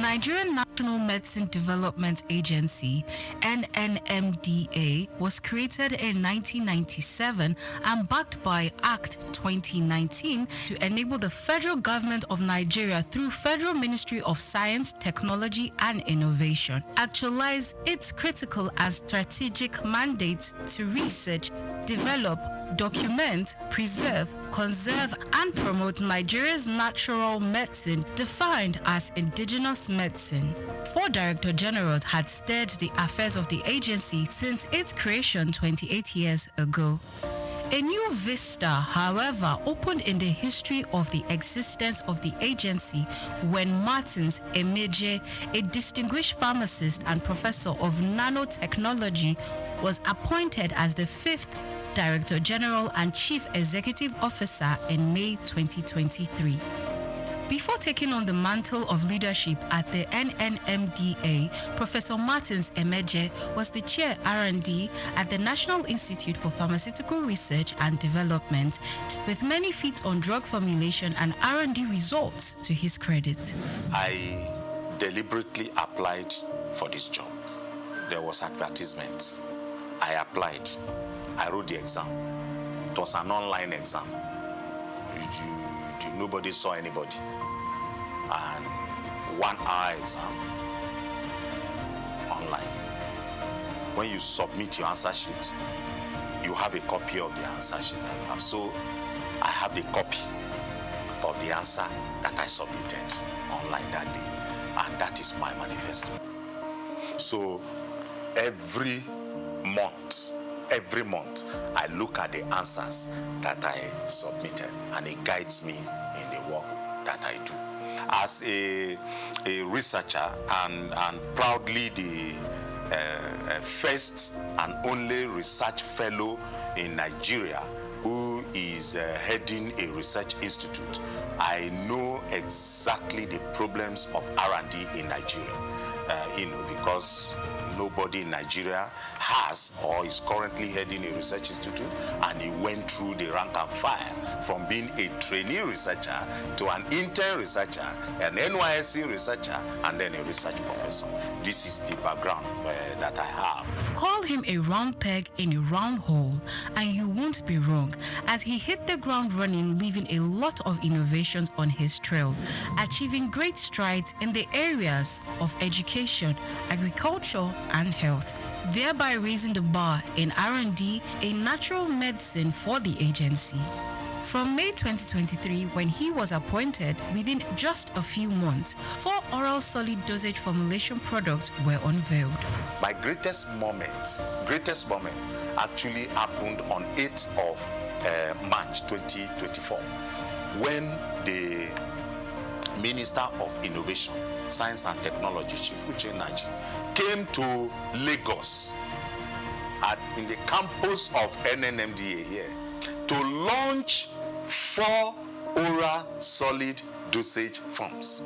Nigerian National Medicine Development Agency, NNMDA, was created in 1997 and backed by Act 2019 to enable the federal government of Nigeria through Federal Ministry of Science, Technology and Innovation actualize its critical and strategic mandates to research, develop, document, preserve, conserve, and promote Nigeria's natural medicine defined as indigenous medicine. 4 Director Generals had steered the affairs of the agency since its creation 28 years ago. A new vista, however, opened in the history of the existence of the agency when Martins Emeje, a distinguished pharmacist and professor of nanotechnology, was appointed as the 5th Director General and Chief Executive Officer in May 2023. Before taking on the mantle of leadership at the NNMDA, Professor Martins Emeje was the Chair R&D at the National Institute for Pharmaceutical Research and Development, with many feats on drug formulation and R&D results to his credit. I deliberately applied for this job. There was advertisement. I applied. I wrote the exam. It was an online exam. Nobody saw anybody. And 1 hour exam online. When you submit your answer sheet, you have a copy of the answer sheet. So I have the copy of the answer that I submitted online that day. And that is my manifesto. So every month, I look at the answers that I submitted, and it guides me in the work that I do. As a researcher and proudly the first and only research fellow in Nigeria who is heading a research institute, I know exactly the problems of R&D in Nigeria, because nobody in Nigeria has or is currently heading a research institute, and he went through the rank and file from being a trainee researcher to an intern researcher, an NYSC researcher, and then a research professor. This is the background that I have. Call him a round peg in a round hole, and you won't be wrong, as he hit the ground running, leaving a lot of innovations on his trail, achieving great strides in the areas of education, agriculture, and health, thereby raising the bar in R&D in natural medicine for the agency. From May 2023, when he was appointed, within just a few months, 4 oral solid dosage formulation products were unveiled. My greatest moment actually happened on 8th of March 2024, when the Minister of Innovation, Science and Technology, Chief Uche Naji, came to Lagos in the campus of NNMDA here to launch 4 oral solid dosage forms.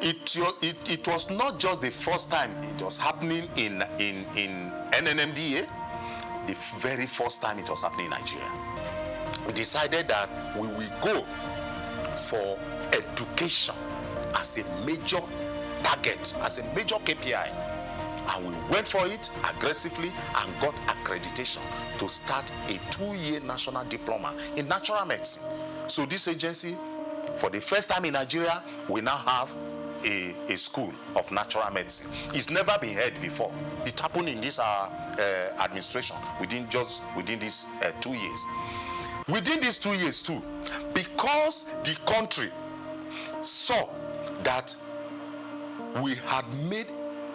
It was not just the first time it was happening in NNMDA, the very first time it was happening in Nigeria. We decided that we will go for education as a major target, as a major KPI. And we went for it aggressively and got accreditation to start a 2-year national diploma in natural medicine. So this agency, for the first time in Nigeria, we now have a school of natural medicine. It's never been heard before. It happened in this administration within these 2 years. Within these 2 years too, because the country saw that we had made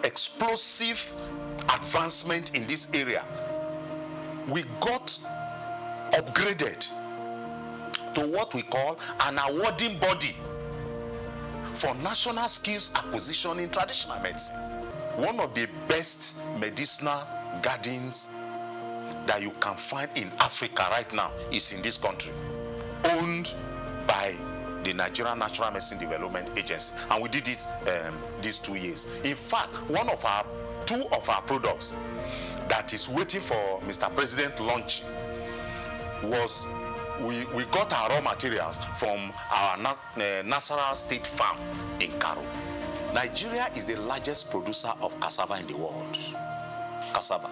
explosive advancement in this area, we got upgraded to what we call an awarding body for national skills acquisition in traditional medicine. One of the best medicinal gardens that you can find in Africa right now is in this country, owned by the Nigerian Natural Medicine Development Agency, and we did this these 2 years. In fact, two of our products that is waiting for Mr. President launch was we got our raw materials from our Nasarawa State Farm in Karo. Nigeria is the largest producer of cassava in the world. Cassava.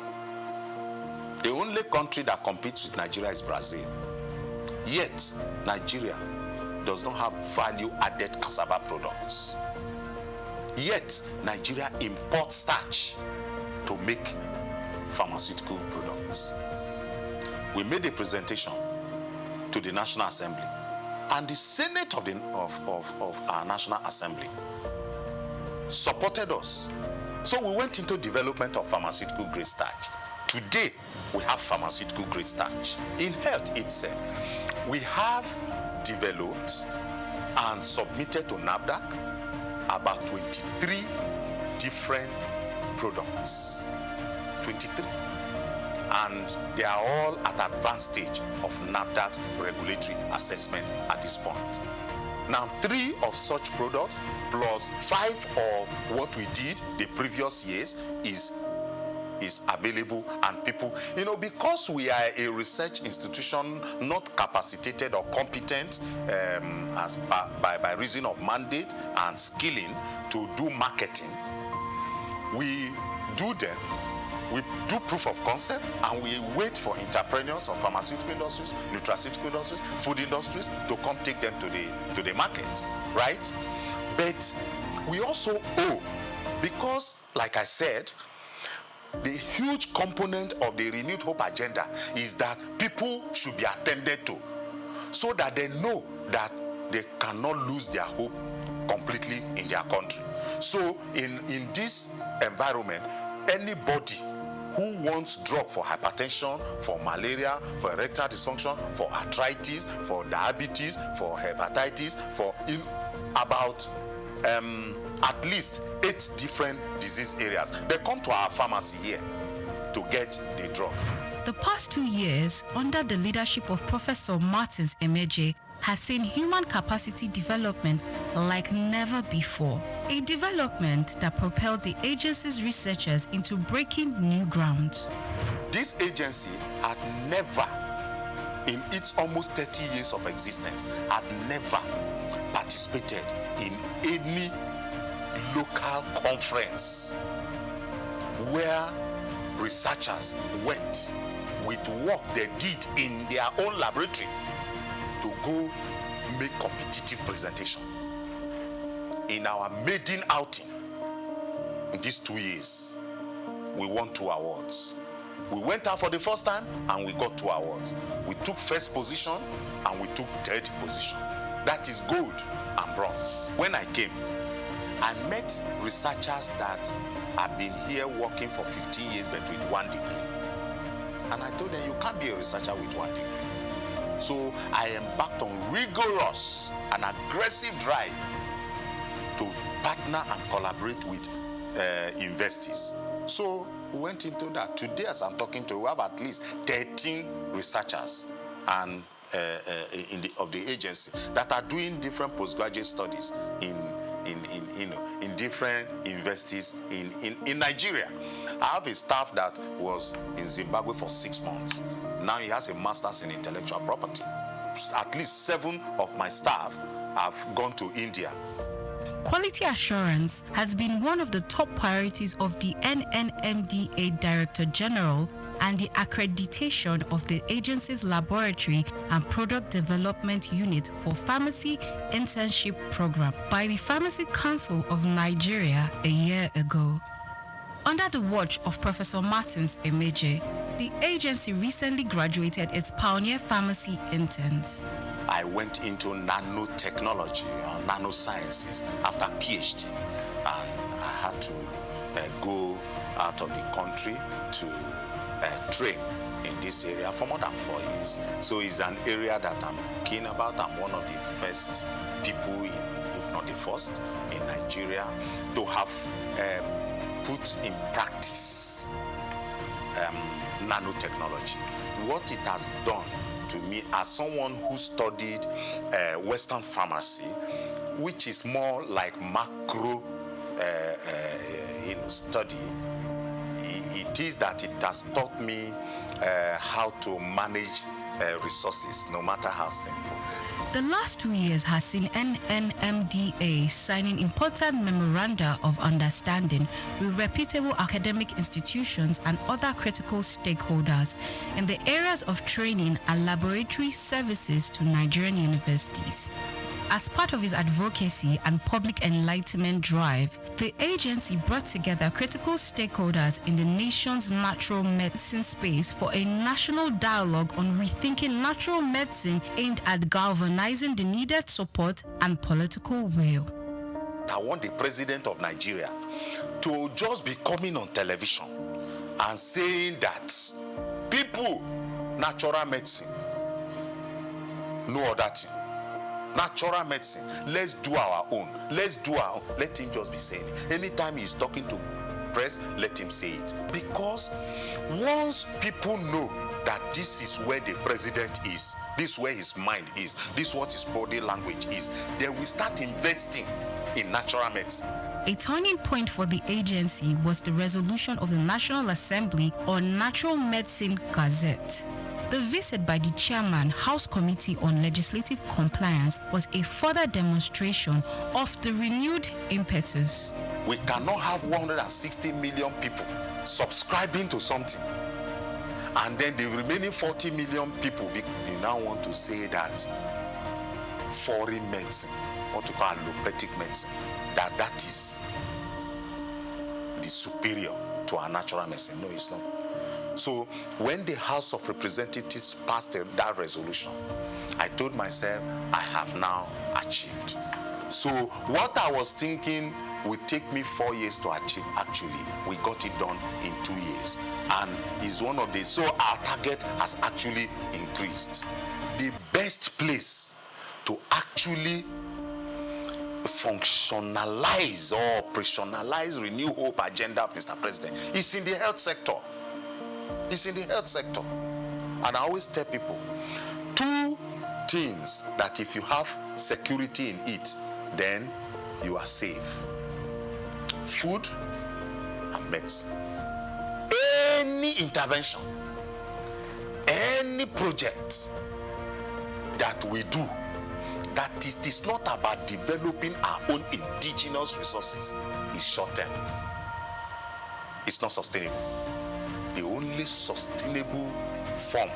The only country that competes with Nigeria is Brazil. Yet, Nigeria does not have value-added cassava products. Yet, Nigeria imports starch to make pharmaceutical products. We made a presentation to the National Assembly, and the Senate of our National Assembly supported us. So we went into development of pharmaceutical grade starch. Today, we have pharmaceutical grade starch. In health itself, we have developed and submitted to NAFDAC about 23 different products. 23. And they are all at advanced stage of NAFDAC's regulatory assessment at this point. Now, 3 of such products plus 5 of what we did the previous years is available, and people, because we are a research institution not capacitated or competent as by reason of mandate and skilling to do marketing, we do proof of concept, and we wait for entrepreneurs of pharmaceutical industries, nutraceutical industries, food industries to come take them to the market, right? But we also owe, because, like I said, the huge component of the Renewed Hope agenda is that people should be attended to, so that they know that they cannot lose their hope completely in their country. So in this environment, anybody who wants drug for hypertension, for malaria, for erectile dysfunction, for arthritis, for diabetes, for hepatitis, for about at least 8 different disease areas, they come to our pharmacy here to get the drugs. The past 2 years, under the leadership of Professor Martins Emeje, has seen human capacity development like never before. A development that propelled the agency's researchers into breaking new ground. This agency had never, in its almost 30 years of existence, had never participated in any local conference where researchers went with work they did in their own laboratory to go make competitive presentation. In our maiden outing in these 2 years, we won 2 awards. We went out for the first time and we got 2 awards. We took first position and we took third position. That is gold and bronze. When I came, I met researchers that have been here working for 15 years but with 1 degree. And I told them, you can't be a researcher with 1 degree. So I embarked on rigorous and aggressive drive to partner and collaborate with investors. So we went into that. Today, as I'm talking to you, we have at least 13 researchers and of the agency that are doing different postgraduate studies in different universities in Nigeria. I have a staff that was in Zimbabwe for 6 months. Now he has a master's in intellectual property. At least 7 of my staff have gone to India. Quality assurance has been one of the top priorities of the NNMDA Director General, and the accreditation of the agency's laboratory and product development unit for pharmacy internship program by the Pharmacy Council of Nigeria a year ago. Under the watch of Professor Martins Emeje, the agency recently graduated its pioneer pharmacy interns. I went into nanotechnology or nanosciences after PhD, and I had to go out of the country to train in this area for more than 4 years. So it's an area that I'm keen about. I'm one of the first people, if not the first, in Nigeria to have put in practice nanotechnology. What it has done to me as someone who studied Western pharmacy, which is more like macro study, it is that it has taught me how to manage resources, no matter how simple. The last 2 years has seen NNMDA signing important memoranda of understanding with reputable academic institutions and other critical stakeholders in the areas of training and laboratory services to Nigerian universities. As part of its advocacy and public enlightenment drive, the agency brought together critical stakeholders in the nation's natural medicine space for a national dialogue on rethinking natural medicine aimed at galvanizing the needed support and political will. I want the president of Nigeria to just be coming on television and saying that people, natural medicine, no other thing. Natural medicine, let's do our own. Let him just be saying it. Anytime he's talking to press, let him say it. Because once people know that this is where the president is, this is where his mind is, this is what his body language is, they will start investing in natural medicine. A turning point for the agency was the resolution of the National Assembly on Natural Medicine Gazette. The visit by the chairman, House Committee on Legislative Compliance, was a further demonstration of the renewed impetus. We cannot have 160 million people subscribing to something, and then the remaining 40 million people, you now want to say that foreign medicine, what to call allopathic medicine, that is the superior to our natural medicine. No, it's not. So when the House of Representatives passed that resolution, I told myself, I have now achieved. So what I was thinking would take me 4 years to achieve, actually, we got it done in 2 years. And it's one of the, so our target has actually increased. The best place to actually functionalize or operationalize Renew Hope agenda, Mr. President, is in the health sector. It's in the health sector. And I always tell people, 2 things that if you have security in it, then you are safe. Food and medicine. Any intervention, any project that we do, that it is not about developing our own indigenous resources, is short-term. It's not sustainable. The only sustainable form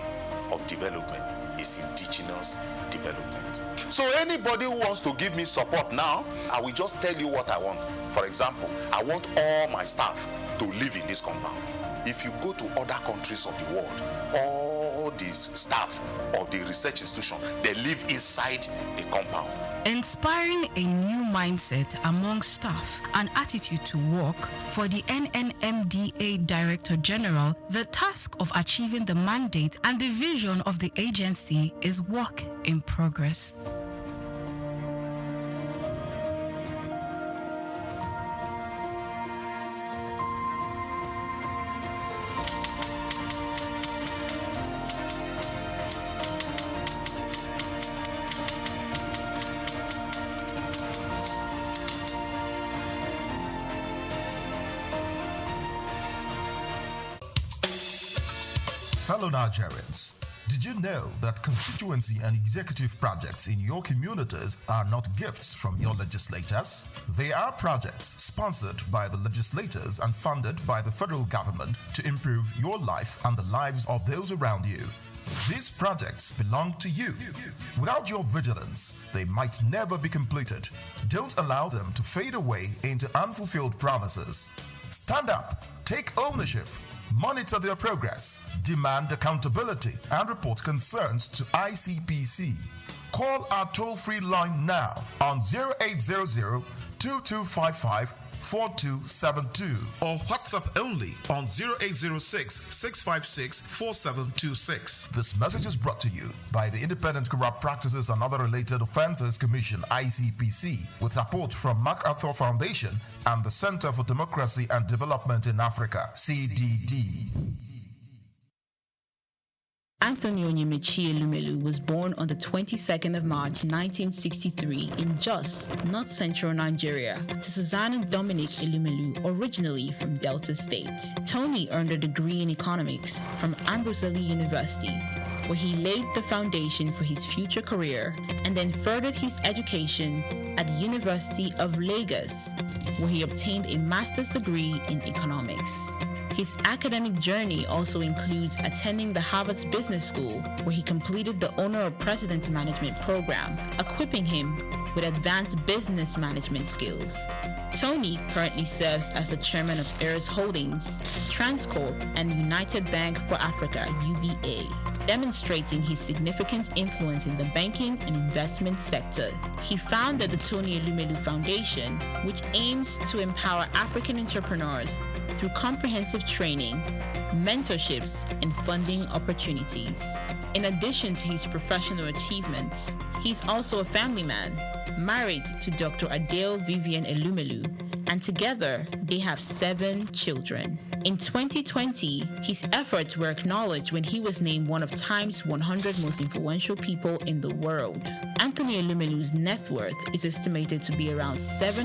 of development is indigenous development. So anybody who wants to give me support now, I will just tell you what I want. For example, I want all my staff to live in this compound. If you go to other countries of the world, all these staff of the research institution, they live inside the compound. Inspiring a new mindset among staff and attitude to work, for the NNMDA Director General, the task of achieving the mandate and the vision of the agency is work in progress. Fellow Nigerians, did you know that constituency and executive projects in your communities are not gifts from your legislators? They are projects sponsored by the legislators and funded by the federal government to improve your life and the lives of those around you. These projects belong to you. Without your vigilance, they might never be completed. Don't allow them to fade away into unfulfilled promises. Stand up, take ownership, monitor their progress, demand accountability, and report concerns to ICPC. Call our toll-free line now on 0800-2255-4272 or WhatsApp only on 0806-656-4726. This message is brought to you by the Independent Corrupt Practices and Other Related Offences Commission, ICPC, with support from MacArthur Foundation and the Center for Democracy and Development in Africa, CDD. Anthony Onyemaechi Elumelu was born on the 22nd of March 1963 in Jos, North Central Nigeria, to Susan and Dominic Elumelu, originally from Delta State. Tony earned a degree in economics from Ambrose Ali University. where he laid the foundation for his future career and then furthered his education at the University of Lagos, where he obtained a master's degree in economics. His academic journey also includes attending the Harvard Business School, where he completed the Honor of President Management program, equipping him with advanced business management skills. Tony currently serves as the chairman of Heirs Holdings, Transcorp, and United Bank for Africa, UBA, demonstrating his significant influence in the banking and investment sector. He founded the Tony Elumelu Foundation, which aims to empower African entrepreneurs through comprehensive training, mentorships, and funding opportunities. In addition to his professional achievements, he's also a family man, married to Dr. Adele Vivian Elumelu, and together they have 7 children. In 2020, his efforts were acknowledged when he was named one of Time's 100 most influential people in the world. Anthony Elumelu's net worth is estimated to be around $700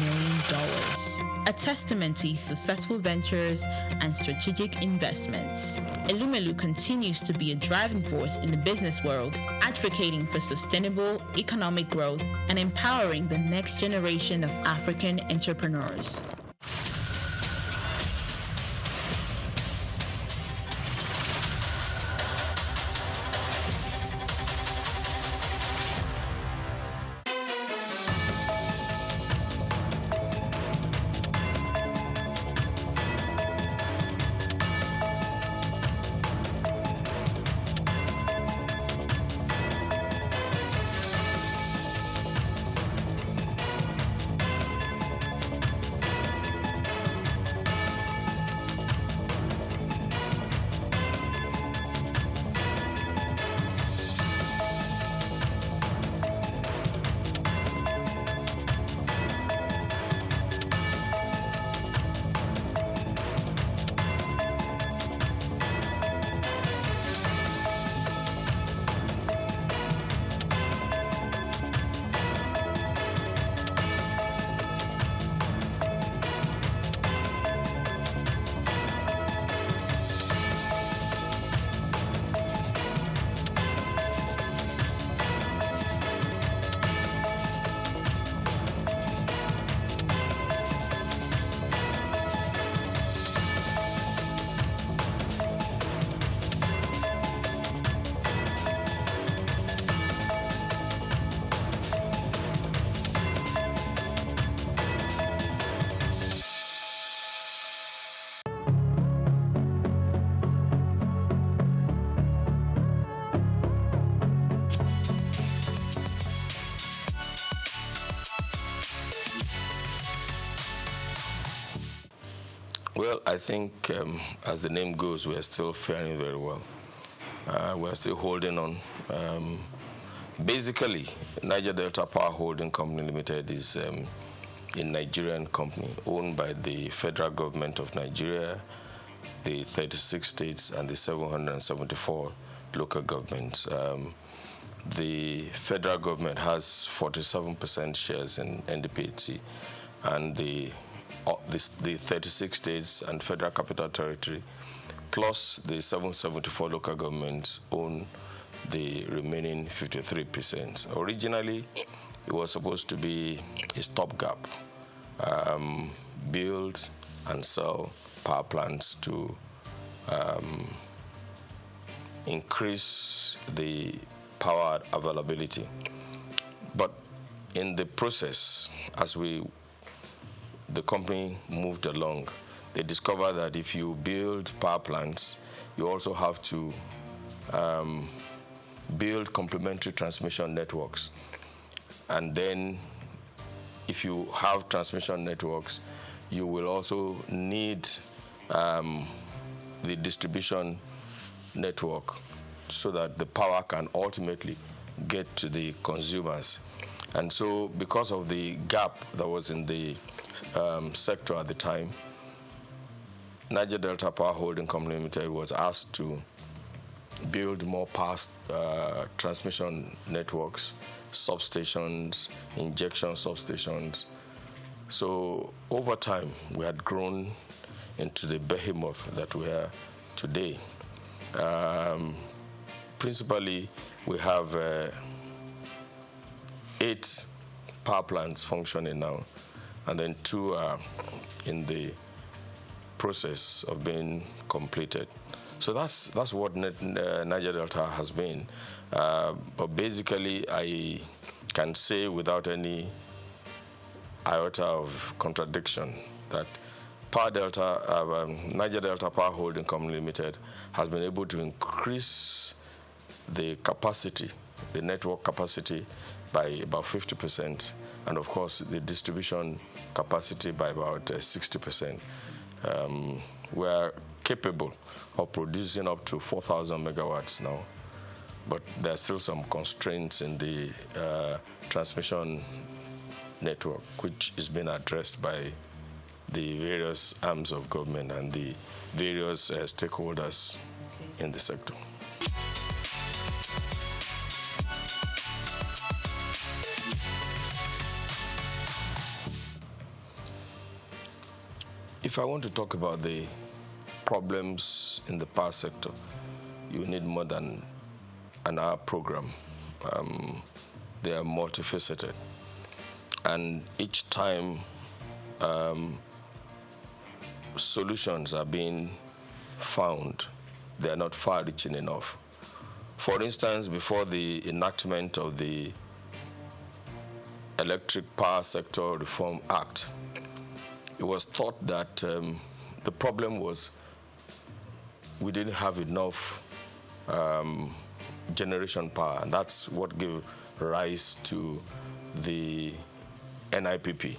million, a testament to his successful ventures and strategic investments. Elumelu continues to be a driving force in the business world, advocating for sustainable economic growth and empowering the next generation of African entrepreneurs. Well, I think as the name goes, we are still faring very well. We are still holding on. Basically, Niger Delta Power Holding Company Limited is a Nigerian company owned by the federal government of Nigeria, the 36 states, and the 774 local governments. The federal government has 47% shares in NDPHC, and the 36 states and federal capital territory, plus the 774 local governments, own the remaining 53%. Originally, it was supposed to be a stopgap, build and sell power plants to increase the power availability. But in the process, as the company moved along, they discovered that if you build power plants, you also have to build complementary transmission networks. And then if you have transmission networks, you will also need the distribution network so that the power can ultimately get to the consumers. And so because of the gap that was in the sector at the time, Niger Delta Power Holding Company Limited was asked to build more power transmission networks, substations, injection substations. So over time, we had grown into the behemoth that we are today. principally, we have 8 power plants functioning now, and then 2 are in the process of being completed. So that's what Niger Delta has been. But basically, I can say without any iota of contradiction that Niger Delta Power Holding Company Limited has been able to increase the capacity, the network capacity, by about 50%, and of course the distribution capacity by about 60%. We are capable of producing up to 4,000 megawatts now, but there are still some constraints in the transmission network, which is being addressed by the various arms of government and the various stakeholders in the sector. If I want to talk about the problems in the power sector, you need more than an hour program. They are multifaceted. And each time solutions are being found, they are not far-reaching enough. For instance, before the enactment of the Electric Power Sector Reform Act, it was thought that the problem was we didn't have enough generation power, and that's what gave rise to the NIPP,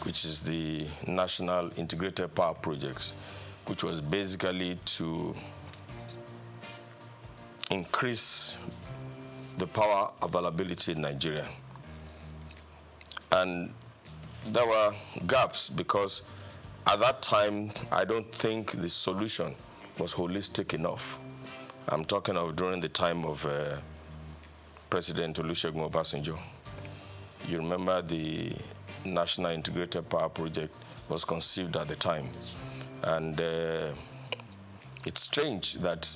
which is the National Integrated Power Projects, which was basically to increase the power availability in Nigeria. And there were gaps because at that time, I don't think the solution was holistic enough. I'm talking of during the time of President Olusegun Obasanjo. You remember the National Integrated Power Project was conceived at the time. And it's strange that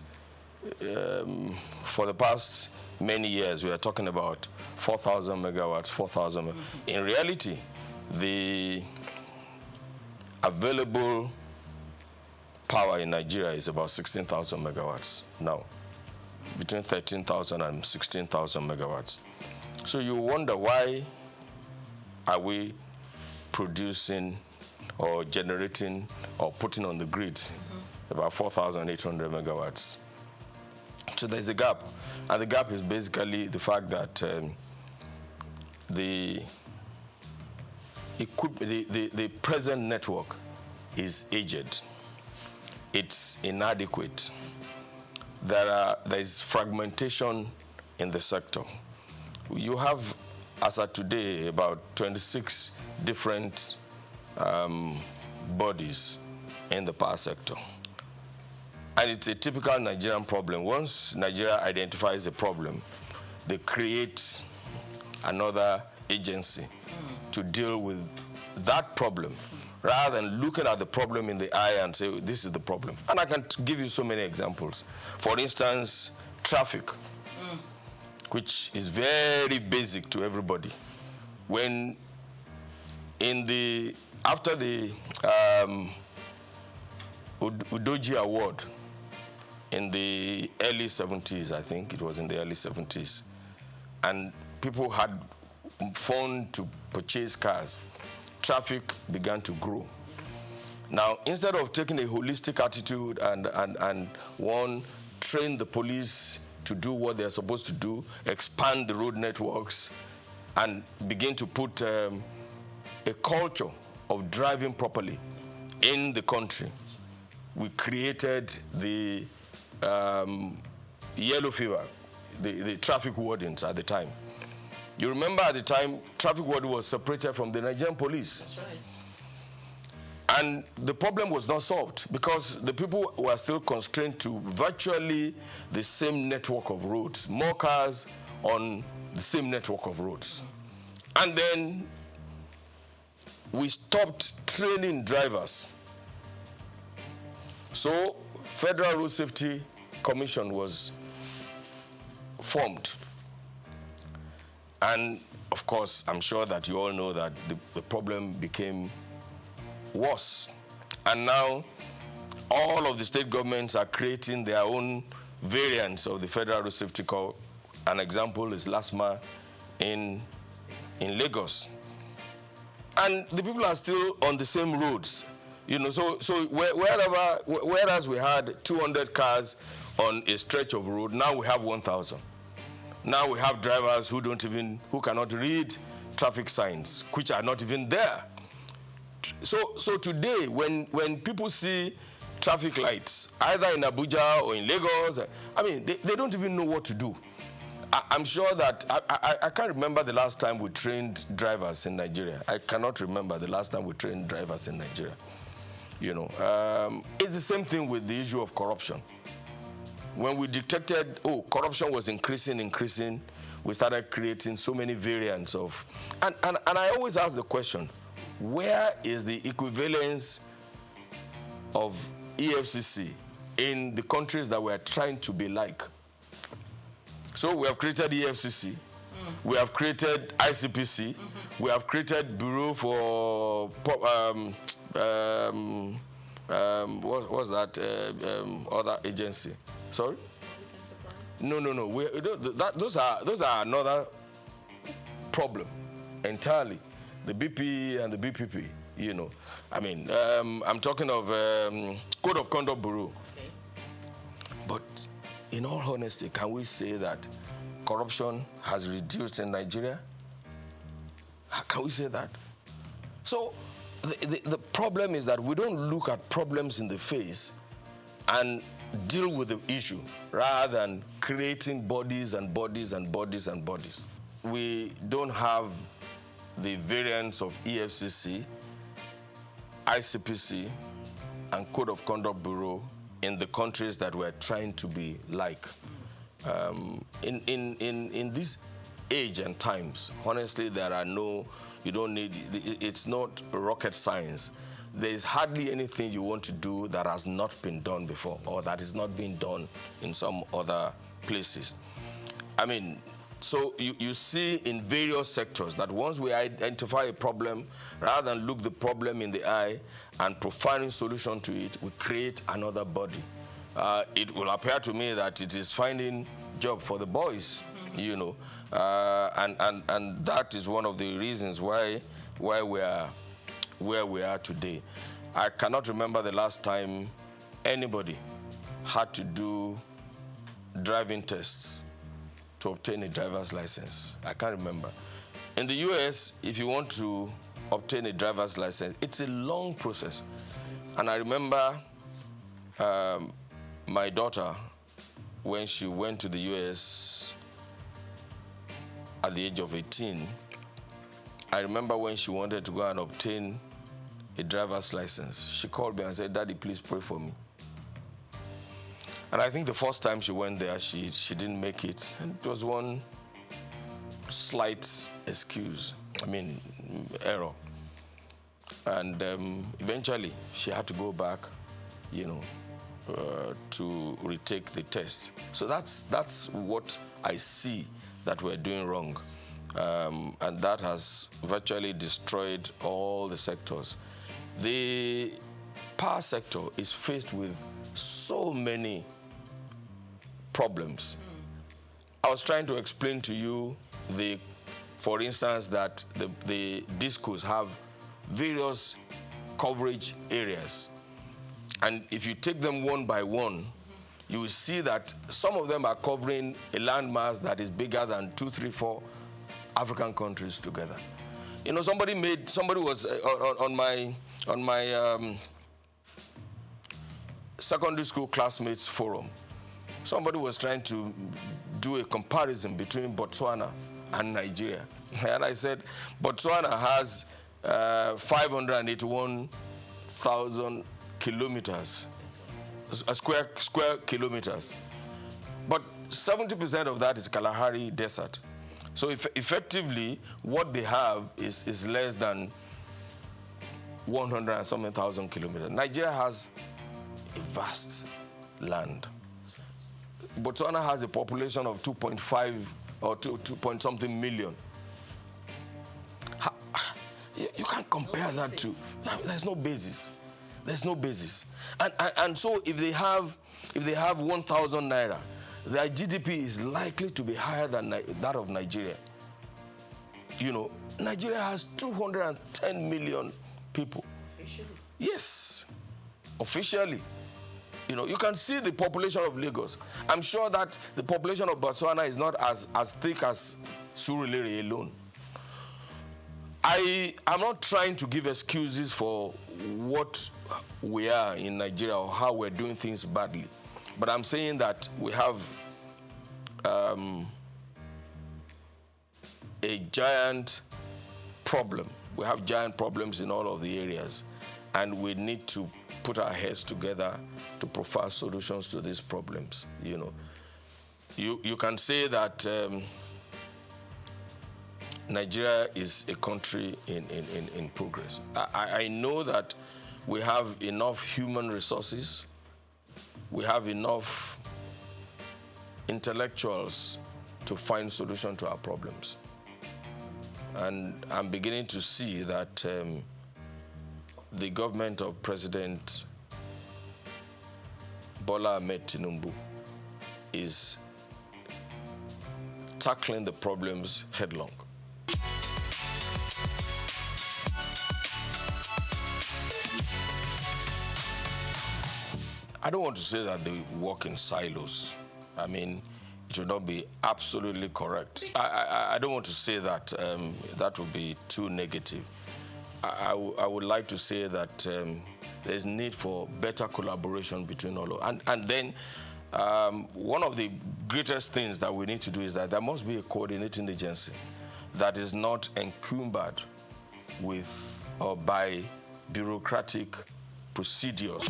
for the past many years, we are talking about 4,000 megawatts, 4,000. In reality, the available power in Nigeria is about 16,000 megawatts now, between 13,000 and 16,000 megawatts. So you wonder, why are we producing or generating or putting on the grid about 4,800 megawatts? So there's a gap. And the gap is basically the fact that the present network is aged. It's inadequate. There is fragmentation in the sector. You have, as of today, about 26 different bodies in the power sector. And it's a typical Nigerian problem. Once Nigeria identifies a problem, they create another agency to deal with that problem, rather than looking at the problem in the eye and say, this is the problem. And I can give you so many examples. For instance, traffic, which is very basic to everybody. When after the Udoji Award in the early 70s, I think it was in the early 70s, and people had phone to purchase cars, traffic began to grow. Now, instead of taking a holistic attitude and train the police to do what they're supposed to do, expand the road networks, and begin to put a culture of driving properly in the country, we created the yellow fever, the traffic wardens at the time. You remember at the time, traffic warden was separated from the Nigerian police. That's right. And the problem was not solved because the people were still constrained to virtually the same network of roads, more cars on the same network of roads. And then we stopped training drivers. So Federal Road Safety Commission was formed. And of course, I'm sure that you all know that the problem became worse. And now, all of the state governments are creating their own variants of the Federal Road Safety Corps. An example is LASMA in Lagos. And the people are still on the same roads. You know, so whereas we had 200 cars on a stretch of road, now we have 1,000. Now we have drivers who cannot read traffic signs, which are not even there. So today, when people see traffic lights, either in Abuja or in Lagos, I mean, they don't even know what to do. I'm sure that, I can't remember the last time we trained drivers in Nigeria. I cannot remember the last time we trained drivers in Nigeria. You know, it's the same thing with the issue of corruption. When we detected, corruption was increasing, we started creating so many variants of, and I always ask the question, where is the equivalence of EFCC in the countries that we're trying to be like? So we have created EFCC, we have created ICPC, we have created Bureau for, what's that other agency? Sorry? No. Those are another problem entirely. The BP and the BPP, you know. I mean, I'm talking of Code of Conduct Bureau. Okay. But in all honesty, can we say that corruption has reduced in Nigeria? Can we say that? So the problem is that we don't look at problems in the face and deal with the issue rather than creating bodies and bodies and bodies and bodies. We don't have the variants of EFCC, ICPC, and Code of Conduct Bureau in the countries that we're trying to be like. In this age and times, honestly, it's not rocket science. There is hardly anything you want to do that has not been done before or that is not being done in some other places. I mean, so you see in various sectors that once we identify a problem, rather than look the problem in the eye and providing solution to it, we create another body. It will appear to me that it is finding job for the boys, you know, and that is one of the reasons why we are where we are today. I cannot remember the last time anybody had to do driving tests to obtain a driver's license. I can't remember. In the US, if you want to obtain a driver's license, it's a long process. And I remember my daughter, when she went to the US at the age of 18, I remember when she wanted to go and obtain a driver's license, she called me and said, "Daddy, please pray for me." And I think the first time she went there, she didn't make it. And it was one slight error. And eventually, she had to go back, you know, to retake the test. So that's what I see that we're doing wrong. And that has virtually destroyed all the sectors. The power sector is faced with so many problems. I was trying to explain to you, for instance, that the discos have various coverage areas. And if you take them one by one, you will see that some of them are covering a landmass that is bigger than 2, 3, 4 African countries together. You know, somebody was on my secondary school classmates forum. Somebody was trying to do a comparison between Botswana and Nigeria. And I said, Botswana has 581,000 kilometers, square kilometers. But 70% of that is Kalahari Desert. So effectively, what they have is less than 100 and something thousand kilometers. Nigeria has a vast land. Botswana has a population of 2.5 or 2 point something million. You can't compare that to. There's no basis. There's no basis. And so if they have 1,000 naira, their GDP is likely to be higher than that of Nigeria. You know, Nigeria has 210 million people. Officially? Yes, officially. You know, you can see the population of Lagos. I'm sure that the population of Botswana is not as thick as Surulere alone. I'm not trying to give excuses for what we are in Nigeria or how we're doing things badly. But I'm saying that we have a giant problem. We have giant problems in all of the areas, and we need to put our heads together to provide solutions to these problems. You know, you can say that Nigeria is a country in progress. I know that we have enough human resources. We have enough intellectuals to find solutions to our problems. And I'm beginning to see that the government of President Bola Ahmed Tinubu is tackling the problems headlong. I don't want to say that they work in silos. I mean, it should not be absolutely correct. I don't want to say that. That would be too negative. I would like to say that there's need for better collaboration between all of us. And then one of the greatest things that we need to do is that there must be a coordinating agency that is not encumbered with or by bureaucratic procedures.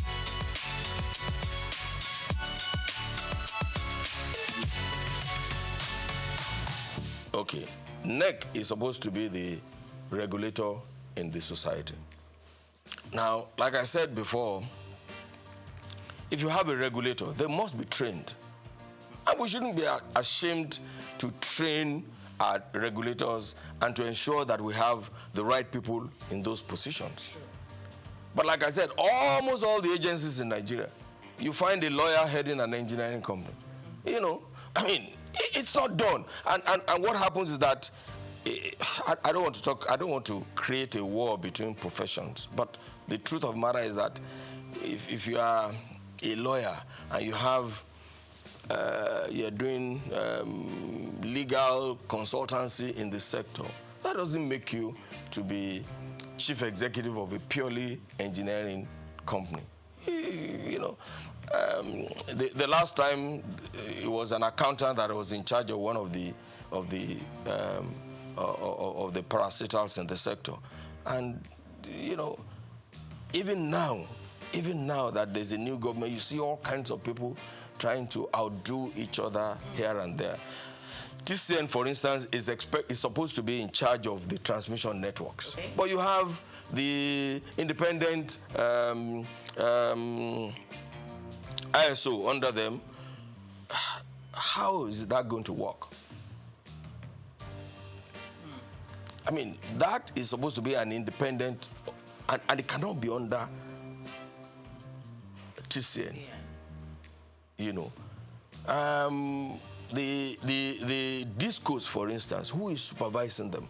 Okay, NEC is supposed to be the regulator in the society. Now, like I said before, if you have a regulator, they must be trained. And we shouldn't be ashamed to train our regulators and to ensure that we have the right people in those positions. But like I said, almost all the agencies in Nigeria, you find a lawyer heading an engineering company. You know, I mean, it's not done. And what happens is that I don't want to create a war between professions, but the truth of the matter is that if you are a lawyer and you have you're doing legal consultancy in the sector, that doesn't make you to be chief executive of a purely engineering company. You know, the last time it was an accountant that was in charge of one of the parastatals in the sector, and you know, even now that there's a new government, you see all kinds of people trying to outdo each other here and there. TCN, for instance, is supposed to be in charge of the transmission networks, okay. But you have the independent ISO under them. How is that going to work? I mean, that is supposed to be an independent, and it cannot be under TCN. Yeah. You know, the discos, for instance, who is supervising them?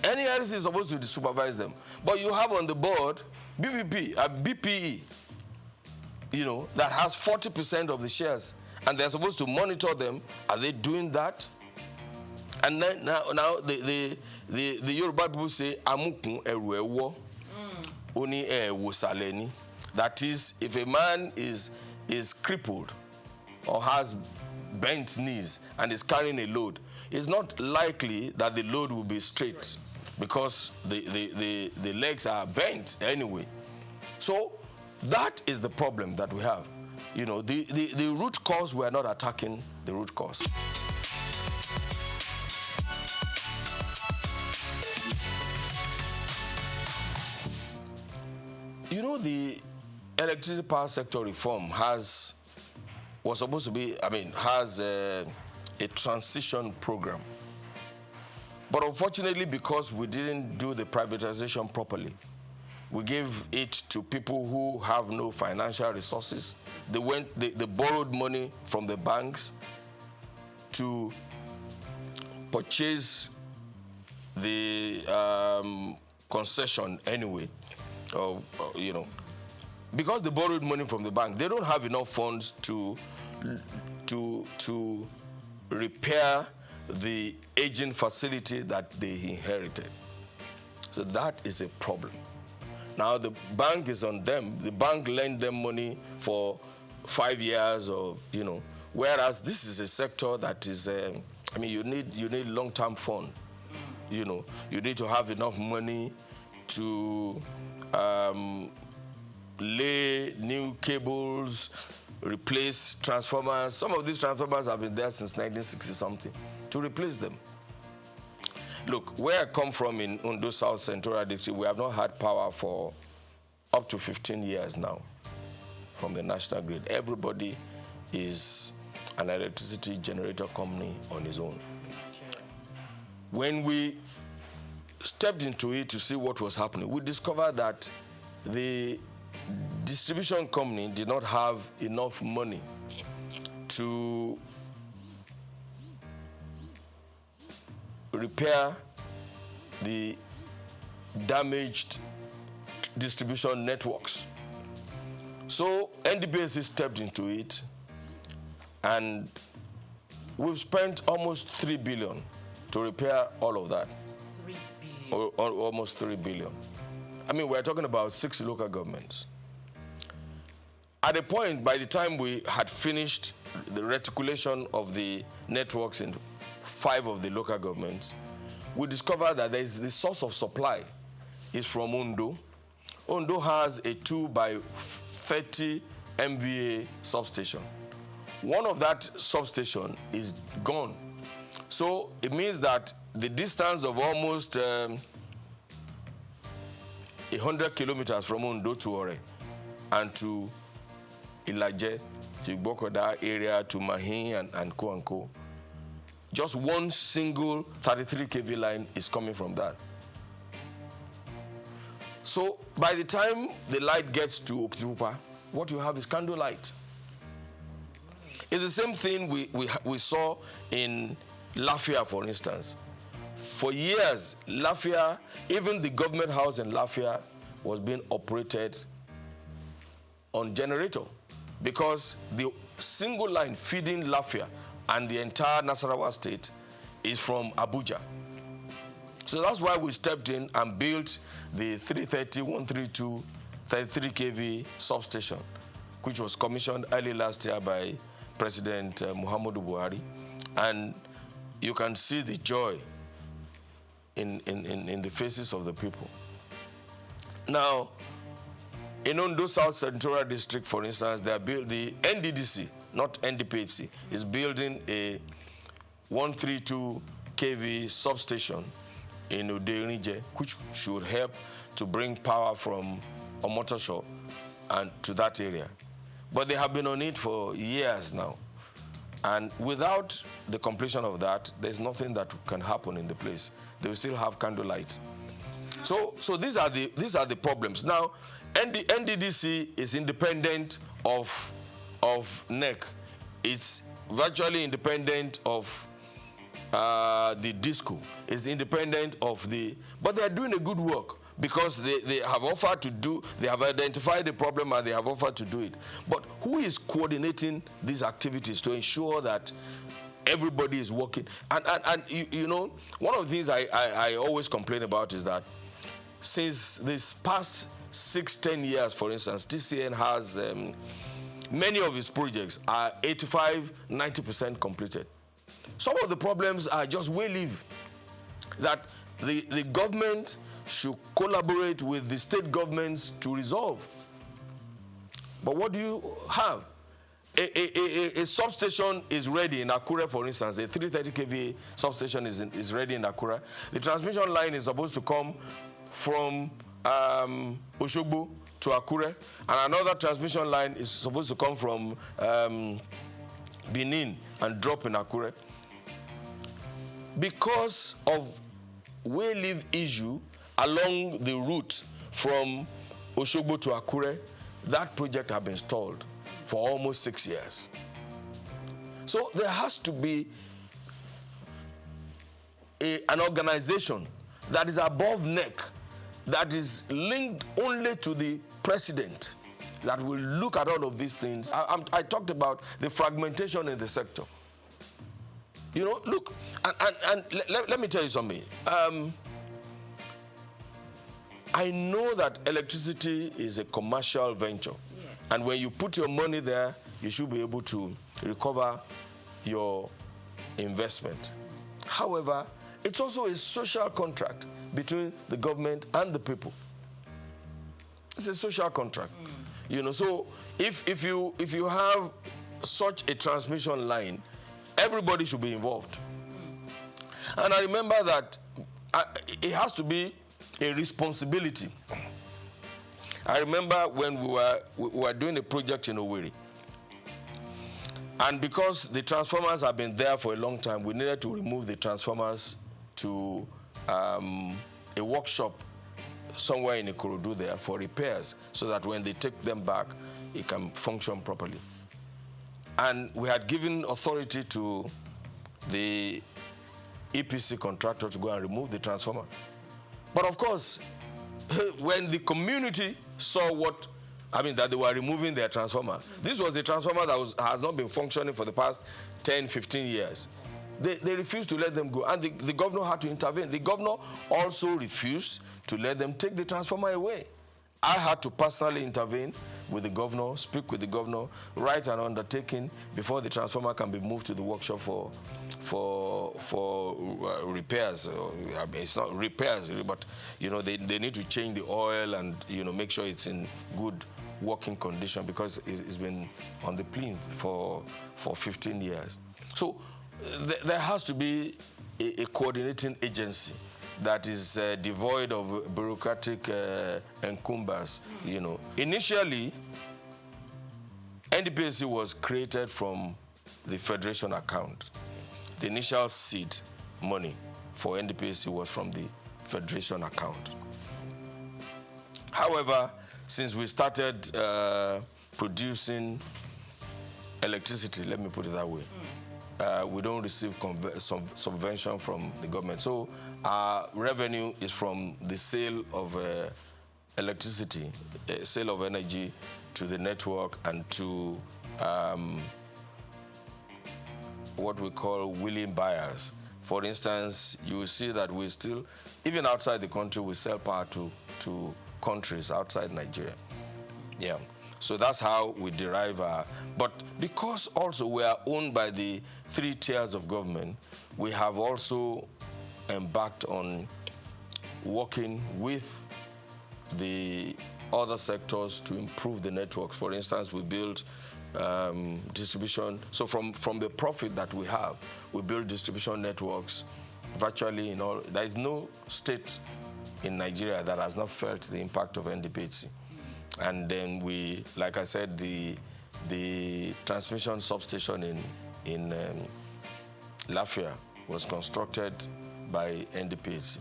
NERC is supposed to supervise them, but you have on the board BPE, you know, that has 40% of the shares, and they're supposed to monitor them. Are they doing that? And then now the Yoruba people say amukun eru ewo oni ewo saleni. That is, if a man is crippled or has bent knees and is carrying a load, it's not likely that the load will be straight because the legs are bent anyway. So that is the problem that we have. You know, the root cause, we are not attacking the root cause. You know, the electricity power sector reform has was supposed to be, has a transition program. But unfortunately, because we didn't do the privatization properly, we gave it to people who have no financial resources. They borrowed money from the banks to purchase the concession anyway, because they borrowed money from the bank, they don't have enough funds to repair the aging facility that they inherited. So that is a problem. Now the bank is on them. The bank lent them money for 5 years, or whereas this is a sector that is, you need long-term fund. You need to have enough money to lay new cables, replace transformers. Some of these transformers have been there since 1960-something, to replace them. Look, where I come from in Ondo South Central District, we have not had power for up to 15 years now from the national grid. Everybody is an electricity generator company on his own. When we stepped into it to see what was happening, we discovered that the distribution company did not have enough money to repair the damaged distribution networks. So NDBSC stepped into it, and we've spent almost 3 billion to repair all of that. 3 billion. Almost 3 billion. We're talking about 6 local governments. At a point, by the time we had finished the reticulation of the networks in 5 of the local governments, we discovered that there is the source of supply is from Ondo. Ondo has a 2 by 30 MVA substation. One of that substation is gone. So it means that the distance of almost 100 kilometers from Ondo to Ore and to Ilaje, to Igbokoda area, to Mahin and Co. Just one single 33 kV line is coming from that. So by the time the light gets to Okitipupa, what you have is candle light. It's the same thing we saw in Lafia, for instance. For years, Lafia, even the government house in Lafia, was being operated on generator, because the single line feeding Lafia and the entire Nasarawa state is from Abuja. So that's why we stepped in and built the 330, 132, 33 kV substation, which was commissioned early last year by President Muhammadu Buhari. And you can see the joy in the faces of the people. Now, in Ondo South Central District, for instance, they are the NDDC, not NDPHC, is building a 132 kV substation in Uderinije, which should help to bring power from Omotosho and to that area. But they have been on it for years now. And without the completion of that, there's nothing that can happen in the place. They will still have candlelight. So these are the problems. Now, NDDC is independent of NEC. It's virtually independent of the DISCO. It's independent of but they are doing a good work, because they have offered to do, they have identified the problem and they have offered to do it. But who is coordinating these activities to ensure that everybody is working? And you know, one of the things I always complain about is that since this past 6-10 years, for instance, TCN has many of its projects are 85-90% completed. Some of the problems are just way live, that the government should collaborate with the state governments to resolve. But what do you have? A substation is ready in Akure, for instance. A 330 kV substation is ready in Akure. The transmission line is supposed to come from Oshogbo to Akure, and another transmission line is supposed to come from Benin and drop in Akure. Because of way leave issue along the route from Oshogbo to Akure, that project has been stalled for almost 6 years. So there has to be an organization that is above neck, that is linked only to the president, that will look at all of these things. I talked about the fragmentation in the sector. You know, look, and let me tell you something. I know that electricity is a commercial venture. Yeah. And when you put your money there, you should be able to recover your investment. However, it's also a social contract between the government and the people. It's a social contract. You know, so if you have such a transmission line, everybody should be involved. And I remember that it has to be a responsibility. I remember when we were doing a project in Owerri, and because the transformers have been there for a long time, we needed to remove the transformers to a workshop somewhere in Ikorodu there for repairs, so that when they take them back, it can function properly. And we had given authority to the EPC contractor to go and remove the transformer. But of course, when the community saw that they were removing their transformer, this was a transformer that has not been functioning for the past 10, 15 years. They refused to let them go, and the governor had to intervene. The governor also refused to let them take the transformer away. I had to personally intervene with the governor, speak with the governor, write an undertaking before the transformer can be moved to the workshop for repairs. It's not repairs, but you know they need to change the oil and make sure it's in good working condition, because it's been on the plinth for 15 years. So there has to be a coordinating agency that is devoid of bureaucratic encumbrance. Initially, NDPAC was created from the Federation account. The initial seed money for NDPAC was from the Federation account. However, since we started producing electricity, let me put it that way, we don't receive subvention from the government. So our revenue is from the sale of electricity, sale of energy to the network and to what we call willing buyers. For instance, you will see that we still, even outside the country, we sell power to countries outside Nigeria. Yeah. So that's how we derive our... But because also we are owned by the 3 tiers of government, we have also embarked on working with the other sectors to improve the networks. For instance, we build distribution. So from the profit that we have, we build distribution networks virtually in all. There is no state in Nigeria that has not felt the impact of NDPAC. And then we, like I said, the transmission substation in Lafia was constructed by NDPAC.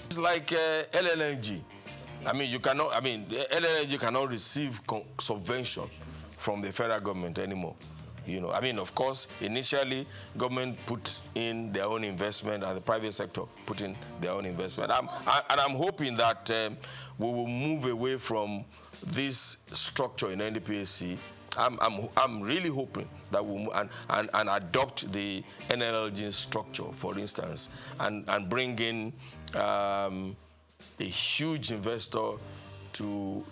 It's like LNG. I mean, LNG cannot receive subvention from the federal government anymore. Of course, initially, government put in their own investment and the private sector put in their own investment. I'm hoping that we will move away from this structure in NDPAC. I'm really hoping that we'll move and adopt the NLG structure, for instance, and bring in a huge investor to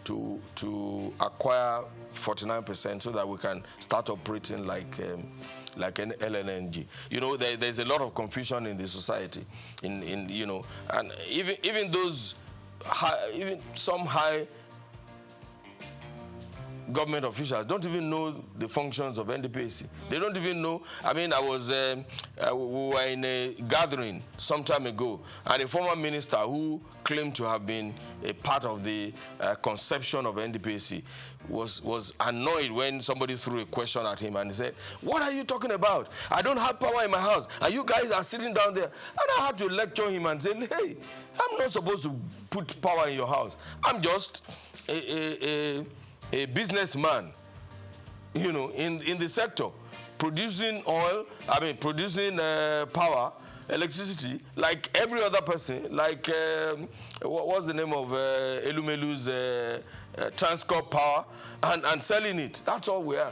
acquire 49% so that we can start operating like an LNG. There's a lot of confusion in the society, and even those even some high government officials don't even know the functions of NDPAC. They don't even know. I mean, we were in a gathering some time ago, and a former minister who claimed to have been a part of the conception of NDPAC was annoyed when somebody threw a question at him, and he said, "What are you talking about? I don't have power in my house, and you guys are sitting down there." And I had to lecture him and say, "Hey, I'm not supposed to put power in your house. I'm just a businessman, you know, in the sector, producing oil, producing power, electricity, like every other person, like, what's the name of Elumelu's Transcorp Power, and selling it. That's all we are."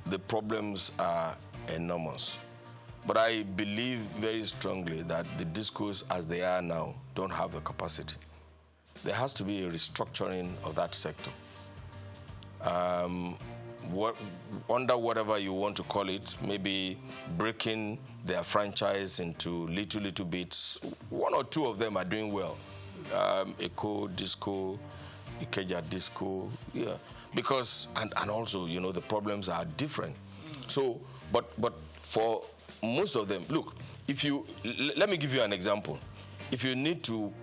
The problems are enormous. But I believe very strongly that the discourse as they are now don't have the capacity. There has to be a restructuring of that sector. Under whatever you want to call it, maybe breaking their franchise into little bits. One or two of them are doing well. Eco, Disco, Ikeja Disco, yeah. Because, and also, you know, the problems are different. So, but for most of them, look, let me give you an example. If you need to,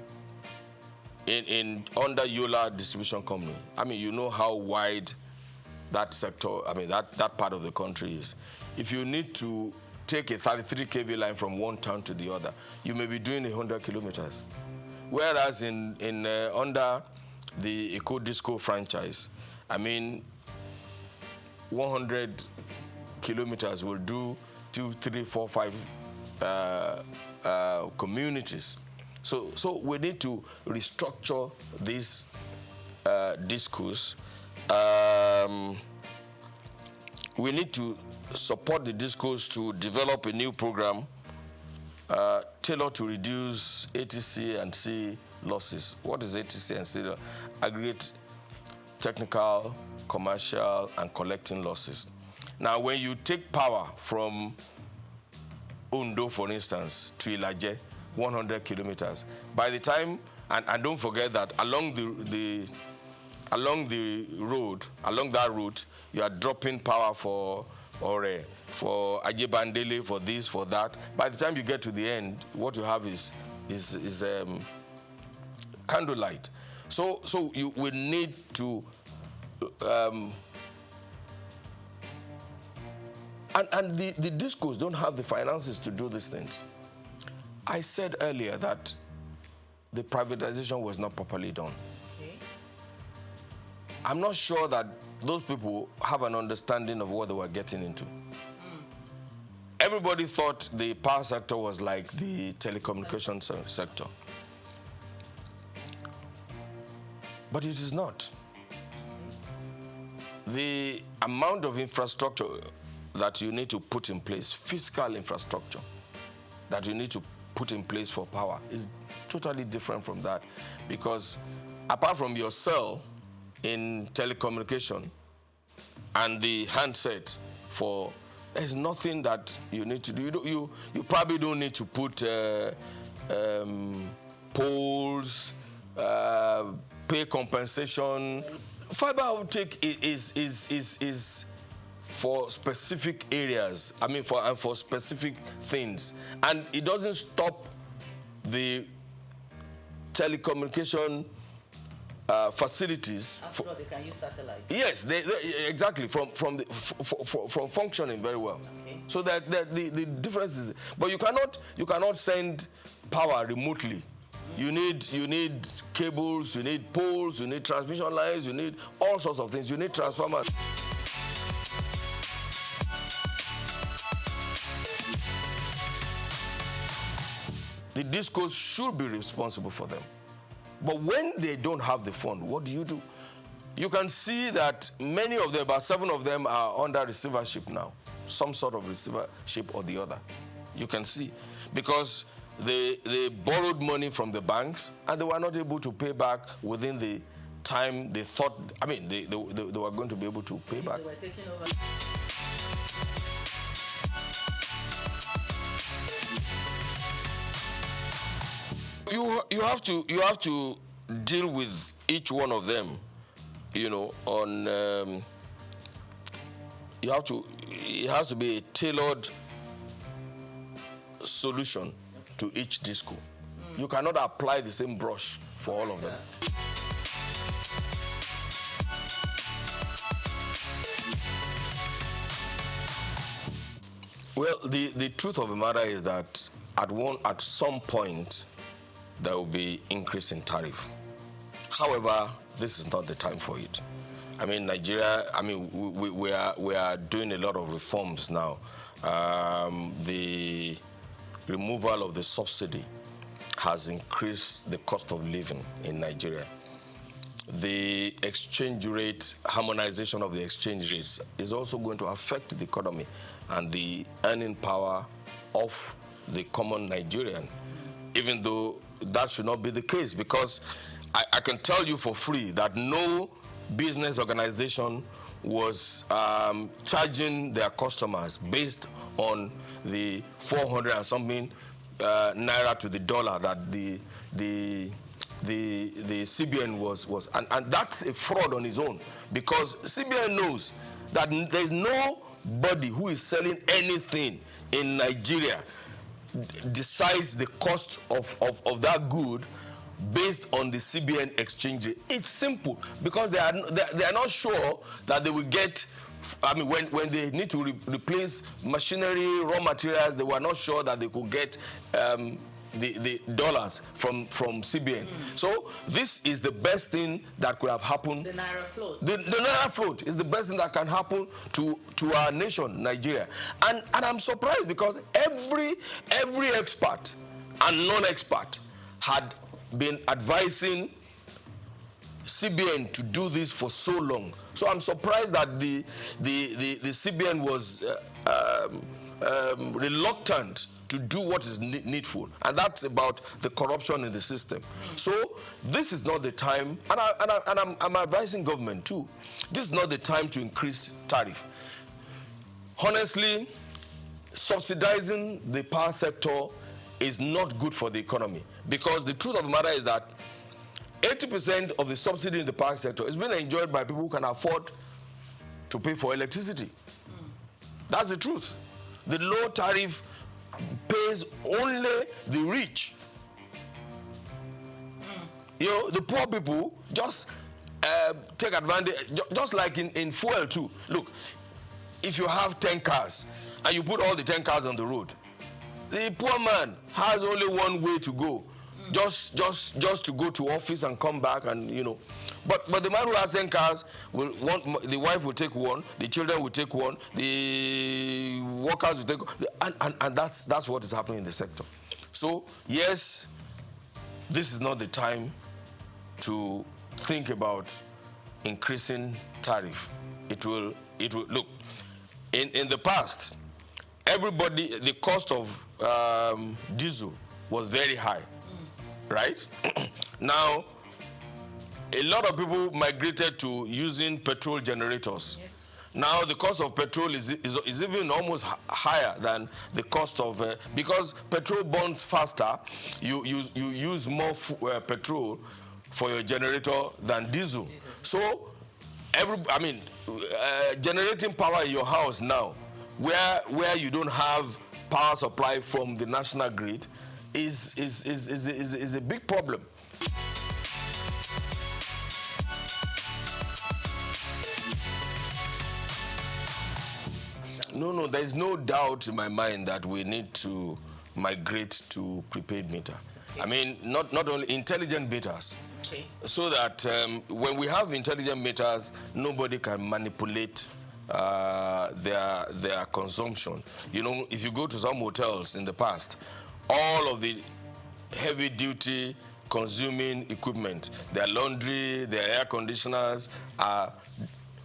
under Yola Distribution Company, I mean, you know how wide that sector, that part of the country is. If you need to take a 33 kV line from one town to the other, you may be doing 100 kilometers. Whereas under the Eco Disco franchise, 100 kilometers will do 2, 3, 4, 5 communities. So we need to restructure this discourse. We need to support the discourse to develop a new program tailored to reduce ATC and C losses. What is ATC and C? Aggregate technical, commercial, and collecting losses. Now, when you take power from Ondo, for instance, to Ilaje, 100 kilometers, by the time, and don't forget that along that route, you are dropping power for Ajebandele, for this, for that. By the time you get to the end, what you have is candlelight. So you will need to and the discos don't have the finances to do these things. I said earlier that the privatization was not properly done. Okay. I'm not sure that those people have an understanding of what they were getting into. Everybody thought the power sector was like the telecommunication sector. But it is not. The amount of infrastructure that you need to put in place, physical infrastructure that you need to put in place for power is totally different from that. Because apart from your cell in telecommunication and the handset there's nothing that you need to do. You probably don't need to put poles, pay compensation. Fiber optic is for specific areas. For specific things, and it doesn't stop the telecommunication facilities. After all, they can use satellite. Yes, they exactly from functioning very well. Okay. So that the difference is, but you cannot send power remotely. You need cables, you need poles, you need transmission lines, you need all sorts of things. You need transformers. The discos should be responsible for them. But when they don't have the fund, what do? You can see that many of them, about 7 of them, are under receivership now. Some sort of receivership or the other. You can see. Because they borrowed money from the banks and they were not able to pay back within the time they thought, they were going to be able to pay back. They were taking over. You have to deal with each one of them, you know, on it has to be a tailored solution to each disco. You cannot apply the same brush for all of them. Well, the truth of the matter is that at some point there will be increase in tariff. However, this is not the time for it. I mean, Nigeria, I mean, we are doing a lot of reforms now. The removal of the subsidy has increased the cost of living in Nigeria. The exchange rate, harmonization of the exchange rates is also going to affect the economy and the earning power of the common Nigerian, even though that should not be the case, because I can tell you for free that no business organization was charging their customers based on the 400 and something naira to the dollar that the CBN was and that's a fraud on its own, because CBN knows that there's nobody who is selling anything in Nigeria decides the cost of that good based on the CBN exchange rate. It's simple, because they are not sure that they will get. I mean, when they need to replace machinery, raw materials, they were not sure that they could get the dollars from CBN. So this is the best thing that could have happened. The Naira float. The Naira float is the best thing that can happen to our nation, Nigeria. And I'm surprised, because every expert and non-expert had been advising CBN to do this for so long. So I'm surprised that the CBN was reluctant to do what is needful, and that's about the corruption in the system. So this is not the time, and I'm advising government too. This is not the time to increase tariff. Honestly, subsidizing the power sector is not good for the economy, because the truth of the matter is that 80% of the subsidy in the power sector is being enjoyed by people who can afford to pay for electricity. That's the truth. The low tariff pays only the rich. You know, the poor people just take advantage, just like in fuel too. Look, if you have 10 cars and you put all the 10 cars on the road, the poor man has only one way to go. Just to go to office and come back, and you know, but the man who has 10 cars will want, the wife will take one, the children will take one, the workers will take, and that's what is happening in the sector. So yes, this is not the time to think about increasing tariff. It will look, in the past, the cost of diesel was very high. Right? Now, a lot of people migrated to using petrol generators. Yes. Now, the cost of petrol is even almost higher than the cost of, because petrol burns faster, you use more petrol for your generator than diesel. So, generating power in your house now, where you don't have power supply from the national grid, is a big problem. No, there is no doubt in my mind that we need to migrate to prepaid meter. I mean, not only intelligent meters, so that when we have intelligent meters, nobody can manipulate their consumption. You know, if you go to some hotels in the past, all of the heavy-duty consuming equipment, their laundry, their air conditioners are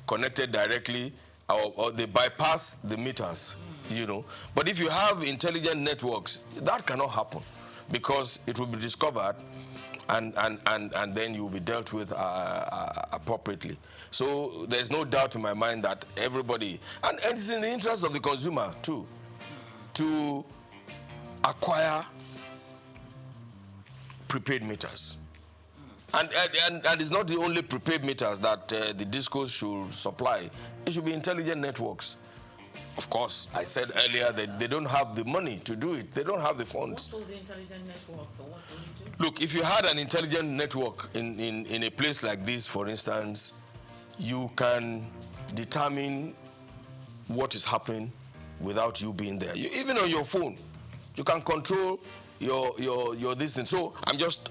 connected directly, or they bypass the meters, you know. But if you have intelligent networks, that cannot happen, because it will be discovered, and then you will be dealt with appropriately. So there's no doubt in my mind that everybody, and it's in the interest of the consumer too, to acquire prepaid meters. And it's not the only prepaid meters that the discos should supply. It should be intelligent networks. Of course, I said earlier that they don't have the money to do it. They don't have the funds. What was the intelligent network? What will you do? Look, if you had an intelligent network in a place like this, for instance, you can determine what is happening without you being there. Even on your phone, you can control your this thing. So I'm just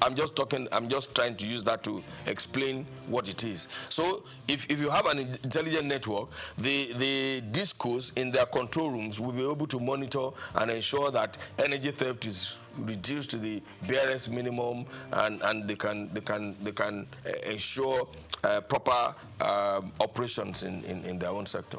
trying to use that to explain what it is. So if you have an intelligent network, the discos in their control rooms will be able to monitor and ensure that energy theft is reduced to the barest minimum, and they can ensure proper operations in their own sector.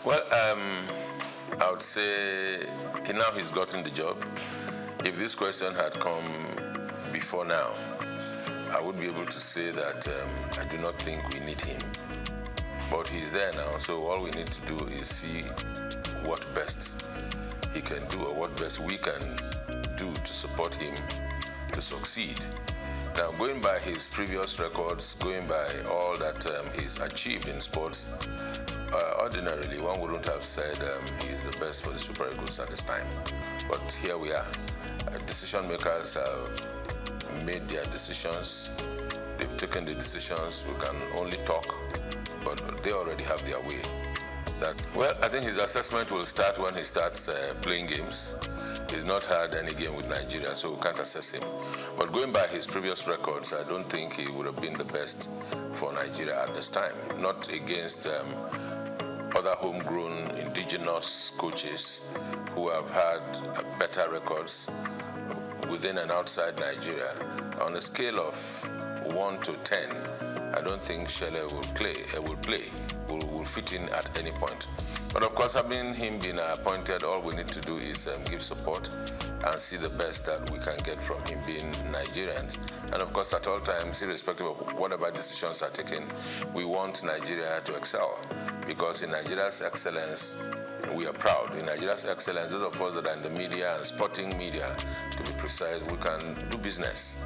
Well, I would say now he's gotten the job. If this question had come before now, I would be able to say that I do not think we need him. But he's there now, so all we need to do is see what best he can do or what best we can do to support him to succeed. Now, going by his previous records, going by all that he's achieved in sports, ordinarily one wouldn't have said he's the best for the Super Eagles at this time. But here we are. Decision makers have made their decisions. They've taken the decisions. We can only talk, but they already have their way. Well, I think his assessment will start when he starts playing games. He's not had any game with Nigeria, so we can't assess him. But going by his previous records, I don't think he would have been the best for Nigeria at this time. Not against other homegrown indigenous coaches who have had better records within and outside Nigeria. On a scale of 1 to 10, I don't think Shele will fit in at any point. But of course, having him been appointed, all we need to do is give support and see the best that we can get from him being Nigerians. And of course, at all times, irrespective of whatever decisions are taken, we want Nigeria to excel. Because in Nigeria's excellence, we are proud. In Nigeria's excellence, those of us that are in the media and sporting media, to be precise, we can do business.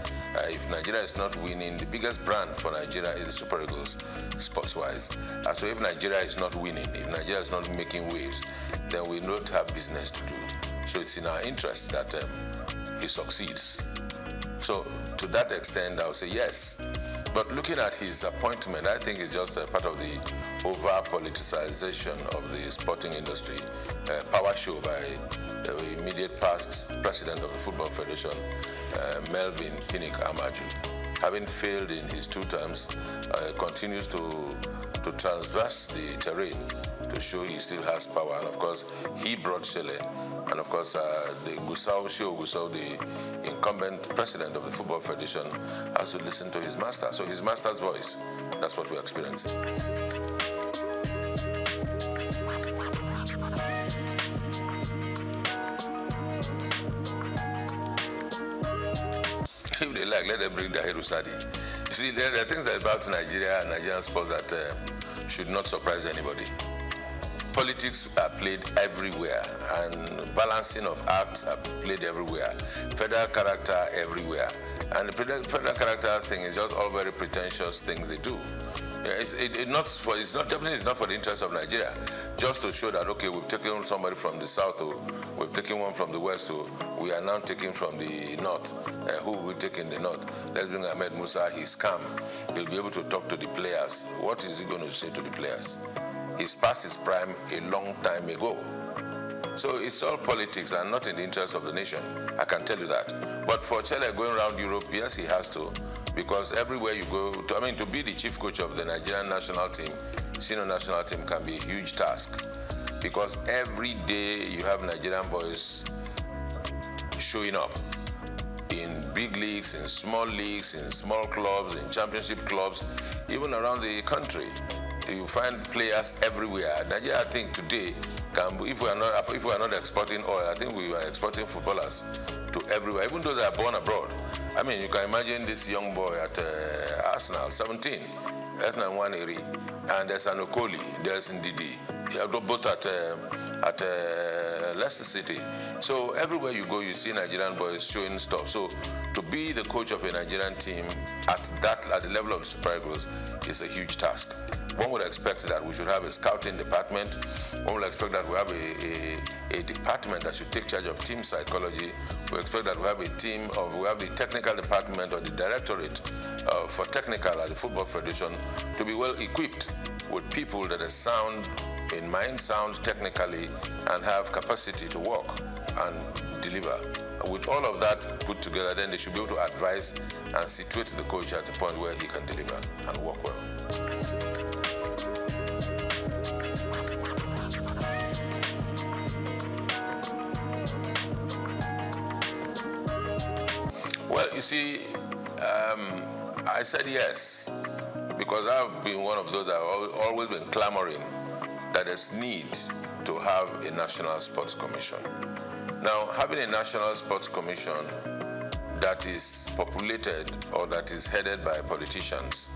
If Nigeria is not winning, the biggest brand for Nigeria is the Super Eagles, sports-wise. So if Nigeria is not winning, if Nigeria is not making waves, then we don't have business to do. So it's in our interest that he succeeds. So to that extent, I would say yes. But looking at his appointment, I think it's just a part of the over-politicization of the sporting industry, power show by the immediate past president of the Football Federation, Melvin Pinnick Amaju. Having failed in his 2 terms, continues to transverse the terrain to to show he still has power. And of course, he brought Shele. And of course, the Gusau, the incumbent president of the Football Federation, has to listen to his master. So his master's voice, that's what we're experiencing. If they like, let them bring the Sadi. You see, there are things about Nigeria and Nigerian sports that should not surprise anybody. Politics are played everywhere, and balancing of acts are played everywhere. Federal character everywhere, and the federal character thing is just all very pretentious things they do. It's not for the interest of Nigeria, just to show that okay, we've taken somebody from the south, or we've taken one from the west, or we are now taking from the north. Who will we take in the north? Let's bring Ahmed Musa. He's calm. He'll be able to talk to the players. What is he going to say to the players? He's past his prime a long time ago. So it's all politics and not in the interest of the nation. I can tell you that. But for Chele going around Europe, yes, he has to. Because everywhere you go, to be the chief coach of the Nigerian national team, senior national team, can be a huge task. Because every day you have Nigerian boys showing up in big leagues, in small clubs, in championship clubs, even around the country. You find players everywhere. Nigeria, I think today, if we are not exporting oil, I think we are exporting footballers to everywhere, even those that are born abroad. I mean, you can imagine this young boy at Arsenal, 17, Ethnan Nwaneri, and there's an Okoli, there's Ndidi, both at Leicester City. So everywhere you go, you see Nigerian boys showing stuff. So to be the coach of a Nigerian team at the level of Super Eagles is a huge task. One would expect that we should have a scouting department. One would expect that we have a department that should take charge of team psychology. We expect that we have the technical department or the directorate for technical at the Football Federation to be well equipped with people that are sound in mind, sound technically, and have capacity to work and deliver. With all of that put together, then they should be able to advise and situate the coach at the point where he can deliver and work well. Well, you see, I said yes, because I've been one of those that have always been clamoring that there's need to have a National Sports Commission. Now, having a National Sports Commission that is populated or that is headed by politicians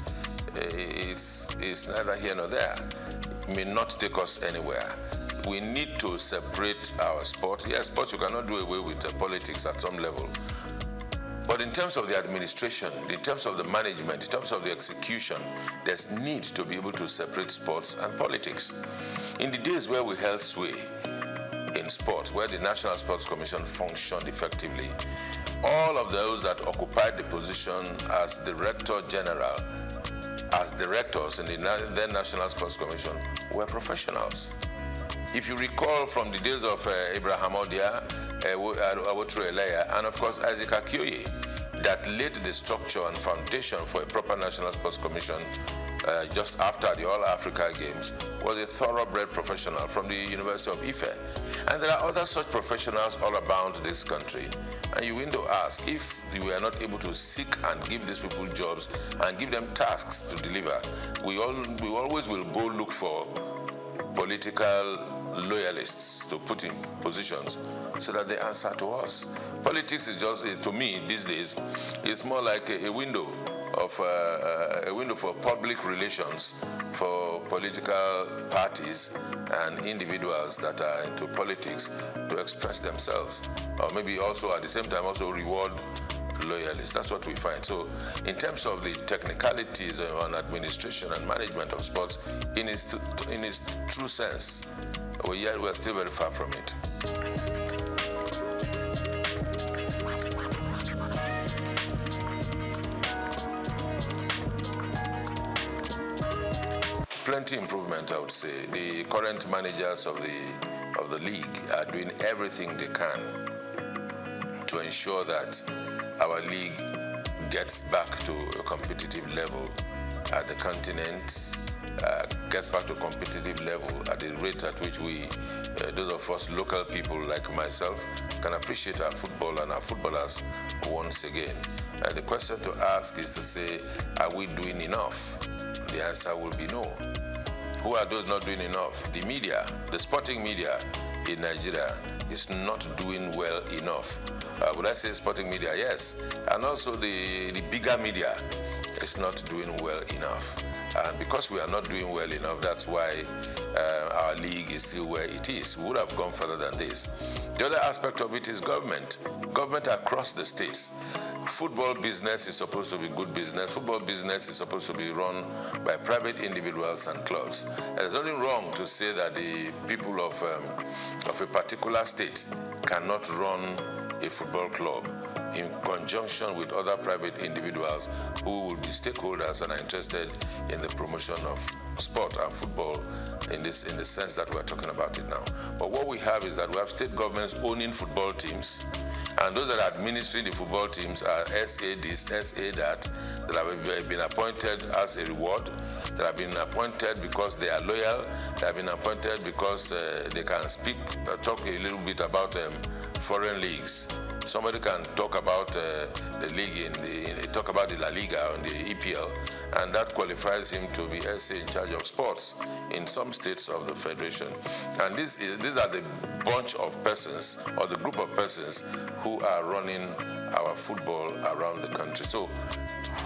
is neither here nor there. It may not take us anywhere. We need to separate our sport. Yes, sports, you cannot do away with politics at some level. But in terms of the administration, in terms of the management, in terms of the execution, there's need to be able to separate sports and politics. In the days where we held sway in sports, where the National Sports Commission functioned effectively, all of those that occupied the position as Director General, as directors in the then National Sports Commission, were professionals. If you recall from the days of Abraham Odia, Awotro Eleya, and of course Isaac Akioye, that laid the structure and foundation for a proper National Sports Commission just after the All Africa Games, was a thoroughbred professional from the University of Ife. And there are other such professionals all around this country. And you need to ask, if we are not able to seek and give these people jobs and give them tasks to deliver, we always will go look for political loyalists to put in positions so that they answer to us. Politics is just, to me these days, it's more like a window for public relations for political parties and individuals that are into politics to express themselves, or maybe also at the same time also reward loyalists. That's what we find. So in terms of the technicalities on administration and management of sports, in its true sense, we're still very far from it. Plenty improvement, I would say. The current managers of the league are doing everything they can to ensure that our league gets back to a competitive level at the continent gets back to competitive level at the rate at which we, those of us local people like myself, can appreciate our football and our footballers once again. The question to ask is to say, are we doing enough? The answer will be no. Who are those not doing enough? The media, the sporting media in Nigeria is not doing well enough. Would I say sporting media? Yes. And also the bigger media is not doing well enough. And because we are not doing well enough, that's why our league is still where it is. We would have gone further than this. The other aspect of it is government. Government across the states. Football business is supposed to be good business. Football business is supposed to be run by private individuals and clubs. There's nothing wrong to say that the people of a particular state cannot run a football club in conjunction with other private individuals who will be stakeholders and are interested in the promotion of sport and football in the sense that we're talking about it now. But what we have is that we have state governments owning football teams, and those that are administering the football teams are SA this, SA that have been appointed as a reward, that have been appointed because they are loyal, that have been appointed because they can talk a little bit about foreign leagues. Somebody can talk about the league talk about the La Liga and the EPL, and that qualifies him to be SA in charge of sports in some states of the federation. And these are the bunch of persons or the group of persons who are running our football around the country. So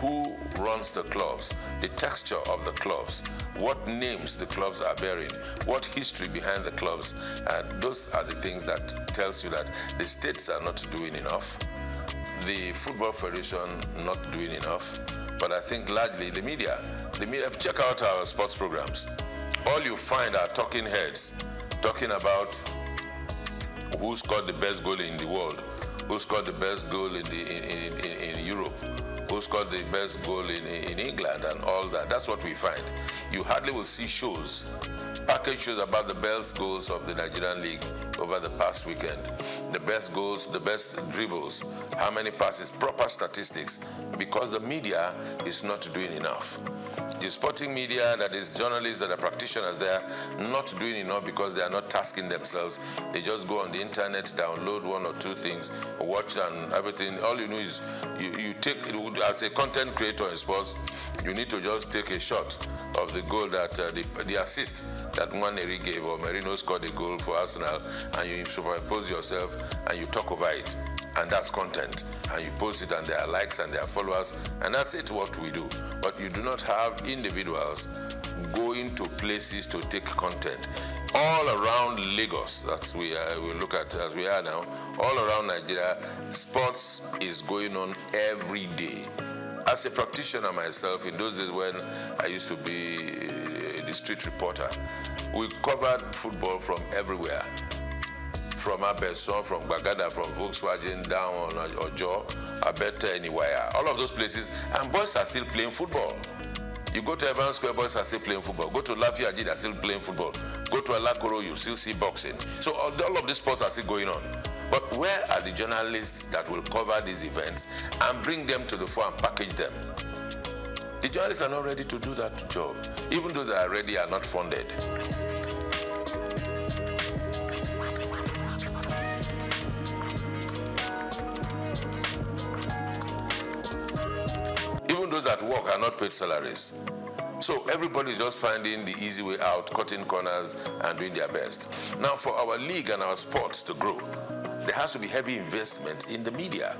who runs the clubs, the texture of the clubs, what names the clubs are bearing, what history behind the clubs, and those are the things that tells you that the states are not doing enough, the Football Federation not doing enough, but I think largely the media, check out our sports programs. All you find are talking heads talking about who scored the best goal in the world, who scored the best goal in Europe, who scored the best goal in England and all that. That's what we find. You hardly will see shows, package shows about the best goals of the Nigerian league over the past weekend. The best goals, the best dribbles, how many passes, proper statistics, because the media is not doing enough. The sporting media, that is journalists that are practitioners, they are not doing enough because they are not tasking themselves. They just go on the internet, download one or two things, watch and everything. All you know is you take, as a content creator in sports, you need to just take a shot of the goal that the assist that Nwaneri gave, or Merino scored a goal for Arsenal, and you superimpose yourself and you talk over it. And that's content, and you post it, and there are likes and there are followers, and that's it, what we do. But you do not have individuals going to places to take content. All around Lagos, as we look at as we are now, all around Nigeria, sports is going on every day. As a practitioner myself, in those days when I used to be the street reporter, we covered football from everywhere. From Abeson, from Bagada, from Volkswagen, down on Ojo, Abete, anywhere. All of those places, and boys are still playing football. You go to Evans Square, boys are still playing football. Go to Lafiaji, they're still playing football. Go to Alakoro, you still see boxing. So all of these sports are still going on. But where are the journalists that will cover these events and bring them to the fore and package them? The journalists are not ready to do that job. Even those that are ready are not funded. Those that work are not paid salaries. So everybody is just finding the easy way out, cutting corners and doing their best. Now, for our league and our sports to grow, there has to be heavy investment in the media.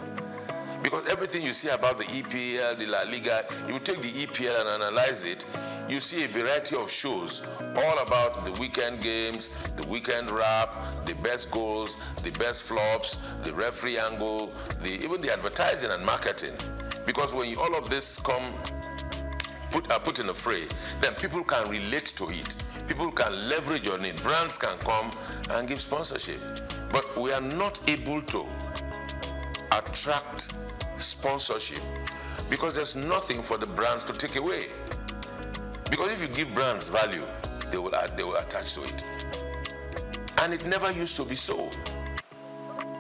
Because everything you see about the EPL, the La Liga, you take the EPL and analyze it, you see a variety of shows all about the weekend games, the weekend wrap, the best goals, the best flops, the referee angle, even the advertising and marketing. Because when all of this are put in a fray, then people can relate to it. People can leverage on it. Brands can come and give sponsorship. But we are not able to attract sponsorship because there's nothing for the brands to take away. Because if you give brands value, they will attach to it. And it never used to be so.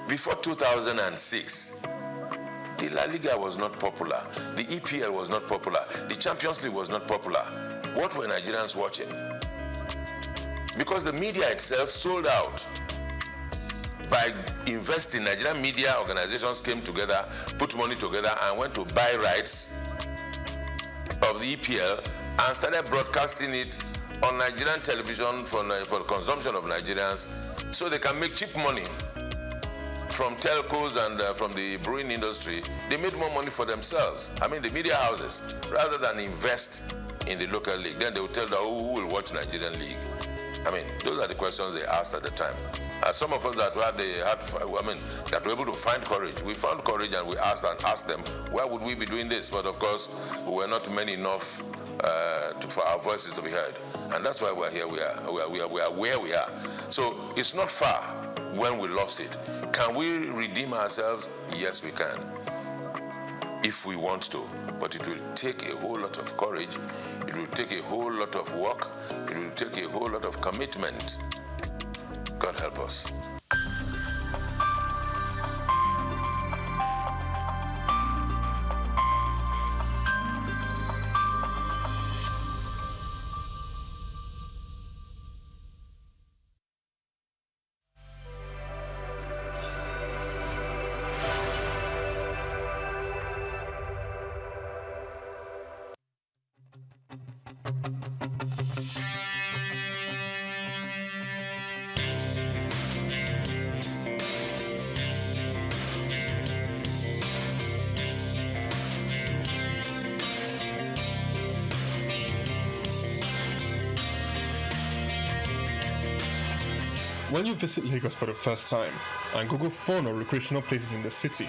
Before 2006, the La Liga was not popular. The EPL was not popular. The Champions League was not popular. what were Nigerians watching? Because the media itself sold out. By investing, Nigerian media organizations came together, put money together, and went to buy rights of the EPL and started broadcasting it on Nigerian television for the consumption of Nigerians, so they can make cheap money from telcos and from the brewing industry. They made more money for themselves. I mean, the media houses, rather than invest in the local league. Then they will tell them, who will watch Nigerian league? I mean, those are the questions they asked at the time. Some of us that were able to find courage, we found courage and we asked them, why would we be doing this? But of course, we were not many enough for our voices to be heard. And that's why we're here. We are where we are. So it's not far when we lost it. Can we redeem ourselves? Yes, we can, if we want to. But it will take a whole lot of courage. It will take a whole lot of work. It will take a whole lot of commitment. God help us. When you visit Lagos for the first time and Google fun or recreational places in the city,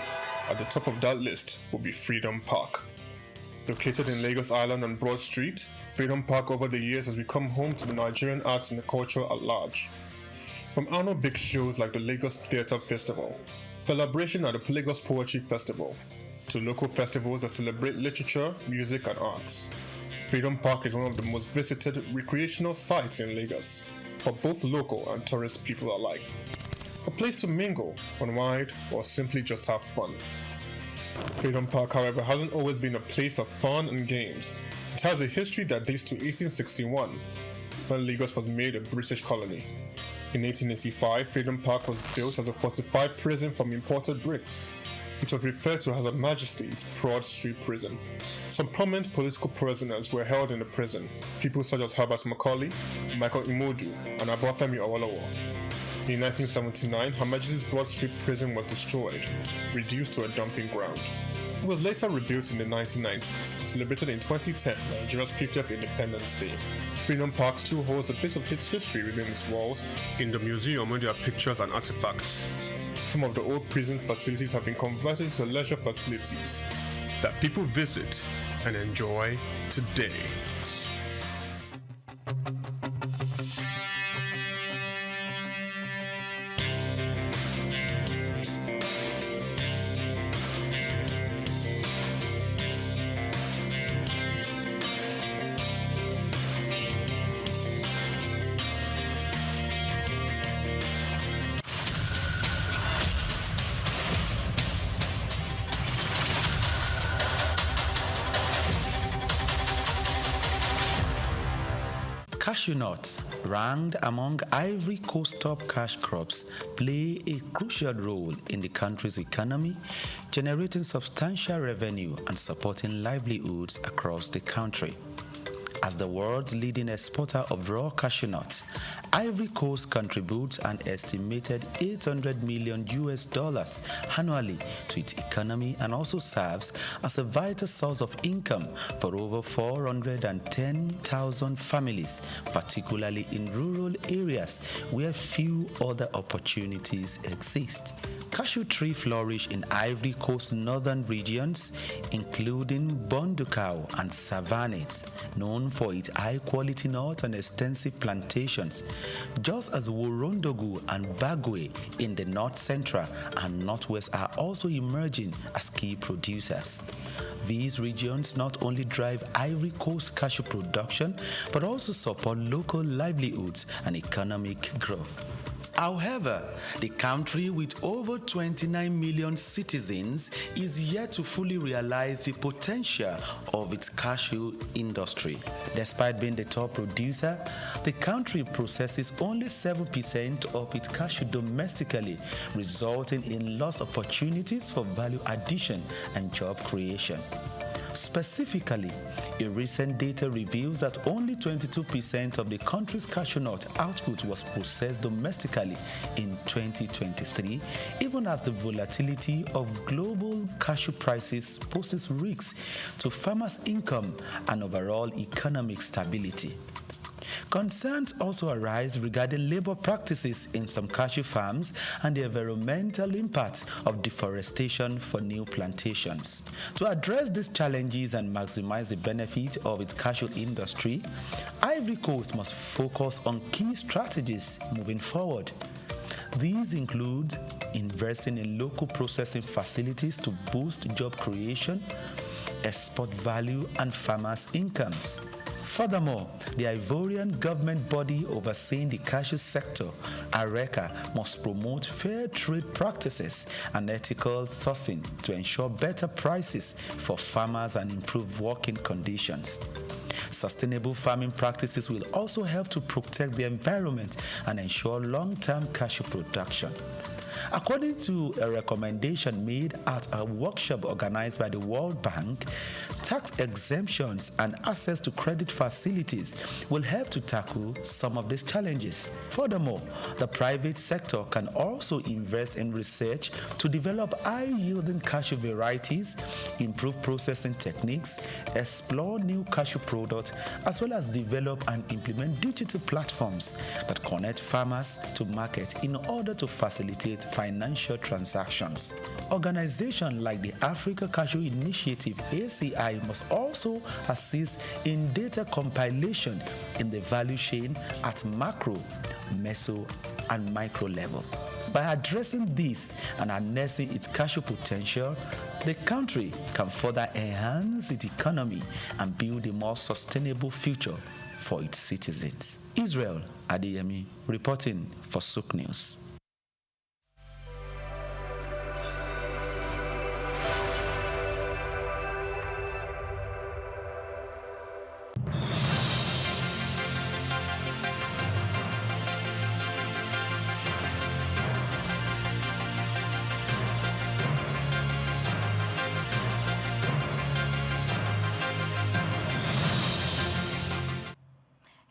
at the top of that list will be Freedom Park. Located in Lagos Island on Broad Street, Freedom Park over the years has become home to the Nigerian arts and the culture at large. From annual big shows like the Lagos Theatre Festival, celebration at the Lagos Poetry Festival, to local festivals that celebrate literature, music and arts, Freedom Park is one of the most visited recreational sites in Lagos, for both local and tourist people alike. A place to mingle, unwind, or simply just have fun. Freedom Park, however, hasn't always been a place of fun and games. It has a history that dates to 1861, when Lagos was made a British colony. In 1885, Freedom Park was built as a fortified prison from imported bricks. It was referred to as Her Majesty's Broad Street Prison. Some prominent political prisoners were held in the prison, people such as Herbert Macaulay, Michael Imodu, and Obafemi Awolowo. In 1979, Her Majesty's Broad Street Prison was destroyed, reduced to a dumping ground. It was later rebuilt in the 1990s, celebrated in 2010, Nigeria's 50th Independence Day. Freedom Park still holds a bit of its history within its walls. In the museum, where there are pictures and artifacts. Some of the old prison facilities have been converted into leisure facilities that people visit and enjoy today. Cashew nuts, ranked among Ivory Coast top cash crops, play a crucial role in the country's economy, generating substantial revenue and supporting livelihoods across the country. As the world's leading exporter of raw cashew nuts, Ivory Coast contributes an estimated $800 million annually to its economy and also serves as a vital source of income for over 410,000 families, particularly in rural areas where few other opportunities exist. Cashew trees flourish in Ivory Coast northern regions, including Bondukau and Savannah, known for its high-quality nuts and extensive plantations, just as Worondogu and Bagwe in the north central and northwest are also emerging as key producers. These regions not only drive Ivory Coast cashew production, but also support local livelihoods and economic growth. However, the country with over 29 million citizens is yet to fully realize the potential of its cashew industry. Despite being the top producer, the country processes only 7% of its cashew domestically, resulting in lost opportunities for value addition and job creation. Specifically, a recent data reveals that only 22% of the country's cashew nut output was processed domestically in 2023, even as the volatility of global cashew prices poses risks to farmers' income and overall economic stability. Concerns also arise regarding labor practices in some cashew farms and the environmental impact of deforestation for new plantations. To address these challenges and maximize the benefit of its cashew industry, Ivory Coast must focus on key strategies moving forward. These include investing in local processing facilities to boost job creation, export value, and farmers' incomes. Furthermore, the Ivorian government body overseeing the cashew sector, ARECA, must promote fair trade practices and ethical sourcing to ensure better prices for farmers and improve working conditions. Sustainable farming practices will also help to protect the environment and ensure long-term cashew production. According to a recommendation made at a workshop organized by the World Bank, tax exemptions and access to credit facilities will help to tackle some of these challenges. Furthermore, the private sector can also invest in research to develop high-yielding cashew varieties, improve processing techniques, explore new cashew products, as well as develop and implement digital platforms that connect farmers to market in order to facilitate financial transactions. Organizations like the Africa Cashew Initiative, ACI, must also assist in data compilation in the value chain at macro, meso, and micro level. By addressing this and harnessing its cashew potential, the country can further enhance its economy and build a more sustainable future for its citizens. Israel Adeyemi reporting for SOUQ News.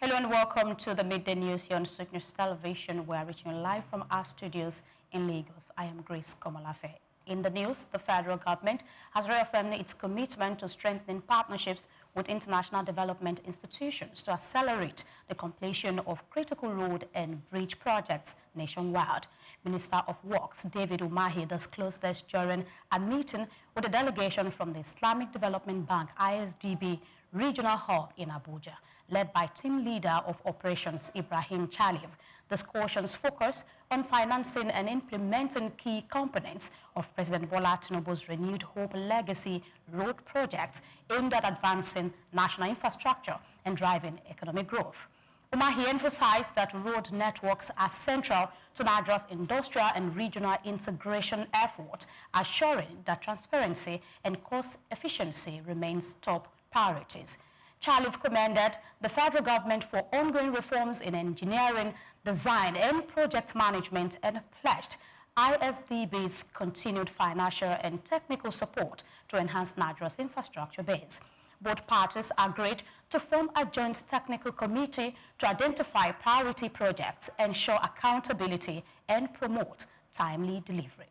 Hello and welcome to the Midday News here on SOUQ News Television. We are reaching you live from our studios in Lagos. I am Grace Komolafe. In the news, the federal government has reaffirmed its commitment to strengthening partnerships with international development institutions to accelerate the completion of critical road and bridge projects nationwide. Minister of Works David Umahi disclosed this during a meeting with a delegation from the Islamic Development Bank ISDB Regional Hub in Abuja, led by team leader of operations Ibrahim Chaliv. Discussions focused on financing and implementing key components of President Bola Tinubu's renewed Hope Legacy road projects aimed at advancing national infrastructure and driving economic growth. Umahi emphasized that road networks are central to Nigeria's industrial and regional integration effort, assuring that transparency and cost efficiency remains top priorities. Chaliv commended the federal government for ongoing reforms in engineering, design, and project management and pledged ISDB's continued financial and technical support to enhance Nigeria's infrastructure base. Both parties agreed to form a joint technical committee to identify priority projects, ensure accountability, and promote timely delivery.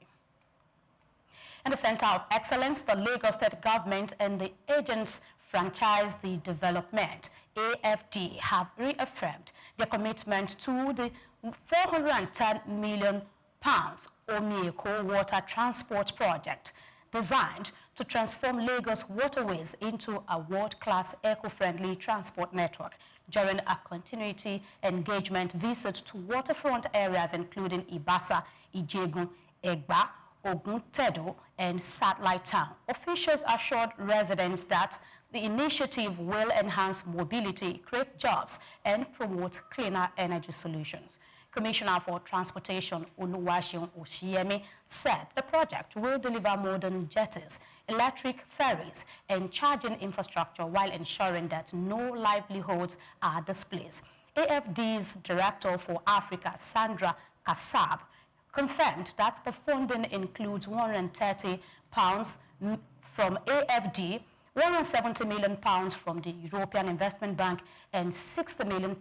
In the Center of Excellence, the Lagos State Government and the Agents Franchise the Development, AFD, have reaffirmed their commitment to the £410 million Omieko Water Transport Project, designed to transform Lagos waterways into a world-class eco-friendly transport network during a continuity engagement visit to waterfront areas including Ibasa, Ijegun, Egba, Ogun Tedo, and Satellite Town. Officials assured residents that the initiative will enhance mobility, create jobs, and promote cleaner energy solutions. Commissioner for Transportation Oluwaseun Oshiemi said the project will deliver modern jetties, electric ferries, and charging infrastructure while ensuring that no livelihoods are displaced. AFD's Director for Africa, Sandra Kassab, confirmed that the funding includes £130 from AFD, £170 million from the European Investment Bank, and £60 million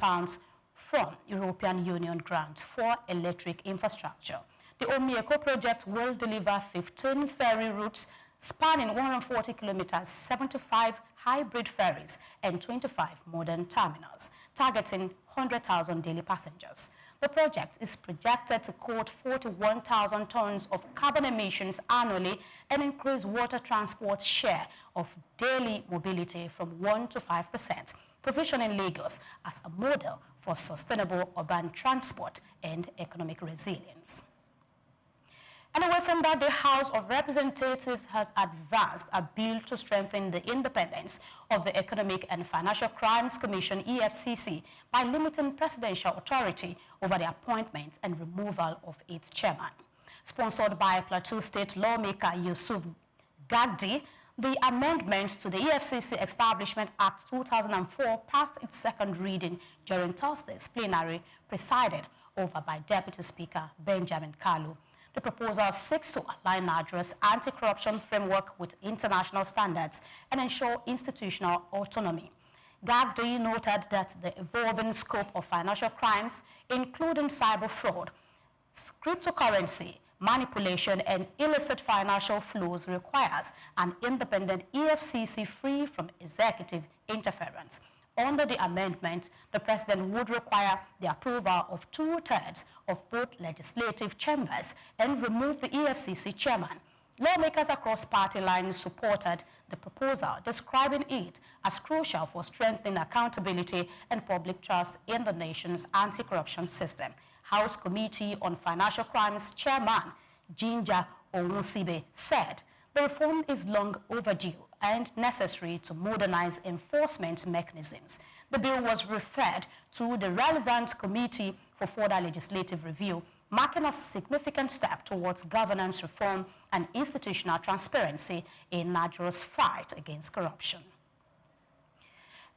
from European Union grants for electric infrastructure. The Omieko project will deliver 15 ferry routes spanning 140 kilometers, 75 hybrid ferries, and 25 modern terminals, targeting 100,000 daily passengers. The project is projected to cut 41,000 tons of carbon emissions annually and increase water transport's share of daily mobility from 1 to 5%, positioning Lagos as a model for sustainable urban transport and economic resilience. And away from that, the House of Representatives has advanced a bill to strengthen the independence of the Economic and Financial Crimes Commission, EFCC, by limiting presidential authority over the appointment and removal of its chairman. Sponsored by Plateau State lawmaker Yusuf Gagdi, the amendment to the EFCC Establishment Act 2004 passed its second reading during Thursday's plenary, presided over by Deputy Speaker Benjamin Kalu. The proposal seeks to align Nigeria's anti-corruption framework with international standards and ensure institutional autonomy. Gagdi noted that the evolving scope of financial crimes, including cyber fraud, cryptocurrency, manipulation, and illicit financial flows, requires an independent EFCC free from executive interference. Under the amendment, the president would require the approval of 2/3 of both legislative chambers and remove the EFCC chairman. Lawmakers across party lines supported the proposal, describing it as crucial for strengthening accountability and public trust in the nation's anti-corruption system. House Committee on Financial Crimes Chairman Jinja Onwusibe said the reform is long overdue and necessary to modernize enforcement mechanisms. The bill was referred to the relevant committee for further legislative review, marking a significant step towards governance reform and institutional transparency in Nigeria's fight against corruption.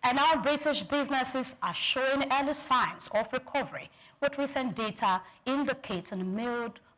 And now British businesses are showing early signs of recovery, with recent data indicating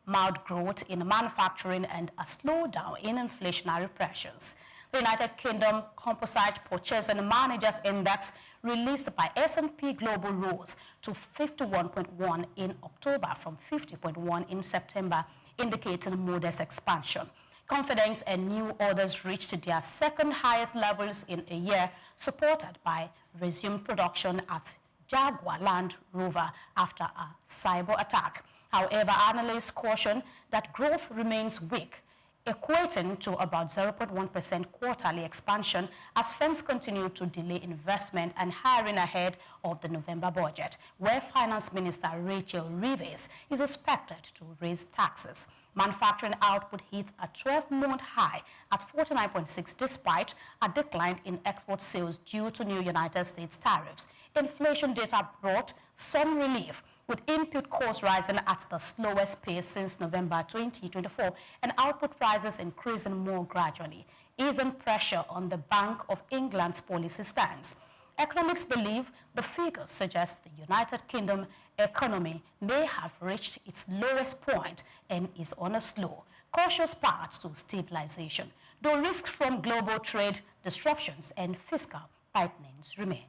mild growth in manufacturing and a slowdown in inflationary pressures. The United Kingdom Composite Purchasing Managers Index, released by S&P Global, rose to 51.1 in October from 50.1 in September, indicating modest expansion. Confidence and new orders reached their second highest levels in a year, supported by resumed production at Jaguar Land Rover after a cyber attack. However, analysts caution that growth remains weak, equating to about 0.1% quarterly expansion as firms continue to delay investment and hiring ahead of the November budget, where Finance Minister Rachel Reeves is expected to raise taxes. Manufacturing output hit a 12-month high at 49.6 despite a decline in export sales due to new United States tariffs. Inflation data brought some relief, with input costs rising at the slowest pace since November 2024 and output prices increasing more gradually, easing pressure on the Bank of England's policy stance. Economics believe the figures suggest the United Kingdom economy may have reached its lowest point and is on a slow, cautious path to stabilization, though risks from global trade disruptions and fiscal tightenings remain.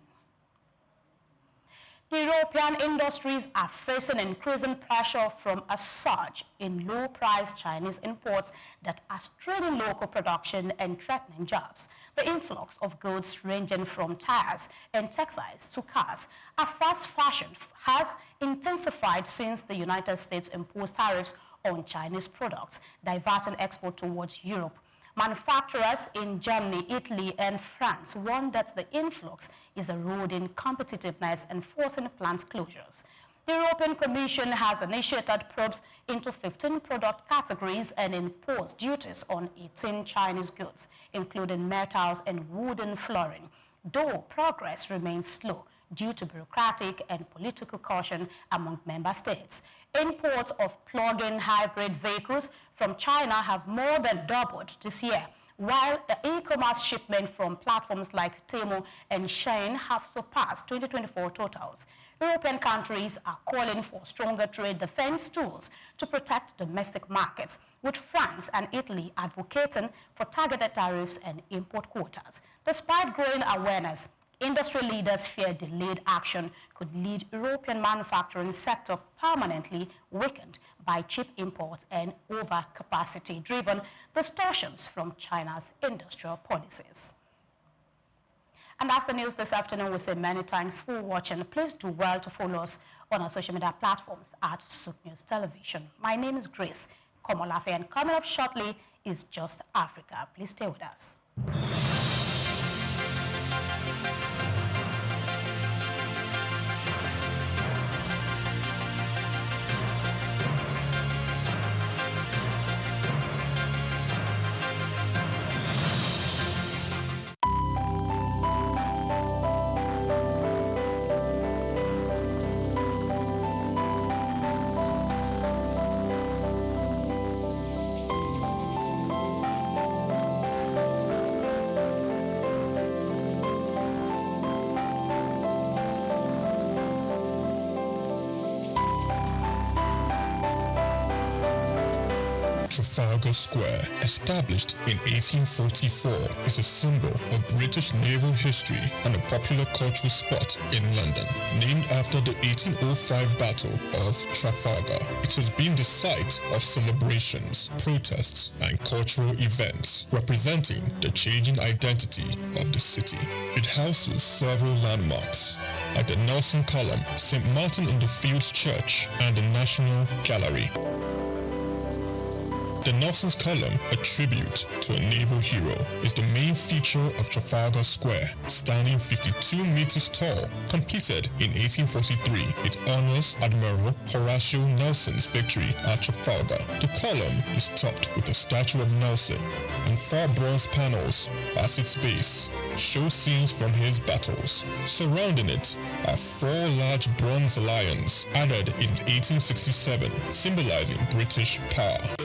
The European industries are facing increasing pressure from a surge in low-priced Chinese imports that are straining local production and threatening jobs. The influx of goods ranging from tires and textiles to cars and fast fashion has intensified since the United States imposed tariffs on Chinese products, diverting export towards Europe. Manufacturers in Germany, Italy, and France warn that the influx is eroding competitiveness and forcing plant closures. The European Commission has initiated probes into 15 product categories and imposed duties on 18 Chinese goods, including metals and wooden flooring, though progress remains slow due to bureaucratic and political caution among member states. Imports of plug-in hybrid vehicles from China have more than doubled this year, while the e-commerce shipment from platforms like Temu and Shein have surpassed 2024 totals. European countries are calling for stronger trade defense tools to protect domestic markets, with France and Italy advocating for targeted tariffs and import quotas. Despite growing awareness, industry leaders fear delayed action could lead European manufacturing sector permanently weakened by cheap imports and overcapacity-driven distortions from China's industrial policies. And that's the news this afternoon. We say many thanks for watching. Please do well to follow us on our social media platforms at SOUQ News Television. My name is Grace Komolafe, and coming up shortly is Just Africa. Please stay with us. Trafalgar Square, established in 1844, is a symbol of British naval history and a popular cultural spot in London. Named after the 1805 Battle of Trafalgar, it has been the site of celebrations, protests, and cultural events, representing the changing identity of the city. It houses several landmarks, like the Nelson Column, St. Martin-in-the-Fields Church, and the National Gallery. The Nelson's Column, a tribute to a naval hero, is the main feature of Trafalgar Square. Standing 52 meters tall, completed in 1843, it honors Admiral Horatio Nelson's victory at Trafalgar. The column is topped with a statue of Nelson, and 4 bronze panels at its base show scenes from his battles. Surrounding it are 4 large bronze lions added in 1867, symbolizing British power.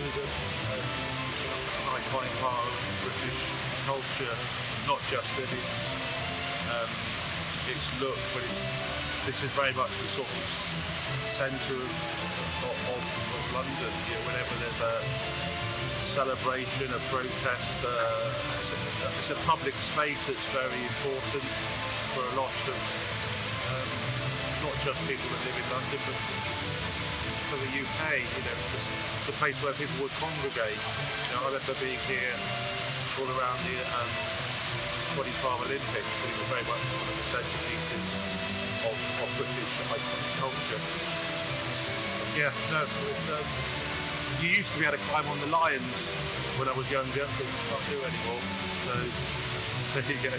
Iconic part of British culture, not just in its look, but this is very much the sort of centre of London. You know, whenever there's a celebration, a protest, it's a public space that's very important for a lot of not just people that live in London, but for the UK. You know, it's a place where people would congregate. You know, I remember being here all around the 2012 Olympics, but it was very much one of the centerpieces of British iconic culture. Yeah, no, you used to be able to climb on the lions when I was younger, but you can't do anymore. So there you go.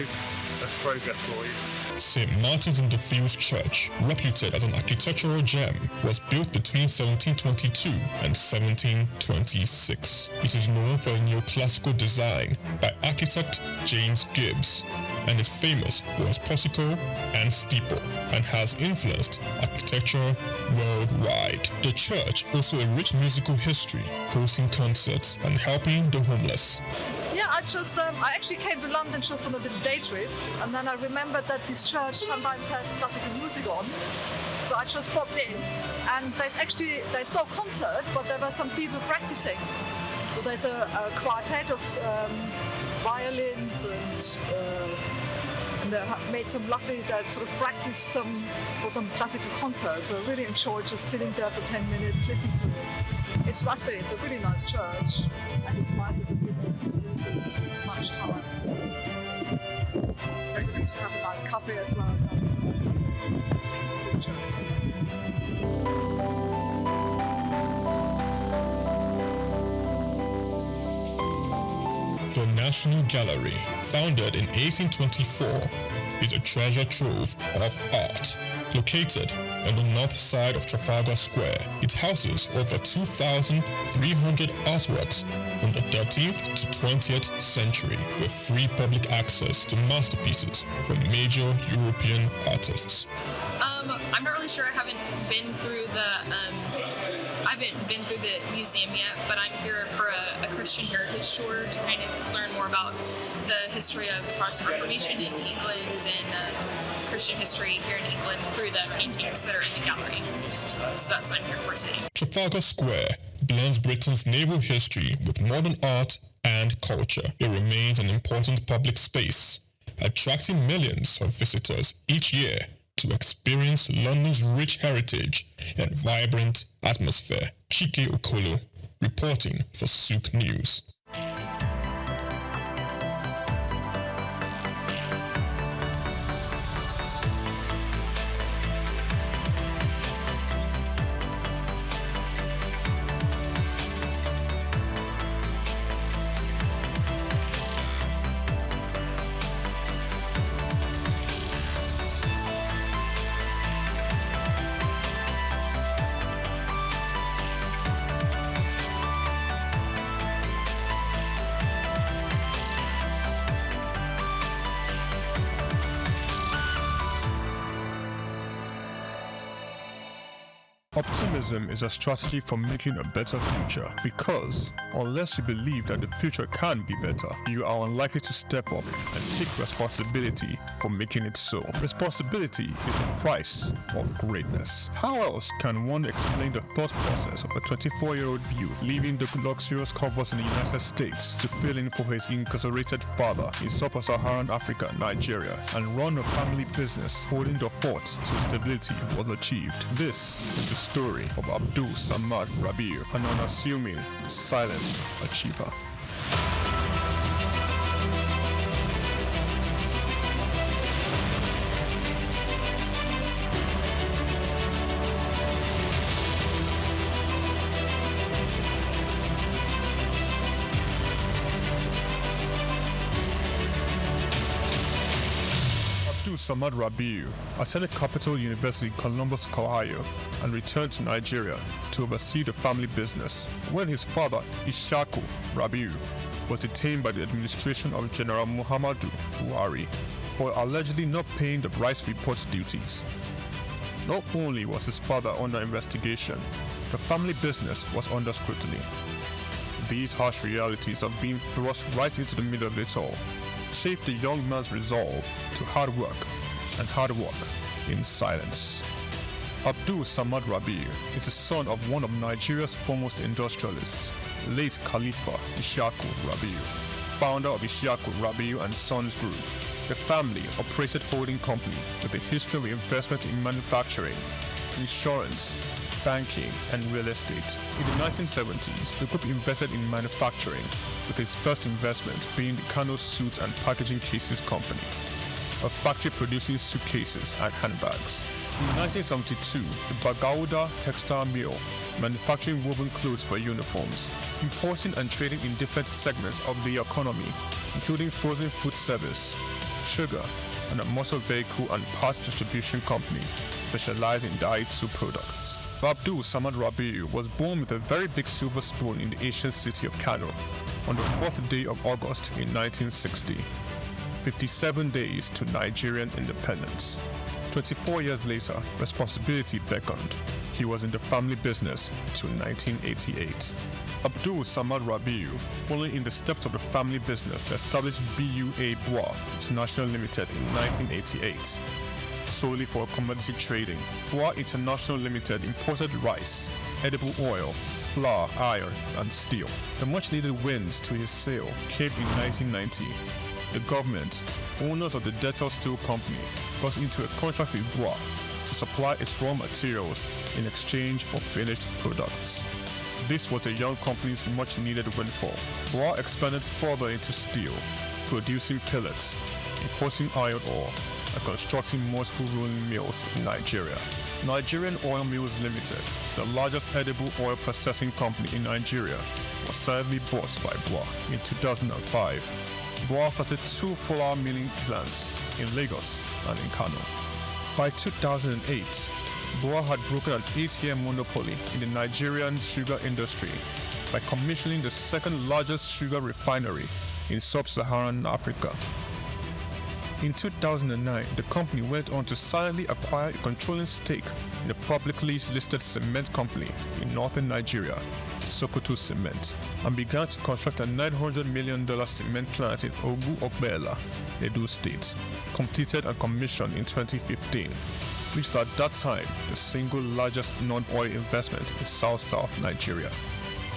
That's progress for you. St. Martin's-in-the-Fields Church, reputed as an architectural gem, was built between 1722 and 1726. It is known for a neoclassical design by architect James Gibbs, and is famous for its portico and steeple, and has influenced architecture worldwide. The church also a rich musical history, hosting concerts and helping the homeless. Yeah, I actually came to London just on a little day trip, and then I remembered that this church sometimes has classical music on, so I just popped in, and there's no concert, but there were some people practicing. So there's a quartet of violins, and they made some lovely sort of practice for some classical concerts. So I really enjoyed just sitting there for 10 minutes listening to it. It's lovely. It's a really nice church, and it's nice that people don't use it much time. So maybe we should have a nice coffee as well. The National Gallery, founded in 1824, is a treasure trove of art. Located on the north side of Trafalgar Square. It houses over 2,300 artworks from the 13th to 20th century with free public access to masterpieces from major European artists. I'm not really sure. I haven't been through the museum yet, but I'm here for a Christian heritage tour to kind of learn more about the history of the Protestant Reformation in England and Christian history here in England through the paintings that are in the gallery. So that's what I'm here for today. Trafalgar Square blends Britain's naval history with modern art and culture. It remains an important public space, attracting millions of visitors each year to experience London's rich heritage and vibrant atmosphere. Chike Okolo, reporting for SOUQ News. Optimism is a strategy for making a better future, because unless you believe that the future can be better, you are unlikely to step up and take responsibility for making it so. Responsibility is the price of greatness. How else can one explain the thought process of a 24-year-old youth leaving the luxurious covers in the United States to fill in for his incarcerated father in sub-Saharan Africa, Nigeria, and run a family business holding the fort till stability was achieved? This is the story of Abdul Samad Rabiu, an unassuming, silent achiever. Samad Rabiu attended Capital University, Columbus, Ohio, and returned to Nigeria to oversee the family business when his father, SOUQ Rabiu, was detained by the administration of General Muhammadu Buhari for allegedly not paying the rice reports duties. Not only was his father under investigation, the family business was under scrutiny. These harsh realities of being thrust right into the middle of it all shaped the young man's resolve to hard work in silence. Abdul Samad Rabiu is the son of one of Nigeria's foremost industrialists, late Khalifa SOUQ Rabiu, founder of SOUQ Rabiu and Sons Group. The family operated holding company with a history of investment in manufacturing, insurance, banking, and real estate. In the 1970s, the group invested in manufacturing, with its first investment being the Kano Suits and Packaging Cases Company, a factory producing suitcases and handbags. In 1972, the Bagauda Textile Mill, manufacturing woven clothes for uniforms, importing and trading in different segments of the economy, including frozen food service, sugar, and a motor vehicle and parts distribution company specialized in Daihatsu products. Abdul Samad Rabiu was born with a very big silver spoon in the ancient city of Kano on the 4th day of August in 1960, 57 days to Nigerian independence. 24 years later, responsibility beckoned. He was in the family business till 1988. Abdul Samad Rabiu, following in the steps of the family business to establish BUA Bois International Limited in 1988. Solely for commodity trading, Bois International Limited imported rice, edible oil, flour, iron, and steel. The much-needed wins to his sale came in 1990. The government, owners of the Dettol Steel Company, got into a contract with Bois to supply its raw materials in exchange for finished products. This was the young company's much-needed windfall. Bois expanded further into steel, producing pellets, importing iron ore, and constructing multiple rolling mills in Nigeria. Nigerian Oil Mills Limited, the largest edible oil processing company in Nigeria, was sadly bought by Bois in 2005. Bois started 2 flour milling plants in Lagos and in Kano. By 2008, BUA had broken an 8-year monopoly in the Nigerian sugar industry by commissioning the second largest sugar refinery in sub-Saharan Africa. In 2009, the company went on to silently acquire a controlling stake in a publicly listed cement company in northern Nigeria, SOUQ Cement, and began to construct a $900 million cement plant in Ogbela, Edo State, completed and commissioned in 2015, which was at that time the single largest non-oil investment in South Nigeria,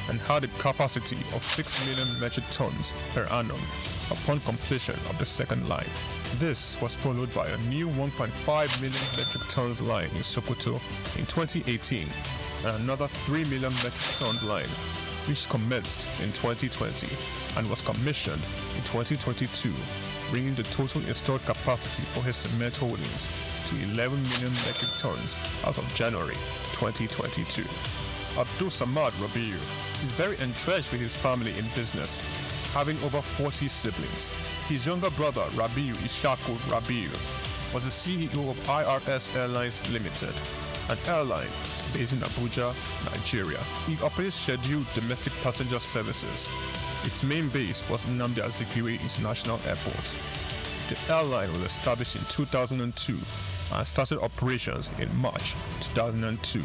and had a capacity of 6 million metric tons per annum upon completion of the second line. This was followed by a new 1.5 million metric tons line in Sokoto in 2018 and another 3 million metric ton line which commenced in 2020 and was commissioned in 2022, bringing the total installed capacity for his cement holdings to 11 million metric tons as of January 2022. Abdul Samad Rabiu is very entrenched with his family in business, having over 40 siblings. His younger brother, Rabiu Ishaku Rabiu, was the CEO of IRS Airlines Limited, an airline based in Abuja, Nigeria. It operates scheduled domestic passenger services. Its main base was Nnamdi Azikiwe International Airport. The airline was established in 2002 and started operations in March 2002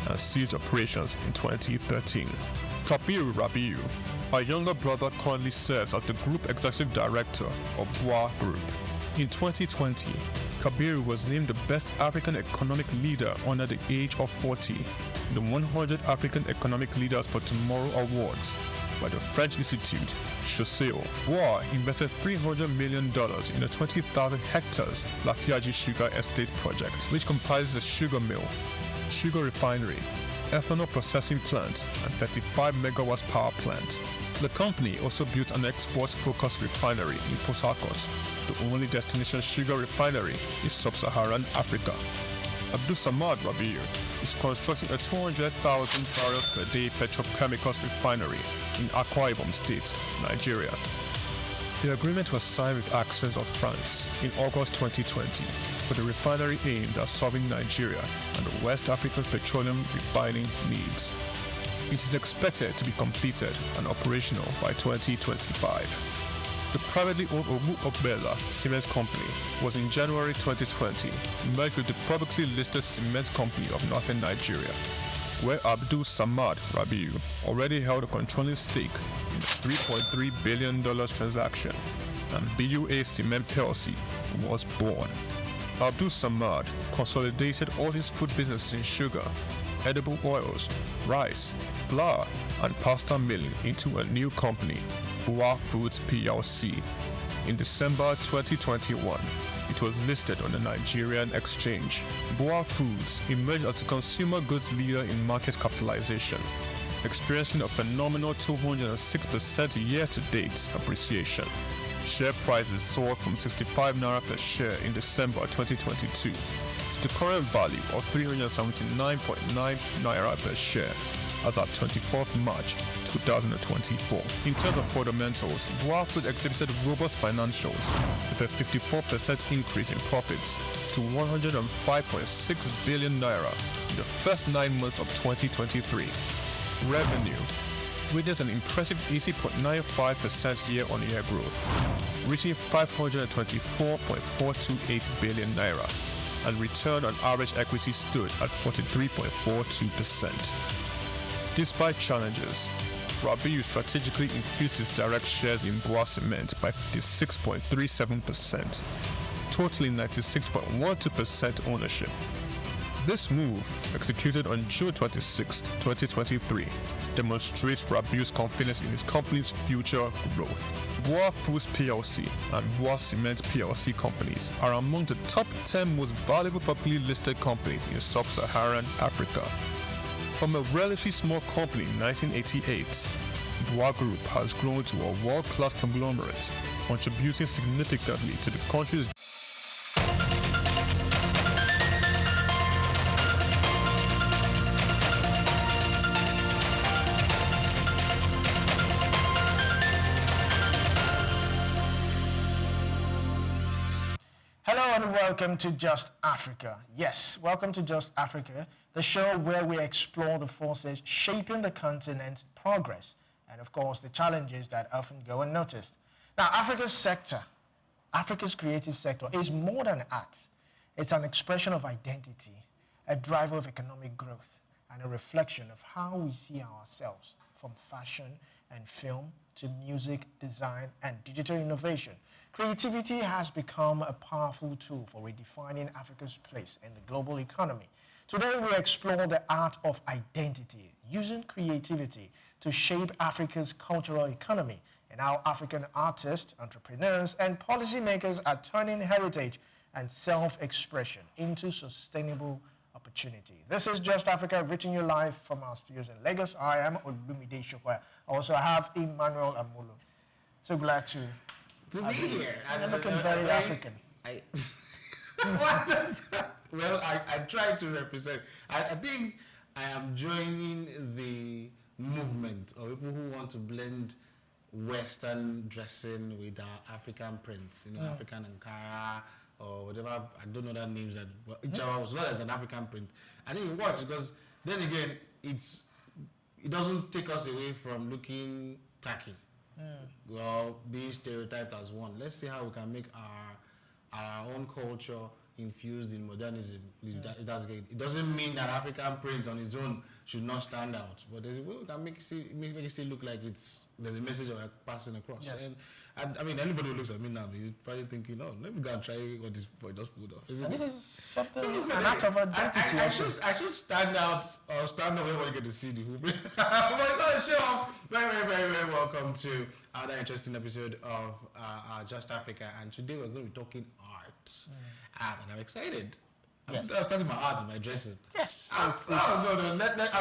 and ceased operations in 2013. Kabiru Rabiu, our younger brother, currently serves as the Group Executive Director of BUA Group. In 2020, Kabiru was named the Best African Economic Leader under the age of 40 in the 100 African Economic Leaders for Tomorrow Awards by the French Institute, SOUQ. BUA invested $300 million in a 20,000 hectares Lafiaji Sugar Estate project, which comprises a sugar mill, sugar refinery, ethanol processing plant, and 35 megawatts power plant. The company also built an export-focused refinery in Port Harcourt, the only destination sugar refinery in sub-Saharan Africa. Abdul Samad Rabiu is constructing a 200,000 barrels per day petrochemicals refinery in Akwa Ibom State, Nigeria. The agreement was signed with Access of France in August 2020 for the refinery aimed at serving Nigeria and the West African petroleum refining needs. It is expected to be completed and operational by 2025. The privately owned Ogbela Cement Company was in January 2020 merged with the publicly listed Cement Company of Northern Nigeria, where Abdul Samad Rabiu already held a controlling stake in the $3.3 billion transaction, and BUA Cement PLC was born. Abdul Samad consolidated all his food businesses in sugar, edible oils, rice, flour, and pasta milling into a new company, BUA Foods PLC. In December 2021, it was listed on the Nigerian exchange. BUA Foods emerged as a consumer goods leader in market capitalization, experiencing a phenomenal 206% year-to-date appreciation. Share prices soared from 65 naira per share in December 2022 to the current value of 379.9 naira per share as of 24th March 2024. In terms of fundamentals, BUA Foods exhibited robust financials with a 54% increase in profits to 105.6 billion naira in the first 9 months of 2023. Revenue witnessed an impressive 80.95% year-on-year growth, reaching 524.428 billion naira, and return on average equity stood at 43.42%. Despite challenges, Rabiu strategically increased his direct shares in BUA Cement by 56.37%, totaling 96.12% ownership. This move, executed on June 26, 2023, demonstrates Rabiu's confidence in his company's future growth. BUA Foods PLC and BUA Cement PLC companies are among the top 10 most valuable publicly listed companies in sub-Saharan Africa. From a relatively small company in 1988, BUA Group has grown to a world-class conglomerate, contributing significantly to the country's Hello and welcome to Just Africa. Yes, welcome to Just Africa, the show where we explore the forces shaping the continent's progress and, of course, the challenges that often go unnoticed. Now, Africa's creative sector is more than art. It's an expression of identity, a driver of economic growth, and a reflection of how we see ourselves, from fashion and film to music, design, and digital innovation. Creativity has become a powerful tool for redefining Africa's place in the global economy. Today, we explore the art of identity, using creativity to shape Africa's cultural economy, and how African artists, entrepreneurs, and policymakers are turning heritage and self-expression into sustainable opportunity. This is Just Africa, reaching you live from our studios in Lagos. I am Olumide Shokwe. I also have Emmanuel Amulo. So glad to be here. You're looking very African. Well, I try to represent. I think I am joining the movement of people who want to blend Western dressing with our African prints, African Ankara or whatever. I don't know that names that, but as well as an African print. I think it works because then again, it doesn't take us away from looking tacky. Well, being stereotyped as one. Let's see how we can make our own culture infused in modernism. It doesn't mean that African print on its own should not stand out, but there's a way we can make it still look like there's a message we're passing across. Yes. And I mean, anybody who looks at me now, you're probably thinking, "Oh, let me go and try what this boy just pulled off." This is something an act of identity. I should stand out or stand up when you get to see the hoop. But sure. Very, very, very welcome to another interesting episode of Just Africa, and today we're going to be talking art. And I'm excited. Yes. I'm starting my art and my dressing. Yes. I'm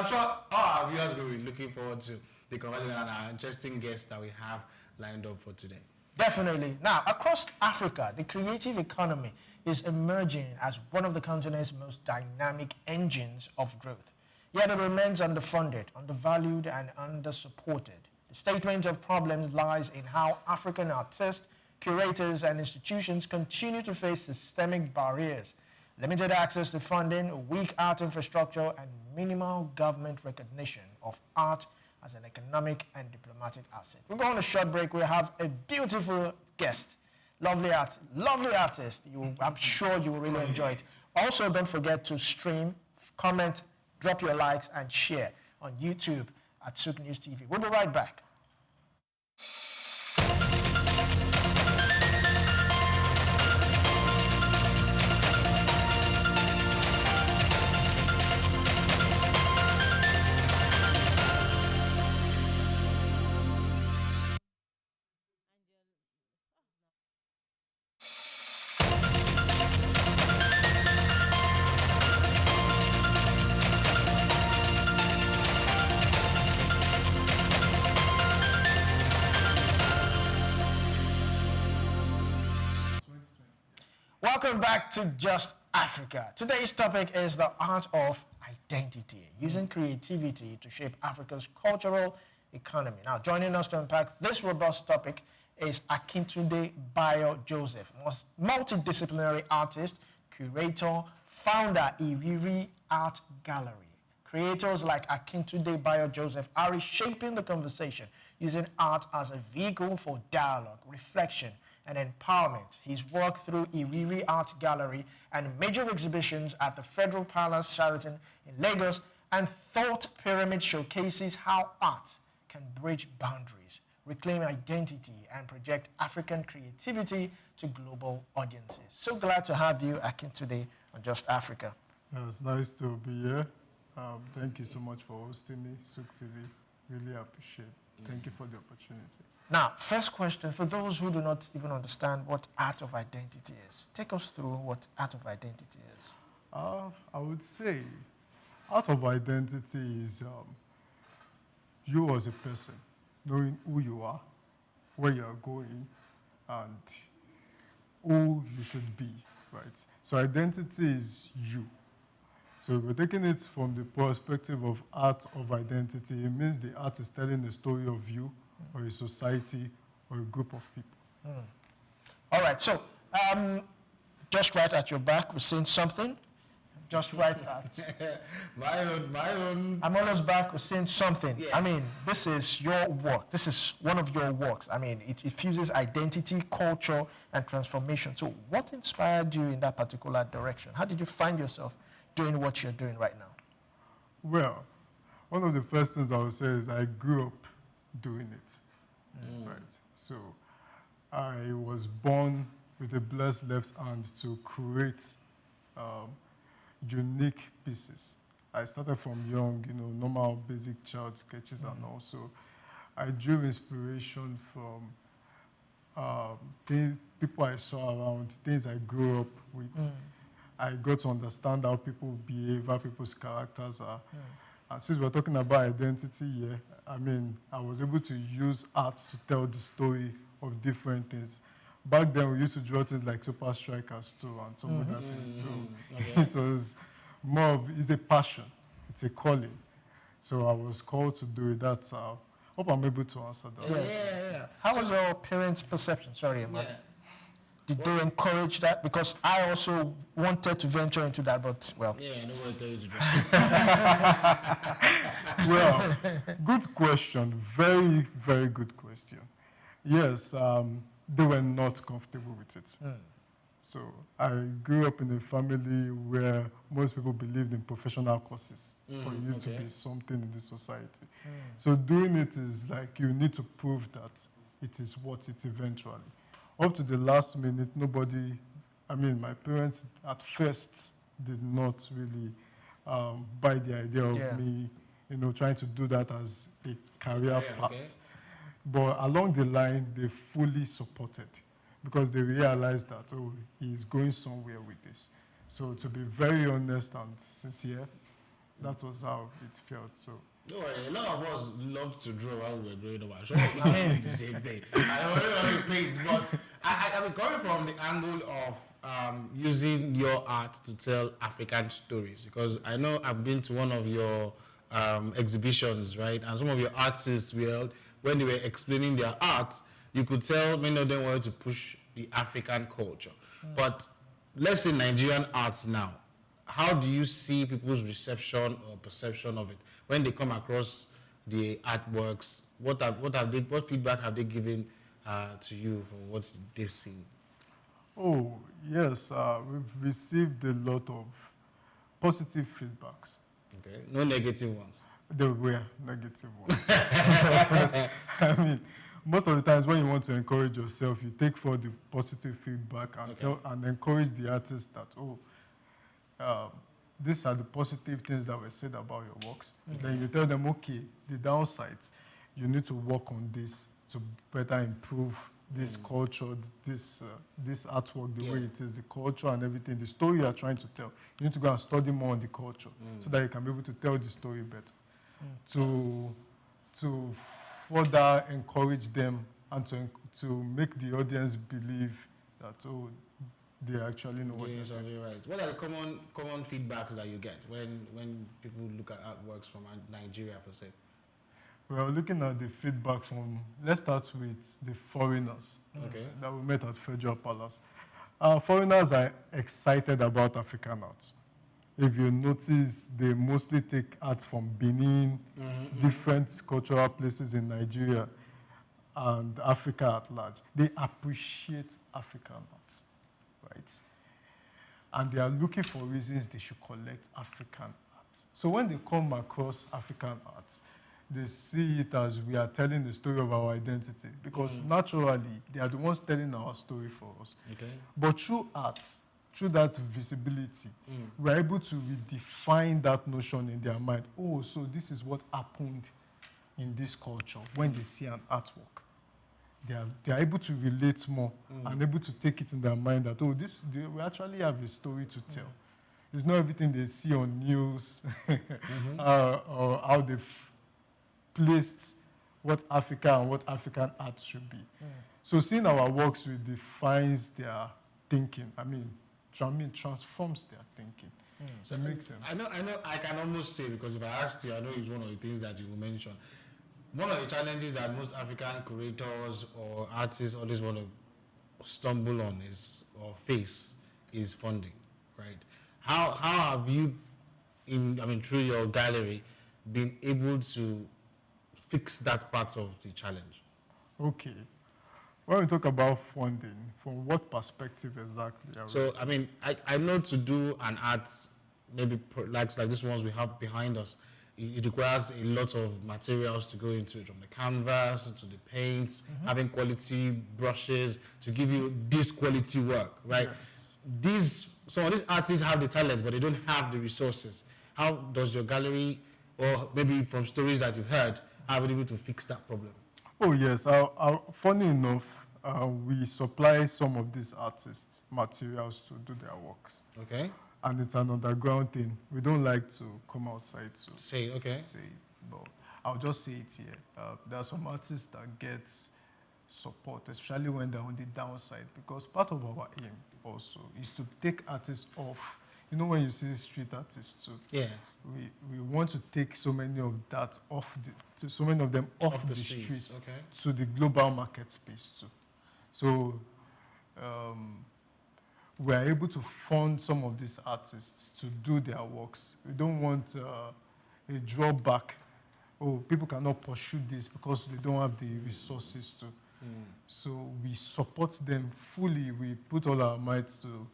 sure all our viewers will be looking forward to the conversation and our interesting guests that we have lined up for today. Definitely. Now, across Africa, the creative economy is emerging as one of the continent's most dynamic engines of growth. Yet it remains underfunded, undervalued, and undersupported. The statement of problems lies in how African artists, curators, and institutions continue to face systemic barriers, limited access to funding, weak art infrastructure, and minimal government recognition of art as an economic and diplomatic asset. We're going on a short break. We have a beautiful guest, lovely artist. I'm sure you will really enjoy it. Also, don't forget to stream, comment, drop your likes, and share on YouTube at SOUQ News TV. We'll be right back. Welcome back to Just Africa. Today's topic is the art of identity, using creativity to shape Africa's cultural economy. Now, joining us to unpack this robust topic is Akintunde Bayo Joseph, multidisciplinary artist, curator, founder, Iriri Art Gallery. Creators like Akintunde Bayo Joseph are reshaping the conversation, using art as a vehicle for dialogue, reflection, and empowerment. His work through Iriri Art Gallery and major exhibitions at the Federal Palace, Sheraton in Lagos, and Thought Pyramid showcases how art can bridge boundaries, reclaim identity, and project African creativity to global audiences. So glad to have you, Akintunde, on Just Africa. It's nice to be here. Thank you so much for hosting me, SOUQ TV. Really appreciate it. Thank you for the opportunity. Now, first question, for those who do not even understand what art of identity is, take us through what art of identity is. I would say art of identity is you as a person, knowing who you are, where you are going, and who you should be, right? So identity is you. So if we're taking it from the perspective of art of identity, it means the art is telling the story of you, or a society, or a group of people. All right, so just right at your back, we're seeing something. Just right at my own. I'm always back, we're seeing something. Yeah. I mean, this is your work. This is one of your works. I mean, it fuses identity, culture, and transformation. So what inspired you in that particular direction? How did you find yourself doing what you're doing right now? Well, one of the first things I would say is I grew up doing it. Right. So I was born with a blessed left hand to create unique pieces. I started from young, normal basic child sketches and also I drew inspiration from things, people I saw around, things I grew up with. I got to understand how people behave, how people's characters are. And since we're talking about identity here, I mean, I was able to use art to tell the story of different things. Back then, we used to draw things like Super Strikers too and some other things. So it was more of, it's a passion, it's a calling. So I was called to do it. That's how. Hope I'm able to answer that. Yes. How was your parents' perception? Sorry, Emma. Did they encourage that? Because I also wanted to venture into that, but well. Yeah, I know what I tell you to do. Well, good question. Very, very good question. Yes, they were not comfortable with it. So I grew up in a family where most people believed in professional courses for you to be something in the society. So doing it is like you need to prove that it is what it eventually. Up to the last minute, nobody, I mean, my parents at first did not really buy the idea of me, trying to do that as a career path. But along the line, they fully supported because they realized that, oh, he's going somewhere with this. So to be very honest and sincere, that was how it felt. So. No, a lot of us loved to draw while we were growing up. So I did the same thing. I don't know paint, but I mean, coming from the angle of using your art to tell African stories, because I know I've been to one of your exhibitions, right? And some of your artists, when they were explaining their art, you could tell many of them wanted to push the African culture. But let's say Nigerian arts now. How do you see people's reception or perception of it when they come across the artworks? What feedback have they given to you from what they've seen? Oh yes, we've received a lot of positive feedbacks. Okay, no negative ones. There were negative ones. I mean, most of the times when you want to encourage yourself, you take for the positive feedback and and encourage the artist that these are the positive things that were said about your works. Then you tell them, okay, the downsides, you need to work on this to better improve this culture, this artwork, the way it is, the culture and everything, the story you are trying to tell. You need to go and study more on the culture so that you can be able to tell the story better. To further encourage them and to make the audience believe that, they actually know what they're doing. Right. What are the common feedbacks that you get when people look at artworks from Nigeria, per se? Well, looking at the feedback from, let's start with the foreigners that we met at Federal Palace. Foreigners are excited about African art. If you notice, they mostly take art from Benin, different cultural places in Nigeria, and Africa at large. They appreciate African art, right? And they are looking for reasons they should collect African art. So when they come across African art, they see it as we are telling the story of our identity, because naturally, they are the ones telling our story for us. But through art, through that visibility, we're able to redefine that notion in their mind. Oh, so this is what happened in this culture when they see an artwork. They are able to relate more and able to take it in their mind that, we actually have a story to tell. It's not everything they see on news or how they've placed what Africa and what African art should be. So seeing our works redefines their thinking. I mean, transforms their thinking. So it makes sense. I know, I can almost say, because if I asked you, I know it's one of the things that you will mention. One of the challenges that most African curators or artists always want to stumble on or face is funding, right? How have you, through your gallery, been able to fix that part of the challenge? Okay. When we talk about funding, from what perspective exactly? So, I know to do an art, maybe like these ones we have behind us, it requires a lot of materials to go into it, from the canvas to the paints, having quality brushes to give you this quality work, right? Yes. Some of these artists have the talent, but they don't have the resources. How does your gallery, or maybe from stories that you've heard, have been able to fix that problem? Oh yes, funny enough, we supply some of these artists materials to do their works. Okay. And it's an underground thing. We don't like to come outside to say it, but I'll just say it here. There are some artists that get support, especially when they're on the downside, because part of our aim also is to take artists off. You know, when you see street artists too, yeah, we want to take so many of that off, so many of them off the streets okay, to the global market space too. So we are able to fund some of these artists to do their works. We don't want a drawback. Oh, people cannot pursue this because they don't have the resources to. So we support them fully. We put all our might to,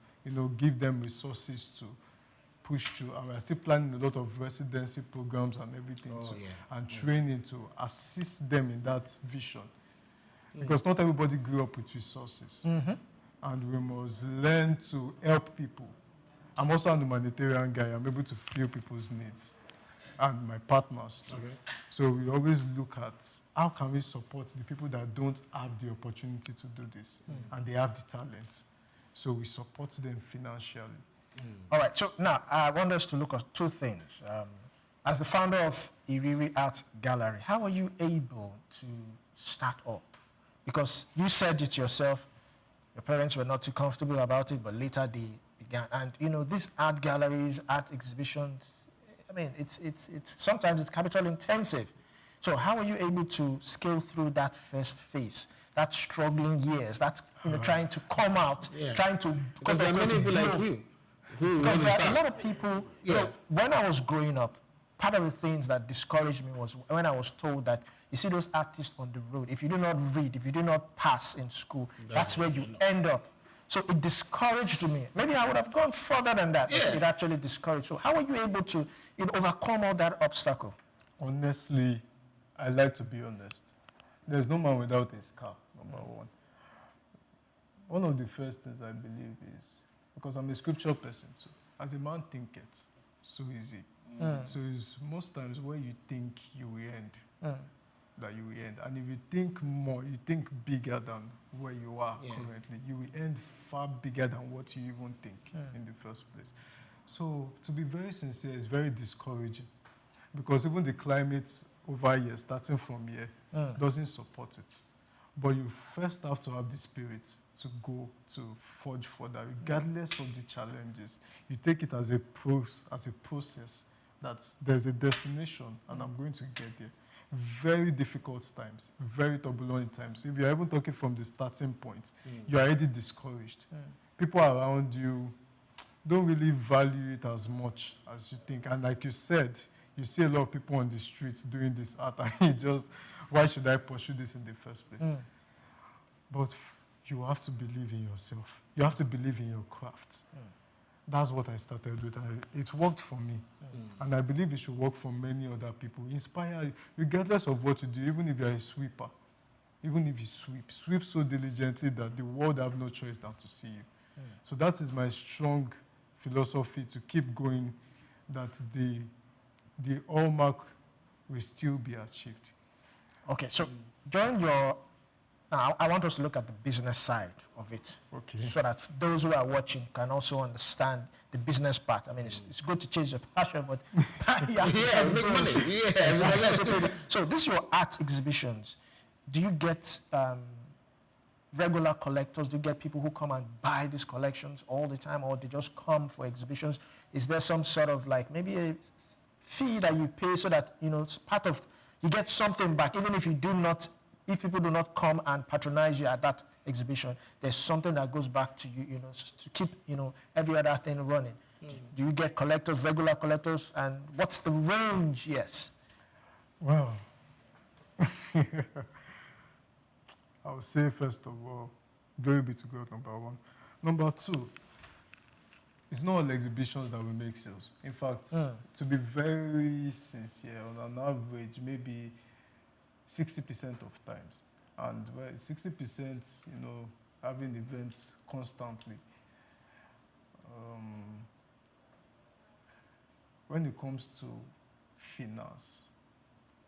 give them resources to push through. And we're still planning a lot of residency programs and everything and training to assist them in that vision. Because not everybody grew up with resources. And we must learn to help people. I'm also an humanitarian guy. I'm able to feel people's needs and my partners too. Okay. So we always look at how can we support the people that don't have the opportunity to do this and they have the talent. So we support them financially. All right, so now I want us to look at two things. As the founder of Iriri Art Gallery, how are you able to start up? Because you said it yourself, your parents were not too comfortable about it, but later they began. And these art galleries, art exhibitions, it's sometimes it's capital intensive. So how are you able to scale through that first phase, that struggling years, that trying to come out, trying to? Because there are many people like you. Because there are a lot of people. When I was growing up, part of the things that discouraged me was when I was told that, you see those artists on the road, if you do not read, if you do not pass in school, that's where you end up. So it discouraged me. Maybe I would have gone further than that. Yeah. It actually discouraged. So how were you able to overcome all that obstacle? Honestly, I like to be honest. There's no man without a scar, number one. One of the first things I believe is, because I'm a scripture person too, as a man thinketh, so is he. So it's most times where you think you will end, that you will end. And if you think more, you think bigger than where you are currently, you will end far bigger than what you even think in the first place. So to be very sincere, it's very discouraging, because even the climate over here, starting from here, doesn't support it. But you first have to have the spirit to go to forge further, regardless of the challenges. You take it as a process, that there's a destination and I'm going to get there. Very difficult times, very turbulent times. If you're even talking from the starting point, you're already discouraged. People around you don't really value it as much as you think. And like you said, you see a lot of people on the streets doing this art and you just, why should I pursue this in the first place? But you have to believe in yourself. You have to believe in your craft. That's what I started with. It worked for me. And I believe it should work for many other people. Inspire you, regardless of what you do, even if you're a sweeper. Even if you sweep so diligently that the world have no choice than to see you. So that is my strong philosophy, to keep going, that the hallmark will still be achieved. Okay, so during your... Now, I want us to look at the business side of it, so that those who are watching can also understand the business part. I mean, it's good to chase your passion, but make money. So, this is your art exhibitions. Do you get regular collectors? Do you get people who come and buy these collections all the time, or they just come for exhibitions? Is there some sort of maybe a fee that you pay so that it's part of, you get something back, even if you do not if people do not come and patronize you at that exhibition, there's something that goes back to you, to keep, every other thing running. Do you get collectors, regular collectors, and what's the range? Yes. Well, I would say, first of all, glory be to God, number one. Number two, it's not all exhibitions that will make sales. In fact, to be very sincere, on an average, maybe 60% of times. And 60%, having events constantly. When it comes to finance,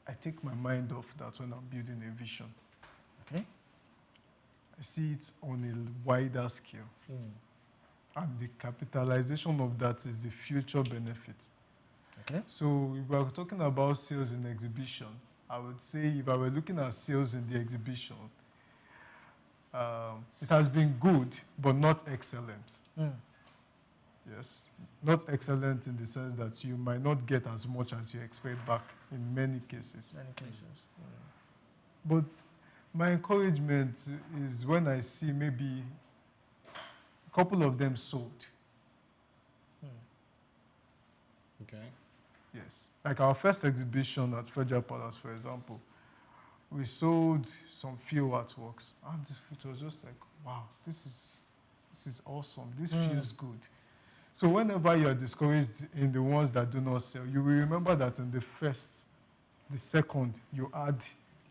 I take my mind off that when I'm building a vision. Okay. I see it on a wider scale. And the capitalization of that is the future benefit. Okay. So if we're talking about sales in exhibition, I would say if I were looking at sales in the exhibition, it has been good, but not excellent. Yes, not excellent in the sense that you might not get as much as you expect back in many cases. But my encouragement is when I see maybe a couple of them sold. Okay. Yes. Like our first exhibition at Federal Palace, for example, we sold some few artworks. And it was just like, wow, this is awesome. This feels good. So whenever you are discouraged in the ones that do not sell, you will remember that in the second, you add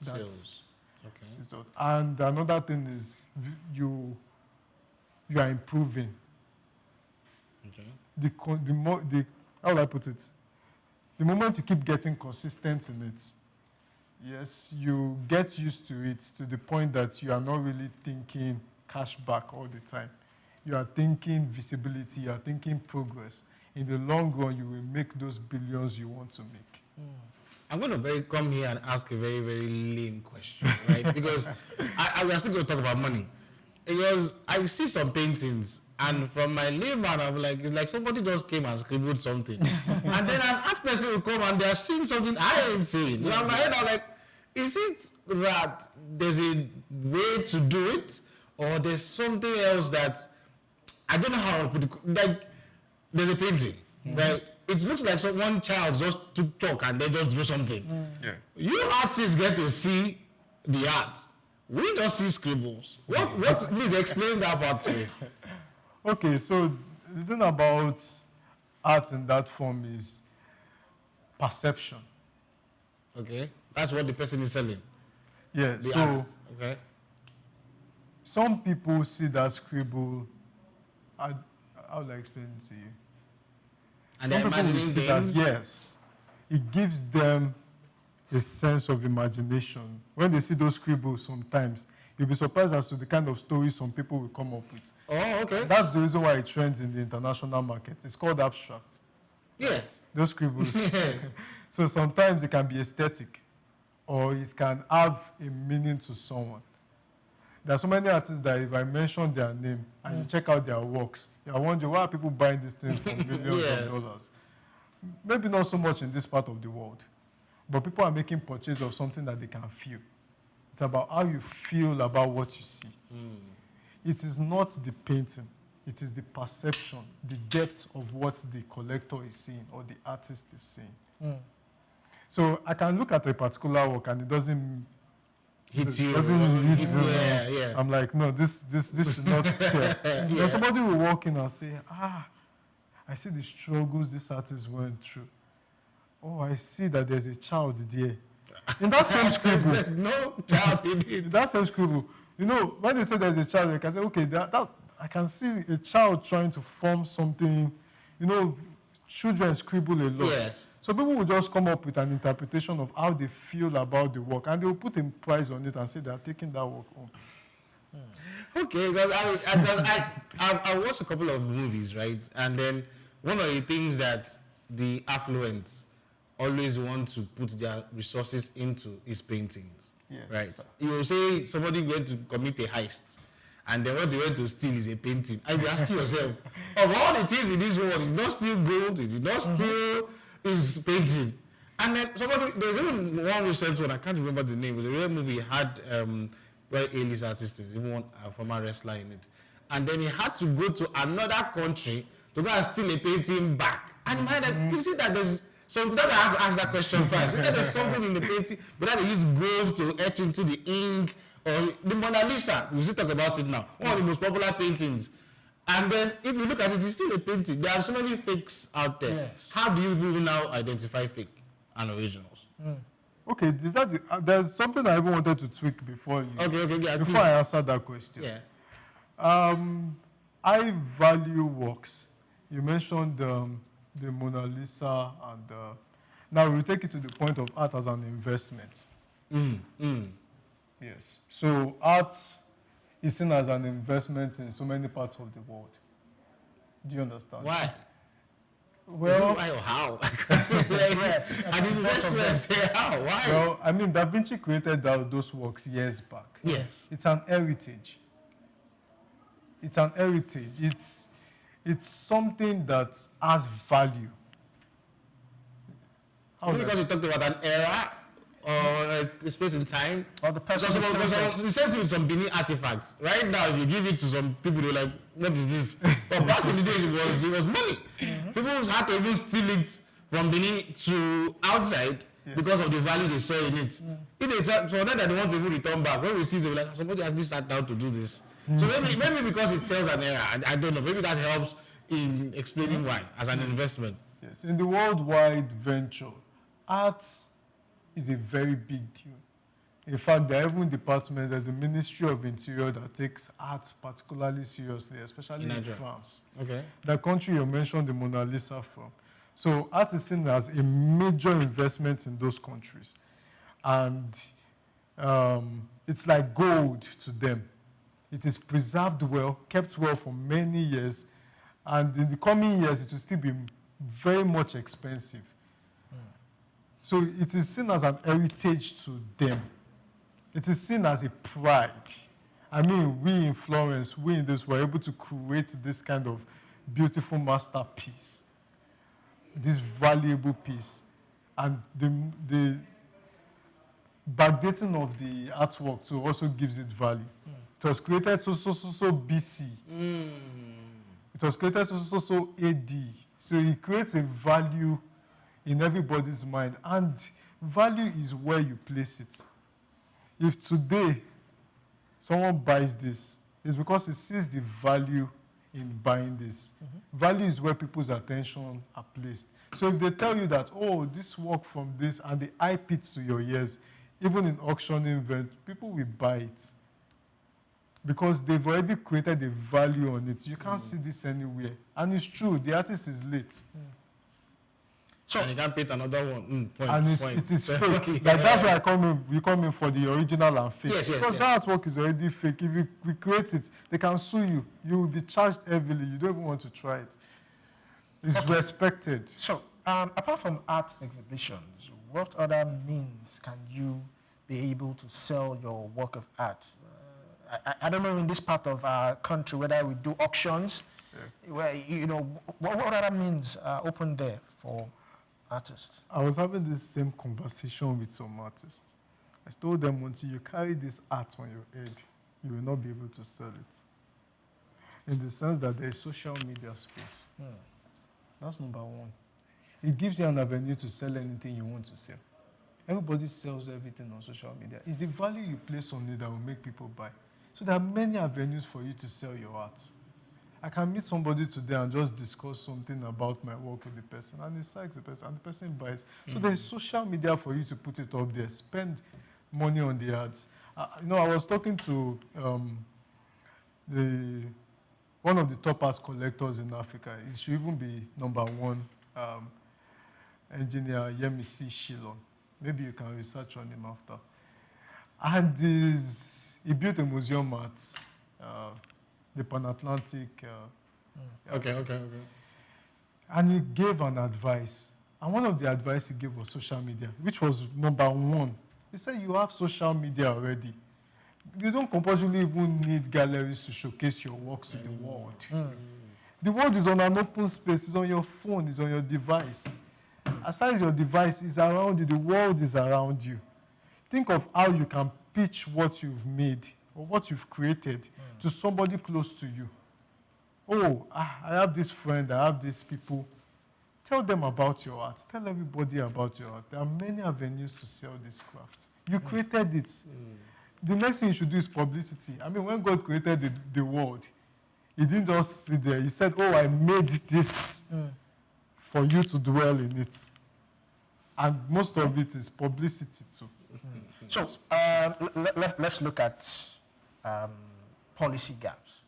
that sales. Okay. result. And another thing is you are improving. Okay. How will I put it? The moment you keep getting consistent in it, yes, you get used to it to the point that you are not really thinking cash back all the time. You are thinking visibility, you are thinking progress. In the long run, you will make those billions you want to make. I'm going to come here and ask a very, very lame question, right? Because we are still going to talk about money. Because I see some paintings, and from my layman, I'm like, it's like somebody just came and scribbled something. And then an art person will come and they are seeing something I ain't seeing. So in my head, I'm like, is it that there's a way to do it, or there's something else that I don't know how to put it? Like, there's a painting, right? It looks like one child just took chalk and they just drew something. Yeah. You artists get to see the art. We just see scribbles. Please explain that part to it. Okay, so the thing about art in that form is perception. Okay, that's what the person is selling. Yeah, the so artist. Okay. Some people see that scribble. How will I explain it to you? And some they're people will imagining see that, things. yes, it gives them a sense of imagination. When they see those scribbles sometimes, you'll be surprised as to the kind of stories some people will come up with. Oh, okay. That's the reason why it trends in the international market. It's called abstract. Yes. Those scribbles. Yes. So sometimes it can be aesthetic, or it can have a meaning to someone. There are so many artists that if I mention their name and you check out their works, you're wondering why are people buying these things for millions of dollars. Maybe not so much in this part of the world, but people are making purchase of something that they can feel. It's about how you feel about what you see. It is not the painting. It is the perception, the depth of what the collector is seeing or the artist is seeing. So I can look at a particular work and it doesn't hit you. Yeah. I'm like, no, this should not sell. Then somebody will walk in and say, I see the struggles this artist went through. Oh, I see that there's a child there. In that same scribble. There's no child in it. In that same scribble. When they say there's a child, they can say, okay, I can see a child trying to form something. Children scribble a lot. Yes. So people will just come up with an interpretation of how they feel about the work, and they will put a price on it and say they are taking that work home. Okay, because I watched a couple of movies, right? And then one of the things that the affluent always want to put their resources into is paintings. Yes. Right? You will say somebody went to commit a heist, and then what they went to steal is a painting. And you ask yourself, of all the things in this world, is it not still gold? Is it not still is painting? And then there's even one recent one, I can't remember the name, it was a real movie, had where A-list artist is, even one former wrestler in it. And then he had to go to another country to go and steal a painting back. And in my head, you see that there's something that I have to ask that question first. Is there's something in the painting, but that they use gold to etch into the ink, or the Mona Lisa, we still talk about it now, one of the most popular paintings. And then if you look at it, it's still a painting. There are so many fakes out there. Yes. How do you even now identify fake and originals? Okay, there's something I even wanted to tweak before I answer that question. Yeah. I value works. You mentioned the Mona Lisa, and now we'll take it to the point of art as an investment. Yes. So art is seen as an investment in so many parts of the world. Do you understand? Why? Well, why or how? Yes. An investment. How? Why? Well, I mean, Da Vinci created those works years back. Yes. It's an heritage. It's an heritage. It's something that has value. Because you talked about an era or a space in time, or the person. Because the same thing with some Benin artifacts. Right now, if you give it to some people, they're like, "What is this?" But back in the days, it was money. People had to even steal it from Benin to outside because of the value they saw in it. If they so that they want to even return back, when we see them, like somebody actually sat down to do this. So maybe because it tells an era, I don't know. Maybe that helps in explaining why as an investment. Yes, in the worldwide venture, art is a very big deal. In fact, there are even departments, there's a Ministry of Interior that takes art particularly seriously, especially in France. Okay. The country you mentioned the Mona Lisa from. So art is seen as a major investment in those countries. And it's like gold to them. It is preserved well, kept well for many years, and in the coming years, it will still be very much expensive. So it is seen as an heritage to them. It is seen as a pride. I mean, we in Florence, we in this, were able to create this kind of beautiful masterpiece, this valuable piece. And the backdating of the artwork too also gives it value. It was created so BC. It was created so AD. So it creates a value in everybody's mind, and value is where you place it. If today someone buys this, it's because he sees the value in buying this. Value is where people's attention are placed. So if they tell you that, oh, this work from this, and they hype it to your ears, even in auctioning event, people will buy it. Because they've already created a value on it. You can't see this anywhere. And it's true, the artist is late. So, and you can't paint another one. It is fake. That's why we come in for the original and fake. Yes, because that artwork is already fake. If you recreate it, they can sue you. You will be charged heavily. You don't even want to try it. It's respected. So, apart from art exhibitions, what other means can you be able to sell your work of art? I don't know in this part of our country whether we do auctions. Where, what other means are open there for artists? I was having this same conversation with some artists. I told them, until you carry this art on your head, you will not be able to sell it. In the sense that there is social media space. That's number one. It gives you an avenue to sell anything you want to sell. Everybody sells everything on social media. It's the value you place on it that will make people buy. So there are many avenues for you to sell your art. I can meet somebody today and just discuss something about my work with the person, and it psychs the person, and the person buys. So there's social media for you to put it up there, spend money on the ads. I was talking to one of the top art collectors in Africa. It should even be number one, engineer Yemisi Shilon. Maybe you can research on him after. And he built a museum at the Pan-Atlantic. Okay. And he gave an advice. And one of the advice he gave was social media, which was number one. He said, you have social media already. You don't compulsorily even need galleries to showcase your works to the world. The world is on an open space. It's on your phone. It's on your device. As far as your device is around you, the world is around you. Think of how you can pitch what you've made or what you've created to somebody close to you. Oh, I have this friend, I have these people. Tell them about your art. Tell everybody about your art. There are many avenues to sell this craft. You created it. The next thing you should do is publicity. I mean, when God created the world, he didn't just sit there. He said, oh, I made this for you to dwell in it. And most of it is publicity too. So let's look at policy gaps.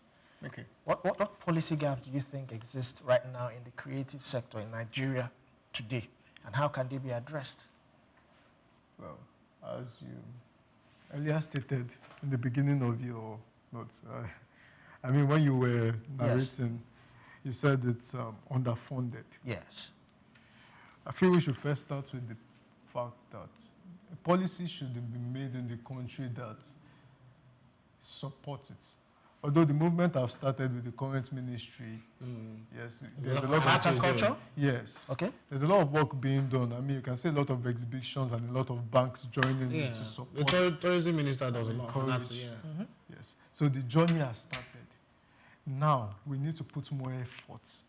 Okay. What policy gaps do you think exist right now in the creative sector in Nigeria today, and how can they be addressed? Well, as you earlier stated in the beginning of your notes, I mean, when you were narrating, you said it's underfunded. Yes. I feel we should first start with the fact that a policy should be made in the country that supports it. Although the movement have started with the current ministry, yes, there's a lot of art and culture. Yes. Okay. There's a lot of work being done. I mean, you can see a lot of exhibitions and a lot of banks joining in to support. The tourism minister does a lot. Yes. So the journey has started. Now we need to put more efforts.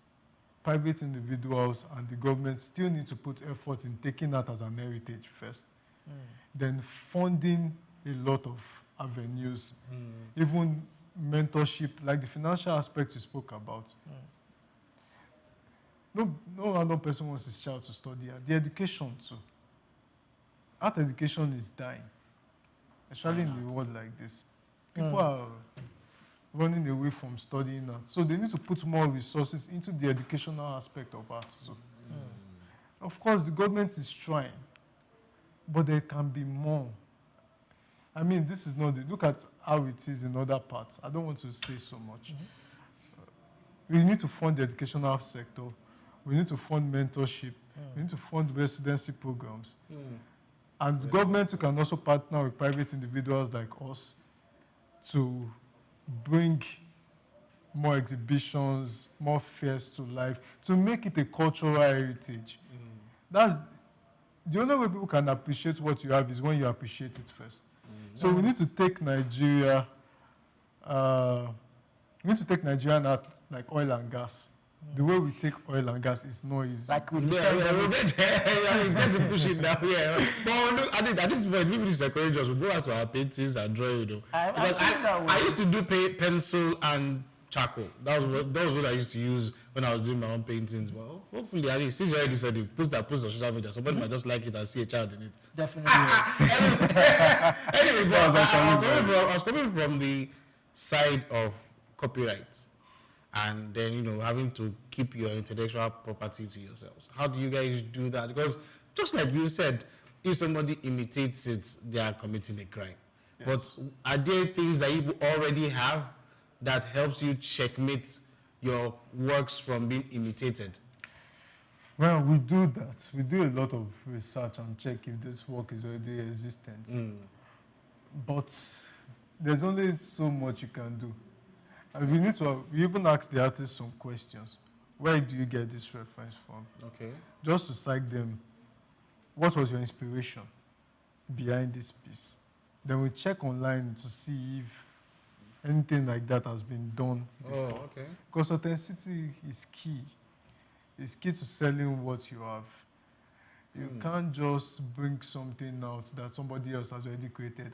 Private individuals and the government still need to put effort in taking that as an heritage first. Then funding a lot of avenues, even mentorship, like the financial aspect you spoke about. No random person wants his child to study art. The education too. Art education is dying, especially in a world like this. People are running away from studying art. So they need to put more resources into the educational aspect of art too. Of course, the government is trying, but there can be more. I mean, this is not look at how it is in other parts. I don't want to say so much. We need to fund the educational sector. We need to fund mentorship. We need to fund residency programs. And the government can also partner with private individuals like us to bring more exhibitions, more fairs to life, to make it a cultural heritage. That's the only way people can appreciate what you have is when you appreciate it first. So we need to take Nigeria, Nigerian art like oil and gas. The way we take oil and gas is not easy. Like we it's going to push it down. But look, I think at this point, maybe this encourage us to go out to our paintings and draw, I used to do pencil and charcoal. That was what I used to use when I was doing my own paintings. Well, hopefully, at least since you already said it, post on social media, somebody might just like it and see a child in it. Definitely. Anyway, I was coming from the side of copyright, and then having to keep your intellectual property to yourselves. How do you guys do that? Because just like you said, if somebody imitates it, they are committing a crime. Yes. But are there things that you already have that helps you checkmate your works from being imitated? Well, we do that. We do a lot of research and check if this work is already existent. But there's only so much you can do. And we even ask the artists some questions. Where do you get this reference from? Okay. Just to cite them, what was your inspiration behind this piece? Then we check online to see if anything like that has been done before. Oh, okay. Because authenticity is key. It's key to selling what you have. You can't just bring something out that somebody else has already created,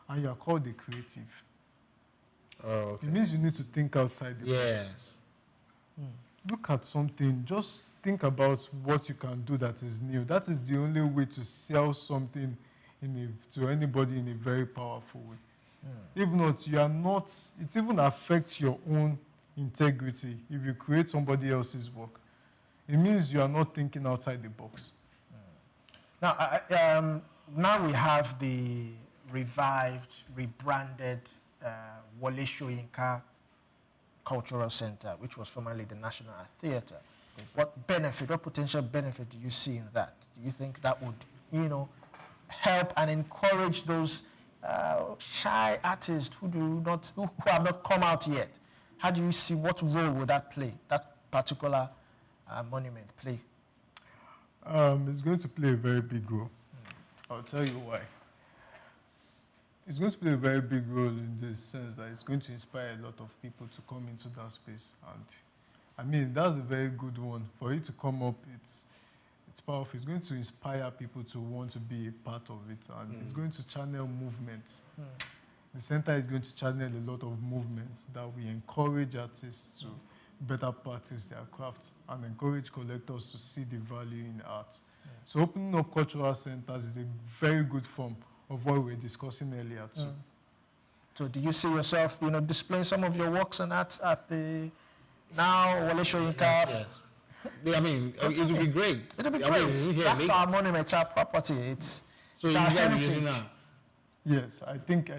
and you are called a creative. Oh, okay. It means you need to think outside the box. Look at something. Just think about what you can do that is new. That is the only way to sell something to anybody in a very powerful way. If not, you are not. It even affects your own integrity if you create somebody else's work. It means you are not thinking outside the box. Now, now we have the revived, rebranded Wole Soyinka Cultural Center, which was formerly the National Art Theatre. What potential benefit do you see in that? Do you think that would, help and encourage those shy artists who have not come out yet? How do you see, what role would that play, that particular monument play? It's going to play a very big role. I'll tell you why. It's going to play a very big role in this sense that it's going to inspire a lot of people to come into that space. And I mean, that's a very good one. For it to come up, it's powerful. It's going to inspire people to want to be a part of it. And it's going to channel movements. The center is going to channel a lot of movements that we encourage artists to better practice their craft and encourage collectors to see the value in art. So opening up cultural centers is a very good form of what we were discussing earlier too. So do you see yourself, displaying some of your works and art at the Wale Soyinka? Yes. I mean, it would be great. It would be great. That's our monument, it's our property. It's our heritage. Yes, I think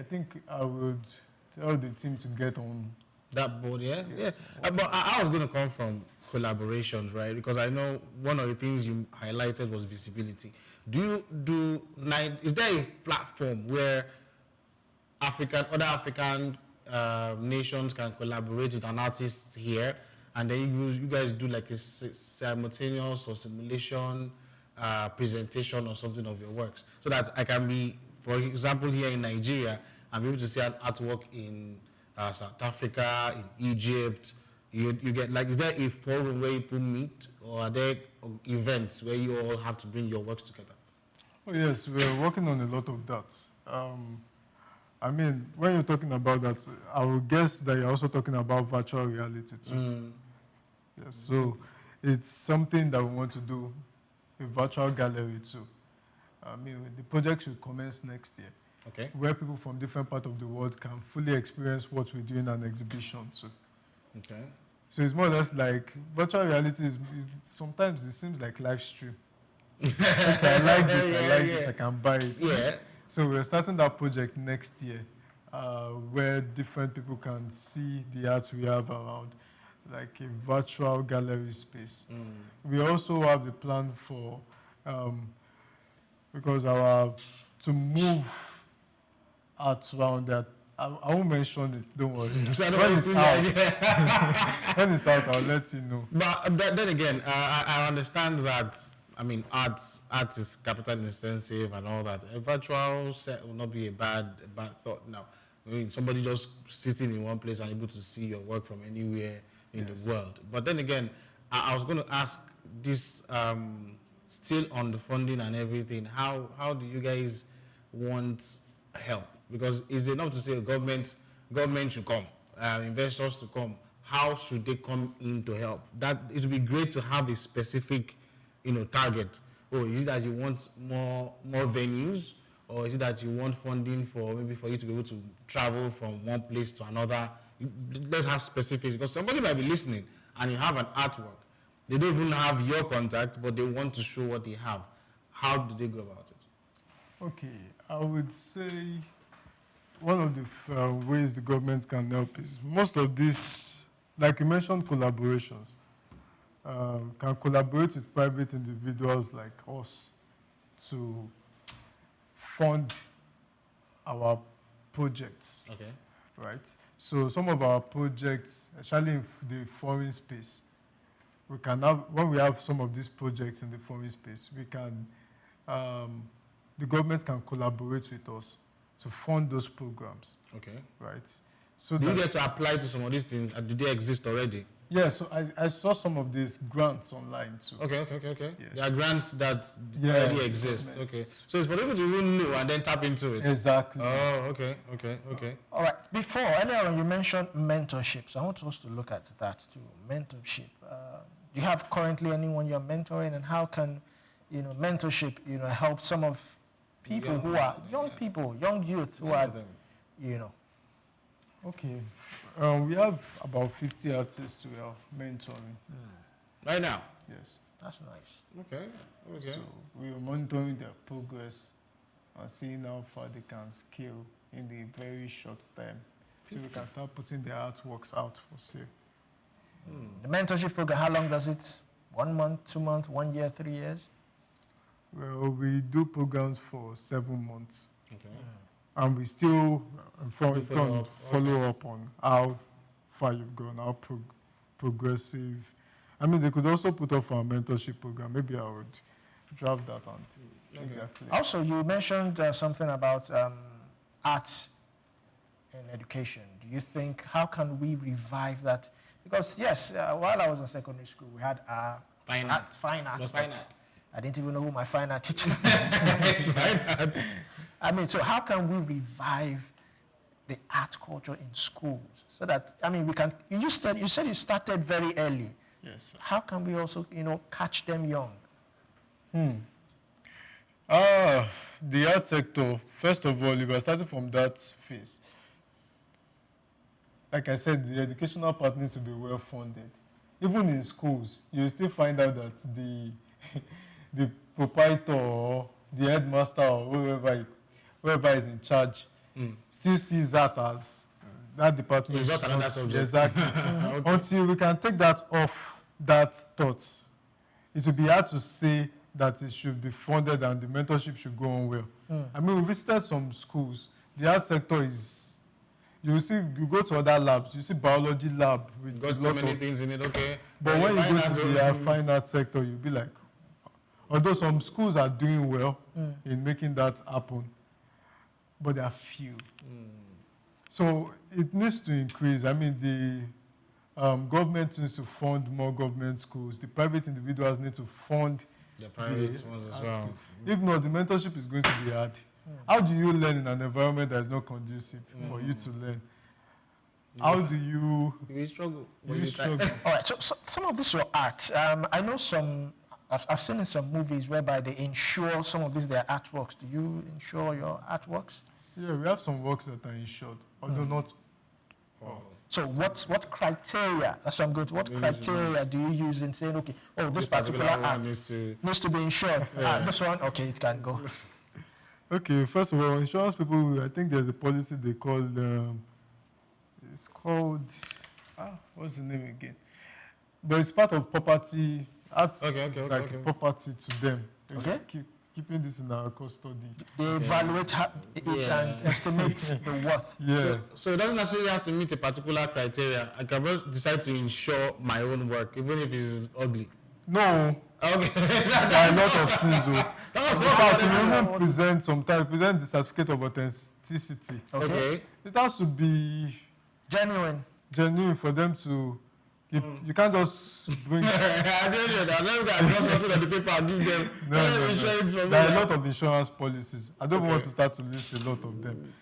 I would tell the team to get on that board. Yeah. But I was going to come from collaborations, right? Because I know one of the things you highlighted was visibility. Is there a platform where other African nations can collaborate with an artist here, and then you guys do like a simultaneous or simulation presentation or something of your works, so that I can be, for example, here in Nigeria, I'm able to see an artwork in South Africa, in Egypt. You get like, is there a forum where people meet, or are there events where you all have to bring your works together? Oh yes, we're working on a lot of that. I mean, when you're talking about that, I would guess that you're also talking about virtual reality too. Yes, so it's something that we want to do, a virtual gallery too. I mean, the project should commence next year. Okay. Where people from different parts of the world can fully experience what we do in an exhibition too. Okay. So it's more or less like virtual reality is sometimes it seems like live stream. Okay, I like this, I can buy it. Yeah. So we're starting that project next year, where different people can see the art we have around, like a virtual gallery space. We also have a plan for, because to move art around that. I won't mention it, don't worry. When it's out, I'll let you know. But then again, I understand that, I mean, art is capital intensive and all that. A virtual set will not be a bad thought now. I mean, somebody just sitting in one place and able to see your work from anywhere in the world. But then again, I was going to ask this, still on the funding and everything, how do you guys want help? Because it's enough to say government should come, investors to come. How should they come in to help? That it would be great to have a specific, target. Oh, is it that you want more venues, or is it that you want funding for you to be able to travel from one place to another? Let's have specifics, because somebody might be listening and you have an artwork. They don't even have your contact, but they want to show what they have. How do they go about it? Okay, I would say one of the ways the government can help is most of this, like you mentioned, collaborations. Can collaborate with private individuals like us to fund our projects. Okay. Right? So some of our projects, especially in the foreign space, we can have, when we have some of these projects in the foreign space, we can, the government can collaborate with us to fund those programs. Okay. Right? So do you get to apply to some of these things? Do they exist already? Yeah, so I saw some of these grants online too. Okay. Yes. There are grants that already exist. Okay. So it's for people to really know and then tap into it. Exactly. Oh, okay. All right. Before, earlier you mentioned mentorship. So I want us to look at that too. Mentorship. Do you have currently anyone you're mentoring, and how can, mentorship, help some of people who are young youth who are, Okay. We have about 50 artists we are mentoring. Right now? Yes. That's nice. Okay. So we are monitoring their progress and seeing how far they can scale in a very short time. So we can start putting their artworks out for sale. The mentorship program, how long does it? 1 month, 2 months, 1 year, 3 years? Well, we do programs for 7 months. Okay. And we still follow up on how far you've gone, how progressive. I mean, they could also put up our mentorship program. Maybe I would draft that and make that clear. Also, you mentioned something about arts in education. Do you think, how can we revive that? Because yes, while I was in secondary school, we had Fine arts. art. I didn't even know who my fine art teacher I mean, so how can we revive the art culture in schools so that, I mean, we can, you said you started very early. Yes, sir. How can we also, catch them young? The art sector, first of all, if we're starting from that phase, like I said, the educational part needs to be well funded. Even in schools, you still find out that the proprietor or the headmaster or whoever is in charge still sees that as that department. It's just another subject. Exactly. Okay. Until we can take that off that thought, it will be hard to say that it should be funded and the mentorship should go on well. I mean, we visited some schools. The art sector is, you go to other labs, you see biology lab with got so many things in it, okay. But when you go to the fine art sector, you'll be like, although some schools are doing well in making that happen, but there are few. So it needs to increase. I mean, the government needs to fund more government schools. The private individuals need to fund the private ones as well. If not, the mentorship is going to be hard. How do you learn in an environment that is not conducive for you to learn? How do you... You struggle. You struggle. All right, so some of this your art. I know I've seen in some movies whereby they insure some of these their artworks. Do you insure your artworks? Yeah, we have some works that are insured, although not all. So what criteria, that's what I'm going to, what criteria do you use in saying, okay, this particular art needs to be insured. This one, okay, it can go. Okay, first of all, insurance people, I think there's a policy they call, it's called, what's the name again? But it's part of property, arts like property to them. Okay. Keeping this in our custody. They evaluate it and estimate the worth. Yeah. So it doesn't necessarily have to meet a particular criteria. I can just decide to insure my own work, even if it's ugly. No. Okay. There are a lot of things. In fact, you even present the certificate of authenticity. Okay. It has to be genuine for them to. You can't just bring. I don't know that. Let me go something on the paper and give them. No. There are a lot of insurance policies. I don't want to start to list a lot of them.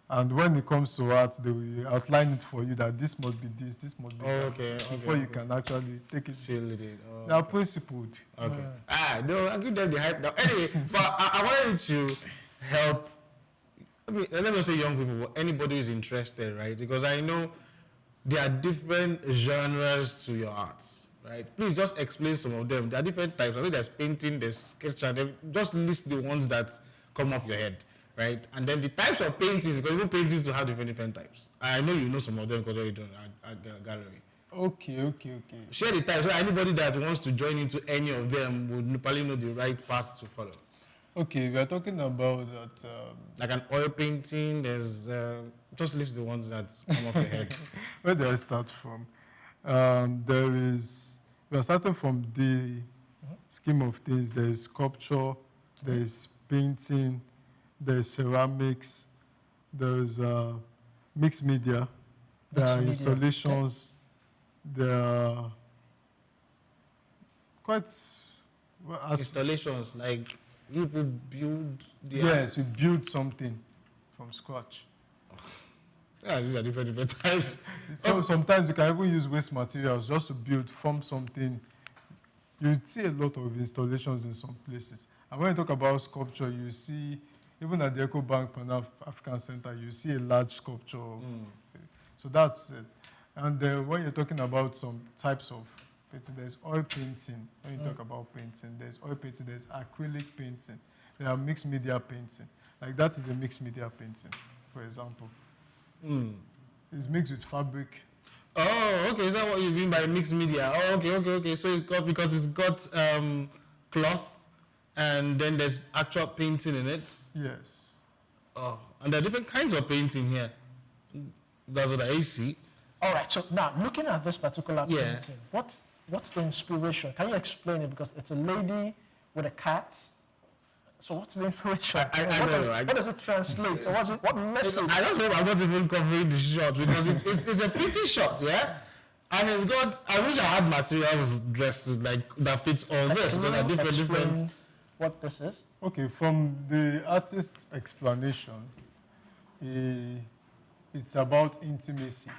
And when it comes to art, they will outline it for you that this must be this must be that. Before you can actually take it. Seal it. They are principled. Okay. No, I'll give them the hype now. Anyway, but I wanted to help. Let me say young people, but anybody who's interested, right? Because I know there are different genres to your arts, right? Please just explain some of them. There are different types. I mean, there's painting, there's sketch, and just list the ones that come off your head, right? And then the types of paintings, because even paintings do have different types. I know you know some of them because you're done at the gallery. Okay. Share the types so anybody that wants to join into any of them would probably know the right path to follow. Okay, we are talking about that. Like an oil painting, there's just list the ones that come off your head. Where do I start from? We are starting from the scheme of things. There is sculpture, there is painting, there is ceramics, there is mixed media, there are installations, there are quite... installations, like people build the Yes, we build something from scratch. Yeah, these are different types. So sometimes you can even use waste materials just to form something. You see a lot of installations in some places. And when you talk about sculpture, you see, even at the Eco Bank Pan-African Center, you see a large sculpture. So that's it. And when you're talking about some types of painting, there's oil painting. When you talk about painting, there's oil painting, there's acrylic painting. There are mixed media painting. Like that is a mixed media painting, for example. It's mixed with fabric. Oh, okay. Is that what you mean by mixed media? Oh, okay. So because it's got cloth, and then there's actual painting in it. Yes. Oh, and there are different kinds of painting here. That's what I see. All right. So now, looking at this particular painting, what's the inspiration? Can you explain it? Because it's a lady with a cat. So what's the inspiration? What does it translate? So what message? I don't know. I'm not even covering the shot because it's a pretty shot, yeah. And it's got. I wish I had materials dressed like that fits all this. Can you explain what this is? Okay, from the artist's explanation, it's about intimacy.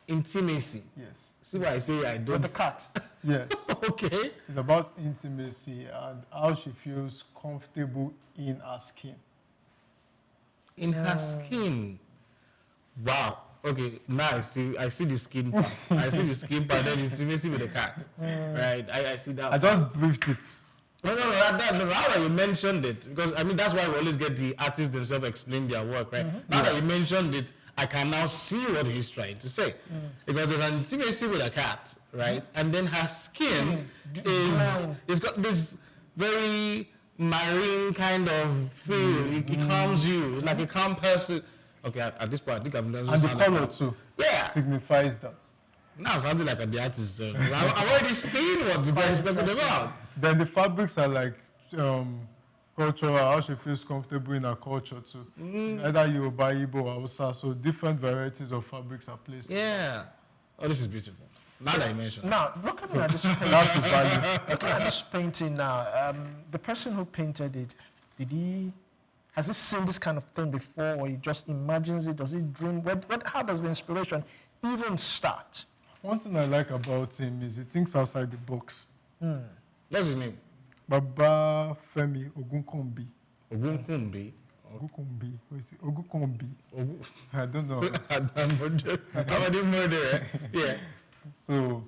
Intimacy. Yes. See why I say I don't. With the cat. Yes. Okay. It's about intimacy and how she feels comfortable in her skin. In her skin. Wow. Okay. Now I see the skin part. I see the skin part. Then intimacy with the cat. Right. I see that. I just briefed it. No. Now that you mentioned it, because I mean that's why we always get the artists themselves explain their work, right? Now that you mentioned it, I can now see what he's trying to say. Because there's an intimacy with a cat, right? And then her skin it's got this very marine kind of feel. It calms you. It's like a calm person. Okay, at this point, I think I've learned. And the color too. Yeah. Signifies that. Now I'm sounding like the artist. So I've already seen what the guy is talking about. Then the fabrics are like cultural, how she feels comfortable in her culture too. Either Yoruba, Igbo, or Hausa, so different varieties of fabrics are placed. Yeah. Oh, this is beautiful. Now that you mentioned. Now, look at this painting. That's the value. Look at this painting now. The person who painted it, has he seen this kind of thing before, or he just imagines it? Does he dream? How does the inspiration even start? One thing I like about him is he thinks outside the box. What's his name? Baba Femi Ogunkombi. Ogunkombi? Ogunkombi. What is it? Ogunkombi. I don't know. I'm murder. Yeah. So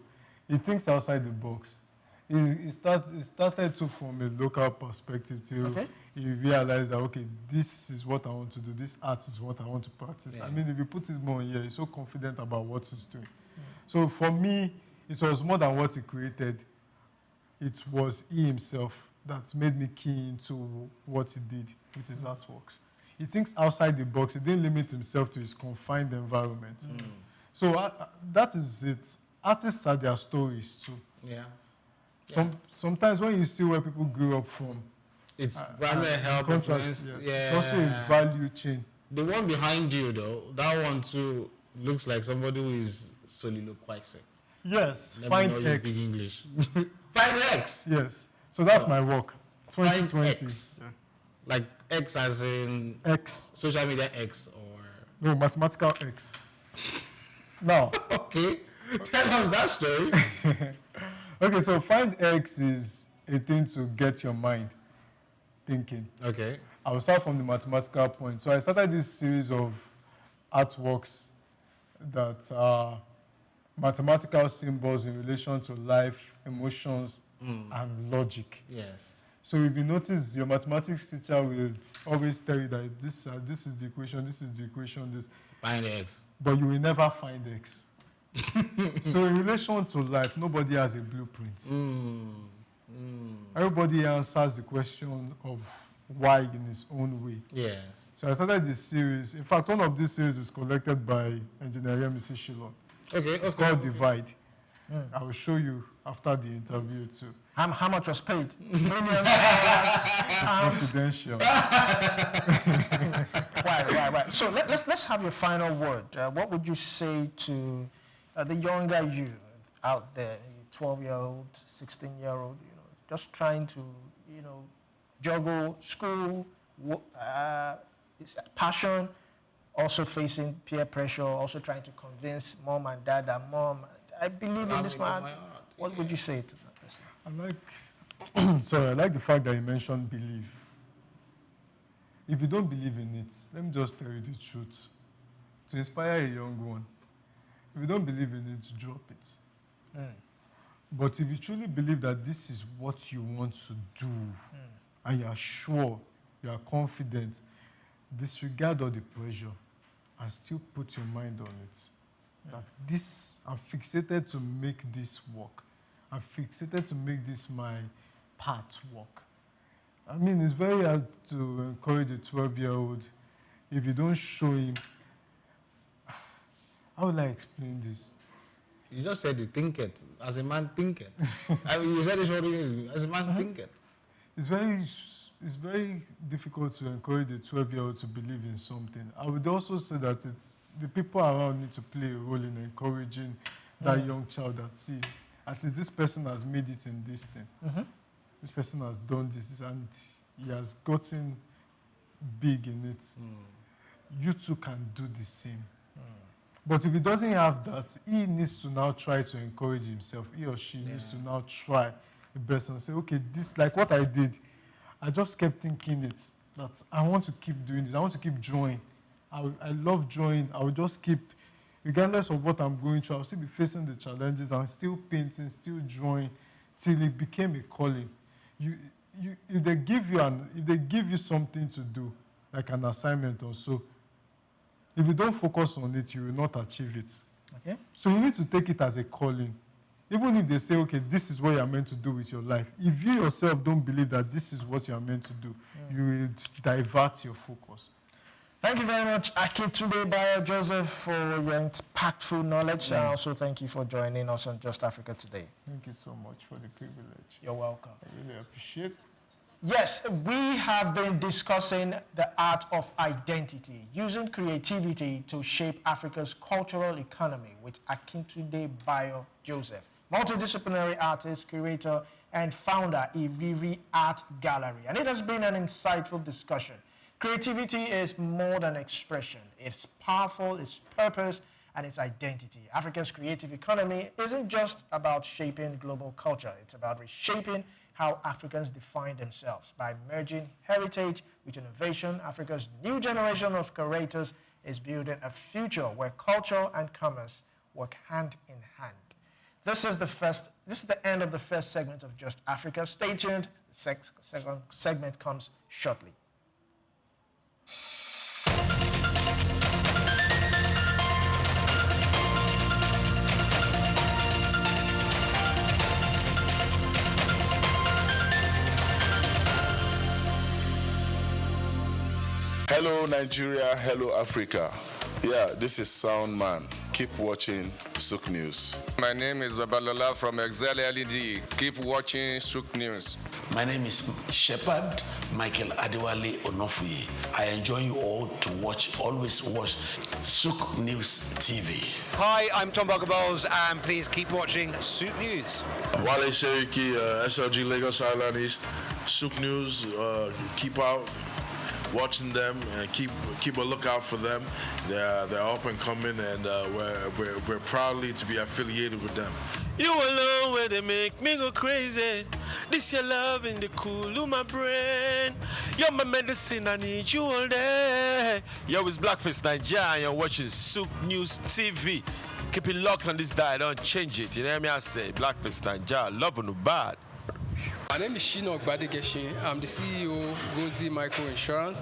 he thinks outside the box. He started to from a local perspective till he realized that, okay, this is what I want to do. This art is what I want to practice. I mean, if you put it more here, he's so confident about what he's doing. So for me, it was more than what he created. It was he himself that made me keen into what he did with his artworks. He thinks outside the box. He didn't limit himself to his confined environment. So that is it. Artists are their stories too. Yeah. Sometimes when you see where people grew up from, it's rather help. Contrast, yes. It's also a value chain. The one behind you, though, that one too looks like somebody who is soliloquizing. Yes, Let Find me know X. You big English. Find X. Yes. So that's my work. 2020. X. Yeah. Like X as in X. Social media X or no, mathematical X. Now. Okay. Tell us that story. Okay, so Find X is a thing to get your mind thinking. Okay. I will start from the mathematical point. So I started this series of artworks that are mathematical symbols in relation to life, emotions, and logic. Yes. So if you notice, your mathematics teacher will always tell you that this is the equation, this is the equation, this. Find X. But you will never find X. So in relation to life, nobody has a blueprint. Everybody answers the question of why in his own way. Yes. So I started this series. In fact, one of these series is collected by engineer Yemisi Shilon. Okay. It's called Divide. I will show you after the interview too. How much was paid? Millions. It's confidential. Right. So let's have your final word. What would you say to the younger you out there, 12-year-old, 16-year-old, just trying to, juggle school, passion, also facing peer pressure, also trying to convince mom and dad and mom, I believe in this man. What would you say to that person? I like the fact that you mentioned believe. If you don't believe in it, let me just tell you the truth. To inspire a young one, if you don't believe in it, drop it. But if you truly believe that this is what you want to do, and you are sure, you are confident, disregard all the pressure and still put your mind on it. That this, I'm fixated to make this work. I'm fixated to make this my part work. I mean, it's very hard to encourage a 12-year-old if you don't show him. How will I explain this? You just said the think it. As a man, think it. I mean, you said it already. As a man, think it. it's very difficult to encourage a 12-year-old to believe in something. I would also say that the people around need to play a role in encouraging that young child that, see, at least this person has made it in this thing. This person has done this and he has gotten big in it. You too can do the same. But if he doesn't have that, he needs to now try to encourage himself. He or she needs to now try the best and say, okay, this, like what I did, I just kept thinking it, that I want to keep doing this. I want to keep drawing. I love drawing. I will just keep, regardless of what I'm going through, I'll still be facing the challenges. I'm still painting, still drawing, till it became a calling. If they give you something to do, like an assignment or so, if you don't focus on it, you will not achieve it. Okay. So you need to take it as a calling. Even if they say, okay, this is what you are meant to do with your life, if you yourself don't believe that this is what you are meant to do, you will divert your focus. Thank you very much, Akintunde Bayo Joseph, for your impactful knowledge. And also thank you for joining us on Just Africa today. Thank you so much for the privilege. You're welcome. I really appreciate it. Yes, we have been discussing the art of identity, using creativity to shape Africa's cultural economy with Akintunde Bayo Joseph, multidisciplinary artist, curator, and founder of Iriri Art Gallery. And it has been an insightful discussion. Creativity is more than expression. It's powerful, it's purpose, and its identity. Africa's creative economy isn't just about shaping global culture. It's about reshaping how Africans define themselves. By merging heritage with innovation, Africa's new generation of curators is building a future where culture and commerce work hand in hand. This is the end of the first segment of Just Africa. Stay tuned. The second segment comes shortly. Hello Nigeria, hello Africa. Yeah, this is Sound Man. Keep watching SOUQ News. My name is Babalola from Excel LED. Keep watching SOUQ News. My name is Shepherd Michael Adewale Onofuye. I enjoy you all to always watch SOUQ News TV. Hi, I'm Tom Bogaballs, and please keep watching SOUQ News. Wale Seriki, SLG Lagos Island East. SOUQ News, keep out watching them and keep a lookout for them. They're up and coming, and we're proudly to be affiliated with them. You alone where they make me go crazy. This your love in the cool of my brain. You're my medicine, I need you all day. Yo, it's Blackface Nigeria and you're watching SOUQ News TV. Keep it locked on this dial, don't change it. You know what I say? Blackface Nigeria, love on the bad. My name is Shino Gbadegeshin. I'm the CEO of Gozi Micro Insurance.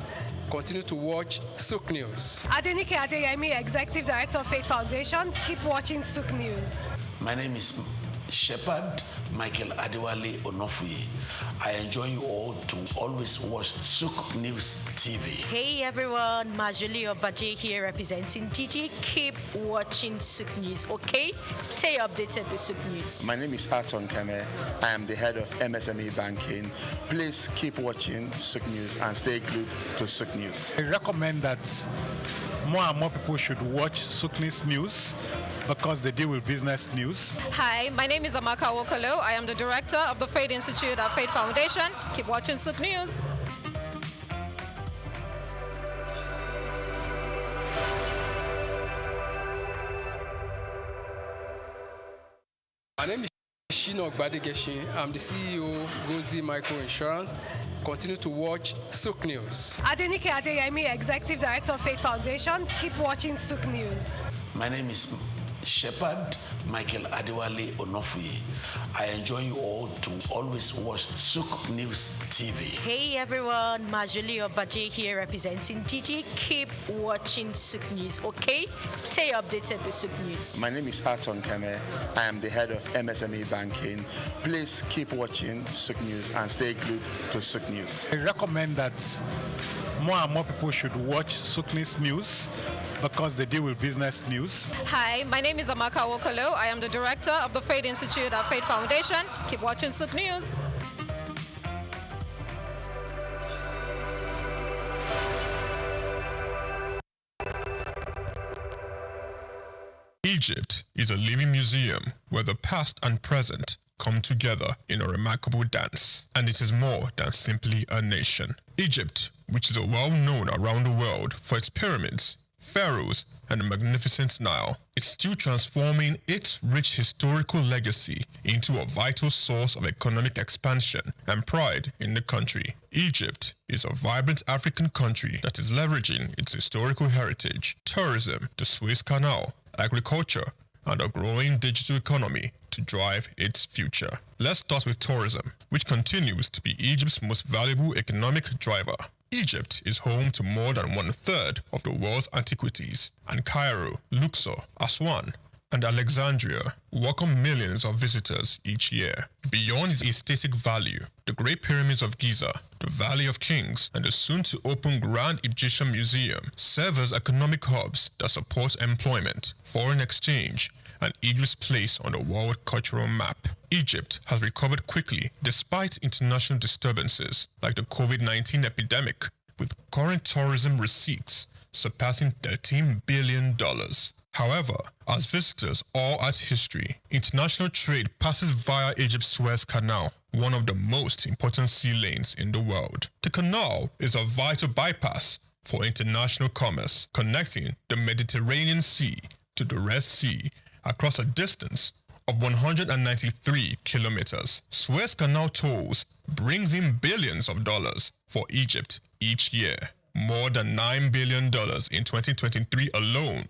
Continue to watch SOUQ News. Adenike Adeyemi, Executive Director of Faith Foundation. Keep watching SOUQ News. My name is Shepherd Michael Adewale Onofuye. I enjoy you all to always watch SOUQ News TV. Hey everyone, Majuli Obaje here representing Gigi. Keep watching SOUQ News, okay? Stay updated with SOUQ News. My name is Harton Keme. I am the head of MSME Banking. Please keep watching SOUQ News and stay glued to SOUQ News. I recommend that more and more people should watch SOUQ News because they deal with business news. Hi, my name is Amaka Wokolo. I am the director of the Faith Institute at Faith Foundation. Keep watching SOUQ News. My name is Shino Gbadegeshin. I'm the CEO of Gozi Micro Insurance. Continue to watch SOUQ News. Adenike Adeyemi, Executive Director of Faith Foundation. Keep watching SOUQ News. My name is Shepherd Michael Adewale Onofuye. I enjoy you all to always watch SOUQ News TV. Hey everyone, Majuli Obaje here representing Gigi. Keep watching SOUQ News, okay? Stay updated with SOUQ News. My name is Harton Keme. I am the head of MSME Banking. Please keep watching SOUQ News and stay glued to SOUQ News. I recommend that more and more people should watch SOUQ News because they deal with business news. Hi, my name is Amaka Wokolo. I am the director of the Faith Institute at Faith Foundation. Keep watching SOUQ News. Egypt is a living museum where the past and present come together in a remarkable dance, and it is more than simply a nation. Egypt, which is well known around the world for its pyramids, pharaohs, and the magnificent Nile, is still transforming its rich historical legacy into a vital source of economic expansion and pride in the country. Egypt is a vibrant African country that is leveraging its historical heritage, tourism, the Suez Canal, agriculture, and a growing digital economy to drive its future. Let's start with tourism, which continues to be Egypt's most valuable economic driver. Egypt is home to more than 1/3 of the world's antiquities, and Cairo, Luxor, Aswan, and Alexandria welcome millions of visitors each year. Beyond its aesthetic value, the Great Pyramids of Giza, the Valley of Kings, and the soon-to-open Grand Egyptian Museum serve as economic hubs that support employment, foreign exchange, and Egypt's place on the world cultural map. Egypt has recovered quickly despite international disturbances like the COVID-19 epidemic, with current tourism receipts surpassing $13 billion. However, as visitors awe at history, international trade passes via Egypt's Suez Canal, one of the most important sea lanes in the world. The canal is a vital bypass for international commerce, connecting the Mediterranean Sea to the Red Sea across a distance of 193 kilometers. Suez Canal tolls brings in billions of dollars for Egypt each year, more than $9 billion in 2023 alone,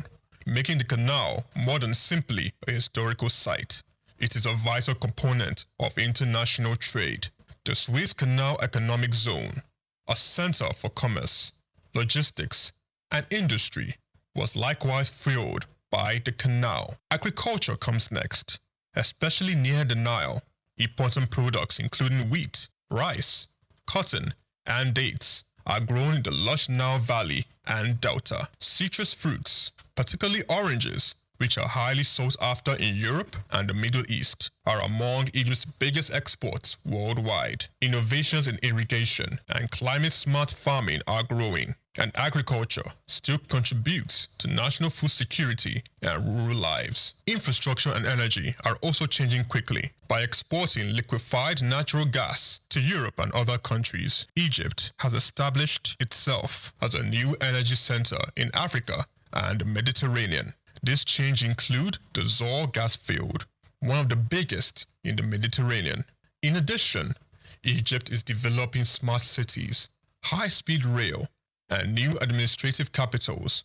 making the canal more than simply a historical site. It is a vital component of international trade. The Suez Canal Economic Zone, a center for commerce, logistics, and industry, was likewise fueled by the canal. Agriculture comes next, especially near the Nile. Important products including wheat, rice, cotton, and dates are grown in the lush Nile Valley and Delta. Citrus fruits, particularly oranges, which are highly sought after in Europe and the Middle East, are among Egypt's biggest exports worldwide. Innovations in irrigation and climate-smart farming are growing, and agriculture still contributes to national food security and rural lives. Infrastructure and energy are also changing quickly. By exporting liquefied natural gas to Europe and other countries, Egypt has established itself as a new energy center in Africa and the Mediterranean. This change includes the Zohr gas field, one of the biggest in the Mediterranean. In addition, Egypt is developing smart cities, high-speed rail, and new administrative capitals,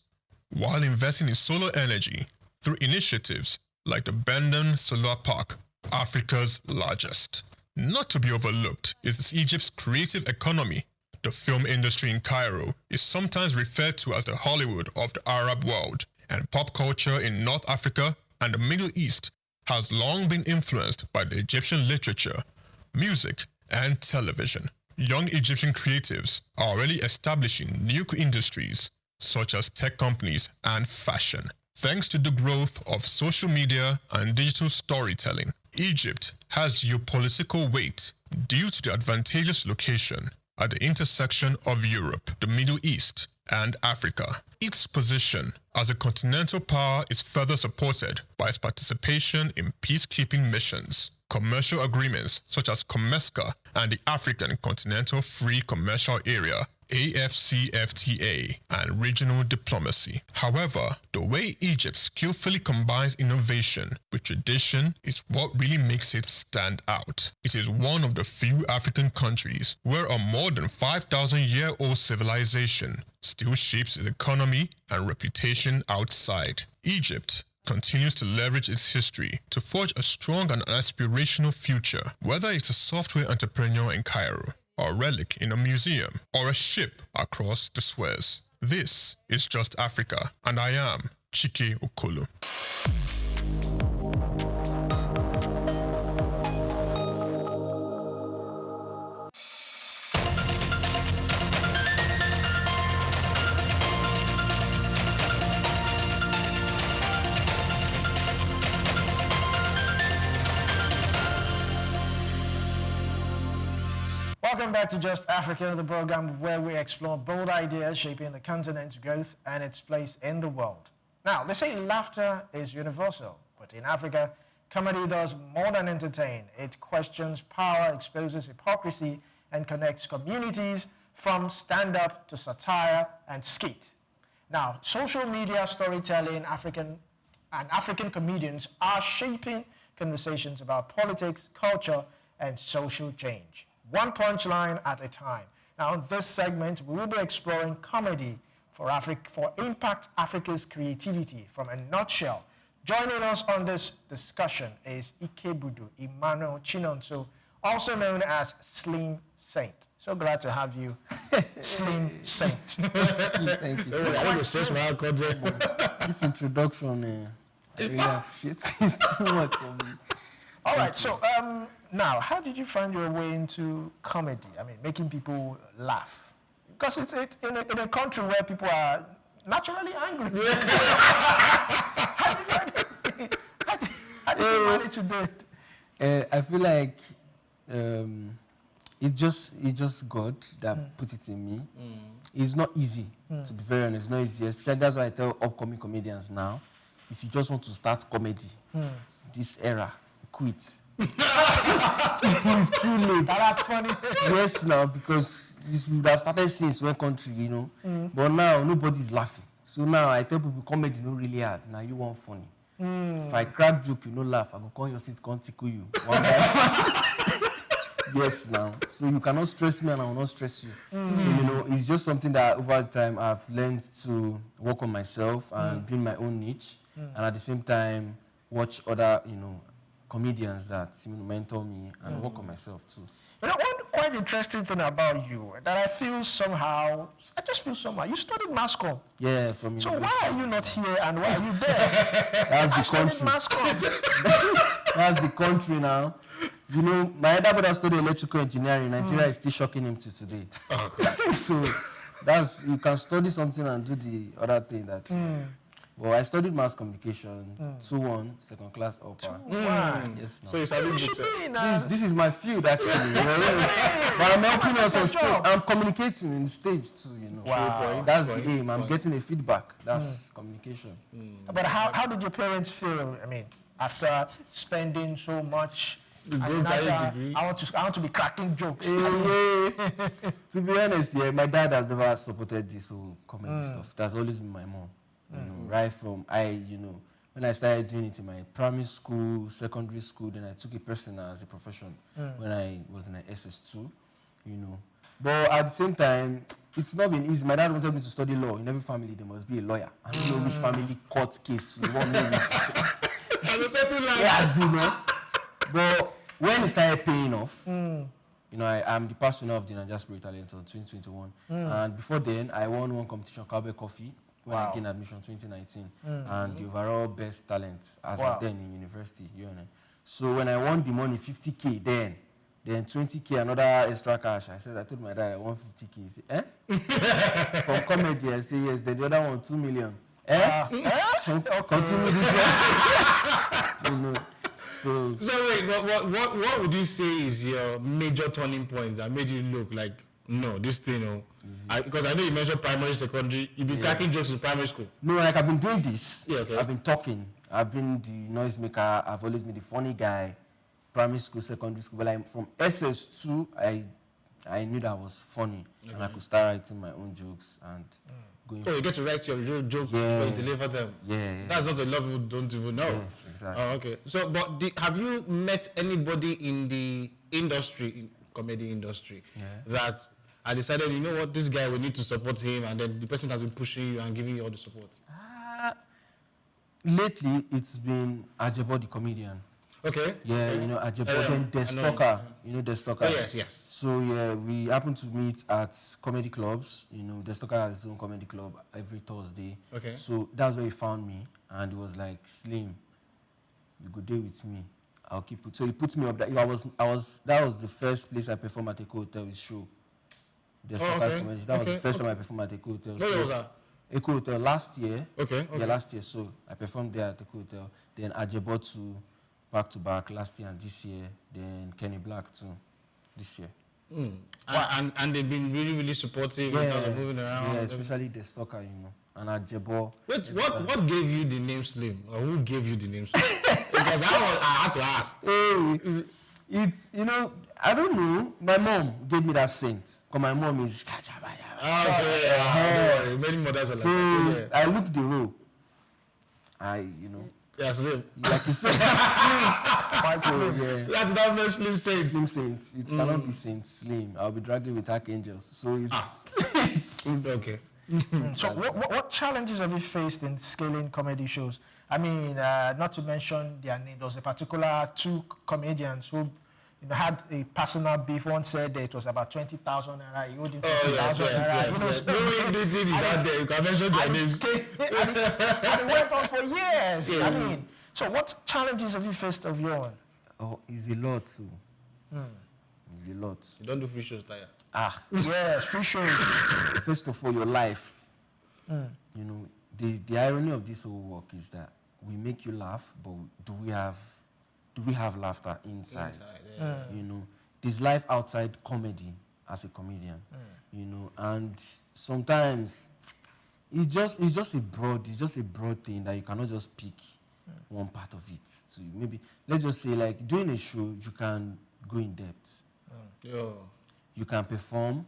while investing in solar energy through initiatives like the Bendon Solar Park, Africa's largest. Not to be overlooked is Egypt's creative economy. The film industry in Cairo is sometimes referred to as the Hollywood of the Arab world, and pop culture in North Africa and the Middle East has long been influenced by the Egyptian literature, music, and television. Young Egyptian creatives are already establishing new industries such as tech companies and fashion. Thanks to the growth of social media and digital storytelling, Egypt has geopolitical weight due to the advantageous location at the intersection of Europe, the Middle East, and Africa. Its position as a continental power is further supported by its participation in peacekeeping missions, commercial agreements such as COMESCA and the African Continental Free Commercial Area AFCFTA, and regional diplomacy. However, the way Egypt skillfully combines innovation with tradition is what really makes it stand out. It is one of the few African countries where a more than 5,000-year-old civilization still shapes its economy and reputation outside. Egypt continues to leverage its history to forge a strong and aspirational future, whether it's a software entrepreneur in Cairo, or a relic in a museum, or a ship across the Suez. This is Just Africa, and I am Chike Okolo. Welcome back to Just Africa, the program where we explore bold ideas shaping the continent's growth and its place in the world. Now, they say laughter is universal, but in Africa, comedy does more than entertain. It questions power, exposes hypocrisy, and connects communities from stand-up to satire and skit. Now, social media storytelling, African comedians are shaping conversations about politics, culture, and social change. One punchline at a time. Now, in this segment, we will be exploring comedy for Impact Africa's creativity from a nutshell. Joining us on this discussion is Ikebudu Emmanuel Chinonso, also known as Slim Saint. So glad to have you, Slim Saint. Thank you. This introduction, I really appreciate it. It's too much for me. All right, so now, how did you find your way into comedy? I mean, making people laugh. Because it's in a country where people are naturally angry. How did you manage to do it? I feel like it's just God that put it in me. It's not easy, to be very honest. It's not easy. Especially that's why I tell upcoming comedians now, if you just want to start comedy, this era, quit. It's too late. That's funny. Yes, now, because we have started since one country, you know. But now, nobody's laughing. So now, I tell people, comedy not really hard. Now, you want funny. If I crack joke, you no laugh. I go call your seat, can't tickle you. One by yes, now. So you cannot stress me and I will not stress you. So, you know, it's just something that over time I've learned to work on myself and build my own niche. And at the same time, watch other, you know, comedians that mentor me and work on myself too. You know, one quite interesting thing about you that I feel somehow, you studied mass comm. Yeah, from so why are you not here and why are you there? That's the country. Mass comm. That's the country now. You know, my elder brother studied electrical engineering. Nigeria is still shocking him to today. So you can study something and do the other thing that. Well, I studied mass communication, 2-1, second class upper. Yes, no. So it's having this is my field, actually. But I'm helping us on stage. I'm communicating in the stage, too, you know. Wow. That's the aim. I'm getting a feedback. That's communication. But how did your parents feel? I mean, after spending so much, I want to be cracking jokes. To be honest, yeah, my dad has never supported this whole comedy stuff. That's always been my mom. You know, right from when I started doing it in my primary school, secondary school, then I took it personal as a profession when I was in an SS2, you know. But at the same time, it's not been easy. My dad wanted me to study law. In every family, there must be a lawyer. I don't know which family court case we want me to. Yes, you know. But when it started paying off, you know, I'm the pastor now of the Nigeria Spirit Talent on 2021. And before then, I won one competition, Cowboy Coffee, when I gained admission 2019, and the overall best talent as at then in university, you know. So when I won the money, 50K then 20K, another extra cash. I told my dad I won 50K. He said, eh? From comedy, I say yes. Then the other one, 2 million. Continue this one. You know. So wait, what would you say is your major turning point that made you look like, no, this thing, because I know you mentioned primary, secondary, you've been cracking jokes in primary school. No, like I've been doing this. Yeah, okay. I've been talking. I've been the noisemaker. I've always been the funny guy. Primary school, secondary school. But like from SS2, I knew that I was funny. And I could start writing my own jokes and going. So you get to write your real jokes when you deliver them. Yeah. That's not a lot of people don't even know. Yes, exactly. Oh, okay. So, but have you met anybody in the industry, comedy industry, that I decided, you know what, this guy, we need to support him, and then the person has been pushing you and giving you all the support? Lately, it's been Ajebo, the comedian. Okay. Yeah, you know, Ajebo, then The Stalker. You know The Stalker? Oh, yes. So, yeah, we happen to meet at comedy clubs. You know, The Stalker has his own comedy club every Thursday. Okay. So that's where he found me, and he was like, Slim, you go there with me. I'll keep it. So he put me up there. That was the first place I performed at Eco Hotel with show. The Stalker's comedy. That was the first time I performed at Eco Hotel. Where was that? Eco Hotel last year. Okay. Yeah, last year. So I performed there at Eco Hotel. Then Ajebo to back last year and this year. Then Kenny Black too this year. Wow. And they've been really, really supportive in terms of moving around. Yeah, especially The Stalker, you know. and Ajebo. Wait, what gave you the name Slim? Or who gave you the name Slim? Because I had to ask. Hey, it's, I don't know. My mom gave me that saint. Because my mom is... Okay, many mothers are like that. I looked the role. Yeah, Slim. Like you said, Slim. Quite slim, yeah. That's that makes Slim Saint. Slim Saint. It cannot be Saint Slim. I'll be dragging with archangels. So it's Slim. Okay. So what challenges have you faced in scaling comedy shows? I mean, not to mention their name, there was a particular two comedians who had a personal beef. One said that it was about 20,000 naira. He owed him 20,000 naira. You can mention their names. And it went on for years. Yeah. I mean, so what challenges have you faced of your own? Oh, it's a lot too. It's a lot. You don't do free shows, Taya. Yes, free shows. First of all, your life. The irony of this whole work is that we make you laugh, but do we have laughter inside? There's life outside comedy as a comedian. And sometimes it's just a broad thing that you cannot just pick one part of it. So maybe let's just say, like, doing a show, you can go in depth. You can perform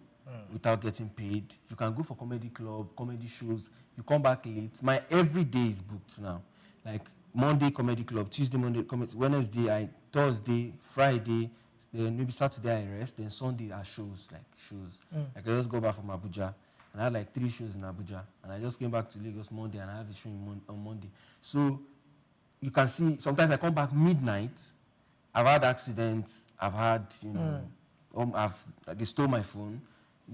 without getting paid. You can go for comedy club, comedy shows. You come back late. My every day is booked now. Like Monday comedy club, Tuesday Monday comedy, Wednesday Thursday, Friday, then maybe Saturday I rest, then Sunday are shows. Like I just go back from Abuja and I had like 3 shows in Abuja, and I just came back to Lagos Monday and I have a show on Monday. So you can see sometimes I come back midnight. I've had accidents. I've had they stole my phone.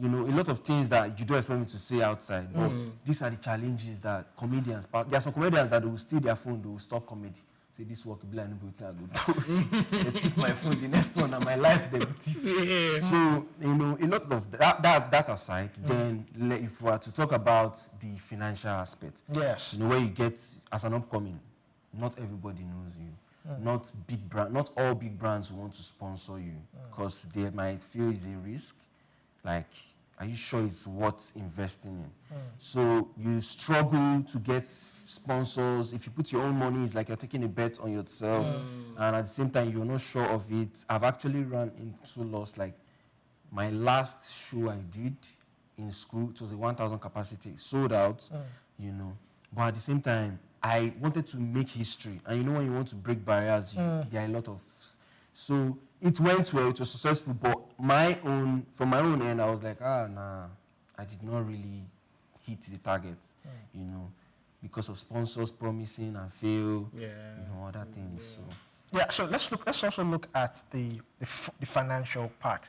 A lot of things that you don't expect me to say outside. But these are the challenges that comedians... There are some comedians that will steal their phone, they will stop comedy. Say, this work will be like, I go do. They thief my phone, the next one, and my life, they will thief. So, a lot of that aside, then if we are to talk about the financial aspect. Yes. Where you get, as an upcoming, not everybody knows you. Not all big brands want to sponsor you because they might feel it's a risk. Like, are you sure it's worth investing in? So you struggle to get sponsors. If you put your own money, it's like you're taking a bet on yourself. And at the same time, you're not sure of it. I've actually run into loss. Like, my last show I did in school, it was a 1,000 capacity, sold out, But at the same time, I wanted to make history. And when you want to break barriers, there are a lot of... So it went well, it was successful, but from my own end, I was like, nah, I did not really hit the target, because of sponsors promising and fail, other things. So. Yeah, so let's also look at the financial part.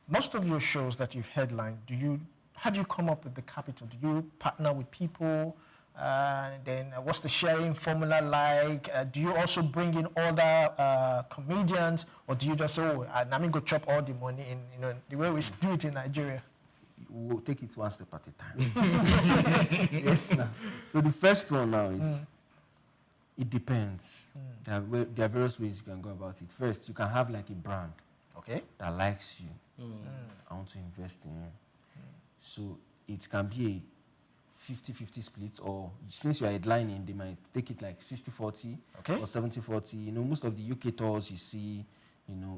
Most of your shows that you've headlined, how do you come up with the capital? Do you partner with people? And then what's the sharing formula like? Do you also bring in other comedians, or do you just say, I'm going to chop all the money in the way we do it in Nigeria? We'll take it one step at a time. Yes. So the first one now is, it depends. There are various ways you can go about it. First, you can have like a brand that likes you. I want to invest in you. So it can be a 50-50 split, or since you're headlining, they might take it like 60-40 or 70-40. Most of the UK tours you see,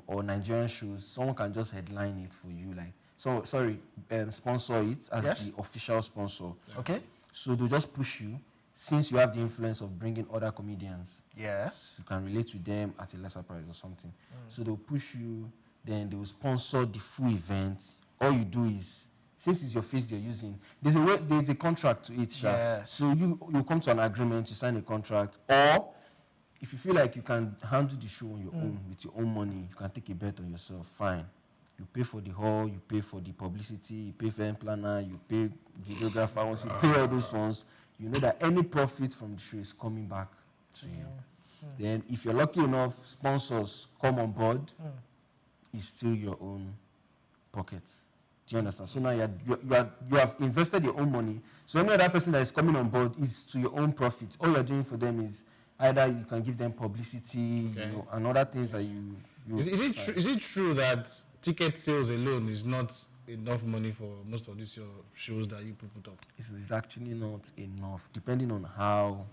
or Nigerian shows, someone can just headline it for you, sponsor it as the official sponsor. So they'll just push you, since you have the influence of bringing other comedians. Yes. You can relate to them at a lesser price or something. So they'll push you, then they will sponsor the full event. All you do is, since it's your face they're using, there's a contract to it. Yes. So you come to an agreement, you sign a contract, or if you feel like you can handle the show on your own, with your own money, you can take a bet on yourself, fine. You pay for the hall, you pay for the publicity, you pay for planner, you pay videographer, once you pay all those ones, you know that any profit from the show is coming back to you. Then if you're lucky enough, sponsors come on board, it's still your own pockets. Do you understand? So now you have invested your own money. So any other person that is coming on board is to your own profit. All you're doing for them is either you can give them publicity, and other things that you is it true that ticket sales alone is not enough money for most of these your shows that you put up? It's actually not enough, depending on how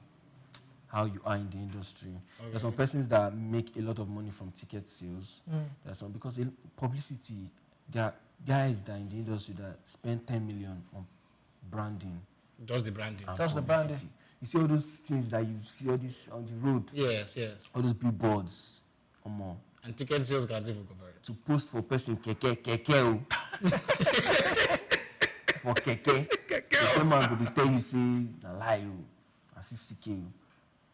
you are in the industry. Okay. There's some persons that make a lot of money from ticket sales. There's some, because publicity, there are guys that are in the industry that spend 10 million on branding. Just the branding. Just the branding. You see all those things that you see all this on the road. Yes. All those billboards. More. And ticket sales can't even cover it. To post for person keke. For keke man go dey tell you say na lie na 50K.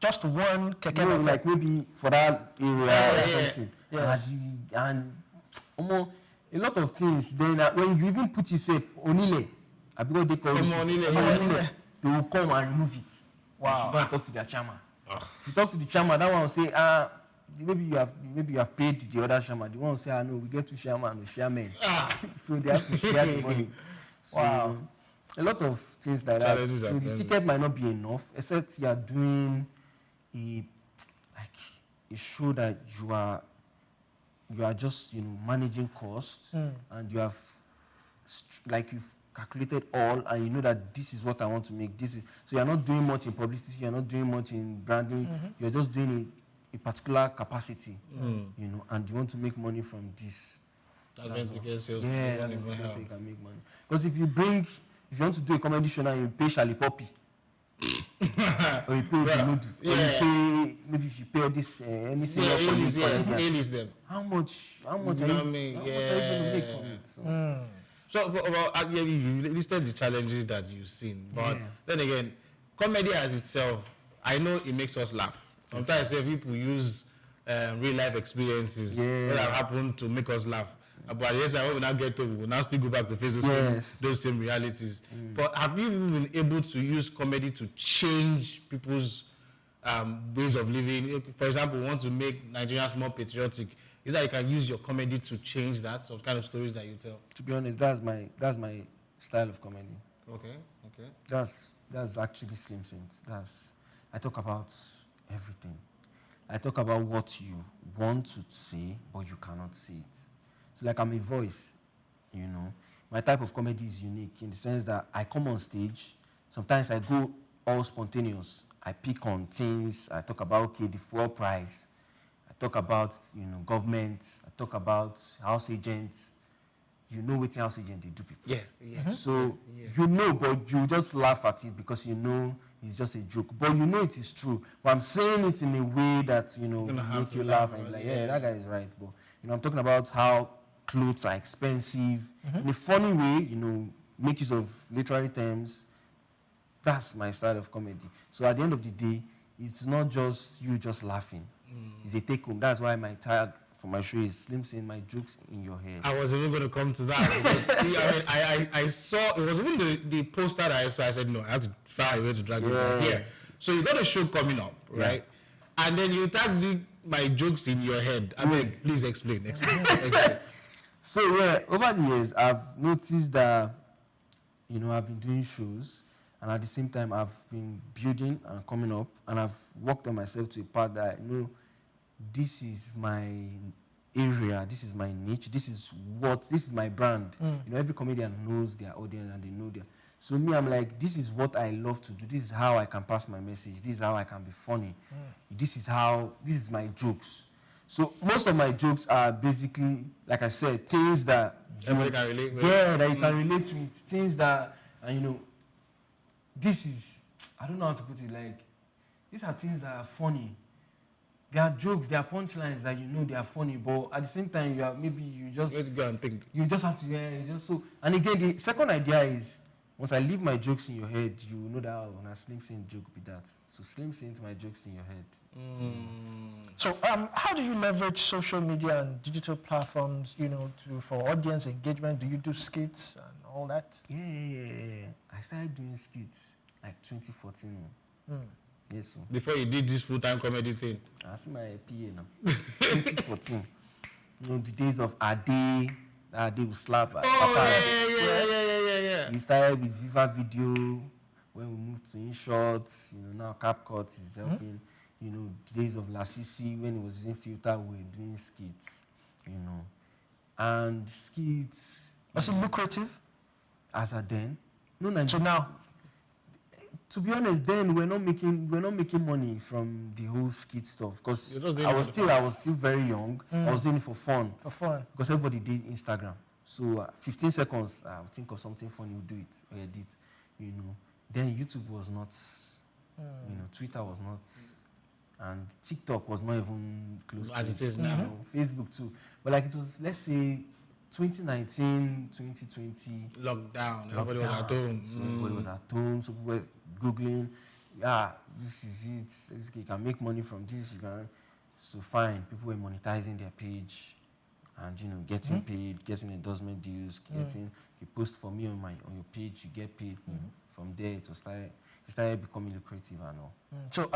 Just one keke. No, like maybe for that area or something. Yes. And a lot of things. Then when you even put yourself onile, because they call onile, they will come and remove it. Wow. You should go and talk to their chairman. If you talk to the chairman, that one will say, maybe you have paid the other chairman. The one will say, no, we get two chairman or chairmen. So they have to share the money. So, wow. A lot of things like that. So the ticket might not be enough, except you are doing a show that you are just managing costs, and you have you've calculated all, and you know that this is what I want to make. So you are not doing much in publicity, you are not doing much in branding. You are just doing a particular capacity, and you want to make money from this. That's when ticket sales can make money. Because if you want to do a comedy show now, you pay Charlie Poppy, or you pay Dimudu, or you pay, maybe if you pay all this any senior colleagues, how much are you going to make from it? So you listed the challenges that you've seen, but then again, comedy as itself, I know it makes us laugh. Sometimes people use real life experiences that have happened to make us laugh. But yes, when we now get to, we will now still go back to face those same realities. But have you been able to use comedy to change people's ways of living? For example, want to make Nigerians more patriotic. Is that you can use your comedy to change that sort of kind of stories that you tell? To be honest, that's my style of comedy. Okay. That's actually Slim Saints. I talk about everything. I talk about what you want to say, but you cannot say it. So like I'm a voice, My type of comedy is unique in the sense that I come on stage. Sometimes I go all spontaneous. I pick on things. I talk about, the fuel price. I talk about, government. I talk about house agents. What house agent they do people. Yeah. So, but you just laugh at it because it's just a joke. But it is true. But I'm saying it in a way that, make you laugh and like, that guy is right. But, I'm talking about how clothes are expensive. In a funny way, make use of literary terms. That's my style of comedy. So at the end of the day, it's not just you just laughing. It's a take-home. That's why my tag for my show is Slim saying my jokes in your head. I was even going to come to that. Because, I saw, it was even the poster that I saw. I said, no, I have to find a way to drag this guy here. So you got a show coming up, right? And then you tagged my jokes in your head. I beg, please explain. So over the years, I've noticed that, I've been doing shows, and at the same time, I've been building and coming up, and I've worked on myself to a part that I know this is my area, this is my niche, this is my brand. Every comedian knows their audience and they know their. So me, I'm like, this is what I love to do. This is how I can pass my message. This is how I can be funny. This is my jokes. So most of my jokes are basically, like I said, things that everybody can relate with. That you can relate to it. Things that, this is, I don't know how to put it, like, these are things that are funny. They are jokes, they are punchlines that they are funny, but at the same time, you just go and think. You just have to, and again, the second idea is, once I leave my jokes in your head, you know that when a Slim Saint joke be that. So Slim Saint, my jokes in your head. So how do you leverage social media and digital platforms, for audience engagement? Do you do skits and all that? Yeah. I started doing skits like 2014. Yes, sir. Before you did this full-time comedy thing? I see my PA now. 2014. The days of Ade will slap. Yeah. We started with Viva Video, when we moved to InShot, now CapCut is helping. The days of Lasisi, when it was using filter, we were doing skits, And skits, Was it lucrative? As at then? No. So now? To be honest, then we're not making money from the whole skit stuff because I was still very young. I was doing it for fun. For fun. Because everybody did Instagram. So 15 seconds, I would think of something funny, we'll do it or edit, you know. Then YouTube was not, you know, Twitter was not, and TikTok was not even close as to it is now. You know, Facebook too. But like it was, let's say, 2019, 2020. Lockdown. Everybody was at home. So everybody was at home. So people were Googling, yeah, this is it. You can make money from this. You can. So fine, people were monetizing their page and, you know, getting paid, getting endorsement deals, getting, you post for me on your page, you get paid. You know, from there, it started becoming lucrative and all. So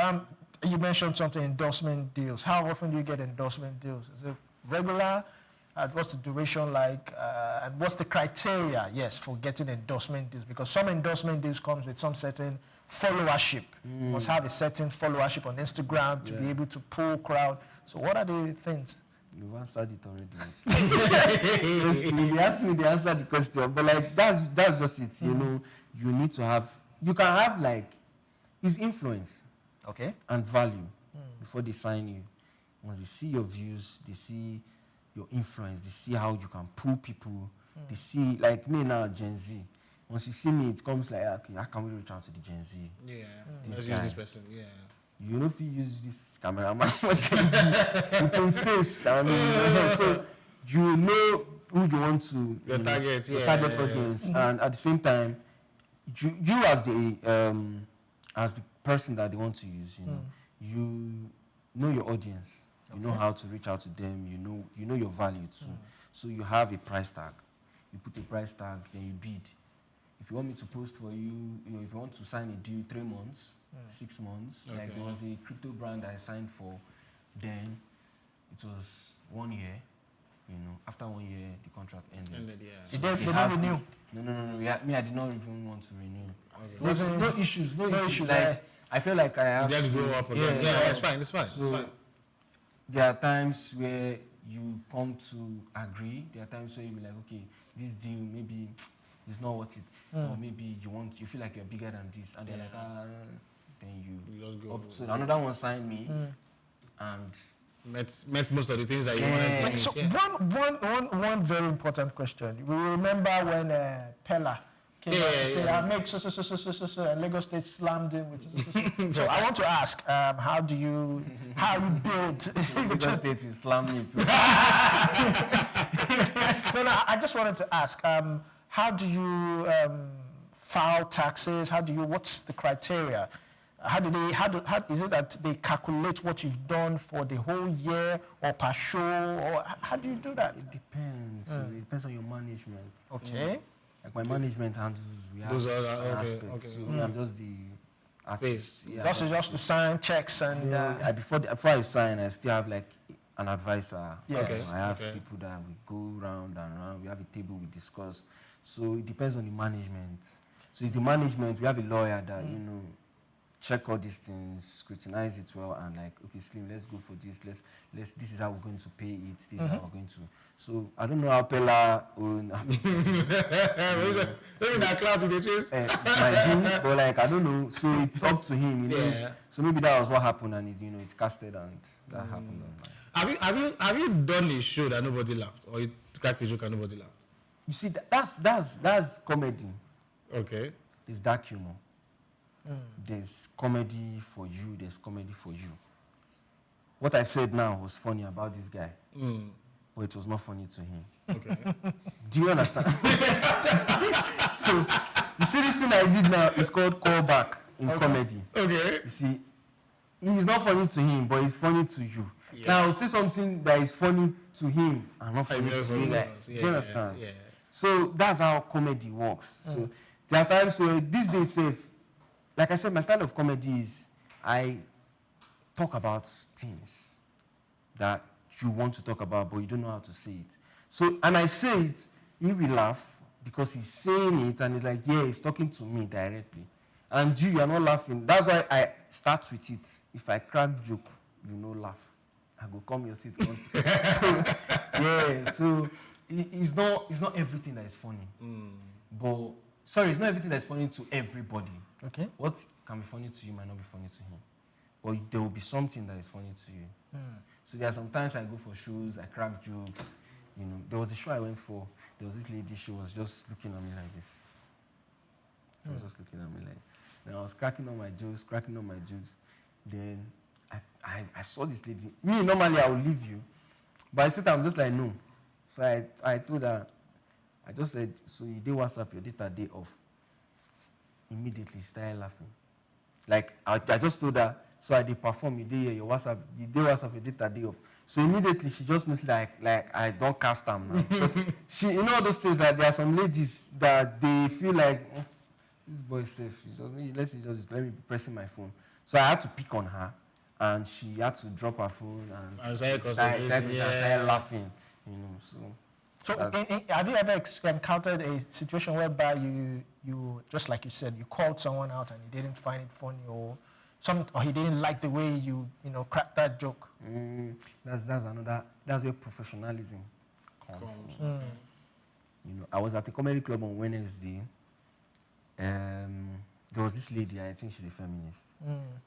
you mentioned something, endorsement deals. How often do you get endorsement deals? Is it regular? What's the duration like? And what's the criteria, for getting endorsement deals? Because some endorsement deals comes with some certain followership. You must have a certain followership on Instagram to be able to pull crowd. So what are the things? You've answered it already. You asked me to answer the question, but like that's just it. You know, you need to have, you can have like, it's influence, and value before they sign you. Once they see your views, they see your influence, they see how you can pull people. They see, like me now, Gen Z. Once you see me, it comes like, okay, how can we reach out to the Gen Z? Yeah, this guy. Use this person. Yeah. You know, if you use this cameraman for Gen Z, it's in face. I mean, so you know who you want to your target, your target audience, and at the same time, you as the person that they want to use, you know your audience. You know how to reach out to them. You know your value too. So you have a price tag. You put a price tag, then you bid. If you want me to post for you, if you want to sign a deal 3 months, 6 months, like there was a crypto brand I signed for, then it was 1 year. You know, after 1 year, the contract ended. So they didn't renew? No. Me, I did not even want to renew. Okay. No issues. Like, I feel like I have to grow up again. Yeah, it's fine. So there are times where you come to agree. There are times where you be like, okay, this deal maybe is not worth it, or maybe you feel like you're bigger than this, and they're like, then you just go. So another one signed me, and met most of the things that you wanted to. So one very important question. We remember when Pella came out to say, I make so, and Lagos State slammed him with so. I want to ask, how you build Lagos State will slam me too. No, I just wanted to ask, how do you file taxes? What's the criteria? How is it that they calculate what you've done for the whole year or per show, or how do you do that? It depends. It depends on your management. Okay. Like my management handles those are aspects. okay. So I'm just the artist. Just to sign checks and. Before I sign, I still have like an advisor. I have people that we go round and round. We have a table we discuss. So it depends on the management. So it's the management. We have a lawyer that check all these things, scrutinize it well, and like, okay, Slim, let's go for this. This is how we're going to pay it. This is how we're going to. So I don't know how Pella own. That cloud in the chase. But like I don't know. So it's up to him. So maybe that was what happened, and it's casted, and that happened. Have you done a show that nobody laughed, or you cracked a joke and nobody laughed? You see, that's comedy. Okay. It's dark humor. There's comedy for you. There's comedy for you. What I said now was funny about this guy, but it was not funny to him. Okay. Do you understand? So you see, this thing I did now is called callback in comedy. Okay. You see, it's not funny to him, but it's funny to you. Yeah. Now say something that is funny to him and not funny to you guys. Do you understand? Yeah. So that's how comedy works. So there are times where these days, like I said, my style of comedy is I talk about things that you want to talk about, but you don't know how to say it. So, and I say it, he will laugh because he's saying it, and he's like, yeah, he's talking to me directly. And you are not laughing. That's why I start with it. If I crack joke, you no laugh. I go come your seat. So it's not everything that is funny. But sorry, it's not everything that is funny to everybody. Okay. What can be funny to you might not be funny to him. But there will be something that is funny to you. So there are sometimes I go for shows, I crack jokes. You know, there was a show I went for. There was this lady. She was just looking at me like this. She was just looking at me like. And I was cracking on my jokes. Then I saw this lady. Me normally I will leave you, but I said I'm just like no. So I told her. I just said, so you did WhatsApp your data day off. Immediately she started laughing. Like I just told her. So I did perform. You did your WhatsApp. You did WhatsApp your data day off. So immediately she just knows like I don't cast them now. Because she, you know those things that there are some ladies that they feel like this boy is safe. Let me be pressing my phone. So I had to pick on her, and she had to drop her phone and started laughing. You know, so have you ever encountered a situation whereby you just like you said, you called someone out and you didn't find it funny, or he didn't like the way you cracked that joke? That's where professionalism comes in. You know, I was at a comedy club on Wednesday. There was this lady, I think she's a feminist.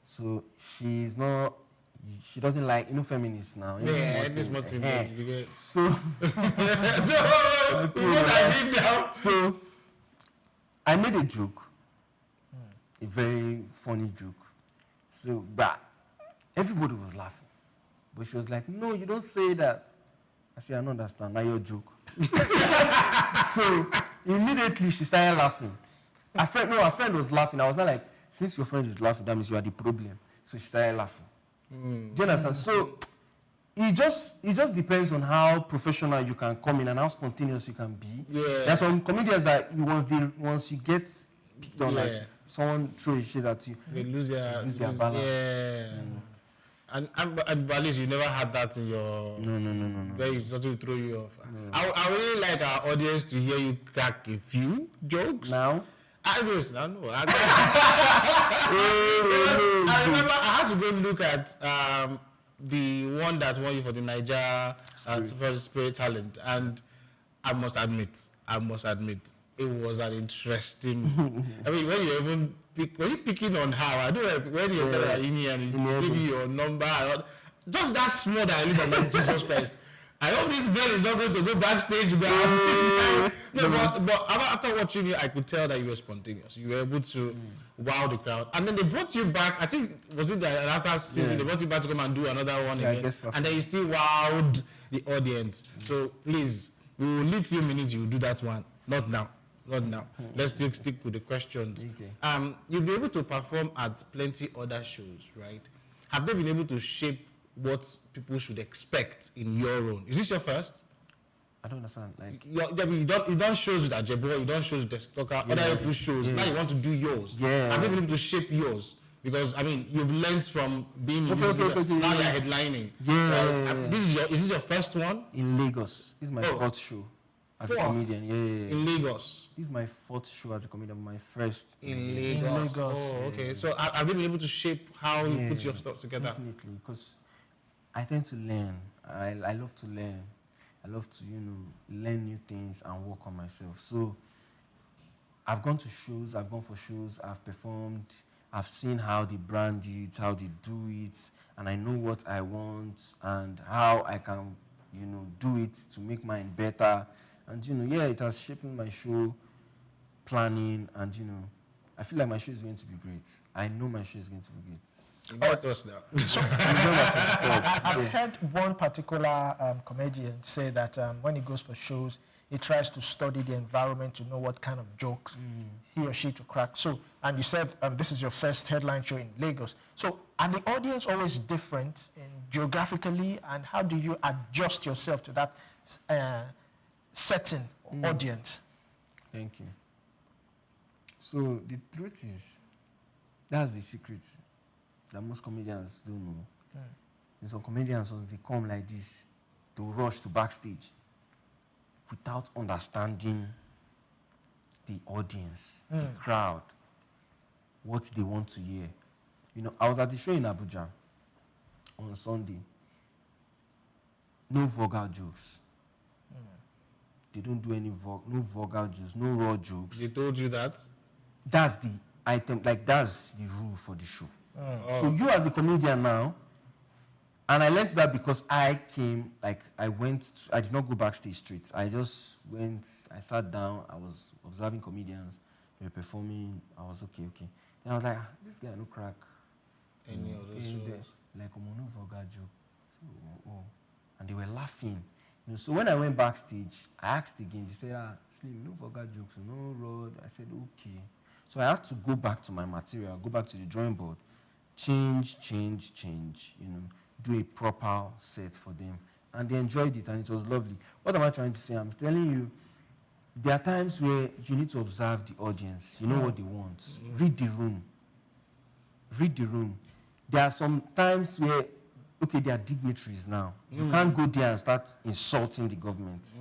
So she doesn't like, feminists now. So, so I made a joke, a very funny joke. So, but everybody was laughing. But she was like, no, you don't say that. I said, I don't understand, now your joke. So immediately she started laughing. Her friend was laughing. I was not like, since your friend is laughing, that means you are the problem. So she started laughing. Do you understand? So it just depends on how professional you can come in and how spontaneous you can be. There are some comedians that once you get picked on, like someone throws shit at you, they lose their balance. Yeah. And at least you never had that in your... No. Where it's something to throw you off. No. I really like our audience to hear you crack a few jokes. Now? I remember I had to go look at the one that won you for the Niger Spirit Talent, and I must admit, it was an interesting. I mean, when you're picking on her, I don't know when you're in here and you give me your number, just that small that I look at like Jesus Christ. I hope this girl is not going to go backstage to go ask this guy. No, but after watching you, I could tell that you were spontaneous. You were able to wow the crowd. And then they brought you back, I think, was it the after season, they brought you back to come and do another one again. And then you still wowed the audience. So please, we will leave a few minutes, you will do that one. Not now. Let's stick with the questions. Okay. You'll be able to perform at plenty other shows, right? Have they been able to shape what people should expect in your own? Is this your first? I don't understand. Like you don't shows with Ajebo, you don't shows with the Stocker, other people's shows. Now you want to do yours. Have you been able to shape yours? Because I mean, you've learned from being now you're headlining. Is this your first one? In Lagos. This is my fourth show as a comedian. In Lagos. This is my fourth show as a comedian, my first in Lagos. Oh, okay. So have you been able to shape how you put your stuff together? Definitely, because I tend to learn. I love to learn. I love to, learn new things and work on myself. So I've gone for shows, I've performed, I've seen how they brand it, how they do it, and I know what I want and how I can, do it to make mine better. And, it has shaped my show planning, and, I feel like my show is going to be great. I know my show is going to be great. I've heard one particular comedian say that when he goes for shows, he tries to study the environment to know what kind of jokes he or she to crack. So, and you said this is your first headline show in Lagos. So, are the audience always different geographically, and how do you adjust yourself to that setting audience? Thank you. So, the truth is, that's the secret that most comedians don't know. And some comedians, once they come like this, they'll rush to backstage without understanding the audience, the crowd, what they want to hear. I was at the show in Abuja on Sunday. No vulgar jokes. They don't do any no vulgar jokes, no raw jokes. They told you that? That's the item, like that's the rule for the show. Oh. So you as a comedian now, and I learned that because I came, like I did not go backstage straight. I just went, I sat down, I was observing comedians, they were performing, I was okay. And I was like, this guy no crack. Any of those shows? Like, no vulgar joke. So, and they were laughing. So when I went backstage, I asked again, they said, Slim, no vulgar jokes, no road. I said, okay. So I had to go back to my material, go back to the drawing board, change, do a proper set for them. And they enjoyed it, and it was lovely. What am I trying to say? I'm telling you, there are times where you need to observe the audience. You know what they want. Read the room. There are some times where, okay, they are dignitaries now. You can't go there and start insulting the government.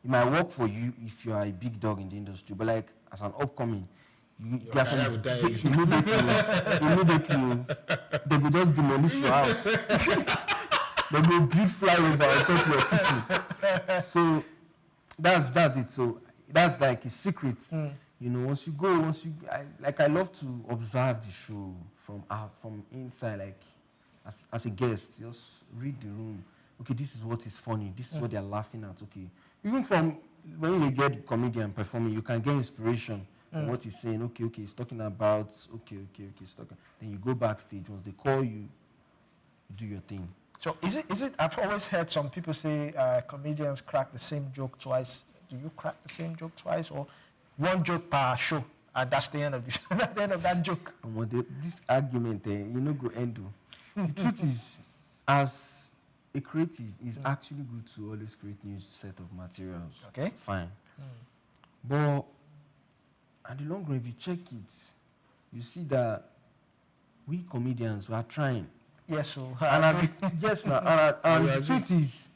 It might work for you if you are a big dog in the industry, but like as an upcoming, there are some immediately they will just demolish your house. They will build flyover on top of your kitchen. So that's it. So that's like a secret. Once you go, I love to observe the show from inside, like as a guest, just read the room. Okay, this is what is funny. This is what they're laughing at. Okay, even from when you get the comedian performing, you can get inspiration from what he's saying. Okay, he's talking about. Okay, he's talking. Then you go backstage. Once they call you, you do your thing. So is it? I've always heard some people say comedians crack the same joke twice. Do you crack the same joke twice, or one joke per show, and that's the end of the show? That's the end of that joke. This argument, go end. The truth is, as a creative, it's actually good to always create new set of materials. Okay. Fine. But at the long run, if you check it, you see that we comedians, we are trying. Yes, so and the truth is,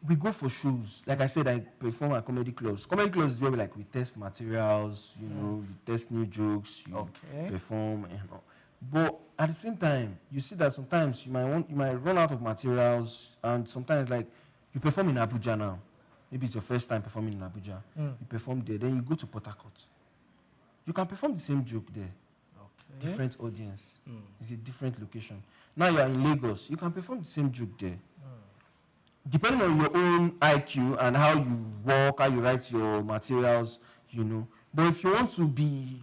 we go for shows. Like I said, I perform at comedy clubs. Comedy clubs is where we test materials, we test new jokes, you perform. But at the same time, you see that sometimes you might run out of materials, and sometimes you perform in Abuja now. Maybe it's your first time performing in Abuja. You perform there, then you go to Port Harcourt. You can perform the same joke there. Different audience. It's a different location. Now you are in Lagos. You can perform the same joke there. Depending on your own IQ and how you work, how you write your materials, But if you want to be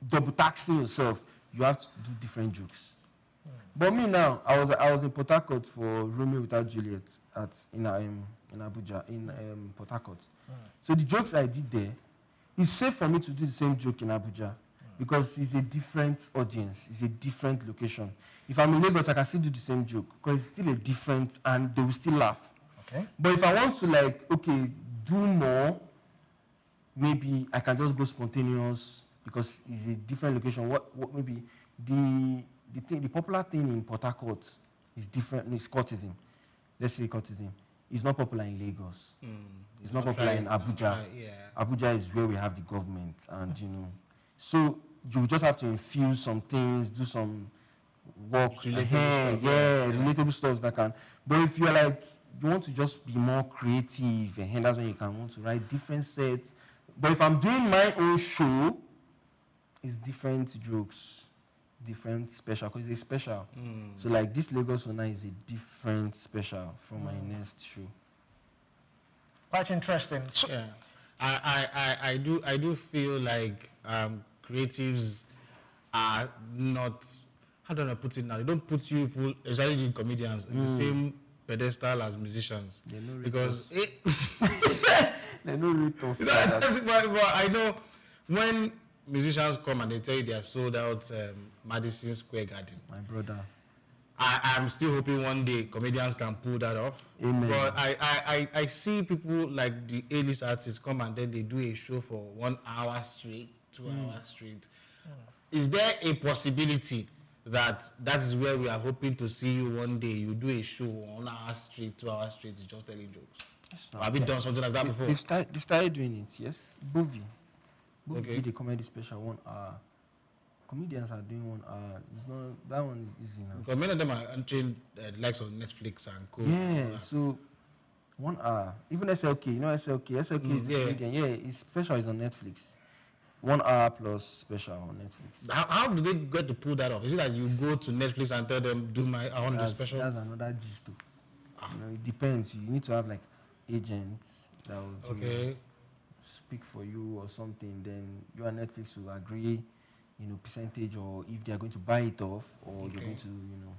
double taxing yourself, you have to do different jokes. But me now, I was in Port Harcourt for Romeo Without Juliet in Abuja, in Port Harcourt. So the jokes I did there, it's safe for me to do the same joke in Abuja because it's a different audience, it's a different location. If I'm in Lagos, I can still do the same joke because it's still a different, and they will still laugh. Okay. But if I want to do more, maybe I can just go spontaneous because it's a different location. What maybe the popular thing in Port Harcourt is different. It's courtism. Let's say courtism. It's not popular in Lagos. It's not popular in Abuja. Abuja is where we have the government, and so you just have to infuse some things, do some work, relatable stuff that can. But if you're you want to just be more creative, and that's when you can want to write different sets. But if I'm doing my own show, it's different jokes, different special, because it's a special. So this Lagos one is a different special from my next show. Quite interesting. So yeah, I do feel like creatives are not. How do I put it now? They don't put you people, especially comedians, in the same pedestal as musicians. They know because they know rituals. But I know when musicians come and they tell you they have sold out Madison Square Garden. My brother. I'm still hoping one day comedians can pull that off. Amen. But I see people like the A-list artists come and then they do a show for 1 hour straight, 2 hours straight. Is there a possibility that is where we are hoping to see you one day? You do a show 1 hour straight, 2 hours straight, just telling jokes. Have you done something like that before? They've started doing it, yes. Bovi did a comedy special 1 hour. Comedians are doing 1 hour. It's not, that one is easy now. Because many of them are entering the likes of Netflix and co. Yeah, so 1 hour. Even SLK, you know SLK? SLK is a comedian. Yeah, his special is on Netflix. 1 hour plus special on Netflix. How do they get to pull that off? Is it that you go to Netflix and tell them, I want to do special? That's another gist too. You know, it depends. You need to have like agents that will speak for you or something. Then you and Netflix will agree, you know, percentage, or if they are going to buy it off, or you're going to, you know.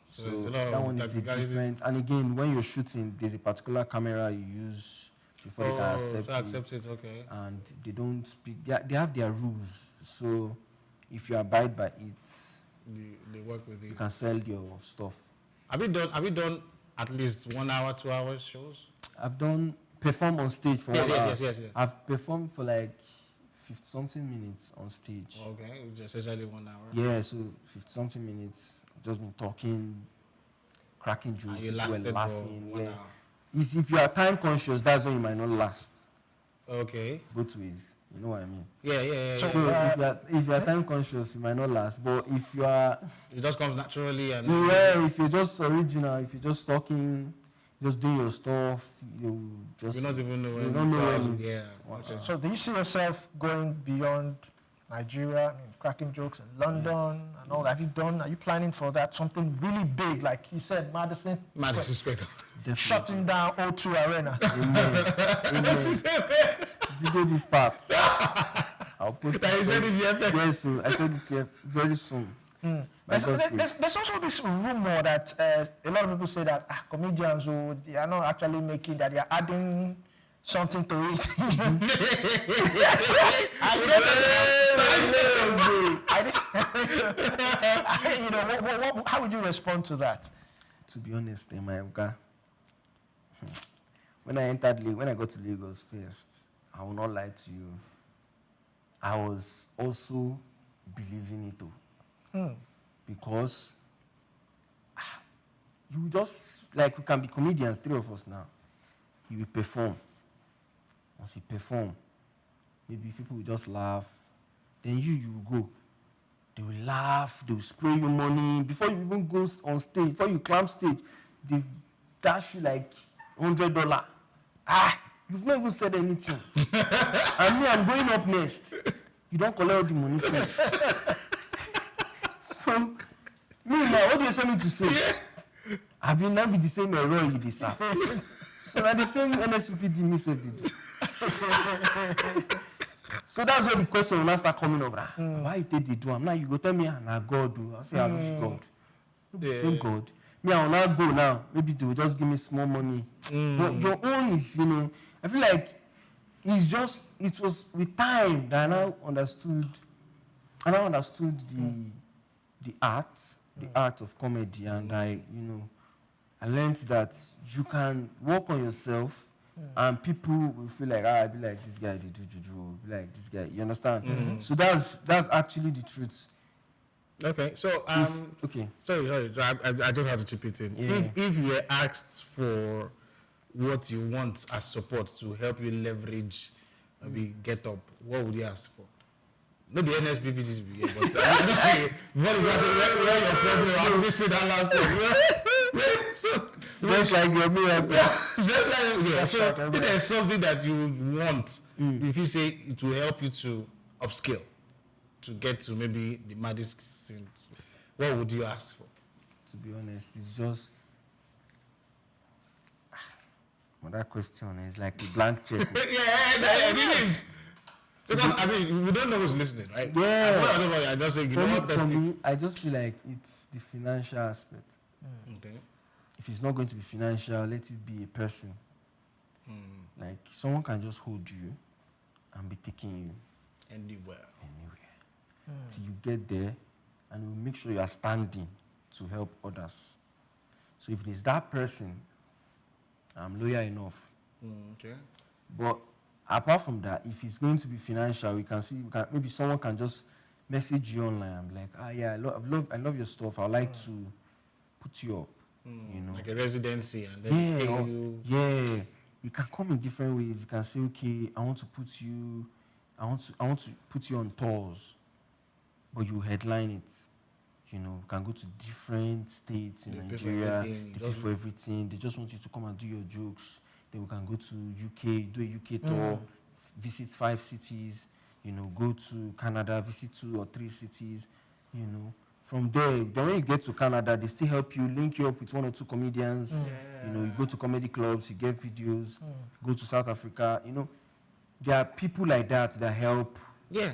So that one is a different. And again, when you're shooting, there's a particular camera you use before they can accept it. Okay. And they don't speak. They have their rules. So if you abide by it, they work with you. You can sell your stuff. Have you done at least 1 hour, 2 hours shows? I've done perform on stage for 1 hour. Yes. I've performed for like 50-something minutes on stage. Okay, it's essentially 1 hour. Yeah, so 50-something minutes. Just been talking, cracking jokes, you lasted laughing. For 1 hour. If you are time conscious, that's when you might not last. Okay. Both ways. You know what I mean? Yeah. So if you are time conscious, you might not last. But if you are, it just comes naturally. And if you're just original, if you're just talking, just do your stuff, you not even know when. Yeah. Okay. So do you see yourself going beyond Nigeria, cracking jokes in London and all that? Are you planning for that? Something really big, like you said, Madison Square. Shutting down O2 Arena. Amen. Video this part. I'll post it. You said it here. Very soon. I said it here very soon. There's also this rumor that a lot of people say that comedians they are not actually making that, they are adding something to it. How would you respond to that? To be honest, my guy, when I got to Lagos first, I will not lie to you, I was also believing it too. Because you just, like, we can be comedians, 3 of us now. You will perform. Once you perform, maybe people will just laugh. Then you will go. They will laugh, they will spray you money. Before you even go on stage, before you climb stage, they dash you like $100. You've not even said anything. And me, I'm going up next. You don't collect all the money from me. So, me now, what do you expect me to say? I will not be the same error you deserve. So now the same NSPPD me say they do. So that's where the question will now start coming over. Why you take the do? Now you go tell me, nah, God do. I'll say, I wish God. Same God. Me, I will not go now. Maybe they will just give me small money. But your own is, you know, I feel like it was with time that I now understood the art of comedy, and I learned that you can work on yourself, and people will feel like, I be like this guy, they do juju, be like this guy. You understand? So that's actually the truth. Okay, so sorry, I just had to chip it in. Yeah. If you were asked for what you want as support to help you leverage, maybe get up, what would you ask for? Not the NSPPD, but I'm just saying, what if you say, where your problem? I would just say that last one. Just like your miracle. So if there's something that you want, if you say it will help you to upskill, to get to maybe the Madison, what would you ask for? To be honest, it's just that question is like a blank check. It is. Because I mean, we don't know who's listening, right? Yeah. As well, I just say, for me, I just feel like it's the financial aspect. Okay. If it's not going to be financial, let it be a person. Like someone can just hold you and be taking you anywhere. Till you get there, and we'll make sure you are standing to help others. So if there's that person, I'm loyal enough. Okay. But apart from that, if it's going to be financial, maybe someone can just message you online. I'm like, yeah, I love your stuff. I'd like to put you up. You know, like a residency, and then pay you. Yeah, you can come in different ways. You can say, okay, I want to put you on tours, but you headline it. You know, you can go to different states in They pay for Nigeria. everything. They pay for everything. They just want you to come and do your jokes. Then we can go to UK, do a UK tour, visit 5 cities. You know, go to Canada, visit 2 or 3 cities. You know, from there, then when you get to Canada, they still help you, link you up with 1 or 2 comedians. You know, you go to comedy clubs, you get videos. Go to South Africa. You know, there are people like that that help. Yeah,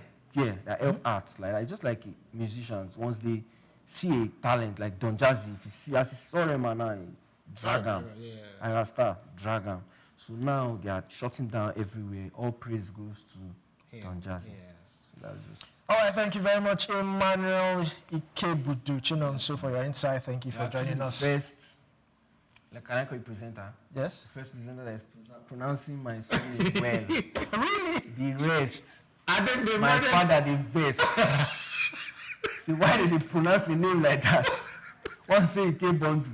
that help arts. Like just like musicians, once they see a talent like Don Jazzy, if you see, as you saw him and I drag him, I understand, drag him. So now they are shutting down everywhere. All praise goes to Don Jazzy. So that's just. All right, thank you very much, Emmanuel Ikebudu Chinonso, for your insight. Thank you for joining us. First, like, can I call you presenter? Yes. The first presenter that is pronouncing my surname well. Really? The rest. I think my father, the best. See, why did they pronounce the name like that? One say Ikebudu.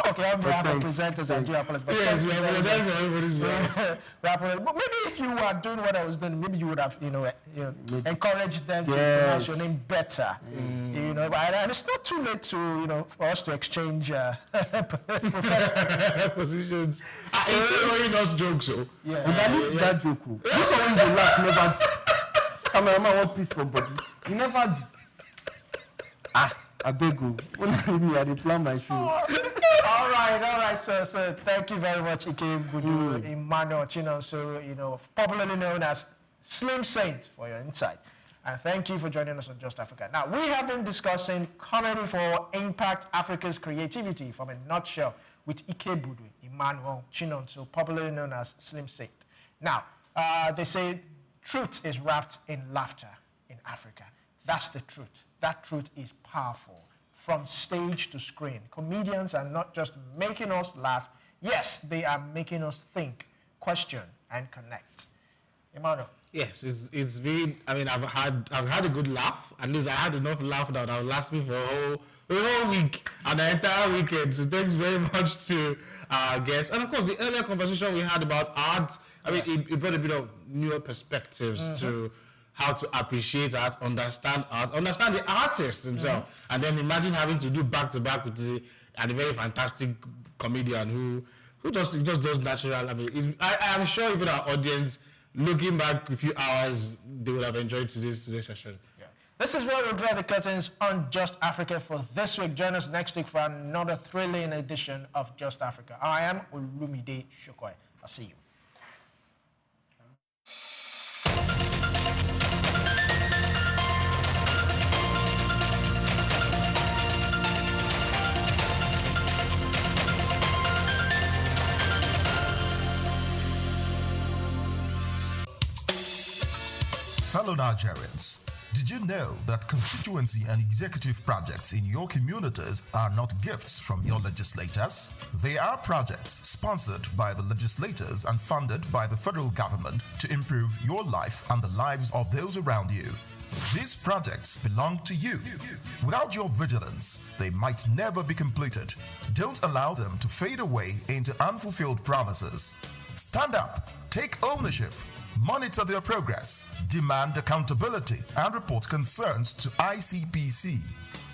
Okay, on behalf of presenters, I do apologize. Yes, we apologize for everybody's way. But maybe if you were doing what I was doing, maybe you would have, encouraged them to pronounce your name better. You know, and it's not too late to, for us to exchange positions. Instead of owing us jokes, so. That joke. This one you laugh, never. Cameraman, one piece for body. You never do. I beg you. I did plan my show. All right. So thank you very much, Ikebudu Emmanuel Chinonso, popularly known as Slim Saint, for your insight. And thank you for joining us on Just Africa. Now, we have been discussing comedy for Impact Africa's Creativity from a nutshell with Ikebudu Emmanuel Chinonso, popularly known as Slim Saint. Now, they say truth is wrapped in laughter in Africa. That's the truth. That truth is powerful. From stage to screen, comedians are not just making us laugh. Yes, they are making us think, question, and connect. Emmanuel. Yes, it's been. I mean, I've had a good laugh. At least I had enough laugh that will last me for a whole week and the entire weekend. So thanks very much to our guests, and of course the earlier conversation we had about art. I mean, it brought a bit of newer perspectives to how to appreciate art, understand the artist himself, and then imagine having to do back-to-back with a very fantastic comedian who just does natural. I mean, I am sure even our audience, looking back a few hours, they would have enjoyed today's session. Yeah. This is where we'll draw the curtains on Just Africa for this week. Join us next week for another thrilling edition of Just Africa. I am Olumide Shokoy. I'll see you. Fellow Nigerians, did you know that constituency and executive projects in your communities are not gifts from your legislators? They are projects sponsored by the legislators and funded by the federal government to improve your life and the lives of those around you. These projects belong to you. Without your vigilance, they might never be completed. Don't allow them to fade away into unfulfilled promises. Stand up, take ownership, monitor their progress, demand accountability, and report concerns to ICPC.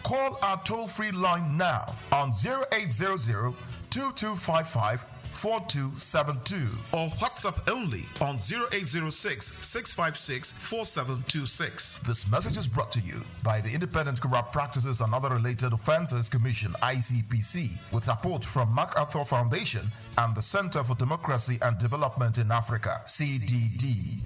Call our toll-free line now on 0800-2255-4272 or WhatsApp only on 0806-656-4726. This message is brought to you by the Independent Corrupt Practices and Other Related Offences Commission, ICPC, with support from MacArthur Foundation and the Center for Democracy and Development in Africa, CDD.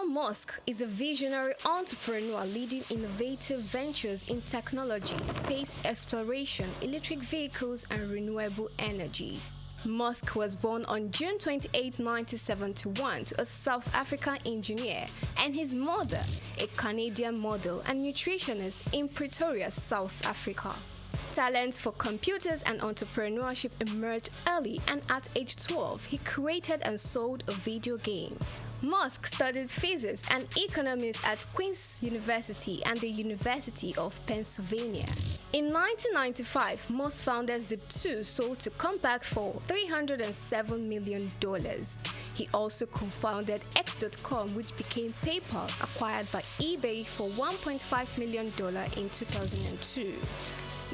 Musk is a visionary entrepreneur leading innovative ventures in technology, space exploration, electric vehicles, and renewable energy. Musk was born on June 28, 1971 to a South African engineer and his mother, a Canadian model and nutritionist in Pretoria, South Africa. Talent for computers and entrepreneurship emerged early, and at age 12, he created and sold a video game. Musk studied physics and economics at Queen's University and the University of Pennsylvania. In 1995, Musk founded Zip2, sold to Compaq for $307 million. He also co-founded X.com, which became PayPal, acquired by eBay for $1.5 million in 2002.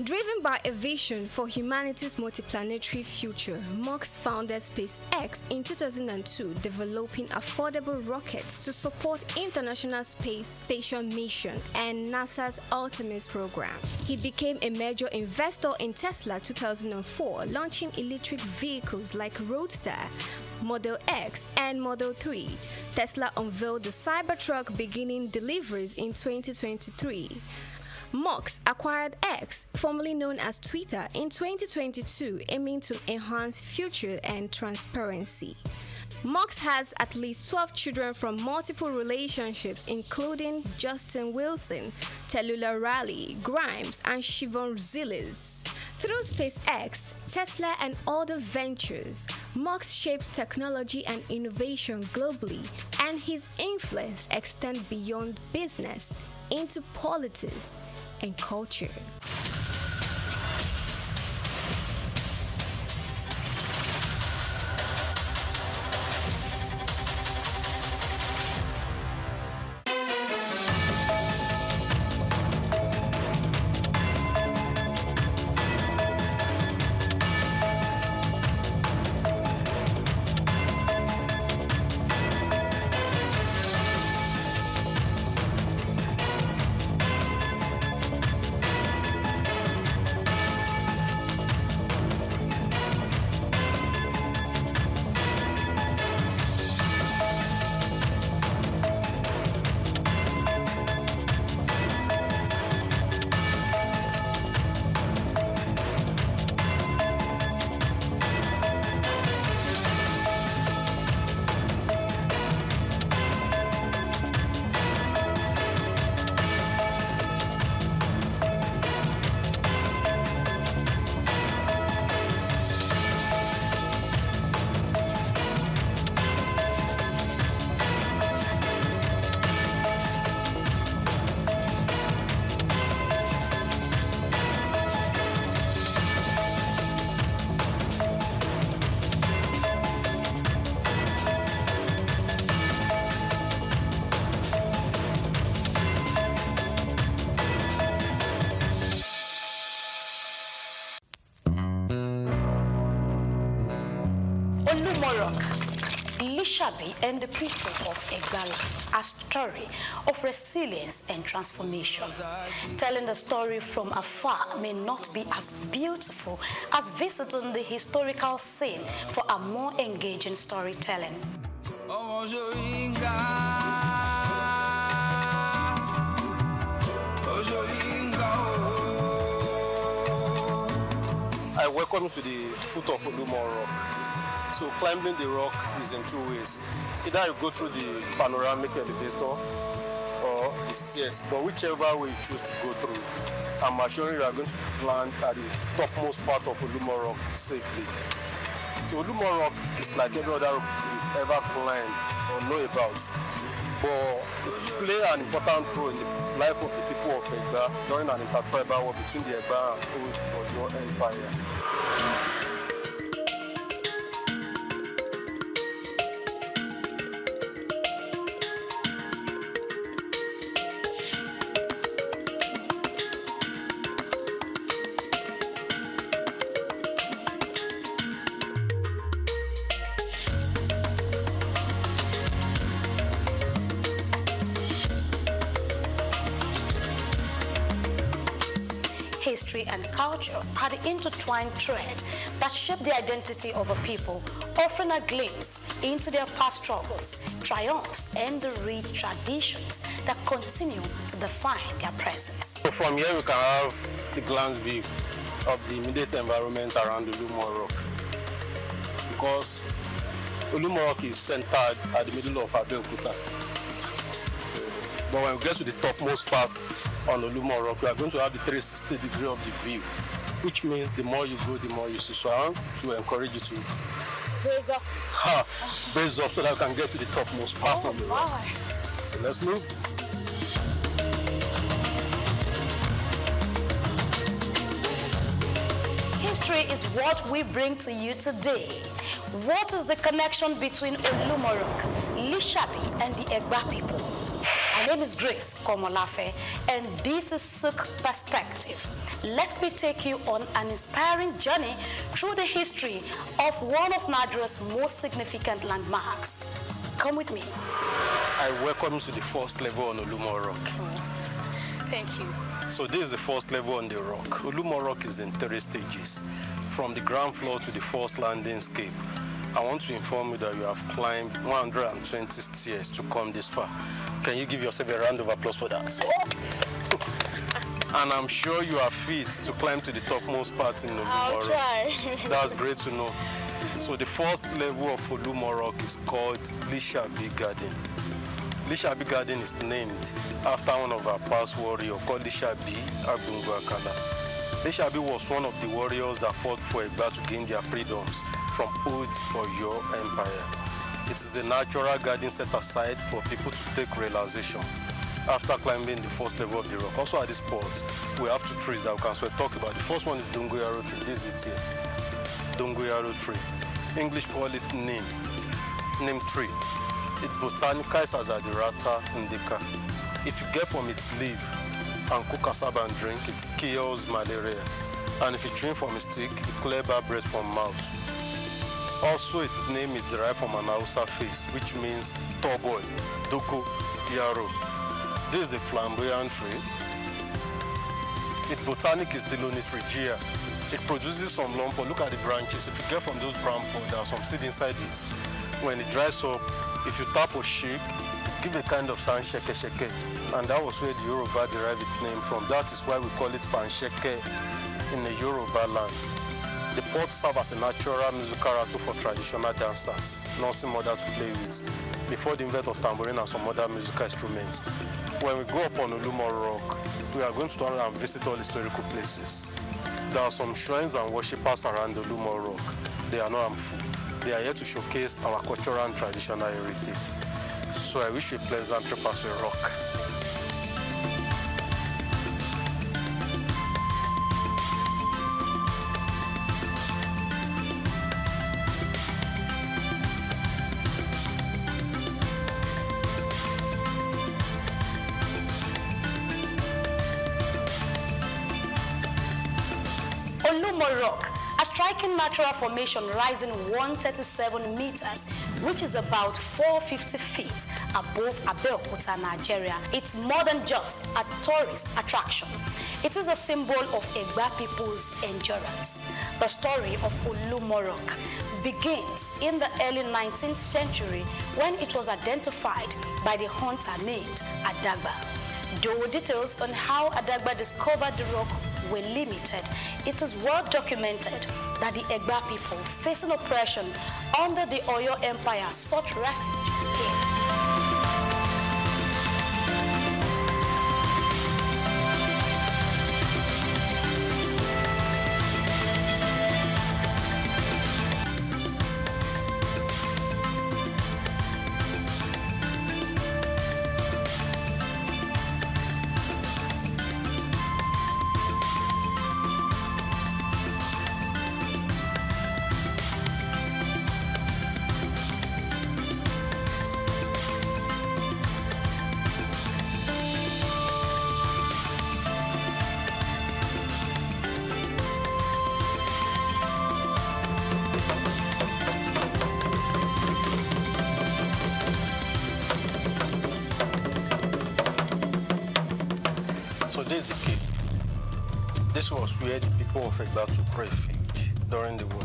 Driven by a vision for humanity's multiplanetary future, Musk founded SpaceX in 2002, developing affordable rockets to support International Space Station mission and NASA's Artemis program. He became a major investor in Tesla 2004, launching electric vehicles like Roadster, Model X, and Model 3. Tesla unveiled the Cybertruck, beginning deliveries in 2023. Musk acquired X, formerly known as Twitter, in 2022, aiming to enhance future and transparency. Musk has at least 12 children from multiple relationships, including Justin Wilson, Tallulah Riley, Grimes, and Siobhan Zilis. Through SpaceX, Tesla, and other ventures, Musk shapes technology and innovation globally, and his influence extends beyond business into politics and culture. Lishabi and the people of Egala, a story of resilience and transformation. Telling the story from afar may not be as beautiful as visiting the historical scene for a more engaging storytelling. I welcome you to the foot of Olumo Rock. So climbing the rock is in two ways. Either you go through the panoramic elevator or the stairs, but whichever way you choose to go through, I'm assuring you are going to land at the topmost part of Olumo Rock safely. So Olumo Rock is like every other rock you've ever climbed or know about, but it plays an important role in the life of the people of Egba during an intertribal war between the Egba and Old Oyo Empire. History and culture are the intertwined thread that shape the identity of a people, offering a glimpse into their past struggles, triumphs, and the rich traditions that continue to define their presence. So from here we can have the glance view of the immediate environment around Olumo Rock, because Olumo Rock is centered at the middle of Abeokuta. But when we get to the topmost part on Olumo Rock, we are going to have the 360 degree of the view, which means the more you go, the more you see. So I want to encourage you to Raise up. raise up so that we can get to the topmost part of the rock. So let's move. History is what we bring to you today. What is the connection between Olumorok, Lishabi, and the Egba people? My name is Grace Komolafe, and this is SOUQ Perspective. Let me take you on an inspiring journey through the history of one of Nigeria's most significant landmarks. Come with me. I welcome you to the first level on Olumo Rock. Thank you. So this is the first level on the rock. Olumo Rock is in 3 stages, from the ground floor to the first landing scape. I want to inform you that you have climbed 120 stairs to come this far. Can you give yourself a round of applause for that? And I'm sure you are fit to climb to the topmost part in Olumo Rock. I'll try. That's great to know. So the first level of Olumo Rock is called Lishabi Garden. Lishabi Garden is named after one of our past warriors called Lishabi Agbungu Akala. Lishabi was one of the warriors that fought for Egba to gain their freedoms from old Oyo Empire. It is a natural garden set aside for people to take relaxation after climbing the first level of the rock. Also at this spot, we have 2 trees that we can talk about. The first one is Dongoyaro tree. This is it here. Dongoyaro tree. English call it neem tree. It botanicizes as Adirata indica. If you get from its leaf and cook cassava and drink, it cures malaria. And if you drink from its stick, it clears bad breath from mouth. Also, its name is derived from an Hausa face, which means tall boy, Doko Yaro. This is a flamboyant tree. Its botanic is Dilonis regia. It produces some lump. Look at the branches. If you get from those brown pods, there are some seed inside it. When it dries up, if you tap or shake, give a kind of sound sheke sheke. And that was where the Yoruba derived its name from. That is why we call it pansheke in the Yoruba land. The pods serve as a natural musical rattle for traditional dancers, nursing mother to play with, before the invent of tambourine and some other musical instruments. When we go up on Olumo Rock, we are going to turn and visit all historical places. There are some shrines and worshippers around Olumo Rock. They are not harmful. They are here to showcase our cultural and traditional heritage. So I wish you a pleasant trip as we rock. Olumo Rock, a striking natural formation rising 137 meters, which is about 450 feet above Abeokuta, Nigeria. It's more than just a tourist attraction. It is a symbol of Egba people's endurance. The story of Olumo Rock begins in the early 19th century when it was identified by the hunter named Adagba. Though details on how Adagba discovered the rock were limited, it is well documented that the Egba people facing oppression under the Oyo Empire sought refuge here. So this is the cave. This was where the people of Egba took refuge during the war.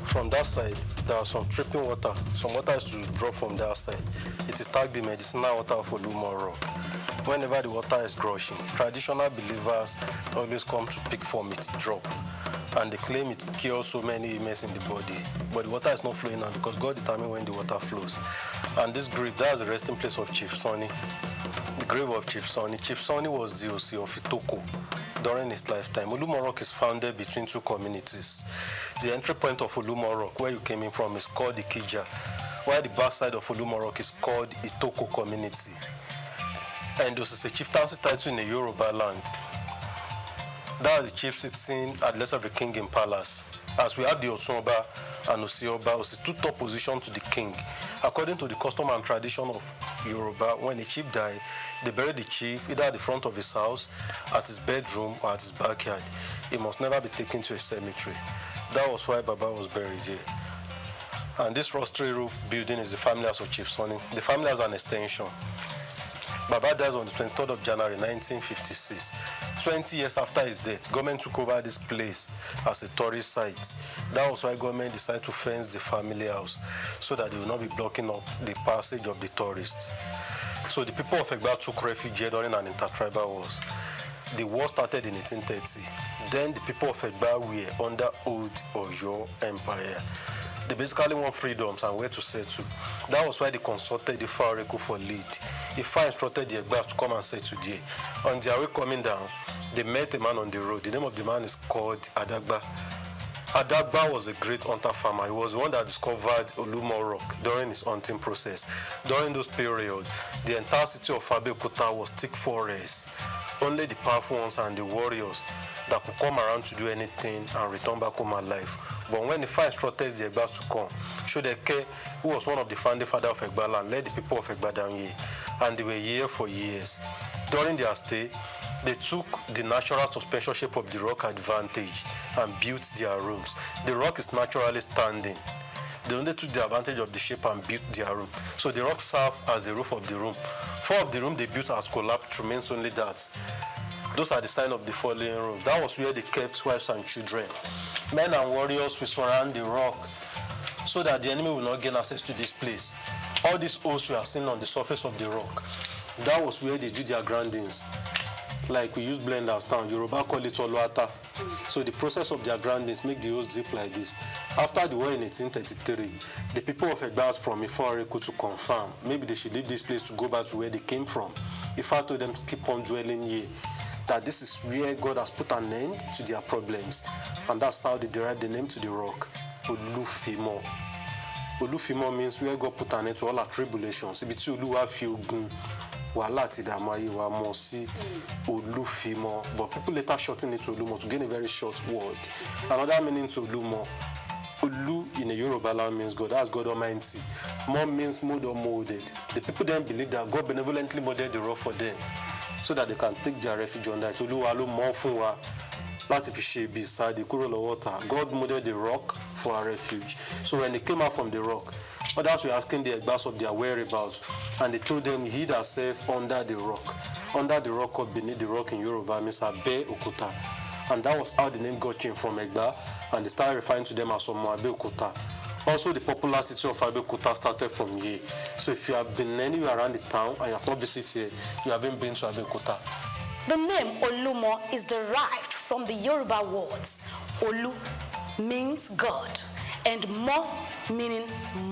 From that side, there was some dripping water. Some water is to drop from that side. It is tagged the medicinal water of Olumo Rock. whenever the water is crushing, traditional believers always come to pick from its drop. And they claim it cures so many ailments in the body. But the water is not flowing now because God determines when the water flows. And this grave, that's the resting place of Chief Sonny. The grave of Chief Sonny. Chief Sonny was the OC of Itoko during his lifetime. Olumorok is founded between two communities. The entry point of Olumorok, where you came in from, is called Ikija, while the backside of Olumorok is called Itoko community. And this is a chieftaincy title in the Yoruba land. That is the chief sitting at the left of the king in palace. As we have the Otunba and Osioba, it's a two-top position to the king. According to the custom and tradition of Yoruba, when a chief died, they bury the chief either at the front of his house, at his bedroom, or at his backyard. He must never be taken to a cemetery. That was why Baba was buried here. And this rostry roof building is the family house of Chief Sonny. The family has an extension. Baba dies on the 23rd of January 1956. 20 years after his death, government took over this place as a tourist site. That was why government decided to fence the family house so that they will not be blocking up the passage of the tourists. So the people of Egba took refuge here during an intertribal wars. The war started in 1830. Then the people of Egba were under old Oyo Empire. They basically want freedoms and where to settle. That was why they consulted the Fareku for lead. Ifa instructed the Egbas to come and settle there. On their way coming down, they met a man on the road. The name of the man is called Adagba. Adagba was a great hunter farmer. He was the one that discovered Olumorok during his hunting process. During those periods, the entire city of Abeokuta was thick forest. Only the powerful ones and the warriors that could come around to do anything and return back home alive. But when the Ifa instructed the Egbas to come, Shodeke, who was one of the founding fathers of Egba land, led the people of Egba down here. And they were here for years. During their stay, they took the natural suspension shape of the rock advantage and built their rooms. The rock is naturally standing. They only took the advantage of the shape and built their room. So the rock served as the roof of the room. 4 of the rooms they built as collapsed remains only that. Those are the signs of the fallen rooms. That was where they kept wives and children. Men and warriors will surround the rock so that the enemy will not gain access to this place. All these holes we are seeing on the surface of the rock, that was where they do their grindings. Like we use blenders now, Yoruba call it Oluata. So the process of their grindings make the holes deep like this. After the war in 1833, the people of Egba asked from Ifa to confirm maybe they should leave this place to go back to where they came from. Ifa told them to keep on dwelling here, that this is where God has put an end to their problems. And that's how they derived the name to the rock, Olufimo. Olufimo means where God put an end to all our tribulations. Ibiti Oluwa fi ogun wàhálà ti dààmú ayé wa mọ̀ sí Olufimo. But people later shorten it to Olumo to gain a very short word. Another meaning to Olumo, Olu in the Yoruba land means God. That's God Almighty. Mo means mode or molded. The people then believe that God benevolently molded the rock for them so that they can take their refuge under it. Oluwa ló mọ̀ fún wa láti fi ṣe ibi ìsádi kúrò lọ́wọ́ ọ̀tá. God molded the rock for our refuge. So when they came out from the rock, others were asking the Egbas of their whereabouts, and they told them hid herself under the rock. Under the rock or beneath the rock in Yoruba means Abe Okuta. And that was how the name got changed from Egba, and they started referring to them as Omo Abe Okuta. Also, the popular city of Abeokuta started from here. So if you have been anywhere around the town and you have not visited here, you haven't been to Abeokuta. The name Olumo is derived from the Yoruba words Olu means God and Mo meaning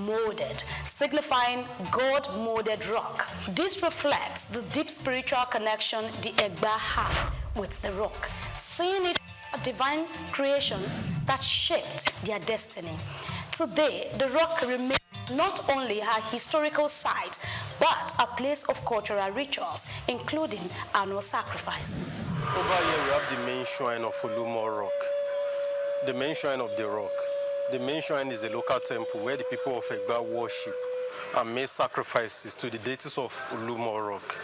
molded, signifying God-molded rock. This reflects the deep spiritual connection the Egba have with the rock, seeing it as a divine creation that shaped their destiny. Today, the rock remains not only a historical site, but a place of cultural rituals, including annual sacrifices. Over here, we have the main shrine of Olumo Rock, the main shrine of the rock. The main shrine is a local temple where the people of Egba worship and make sacrifices to the deities of Olumo Rock.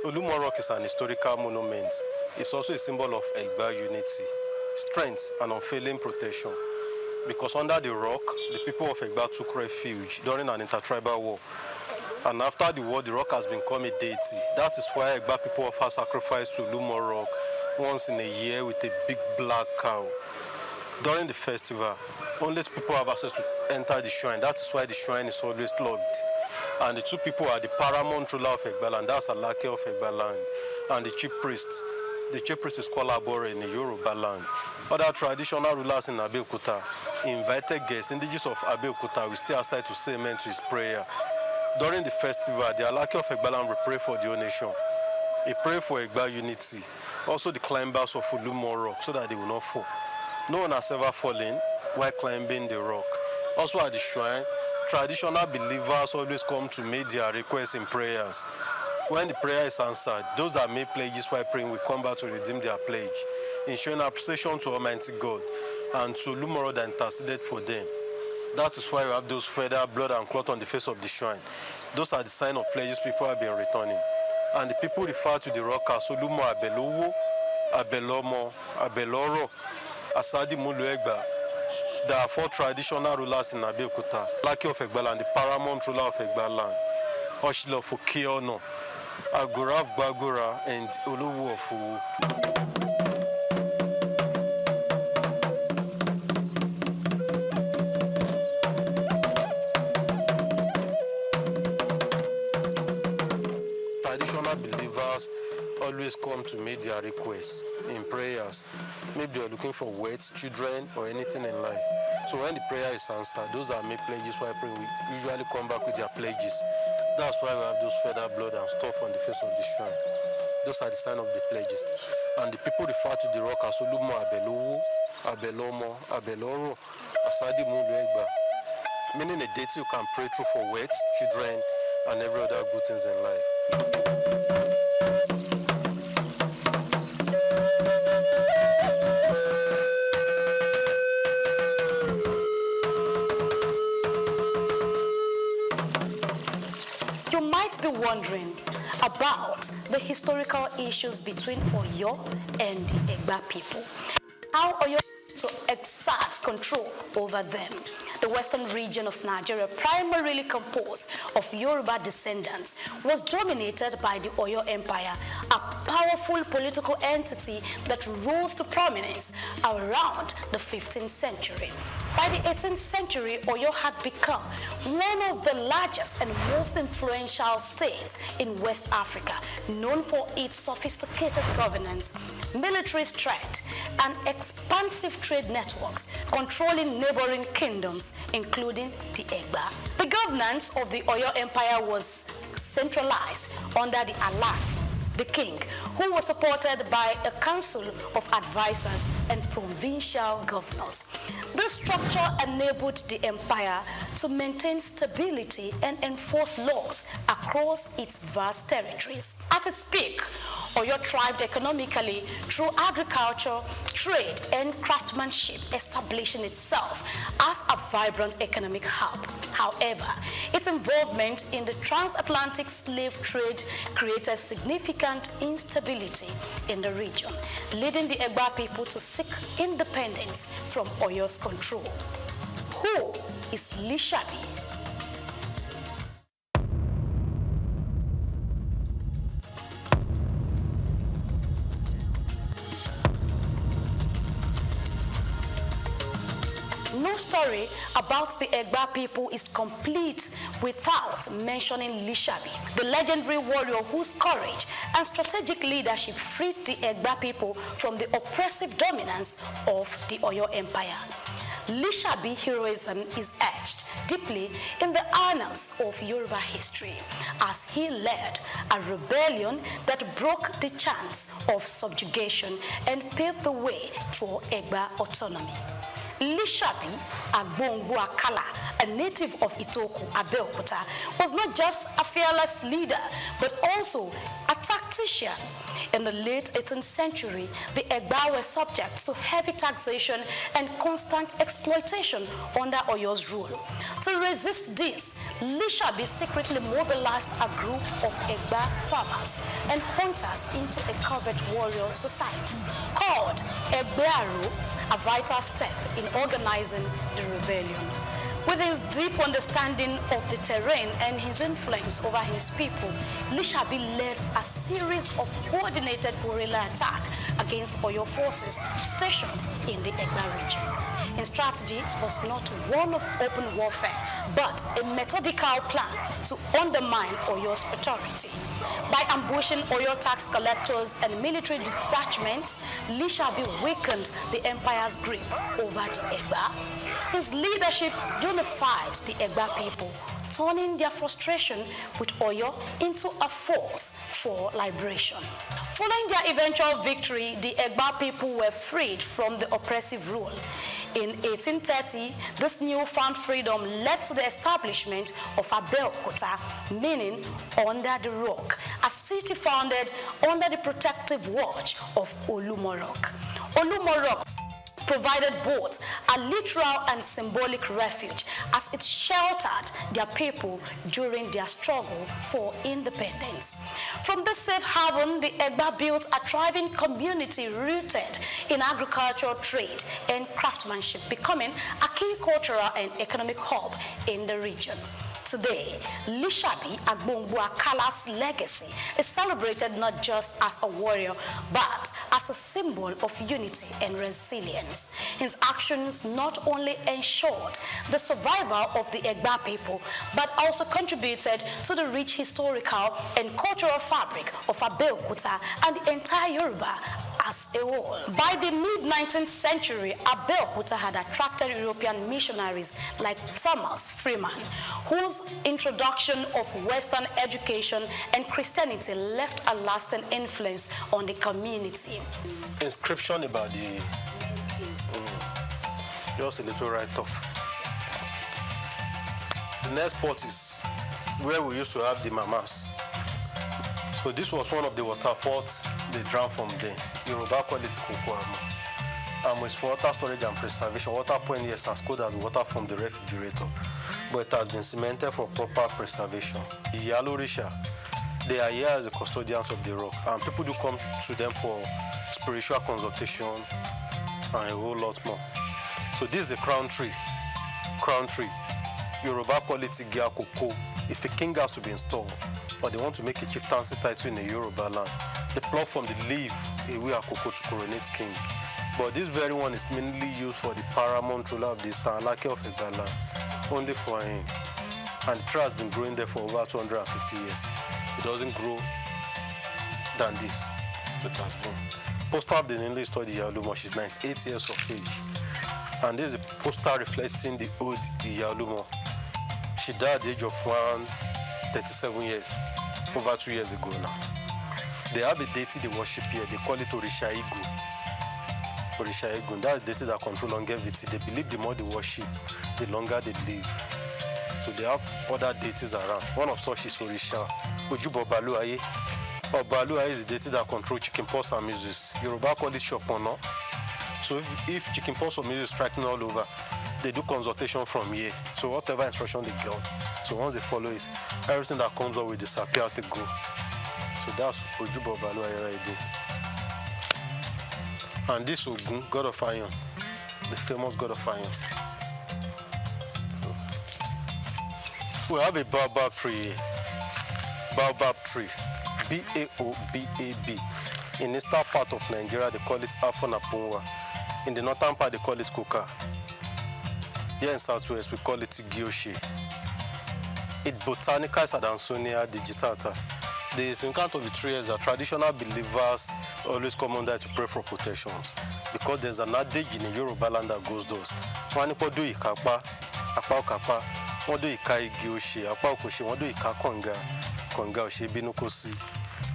Olumo Rock is an historical monument. It's also a symbol of Egba unity, strength, and unfailing protection. Because under the rock, the people of Egba took refuge during an intertribal war. And after the war, the rock has become a deity. That is why Egba people offer sacrifice to Olumo Rock once in a year with a big black cow. During the festival, only 2 people have access to enter the shrine. That is why the shrine is always locked. And the two people are the paramount ruler of Egbaland, that's Alake of Egbaland, and the chief priest. The chief priest is called Abore in the Yoruba land. Other traditional rulers in Abeokuta invited guests, indigenous of Abeokuta, will stay outside to say amen to his prayer. During the festival, the Alake of Egbaland will pray for the whole nation. He pray for Egba unity. Also the climbers of Ulumo Rock, so that they will not fall. No one has ever fallen while climbing the rock. Also at the shrine, traditional believers always come to make their requests in prayers. When the prayer is answered, those that made pledges while praying will come back to redeem their pledge, ensuring appreciation to Almighty God and to Ulumo that interceded for them. That is why we have those feather, blood, and cloth on the face of the shrine. Those are the sign of pledges people have been returning. And the people refer to the rock as Olumo Abelowo, Abelomo, Abeloro, Asadi Mulu Egba. There are 4 traditional rulers in Abeokuta: Alake of Egbaland, the paramount ruler of Egbaland, Oshilo of Okiono, Agura of Bagura, and Oluwu of Uwu. Traditional believers always come to make their requests in prayers. Maybe they are looking for words, children, or anything in life. So when the prayer is answered, those that make pledges while praying will usually come back with their pledges. That's why we have those feather, blood, and stuff on the face of the shrine. Those are the sign of the pledges. And the people refer to the rock as Olumo Abelowo, Abelomo, Abeloro, Asadi Muluegba, meaning a deity you can pray through for words, children, and every other good things in life. You might be wondering about the historical issues between Oyo and the Egba people. How Oyo to exert control over them. The western region of Nigeria, primarily composed of Yoruba descendants, was dominated by the Oyo Empire, a powerful political entity that rose to prominence around the 15th century. By the 18th century, Oyo had become one of the largest and most influential states in West Africa, known for its sophisticated governance, military strength, and expansive trade networks, controlling neighboring kingdoms, including the Egba. The governance of the Oyo Empire was centralized under the Alafi, the king, who was supported by a council of advisors and provincial governors. This structure enabled the empire to maintain stability and enforce laws across its vast territories. At its peak, Oyo thrived economically through agriculture, trade, and craftsmanship, establishing itself as a vibrant economic hub. However, its involvement in the transatlantic slave trade created significant instability in the region, leading the Egba people to seek independence from Oyo's control. Who is Lishabi? No story about the Egba people is complete without mentioning Lishabi, the legendary warrior whose courage and strategic leadership freed the Egba people from the oppressive dominance of the Oyo Empire. Lishabi heroism is etched deeply in the annals of Yoruba history, as he led a rebellion that broke the chance of subjugation and paved the way for Egba autonomy. Lishabi Agbongu Akala, a native of Itoku, Abeokuta, was not just a fearless leader, but also a tactician. In the late 18th century, the Egba were subject to heavy taxation and constant exploitation under Oyo's rule. To resist this, Lishabi secretly mobilized a group of Egba farmers and hunters into a covert warrior society called Egbearu, a vital step in organizing the rebellion. With his deep understanding of the terrain and his influence over his people, Lishabi led a series of coordinated guerrilla attacks against Oyo forces stationed in the Egba region. His strategy was not one of open warfare, but a methodical plan to undermine Oyo's authority. By ambushing Oyo tax collectors and military detachments, Lishabi weakened the empire's grip over the Egba. His leadership unified the Egba people, turning their frustration with Oyo into a force for liberation. Following their eventual victory, the Egba people were freed from the oppressive rule. In 1830, this newfound freedom led to the establishment of Abeokuta, meaning under the rock, a city founded under the protective watch of Olumorok. Olumorok provided both a literal and symbolic refuge as it sheltered their people during their struggle for independence. From this safe haven, the Egba built a thriving community rooted in agricultural trade and craftsmanship, becoming a key cultural and economic hub in the region. Today, Lishabi Agbongbu Akala's legacy is celebrated not just as a warrior, but as a symbol of unity and resilience. His actions not only ensured the survival of the Egba people, but also contributed to the rich historical and cultural fabric of Abeokuta and the entire Yoruba as a whole. By the mid-19th century, Abeokuta had attracted European missionaries like Thomas Freeman, whose introduction of Western education and Christianity left a lasting influence on the community. Inscription about the, just a little write-up. The next spot is where we used to have the mamas. So this was one of the water pots they drank from there. Yoruba quality cocoa. It's for water storage and preservation. Water point, yes, as cold as water from the refrigerator, but it has been cemented for proper preservation. The Yalorisha, they are here as the custodians of the rock, and people do come to them for spiritual consultation and a whole lot more. So this is a crown tree. Crown tree. Yoruba quality Gia cocoa. If a king has to be installed, or they want to make a chieftaincy title in a Yoruba land, they pluck from the leaf away a cocoa to coronate king. But this very one is mainly used for the paramount ruler of this town, Lake of Egala, only for him. And the tree has been growing there for over 250 years. It doesn't grow than this. So it has been. Poster of the Nile study Iyalumo, she's 98 years of age. And this is a poster reflecting the old Iyalumo. She died at the age of 37 years, over 2 years ago now. They have a deity they worship here. They call it Orishaigu. Orishaigu. That's the deity that controls longevity. They believe the more they worship, the longer they live. So they have other deities around. One of such is Orisha. Ojubo Baluaye. Baluaye is the deity that controls chickenpox and measles. Yoruba call it Shopono. So if chickenpox or measles striking all over, they do consultation from here. So whatever instruction they get, so once they follow it, everything that comes up will disappear to go. So that's Ojubo Baluaye right there. And this Ogun, God of Iron, the famous God of Iron. So we have a baobab tree. Baobab tree, B-A-O-B-A-B. In the eastern part of Nigeria, they call it Afon-Apunwa. In the northern part, they call it Kuka. Here in Southwest, we call it Gyoshi. It botanica is Adansonia digitata. The significance of the tree is that traditional believers always come on there to pray for protections, because there's an adage in the Yoruba land that goes those. Wanipo do ikapa, apa okapa, wado ikai Gyoshi, apa okoshi, wado ika konga oshi binukosi.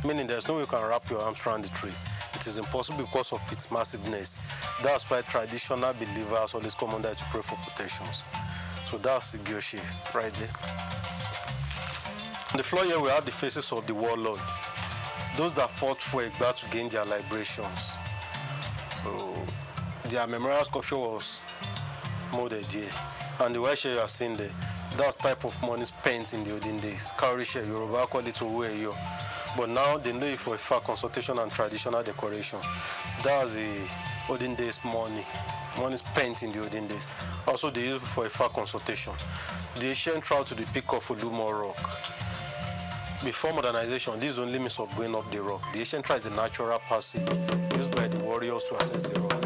Meaning there's no way you can wrap your arms around the tree. It is impossible because of its massiveness. That's why traditional believers always come on there to pray for protections. So that's the Gyoshi right there. On the floor here we have the faces of the warlord, those that fought for Egba to gain their liberations. So their memorial sculpture was molded here. And the white share you are seeing there, that's type of money spent in the olden days. Cowrie share, Yoruba call it Oweyo. But now they know it for a fact consultation and traditional decoration. That's the olden days money spent in the olden days. Also they use it for a fact consultation. The ancient route to the peak of Olumo Rock. Before modernization, this is only means of going up the rock. The ancient trail is a natural passage used by the warriors to access the rock.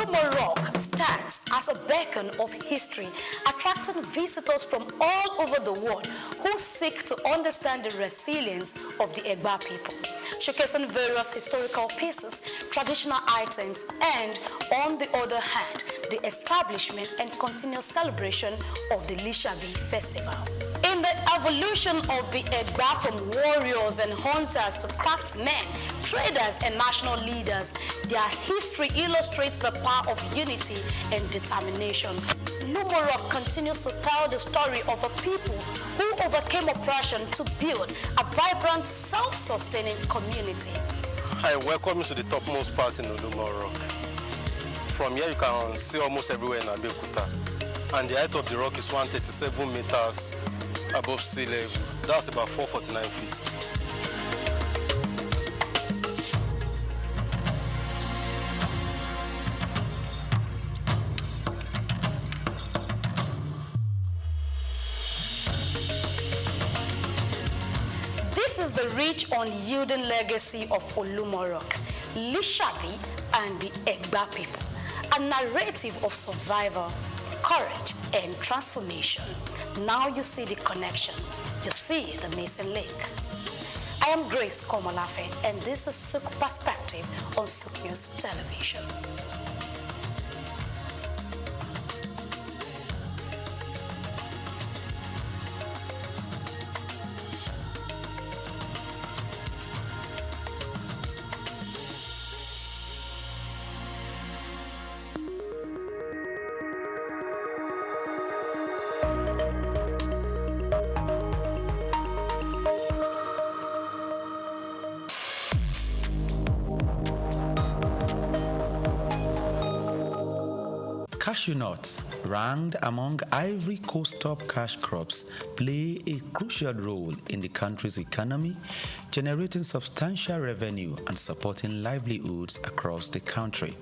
Lumo Rock stands as a beacon of history, attracting visitors from all over the world who seek to understand the resilience of the Egba people, showcasing various historical pieces, traditional items, and, on the other hand, the establishment and continuous celebration of the Lishabi Festival. In the evolution of the Egba from warriors and hunters to craftsmen, traders and national leaders, their history illustrates the power of unity and determination. Lumo Rock continues to tell the story of a people who overcame oppression to build a vibrant, self-sustaining community. I welcome you to the topmost part in Lumo Rock. From here you can see almost everywhere in Abeokuta. And the height of the rock is 137 meters above sea level. That's about 449 feet. This is the rich, unyielding legacy of Olumo Rock, Lishabi, and the Egba people. A narrative of survival, courage, and transformation. Now you see the connection. You see the missing link. I am Grace Komolafe, and this is SOUQ Perspective on SOUQ News Television. Cashew nuts, ranked among Ivory Coast top cash crops, play a crucial role in the country's economy, generating substantial revenue and supporting livelihoods across the country.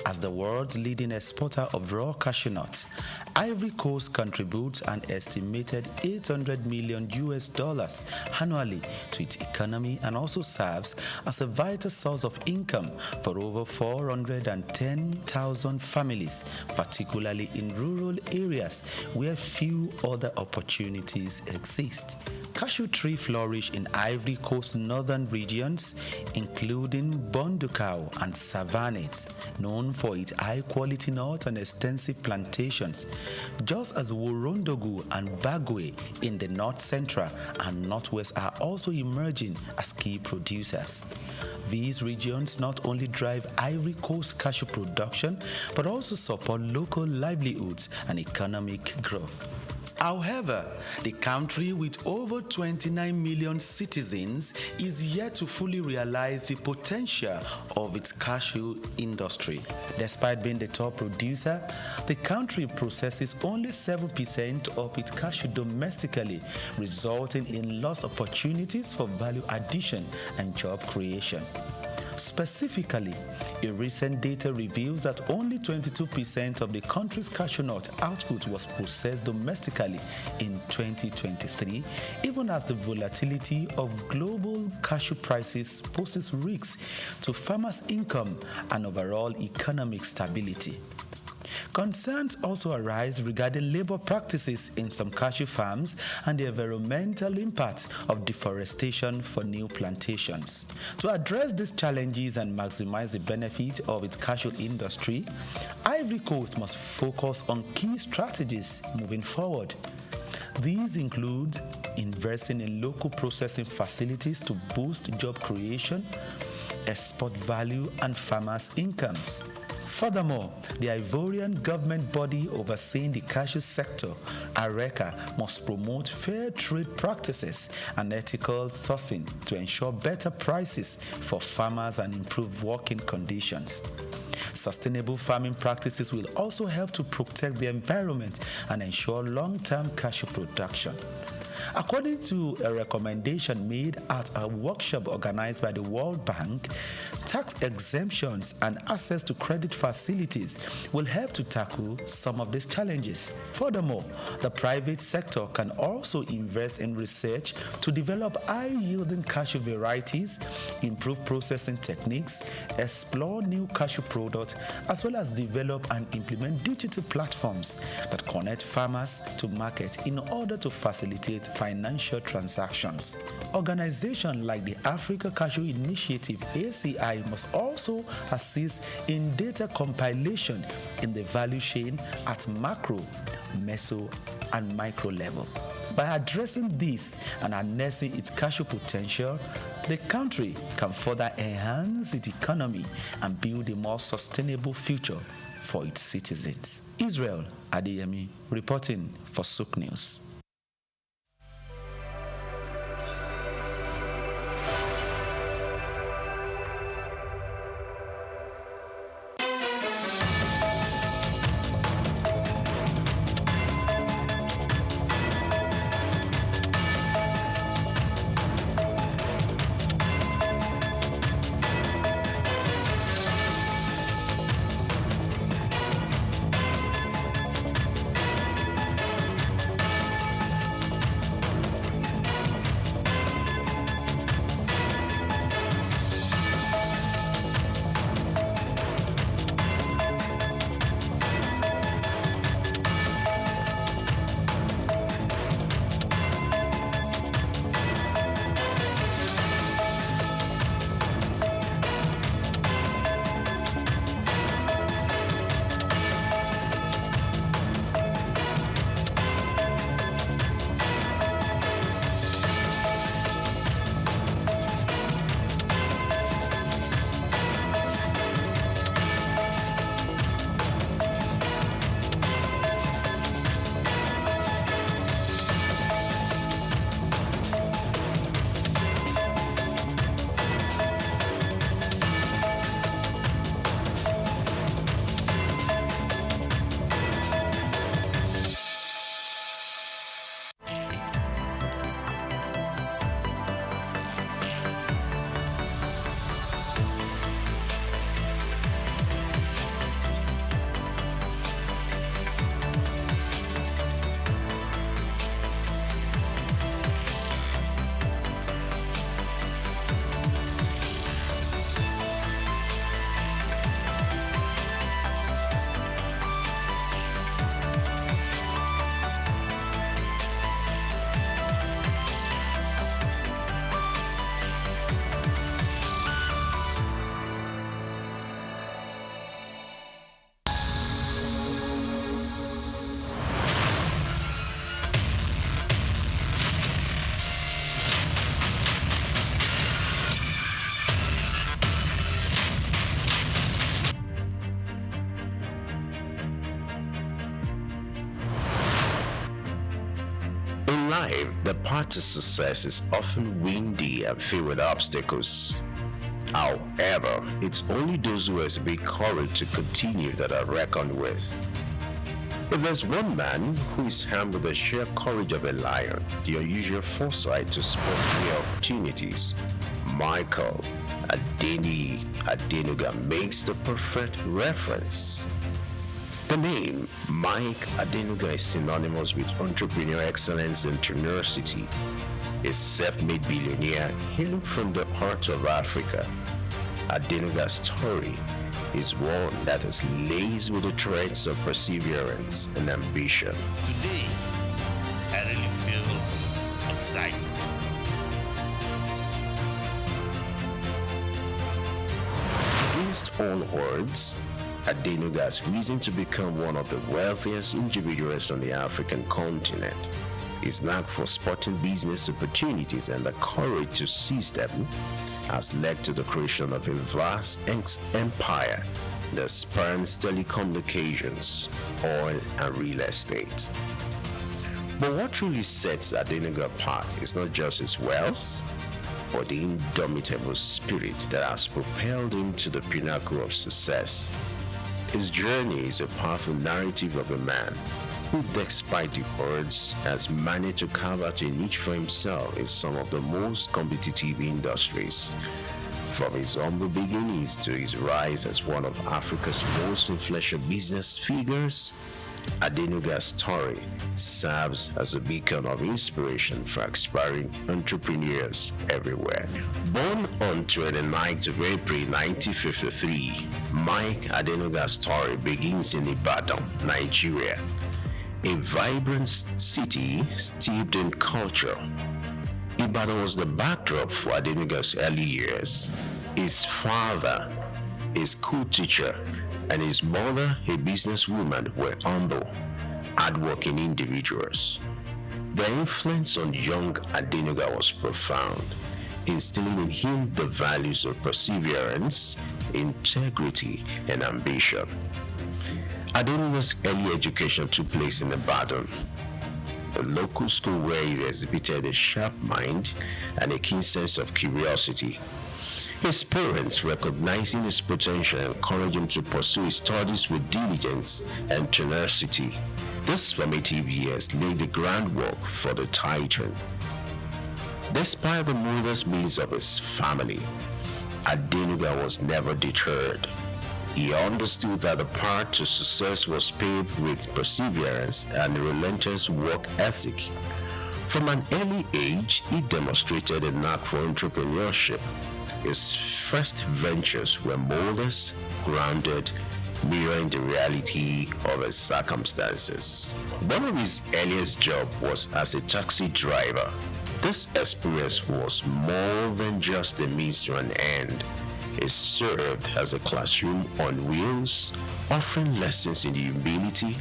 As the world's leading exporter of raw cashew nuts, Ivory Coast contributes an estimated $800 million annually to its economy and also serves as a vital source of income for over 410,000 families, particularly in rural areas where few other opportunities exist. Cashew trees flourish in Ivory Coast northern regions, including Bondukau and Savannah, known for its high-quality nuts and extensive plantations, just as Worondogu and Bagwe in the north central and northwest are also emerging as key producers. These regions not only drive Ivory Coast cashew production, but also support local livelihoods and economic growth. However, the country with over 29 million citizens is yet to fully realize the potential of its cashew industry. Despite being the top producer, the country processes only 7% of its cashew domestically, resulting in lost opportunities for value addition and job creation. Specifically, a recent data reveals that only 22% of the country's cashew nut output was processed domestically in 2023, even as the volatility of global cashew prices poses risks to farmers' income and overall economic stability. Concerns also arise regarding labor practices in some cashew farms and the environmental impact of deforestation for new plantations. To address these challenges and maximize the benefit of its cashew industry, Ivory Coast must focus on key strategies moving forward. These include investing in local processing facilities to boost job creation, export value, and farmers' incomes. Furthermore, the Ivorian government body overseeing the cashew sector, ARECA, must promote fair trade practices and ethical sourcing to ensure better prices for farmers and improve working conditions. Sustainable farming practices will also help to protect the environment and ensure long-term cashew production. According to a recommendation made at a workshop organized by the World Bank, tax exemptions and access to credit facilities will help to tackle some of these challenges. Furthermore, the private sector can also invest in research to develop high-yielding cashew varieties, improve processing techniques, explore new cashew products, as well as develop and implement digital platforms that connect farmers to market in order to facilitate financial transactions. Organizations like the Africa Cashew Initiative (ACI) must also assist in data compilation in the value chain at macro, meso, and micro level. By addressing this and harnessing its cashew potential, the country can further enhance its economy and build a more sustainable future for its citizens. Israel Adeyemi reporting for SOUQ News. life, the path to success is often windy and filled with obstacles. However, it's only those who exhibit courage to continue that are reckoned with. If there's one man who is armed with the sheer courage of a lion, the unusual foresight to spot new opportunities, Michael Adenuga makes the perfect reference. The name Mike Adenuga is synonymous with entrepreneurial excellence and tenacity. A self-made billionaire hailing from the heart of Africa, Adenuga's story is one that is laced with the threads of perseverance and ambition. Today, I really feel excited. Against all odds, Adenuga has risen to become one of the wealthiest individuals on the African continent. His knack for spotting business opportunities and the courage to seize them has led to the creation of a vast empire that spans telecommunications, oil, and real estate. But what truly sets Adenuga apart is not just his wealth, but the indomitable spirit that has propelled him to the pinnacle of success. His journey is a powerful narrative of a man who, despite the odds, has managed to carve out a niche for himself in some of the most competitive industries. From his humble beginnings to his rise as one of Africa's most influential business figures, Adenuga's story serves as a beacon of inspiration for aspiring entrepreneurs everywhere. Born on 29th of April 1953, Mike Adenuga's story begins in Ibadan, Nigeria, a vibrant city steeped in culture. Ibadan was the backdrop for Adenuga's early years. His father, a school teacher, and his mother, a businesswoman, were humble, hardworking individuals. Their influence on young Adenuga was profound, instilling in him the values of perseverance, integrity, and ambition. Adenuga's early education took place in Ibadan, a local school where he exhibited a sharp mind and a keen sense of curiosity. His parents, recognizing his potential, encouraged him to pursue his studies with diligence and tenacity. These formative years laid the groundwork for the titan. Despite the modest means of his family, Adenuga was never deterred. He understood that the path to success was paved with perseverance and a relentless work ethic. From an early age, he demonstrated a knack for entrepreneurship. His first ventures were modest, grounded, mirroring the reality of his circumstances. One of his earliest jobs was as a taxi driver. This experience was more than just a means to an end. It served as a classroom on wheels, offering lessons in humility,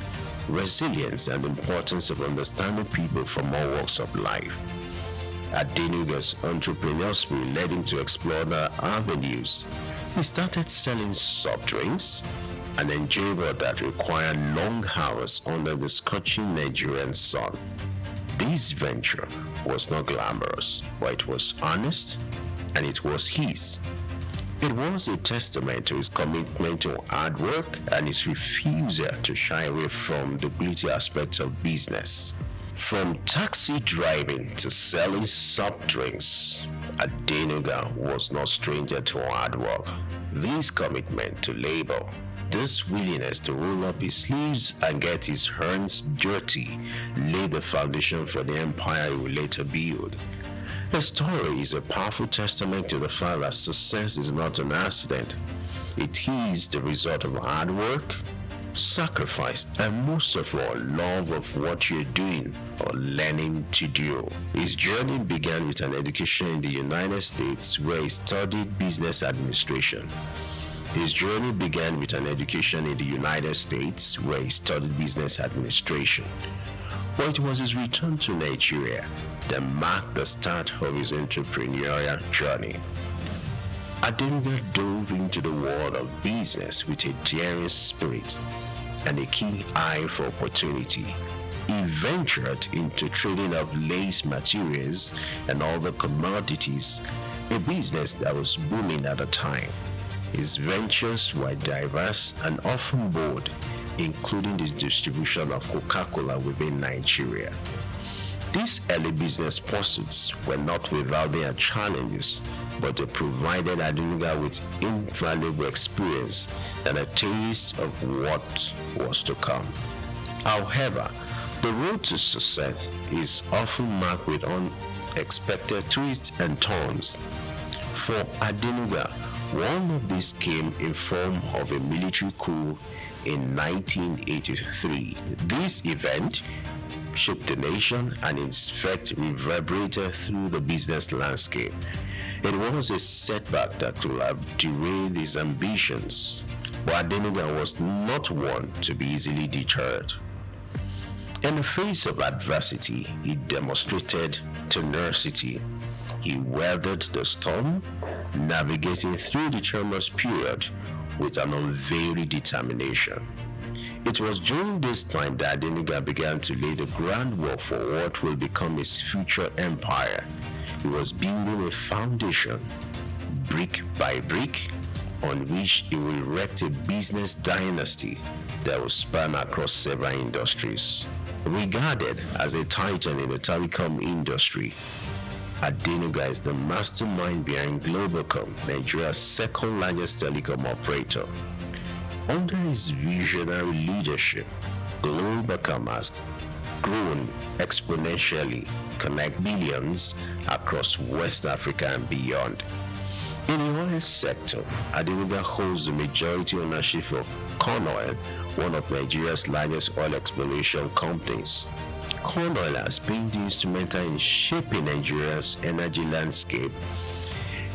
resilience, and the importance of understanding people from all walks of life. Adenuga's entrepreneurial spirit led him to explore other avenues. He started selling soft drinks, an endeavor that required long hours under the scorching Nigerian sun. This venture was not glamorous, but it was honest, and it was his. It was a testament to his commitment to hard work and his refusal to shy away from the gritty aspects of business. From taxi driving to selling soft drinks, Adenuga was no stranger to hard work. This commitment to labor, this willingness to roll up his sleeves and get his hands dirty, laid the foundation for the empire he would later build. His story is a powerful testament to the fact that success is not an accident. It is the result of hard work, sacrifice, and most of all, love of what you're doing or learning to do. His journey began with an education in the United States where he studied business administration. But it was his return to Nigeria that marked the start of his entrepreneurial journey. Adenuga dove into the world of business with a daring spirit and a keen eye for opportunity. He ventured into trading of lace materials and other commodities, a business that was booming at the time. His ventures were diverse and often bold, including the distribution of Coca-Cola within Nigeria. These early business pursuits were not without their challenges, but they provided Adenuga with invaluable experience and a taste of what was to come. However, the road to success is often marked with unexpected twists and turns. For Adenuga, one of these came in form of a military coup in 1983. This event shook the nation and its effect reverberated through the business landscape. It was a setback that could have derailed his ambitions, but Adenuga was not one to be easily deterred. In the face of adversity, he demonstrated tenacity. He weathered the storm, navigating through the tumultuous period with an unvarying determination. It was during this time that Adenuga began to lay the groundwork for what will become his future empire. He was building a foundation, brick by brick, on which he will erect a business dynasty that will span across several industries. Regarded as a titan in the telecom industry, Adenuga is the mastermind behind Globacom, Nigeria's second largest telecom operator. Under his visionary leadership, Globacom has grown exponentially, connect billions across West Africa and beyond. In the oil sector, Adenuga holds the majority ownership of Corn Oil, one of Nigeria's largest oil exploration companies. Corn Oil has been instrumental in shaping Nigeria's energy landscape,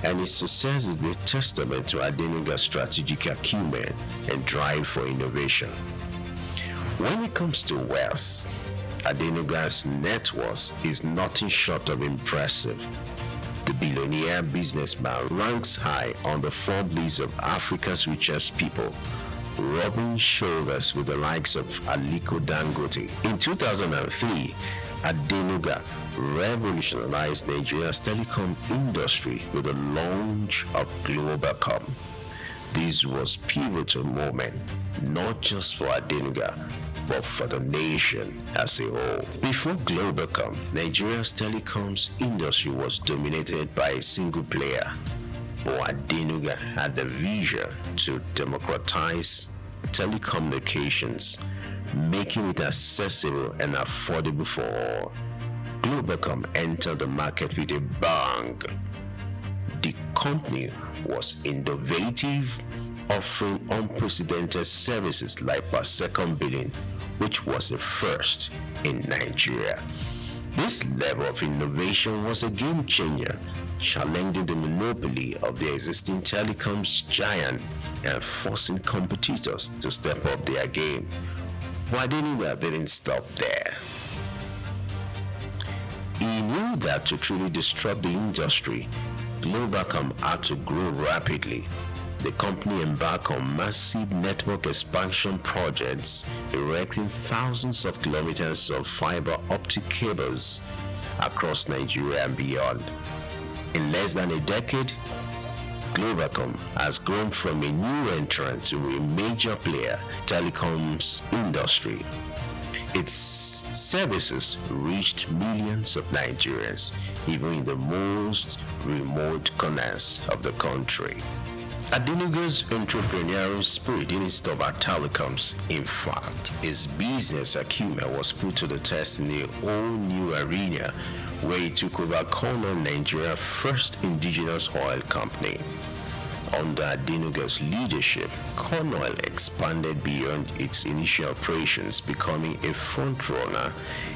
and its success is the testament to Adenuga's strategic acumen and drive for innovation. When it comes to wealth, Adenuga's net worth is nothing short of impressive. The billionaire businessman ranks high on the Forbes list of Africa's richest people, rubbing shoulders with the likes of Aliko Dangote. In 2003, Adenuga revolutionized Nigeria's telecom industry with the launch of Globacom. This was a pivotal moment, not just for Adenuga, but for the nation as a whole. Before Globacom, Nigeria's telecoms industry was dominated by a single player. But Adenuga had the vision to democratize telecommunications, making it accessible and affordable for all. Globacom entered the market with a bang. The company was innovative, offering unprecedented services like per second billing, which was the first in Nigeria. This level of innovation was a game changer, challenging the monopoly of the existing telecoms giant and forcing competitors to step up their game. But Adenuga didn't stop there. He knew that to truly disrupt the industry, Globacom had to grow rapidly. The company embarked on massive network expansion projects, erecting thousands of kilometers of fiber optic cables across Nigeria and beyond. In less than a decade, Globacom has grown from a new entrant to a major player in the telecoms industry. Its services reached millions of Nigerians, even in the most remote corners of the country. Adenuga's entrepreneurial spirit didn't stop at telecoms. In fact, his business acumen was put to the test in a whole new arena where he took over Corn Oil, Nigeria's first indigenous oil company. Under Adenuga's leadership, Corn Oil expanded beyond its initial operations, becoming a frontrunner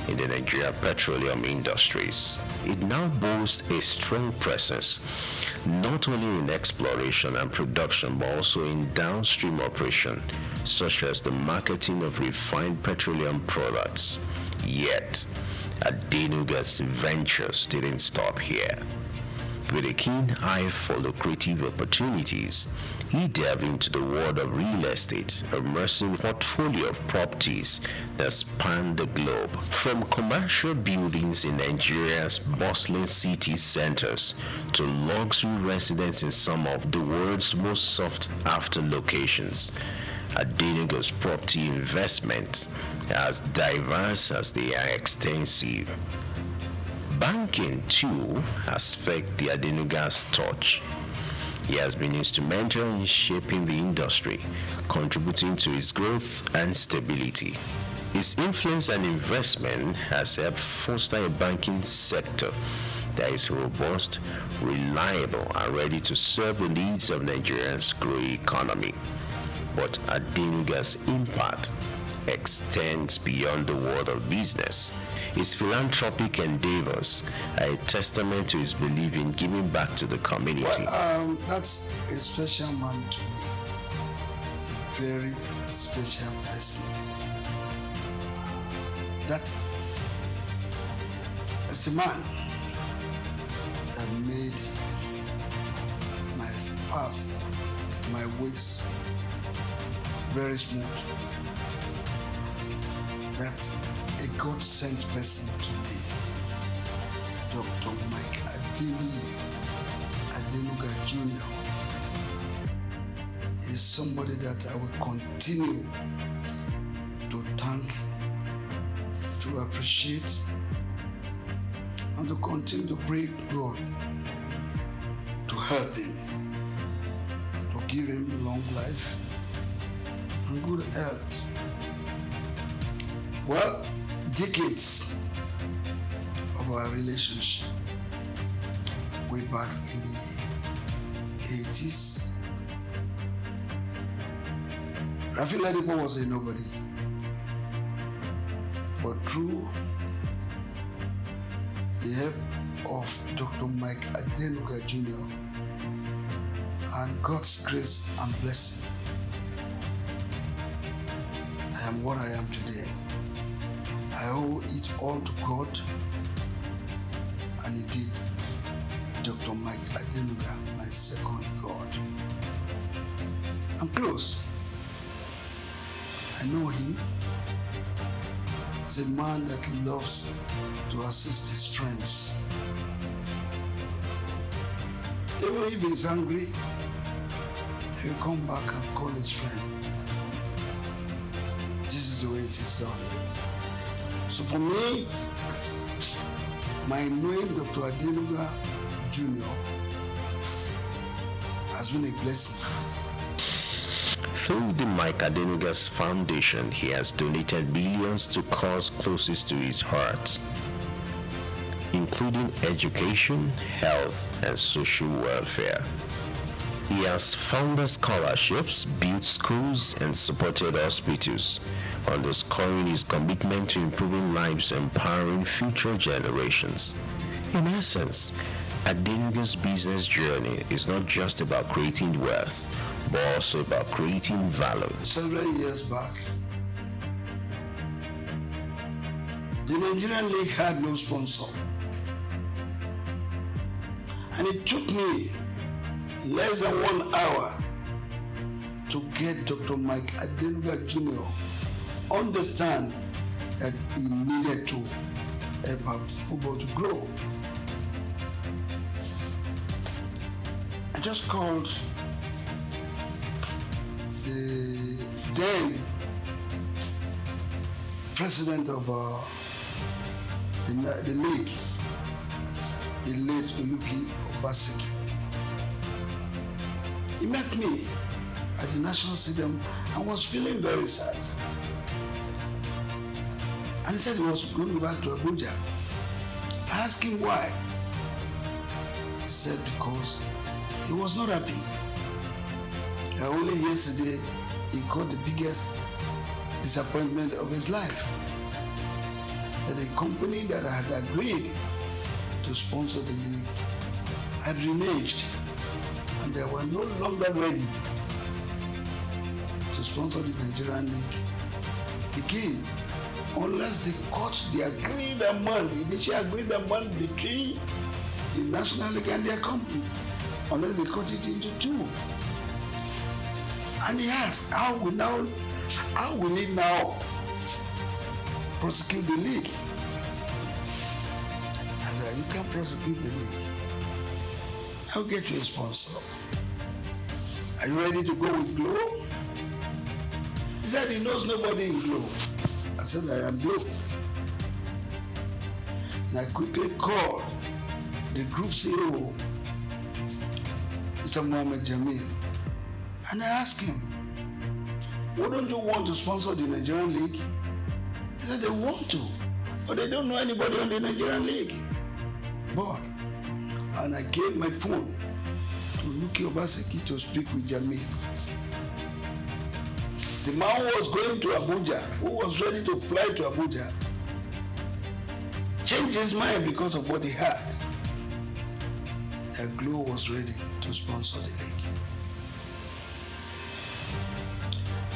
in the Nigerian petroleum industries. It now boasts a strong presence, not only in exploration and production, but also in downstream operation, such as the marketing of refined petroleum products. Yet, Adenuga's ventures didn't stop here. With a keen eye for lucrative opportunities, he delved into the world of real estate, immersing a portfolio of properties that span the globe, from commercial buildings in Nigeria's bustling city centers to luxury residences in some of the world's most sought-after locations. Adenuga's property investments are as diverse as they are extensive. Banking, too, has felt the Adenuga's touch. He has been instrumental in shaping the industry, contributing to its growth and stability. His influence and investment has helped foster a banking sector that is robust, reliable, and ready to serve the needs of Nigeria's growing economy. But Adenuga's impact extends beyond the world of business. His philanthropic endeavors are a testament to his belief in giving back to the community. Well, that's a special man to me. A very special person. That is a man that made my path, my ways very smooth. That's a God-sent person to me. Dr. Mike Adenuga Jr. is somebody that I will continue to thank, to appreciate and to continue to pray God to help him, to give him long life and good health. Well, decades of our relationship, way back in the 80s, Rafi Ladipo was a nobody, but through the help of Dr. Mike Adenuga Jr. and God's grace and blessing, I am what I am today. I owe it all to God and indeed Dr. Mike Adenuga, my second God. I'm close. I know him. He's a man that loves to assist his friends. Even if he's hungry, he'll come back and call his friend. This is the way it is done. So for me, my knowing Dr. Adenuga Jr. has been a blessing. Through the Mike Adenuga's Foundation, he has donated billions to cause closest to his heart, including education, health, and social welfare. He has founded scholarships, built schools, and supported hospitals, underscoring his commitment to improving lives and empowering future generations. In essence, Adenuga's business journey is not just about creating wealth, but also about creating value. Several years back, the Nigerian League had no sponsor. And it took me less than 1 hour to get Dr. Mike Adenuga Jr. understand that he needed to help our football to grow. I just called the then president of the league, the late SOUQ Obaseki. He met me at the National Stadium and was feeling very sad. And he said he was going back to Abuja. I asked him why. He said because he was not happy. Only yesterday he got the biggest disappointment of his life. That a company that had agreed to sponsor the league had reneged and they were no longer ready to sponsor the Nigerian league again, unless they cut the agreed amount, the initial agreed amount between the National League and their company, unless they cut it into two. And he asked, how will he now prosecute the league? I said, you can't prosecute the league. I'll get you a sponsor. Are you ready to go with Glow? He said he knows nobody in Glow. I said, I am Glow. And I quickly called the group CEO, Mr. Mohammed Jamil, and I asked him, wouldn't you want to sponsor the Nigerian League? He said they want to, but they don't know anybody on the Nigerian League. But, and I gave my phone to SOUQ Obaseki to speak with Jamil. The man who was going to Abuja, who was ready to fly to Abuja, changed his mind because of what he had. The Glow was ready to sponsor the league.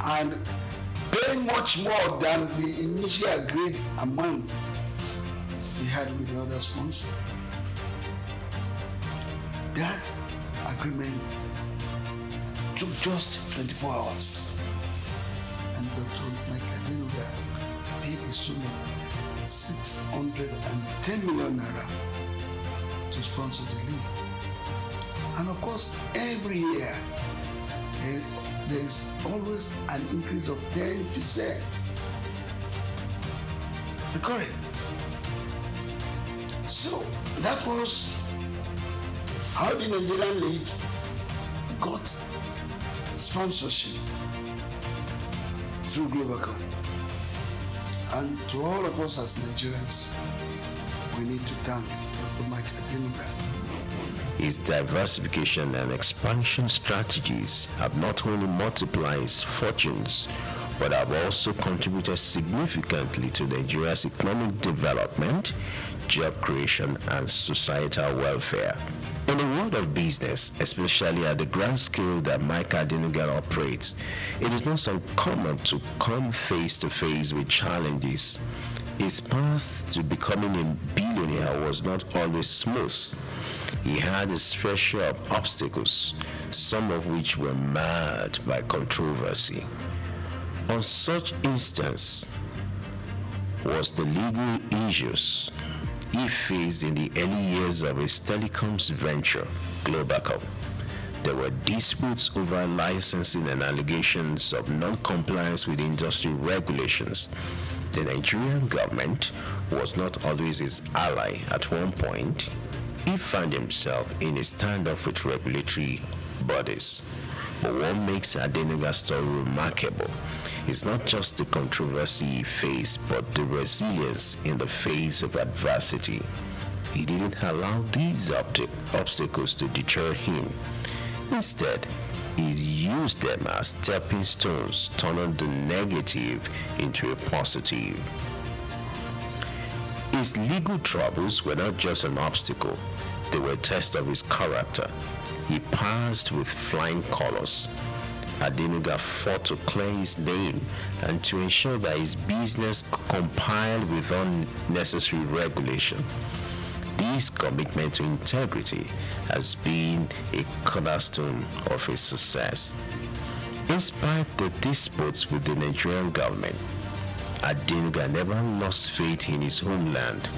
And paying much more than the initially agreed amount he had with the other sponsor. That agreement took just 24 hours. And Dr. Mike Adenuga paid a sum of 610 million naira to sponsor the league. And of course, every year, there is always an increase of 10%. Recurring. So that was how the Nigerian League got sponsorship through Globacom. And to all of us as Nigerians, we need to thank Dr. Mike Adenuga. His diversification and expansion strategies have not only multiplied his fortunes, but have also contributed significantly to Nigeria's economic development, job creation, and societal welfare. In the world of business, especially at the grand scale that Mike Adenuga operates, it is not so common to come face to face with challenges. His path to becoming a billionaire was not always smooth. He had his fair share of obstacles, some of which were marred by controversy. On such instance was the legal issues he faced in the early years of his telecoms venture, Globacom. There were disputes over licensing and allegations of non-compliance with industry regulations. The Nigerian government was not always his ally. At one point, he found himself in a standoff with regulatory bodies. But what makes Adenuga's story remarkable is not just the controversy he faced, but the resilience in the face of adversity. He didn't allow these obstacles to deter him. Instead, he used them as stepping stones, turning the negative into a positive. His legal troubles were not just an obstacle, they were a test of his character. He passed with flying colors. Adenuga fought to clear his name and to ensure that his business complied with unnecessary regulation. This commitment to integrity has been a cornerstone of his success. Despite the disputes with the Nigerian government, Adenuga never lost faith in his homeland.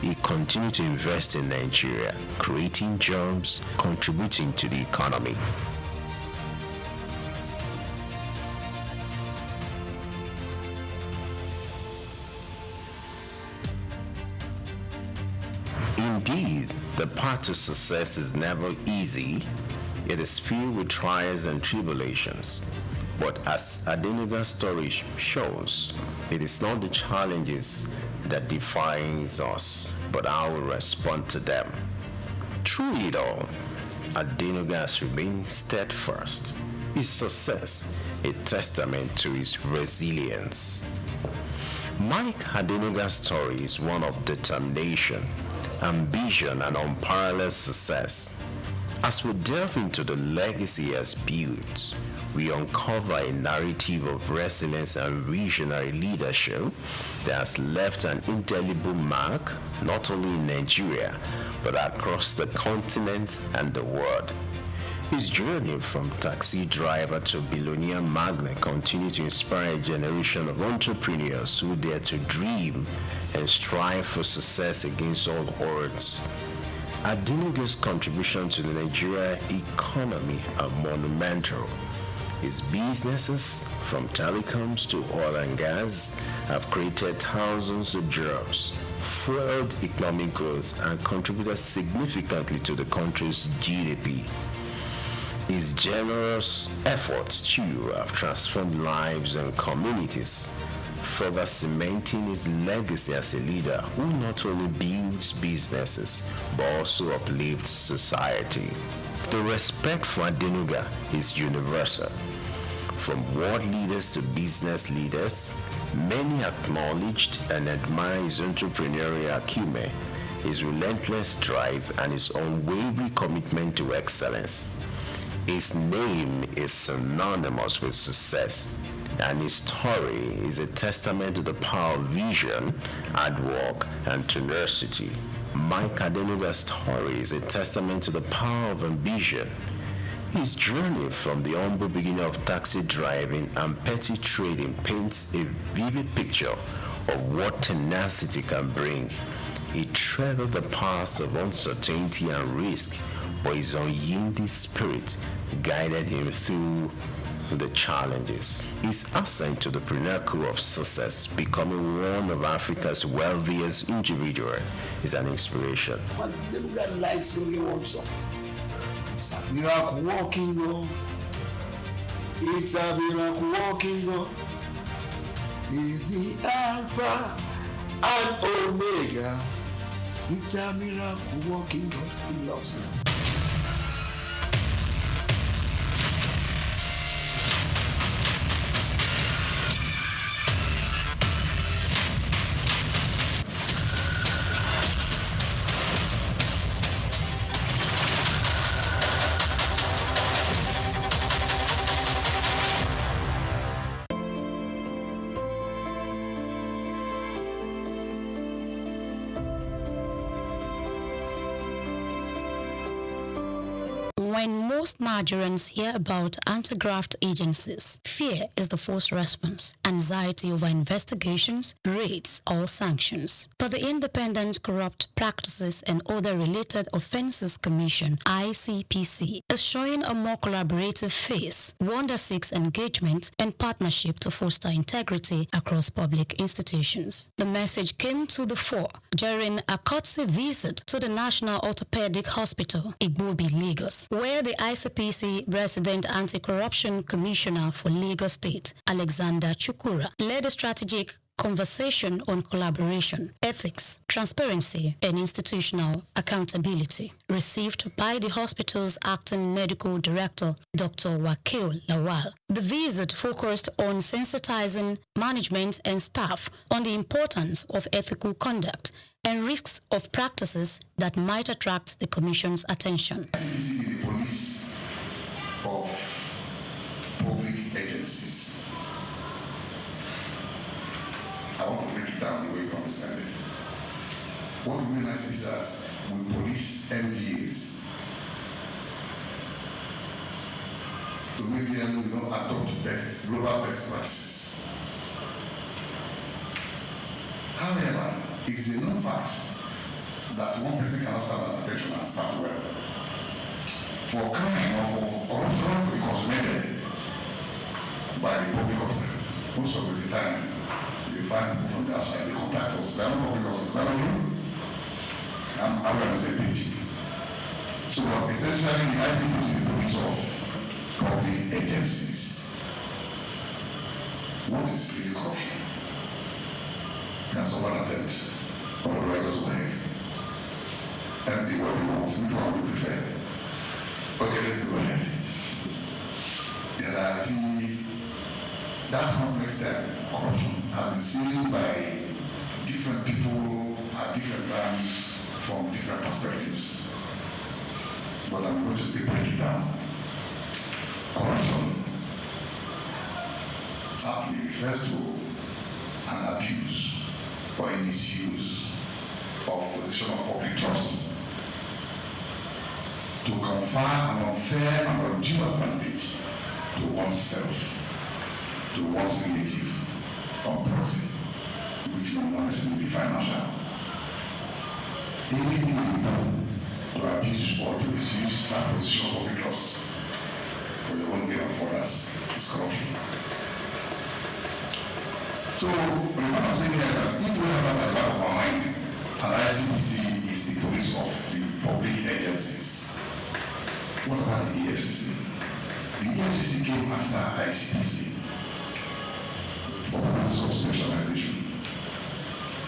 He continued to invest in Nigeria, creating jobs, contributing to the economy. Indeed, the path to success is never easy. It is filled with trials and tribulations. But as Adenuga's story shows, it is not the challenges that defines us, but how we respond to them. Through it all, Adenuga has remained steadfast. His success, a testament to his resilience. Mike Adenuga's story is one of determination, ambition, and unparalleled success. As we delve into the legacy he has built, we uncover a narrative of resilience and visionary leadership that has left an indelible mark not only in Nigeria but across the continent and the world. His journey from taxi driver to billionaire magnate continues to inspire a generation of entrepreneurs who dare to dream and strive for success against all odds. Adenuga's contribution to the Nigerian economy are monumental. His businesses, from telecoms to oil and gas, have created thousands of jobs, fueled economic growth, and contributed significantly to the country's GDP. His generous efforts, too, have transformed lives and communities, further cementing his legacy as a leader who not only builds businesses, but also uplifts society. The respect for Adenuga is universal. From world leaders to business leaders, many acknowledged and admire his entrepreneurial acumen, his relentless drive, and his unwavering commitment to excellence. His name is synonymous with success, and his story is a testament to the power of vision, hard work, and tenacity. Mike Adenuga's story is a testament to the power of ambition. His journey from the humble beginning of taxi driving and petty trading paints a vivid picture of what tenacity can bring. He treaded the paths of uncertainty and risk, but his unyielding spirit guided him through the challenges. His ascent to the pinnacle of success, becoming one of Africa's wealthiest individuals, is an inspiration. It's a miracle walking, God. It's a miracle walking, God. He's the Alpha and Omega. It's a miracle walking, God. He loves him. When most Nigerians hear about anti-graft agencies, fear is the first response, anxiety over investigations, raids, or sanctions. But the Independent Corrupt Practices and Other Related Offences Commission, ICPC, is showing a more collaborative face, one that seeks engagement and partnership to foster integrity across public institutions. The message came to the fore during a courtesy visit to the National Orthopedic Hospital, Igbobi, Lagos, where the ICPC Resident Anti-Corruption Commissioner for Lagos State, Alexander Chukura, led a strategic conversation on collaboration, ethics, transparency, and institutional accountability, received by the hospital's acting medical director, Dr. Wakil Lawal. The visit focused on sensitizing management and staff on the importance of ethical conduct and risks of practices that might attract the Commission's attention. ICPC is the police of public agencies. I want to break it down the way you understand it. What we mean as is that we police MDAs to make them adopt global best practices. However, it is a known fact that one person cannot stand at attention and start well. For crime or for corruption to be consummated by the public officer, most of the time you find people from the outside, they contact us. They are not public officers, they are not you. I'm on the same page. So essentially, the ICPC is the police of public agencies. What is really corruption? Can someone attempt? Otherwise, just go ahead. And do what you want, which one would you prefer? Okay, let's go ahead. There are that complex term, corruption, has been seen by different people at different times from different perspectives. But I'm going to still break it down. Corruption aptly refers to an abuse or a misuse of position of public trust to confer an unfair and undue advantage to oneself, to one's relative, or proxy, which may not necessarily be financial. Anything you do to abuse or to misuse that position of public trust for your own gain and for others is corruption. So, what I'm saying here is if we have that at the back of our mind, and ICPC is the police of the public agencies, what about the EFCC? The EFCC came after ICPC for purposes of specialization,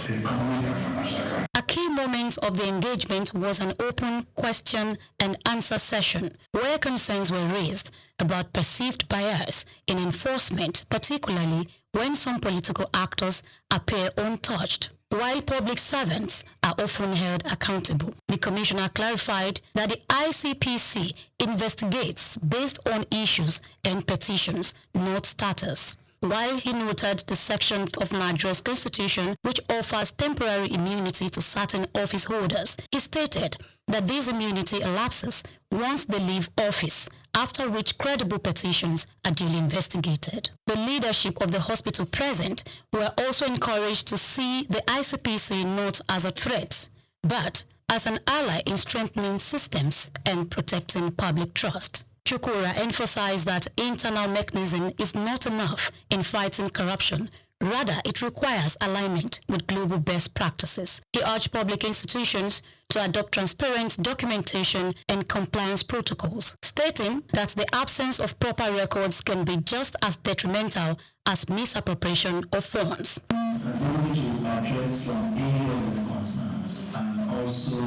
economic and financial crime. A key moment of the engagement was an open question and answer session where concerns were raised about perceived bias in enforcement, particularly when some political actors appear untouched, while public servants are often held accountable. The Commissioner clarified that the ICPC investigates based on issues and petitions, not status. While he noted the section of Nigeria's constitution which offers temporary immunity to certain office holders, he stated that this immunity elapses once they leave office, after which credible petitions are duly investigated. The leadership of the hospital present were also encouraged to see the ICPC not as a threat, but as an ally in strengthening systems and protecting public trust. Chukura emphasized that internal mechanism is not enough in fighting corruption. Rather, it requires alignment with global best practices. He urged public institutions to adopt transparent documentation and compliance protocols, stating that the absence of proper records can be just as detrimental as misappropriation of funds. As able to address some areas of concerns and also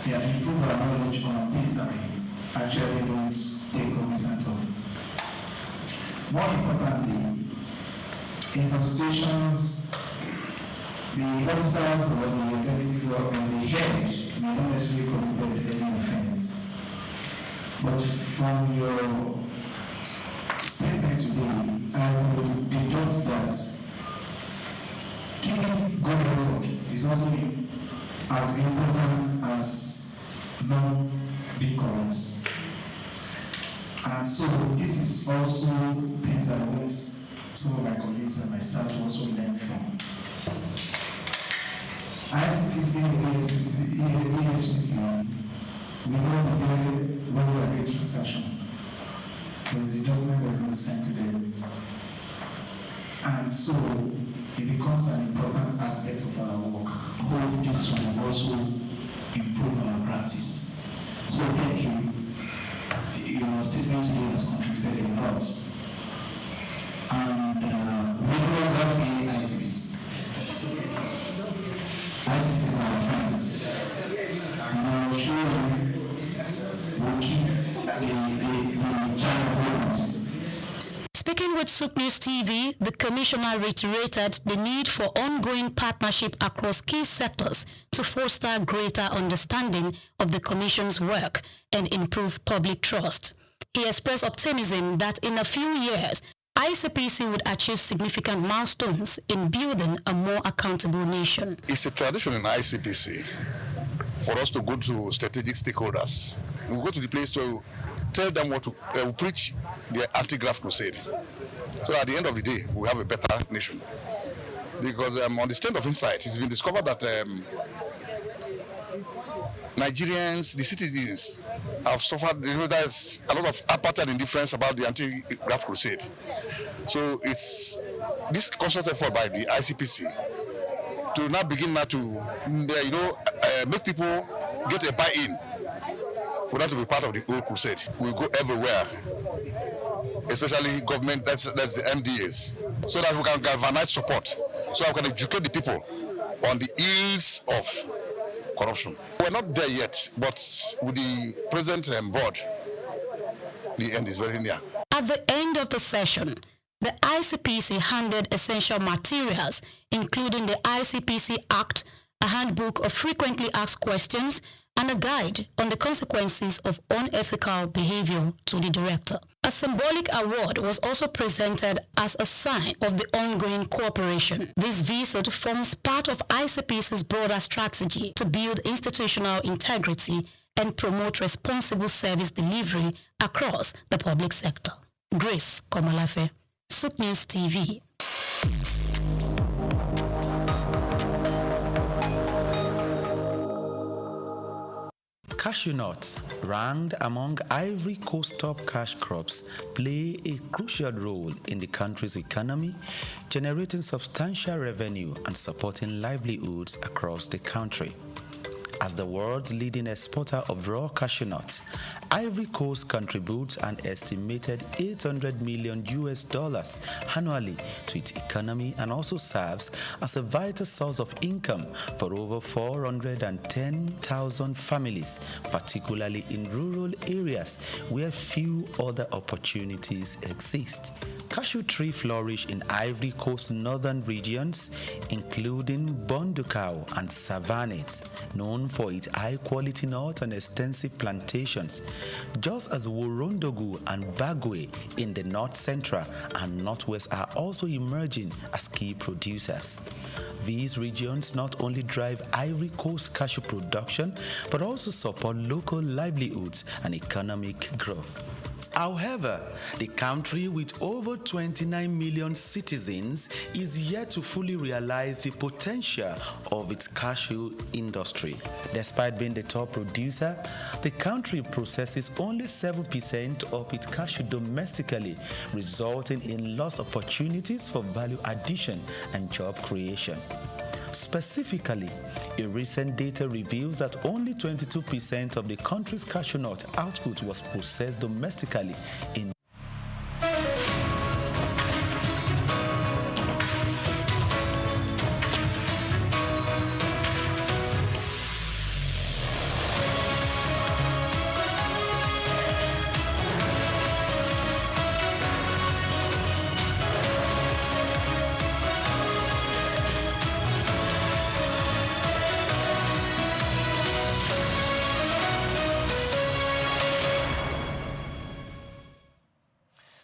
improve our knowledge on things that we actually don't take cognizance of. More importantly, in some situations, the officers or the executive and the head may not necessarily committed any offense. But from your statement today, I would deduct that keeping good record is also as important as not being corrupt. And so this is also things I want some of my colleagues and my staff to also learn from. ICPC and EFCC, we know the when we are a transaction. There's the document we're going to send to them. And so it becomes an important aspect of our work. Hope this will also improve our practice. So thank you. Your statement today has contributed a lot. And we don't have any ICPC. ICPC is our friend. And I'm sure we'll keep the channel open. Speaking with SOUQ News TV, the commissioner reiterated the need for ongoing partnership across key sectors to foster greater understanding of the commission's work and improve public trust. He expressed optimism that in a few years, ICPC would achieve significant milestones in building a more accountable nation. It's a tradition in ICPC for us to go to strategic stakeholders. We go to the place to tell them what to preach the anti-graft crusade. So at the end of the day, we have a better nation. Because on the stand of insight, it's been discovered that Nigerians, the citizens, have suffered. There's a lot of apartheid indifference about the anti-graft crusade. So it's this conscious effort by the ICPC to now begin to make people get a buy-in for that to be part of the whole crusade. We go everywhere, especially government, that's the MDAs, so that we can galvanize support, so that we can educate the people on the ills of corruption. We're not there yet, but with the present board, the end is very near. At the end of the session, the ICPC handed essential materials, including the ICPC Act, a handbook of frequently asked questions, and a guide on the consequences of unethical behavior to the director. A symbolic award was also presented as a sign of the ongoing cooperation. This visit forms part of ICPC's broader strategy to build institutional integrity and promote responsible service delivery across the public sector. Grace Komolafe, SOUQ News TV. Cashew nuts, ranked among Ivory Coast top cash crops, play a crucial role in the country's economy, generating substantial revenue and supporting livelihoods across the country. As the world's leading exporter of raw cashew nuts, Ivory Coast contributes an estimated $800 million annually to its economy and also serves as a vital source of income for over 410,000 families, particularly in rural areas where few other opportunities exist. Cashew trees flourish in Ivory Coast northern regions, including Bondukau and Savannah, known for its high-quality nuts and extensive plantations, just as Worondogu and Bagwe in the north central and northwest are also emerging as key producers. These regions not only drive Ivory Coast cashew production, but also support local livelihoods and economic growth. However, the country with over 29 million citizens is yet to fully realize the potential of its cashew industry. Despite being the top producer, the country processes only 7% of its cashew domestically, resulting in lost opportunities for value addition and job creation. Specifically, a recent data reveals that only 22% of the country's cashew nut output was processed domestically in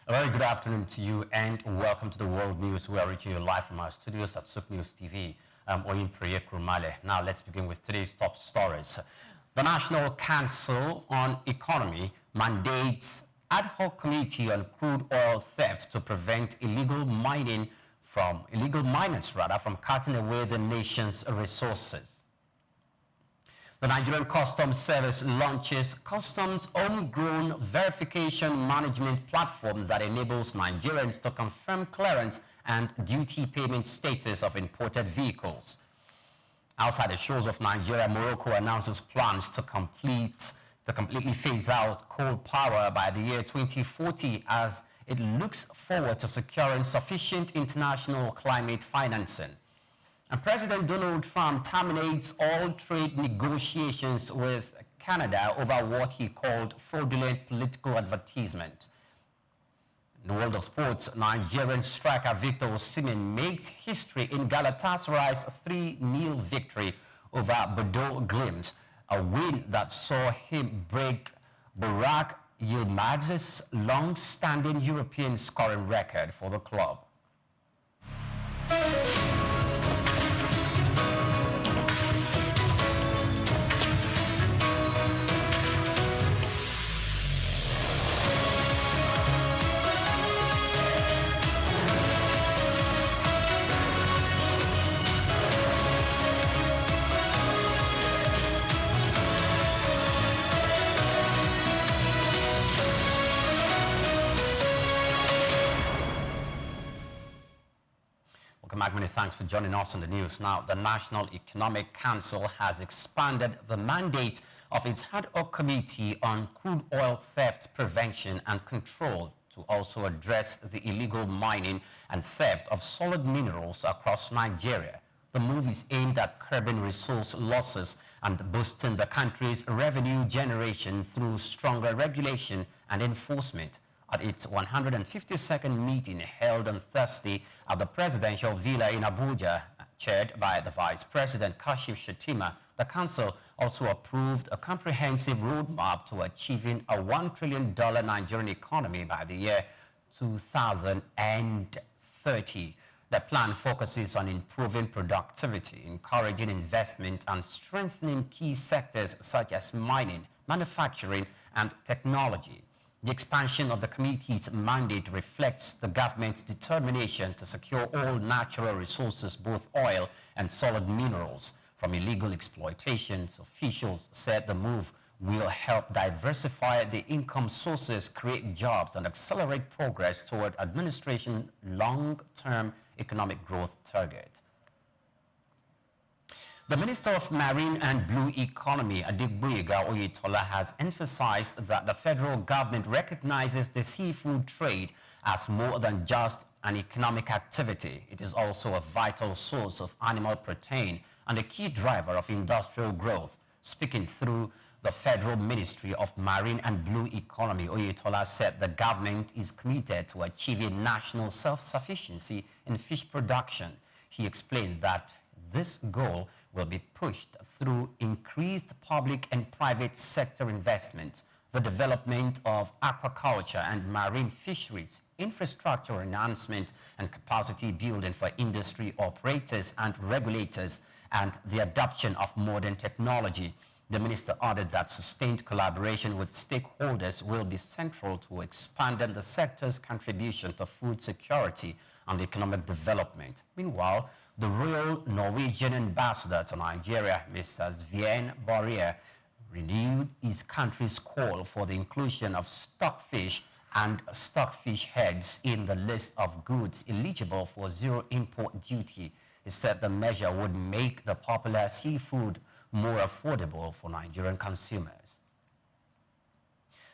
A very good afternoon to you and welcome to the World News. We are reaching you live from our studios at SOUQ News TV. I'm Oyin Priye Krumale. Now let's begin with today's top stories. The National Council on Economy mandates ad hoc committee on crude oil theft to prevent illegal miners from cutting away the nation's resources. The Nigerian Customs Service launches Customs' homegrown verification management platform that enables Nigerians to confirm clearance and duty payment status of imported vehicles. Outside the shores of Nigeria, Morocco announces plans to completely phase out coal power by the year 2040 as it looks forward to securing sufficient international climate financing. And President Donald Trump terminates all trade negotiations with Canada over what he called fraudulent political advertisement. In the world of sports, Nigerian striker Victor Osimhen makes history in Galatasaray's 3-0 victory over Bodo Glimt, a win that saw him break Burak Yilmaz's long-standing European scoring record for the club. Many thanks for joining us on the news. Now, the National Economic Council has expanded the mandate of its ad hoc committee on crude oil theft prevention and control to also address the illegal mining and theft of solid minerals across Nigeria. The move is aimed at curbing resource losses and boosting the country's revenue generation through stronger regulation and enforcement. At its 152nd meeting held on Thursday at the Presidential Villa in Abuja, chaired by the Vice President Kashim Shettima, the Council also approved a comprehensive roadmap to achieving a $1 trillion Nigerian economy by the year 2030. The plan focuses on improving productivity, encouraging investment, and strengthening key sectors such as mining, manufacturing, and technology. The expansion of the committee's mandate reflects the government's determination to secure all natural resources, both oil and solid minerals, from illegal exploitations. Officials said the move will help diversify the income sources, create jobs, and accelerate progress toward administration's long-term economic growth target. The Minister of Marine and Blue Economy, Adegboyega Oyetola, has emphasized that the federal government recognizes the seafood trade as more than just an economic activity. It is also a vital source of animal protein and a key driver of industrial growth. Speaking through the Federal Ministry of Marine and Blue Economy, Oyetola said the government is committed to achieving national self-sufficiency in fish production. He explained that this goal will be pushed through increased public and private sector investments, the development of aquaculture and marine fisheries, infrastructure enhancement and capacity building for industry operators and regulators, and the adoption of modern technology. The minister added that sustained collaboration with stakeholders will be central to expanding the sector's contribution to food security and economic development. Meanwhile, the Royal Norwegian Ambassador to Nigeria, Mrs. Vienne Barrier, renewed his country's call for the inclusion of stockfish and stockfish heads in the list of goods eligible for zero import duty. He said the measure would make the popular seafood more affordable for Nigerian consumers.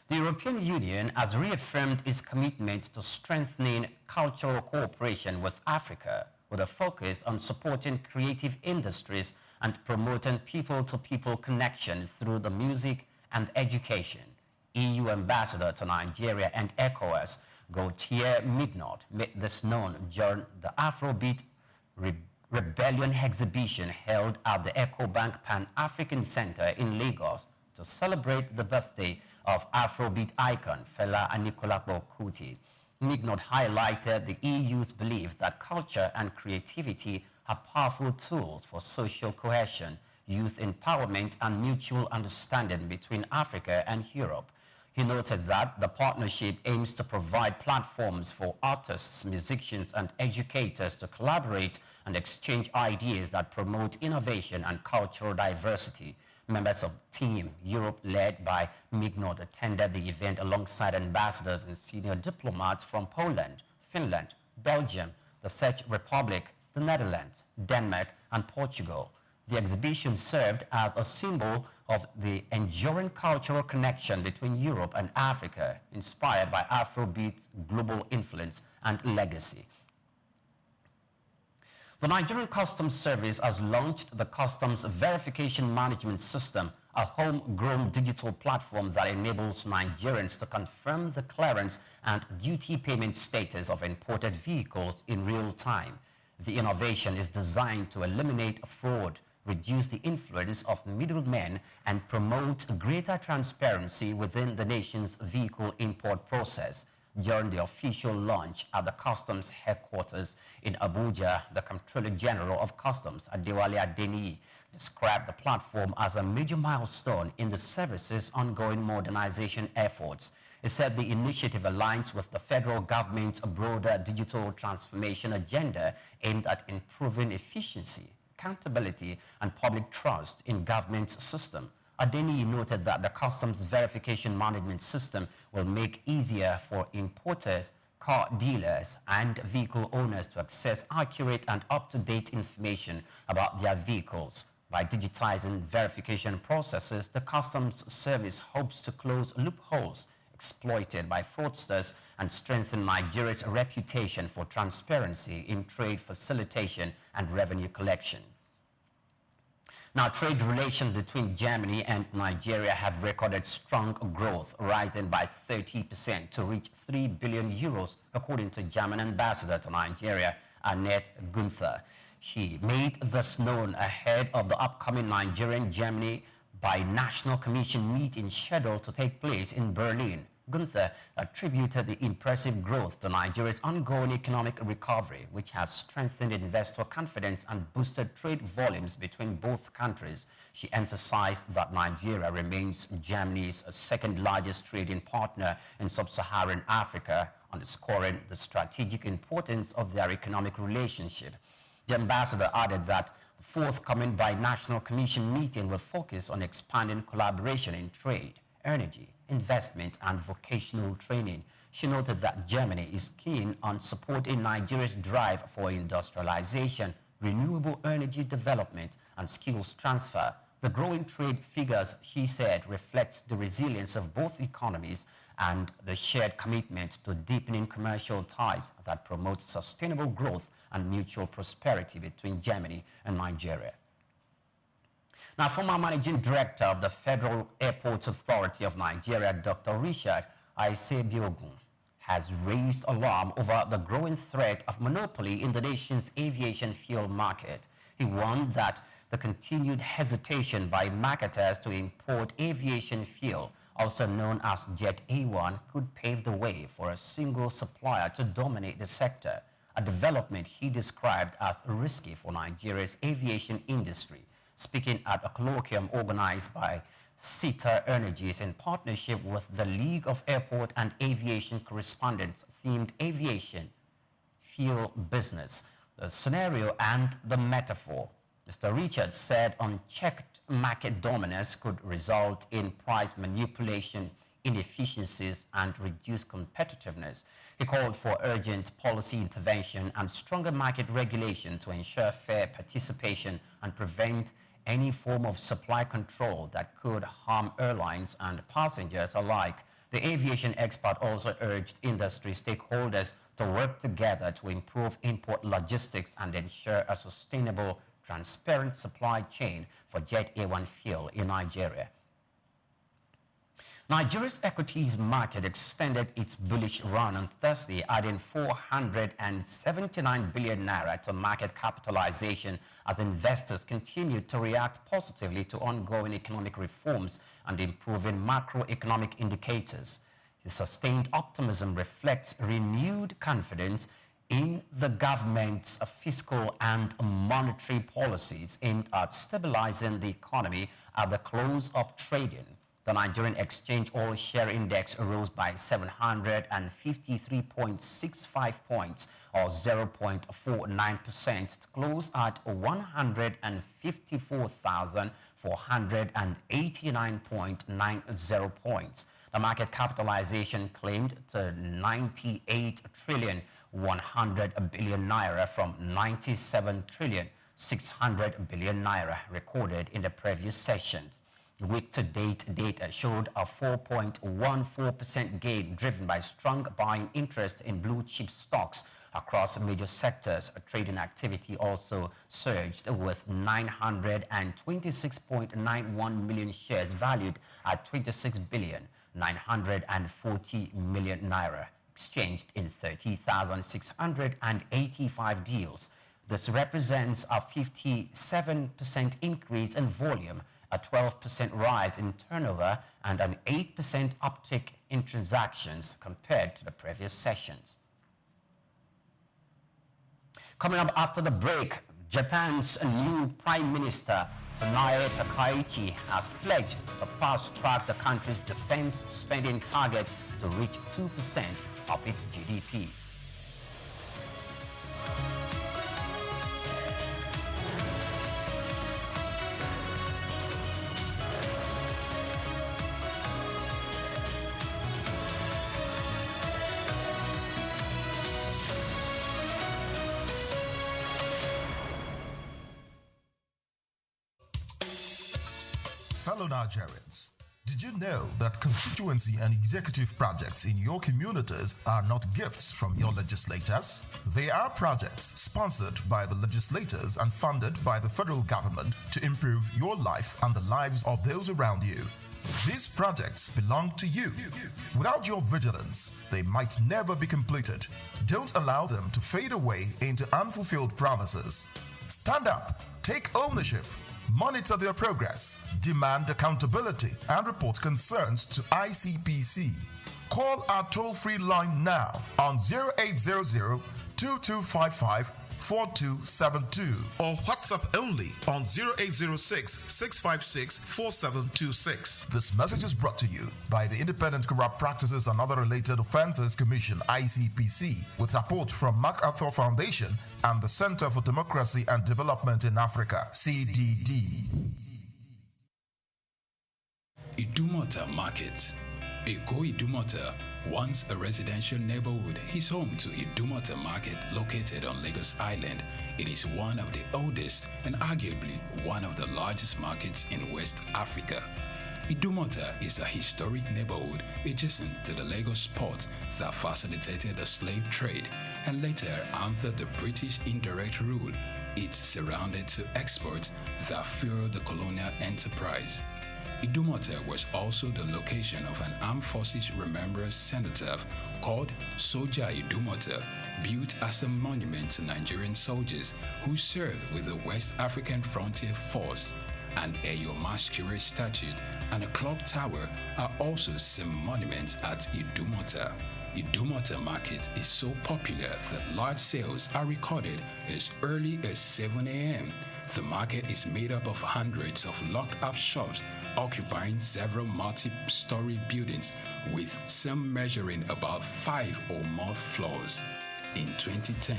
The European Union has reaffirmed its commitment to strengthening cultural cooperation with Africa, with a focus on supporting creative industries and promoting people-to-people connection through the music and education. EU Ambassador to Nigeria and ECOWAS, Gautier Mignot, made this known during the Afrobeat Rebellion exhibition held at the EcoBank Pan-African Center in Lagos to celebrate the birthday of Afrobeat icon Fela Anikulapo Kuti. Mignot highlighted the EU's belief that culture and creativity are powerful tools for social cohesion, youth empowerment, and mutual understanding between Africa and Europe. He noted that the partnership aims to provide platforms for artists, musicians, and educators to collaborate and exchange ideas that promote innovation and cultural diversity. Members of Team Europe, led by Mignot, attended the event alongside ambassadors and senior diplomats from Poland, Finland, Belgium, the Czech Republic, the Netherlands, Denmark, and Portugal. The exhibition served as a symbol of the enduring cultural connection between Europe and Africa, inspired by Afrobeat's global influence and legacy. The Nigerian Customs Service has launched the Customs Verification Management System, a homegrown digital platform that enables Nigerians to confirm the clearance and duty payment status of imported vehicles in real time. The innovation is designed to eliminate fraud, reduce the influence of middlemen, and promote greater transparency within the nation's vehicle import process. During the official launch at the Customs headquarters in Abuja, the Comptroller General of Customs, Adewale Adeniyi, described the platform as a major milestone in the service's ongoing modernization efforts. He said the initiative aligns with the federal government's broader digital transformation agenda aimed at improving efficiency, accountability, and public trust in government's system. Adeniyi noted that the Customs Verification Management System will make easier for importers, car dealers, and vehicle owners to access accurate and up-to-date information about their vehicles. By digitizing verification processes, the Customs Service hopes to close loopholes exploited by fraudsters and strengthen Nigeria's reputation for transparency in trade facilitation and revenue collection. Now, trade relations between Germany and Nigeria have recorded strong growth, rising by 30% to reach 3 billion euros, according to German Ambassador to Nigeria, Annette Günther. She made this known ahead of the upcoming Nigerian-Germany Bi-National Commission meeting scheduled to take place in Berlin. Günther attributed the impressive growth to Nigeria's ongoing economic recovery, which has strengthened investor confidence and boosted trade volumes between both countries. She emphasized that Nigeria remains Germany's second-largest trading partner in sub-Saharan Africa, underscoring the strategic importance of their economic relationship. The ambassador added that the forthcoming Bi-National Commission meeting will focus on expanding collaboration in trade, energy, investment, and vocational training. She noted that Germany is keen on supporting Nigeria's drive for industrialization, renewable energy development, and skills transfer. The growing trade figures, she said, reflects the resilience of both economies and the shared commitment to deepening commercial ties that promote sustainable growth and mutual prosperity between Germany and Nigeria. Now, former Managing Director of the Federal Airports Authority of Nigeria, Dr. Richard Aisebiogun, has raised alarm over the growing threat of monopoly in the nation's aviation fuel market. He warned that the continued hesitation by marketers to import aviation fuel, also known as Jet A1, could pave the way for a single supplier to dominate the sector, a development he described as risky for Nigeria's aviation industry. Speaking at a colloquium organized by SITA Energies in partnership with the League of Airport and Aviation Correspondents themed Aviation, Fuel Business, the Scenario and the Metaphor, Mr. Richards said unchecked market dominance could result in price manipulation, inefficiencies, and reduced competitiveness. He called for urgent policy intervention and stronger market regulation to ensure fair participation and prevent any form of supply control that could harm airlines and passengers alike. The aviation expert also urged industry stakeholders to work together to improve import logistics and ensure a sustainable, transparent supply chain for Jet A1 fuel in Nigeria. Nigeria's equities market extended its bullish run on Thursday, adding 479 billion naira to market capitalization as investors continued to react positively to ongoing economic reforms and improving macroeconomic indicators. The sustained optimism reflects renewed confidence in the government's fiscal and monetary policies aimed at stabilizing the economy at the close of trading. The Nigerian Exchange All-Share Index rose by 753.65 points, or 0.49%, to close at 154,489.90 points. The market capitalization climbed to 98 trillion 100 billion naira from 97 trillion 600 billion naira recorded in the previous sessions. Week-to-date data showed a 4.14% gain driven by strong buying interest in blue-chip stocks across major sectors. Trading activity also surged with 926.91 million shares valued at 26 billion 940 million naira exchanged in 30,685 deals. This represents a 57% increase in volume, a 12% rise in turnover, and an 8% uptick in transactions compared to the previous sessions. Coming up after the break, Japan's new Prime Minister, Sanae Takaichi, has pledged to fast-track the country's defense spending target to reach 2% of its GDP. Fellow Nigerians, did you know that constituency and executive projects in your communities are not gifts from your legislators? They are projects sponsored by the legislators and funded by the federal government to improve your life and the lives of those around you. These projects belong to you. Without your vigilance, they might never be completed. Don't allow them to fade away into unfulfilled promises. Stand up, take ownership, monitor their progress, demand accountability, and report concerns to ICPC. Call our toll-free line now on 0800-2255-4272 or WhatsApp only on 0806-656-4726. This message is brought to you by the Independent Corrupt Practices and Other Related Offences Commission, ICPC, with support from MacArthur Foundation and the Center for Democracy and Development in Africa, CDD. Idumota Market. Eko Idumota, once a residential neighborhood, is home to Idumota Market located on Lagos Island. It is one of the oldest and arguably one of the largest markets in West Africa. Idumota is a historic neighborhood adjacent to the Lagos port that facilitated the slave trade and later, under the British indirect rule, it's surrounded to exports that fueled the colonial enterprise. Idumota was also the location of an Armed Forces Remembrance Cenotaph called Soja Idumota, built as a monument to Nigerian soldiers who served with the West African Frontier Force. An Eyo Masquerade statue and a clock tower are also some monuments at Idumota. Idumota market is so popular that large sales are recorded as early as 7 a.m. The market is made up of hundreds of locked-up shops occupying several multi-story buildings, with some measuring about 5 or more floors. In 2010,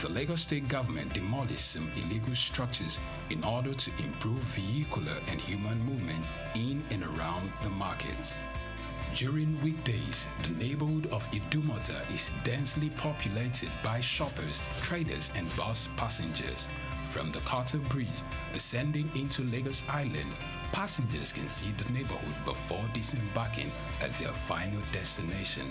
the Lagos State government demolished some illegal structures in order to improve vehicular and human movement in and around the markets. During weekdays, the neighborhood of Idumota is densely populated by shoppers, traders, and bus passengers. From the Carter Bridge ascending into Lagos Island, passengers can see the neighborhood before disembarking at their final destination.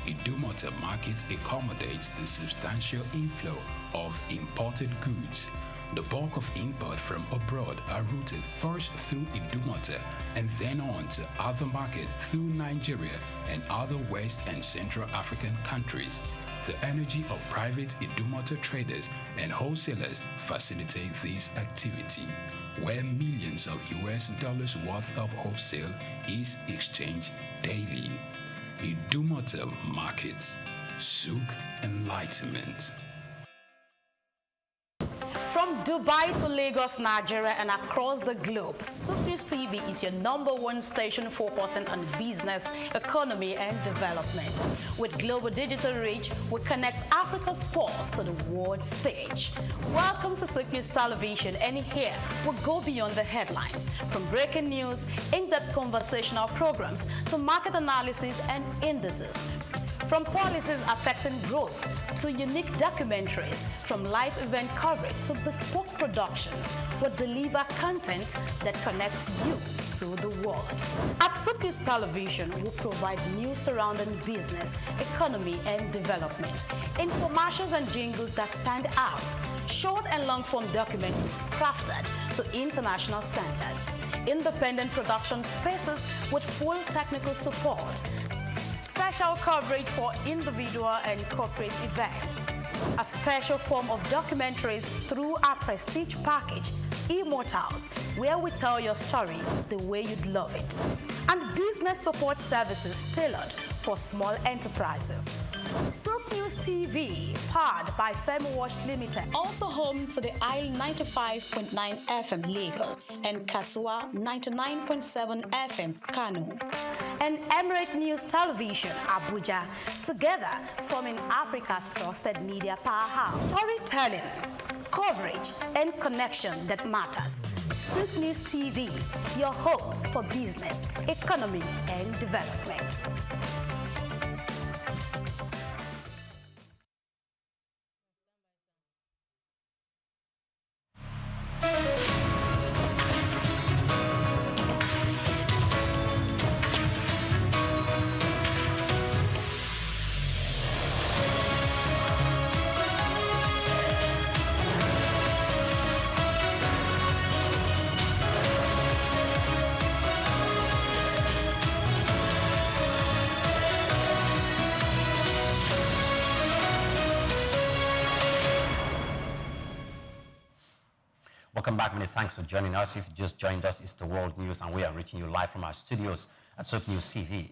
Idumota market accommodates the substantial inflow of imported goods. The bulk of import from abroad are routed first through Idumota and then on to other markets through Nigeria and other West and Central African countries. The energy of private Idumota traders and wholesalers facilitate this activity, where millions of US dollars worth of wholesale is exchanged daily. Idumota Markets, SOUQ Enlightenment. From Dubai to Lagos, Nigeria, and across the globe, SOUQ News TV is your #1 station focusing on business, economy, and development. With global digital reach, we connect Africa's pulse to the world stage. Welcome to SOUQ News Television, and here we go beyond the headlines. From breaking news, in-depth conversational programs, to market analysis and indices. From policies affecting growth to unique documentaries, from live event coverage to bespoke productions, we deliver content that connects you to the world. At SOUQ News Television, we provide news surrounding business, economy, and development, infomercials and jingles that stand out, short and long-form documentaries crafted to international standards, independent production spaces with full technical support, special coverage for individual and corporate events, a special form of documentaries through our prestige package, Immortals, where we tell your story the way you'd love it, and business support services tailored for small enterprises. SOUQ News TV, powered by FemWatch Limited, also home to the Isle 95.9 FM Lagos and Kasua 99.7 FM Kano, and Emirate News Television Abuja, together forming Africa's trusted media powerhouse. Storytelling, coverage, and connection that matters. SOUQ News TV, your home for business, economy, and development. Welcome back. Many thanks for joining us. If you just joined us, it's the World News, and we are reaching you live from our studios at SOUQ News TV.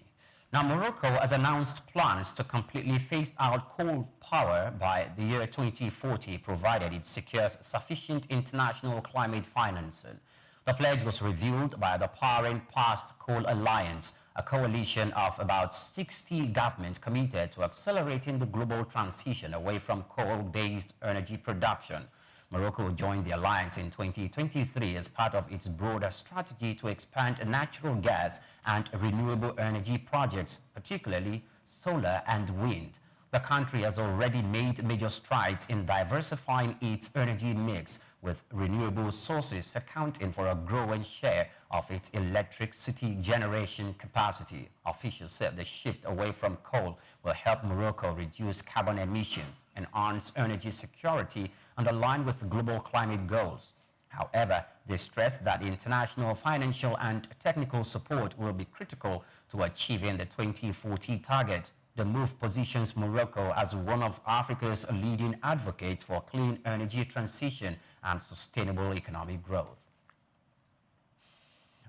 Now, Morocco has announced plans to completely phase out coal power by the year 2040, provided it secures sufficient international climate financing. The pledge was revealed by the Powering Past Coal Alliance, a coalition of about 60 governments committed to accelerating the global transition away from coal-based energy production. Morocco joined the alliance in 2023 as part of its broader strategy to expand natural gas and renewable energy projects, particularly solar and wind. The country has already made major strides in diversifying its energy mix, with renewable sources accounting for a growing share of its electricity generation capacity. Officials said the shift away from coal will help Morocco reduce carbon emissions, enhance energy security, and align with global climate goals. However, they stressed that international financial and technical support will be critical to achieving the 2040 target. The move positions Morocco as one of Africa's leading advocates for clean energy transition and sustainable economic growth.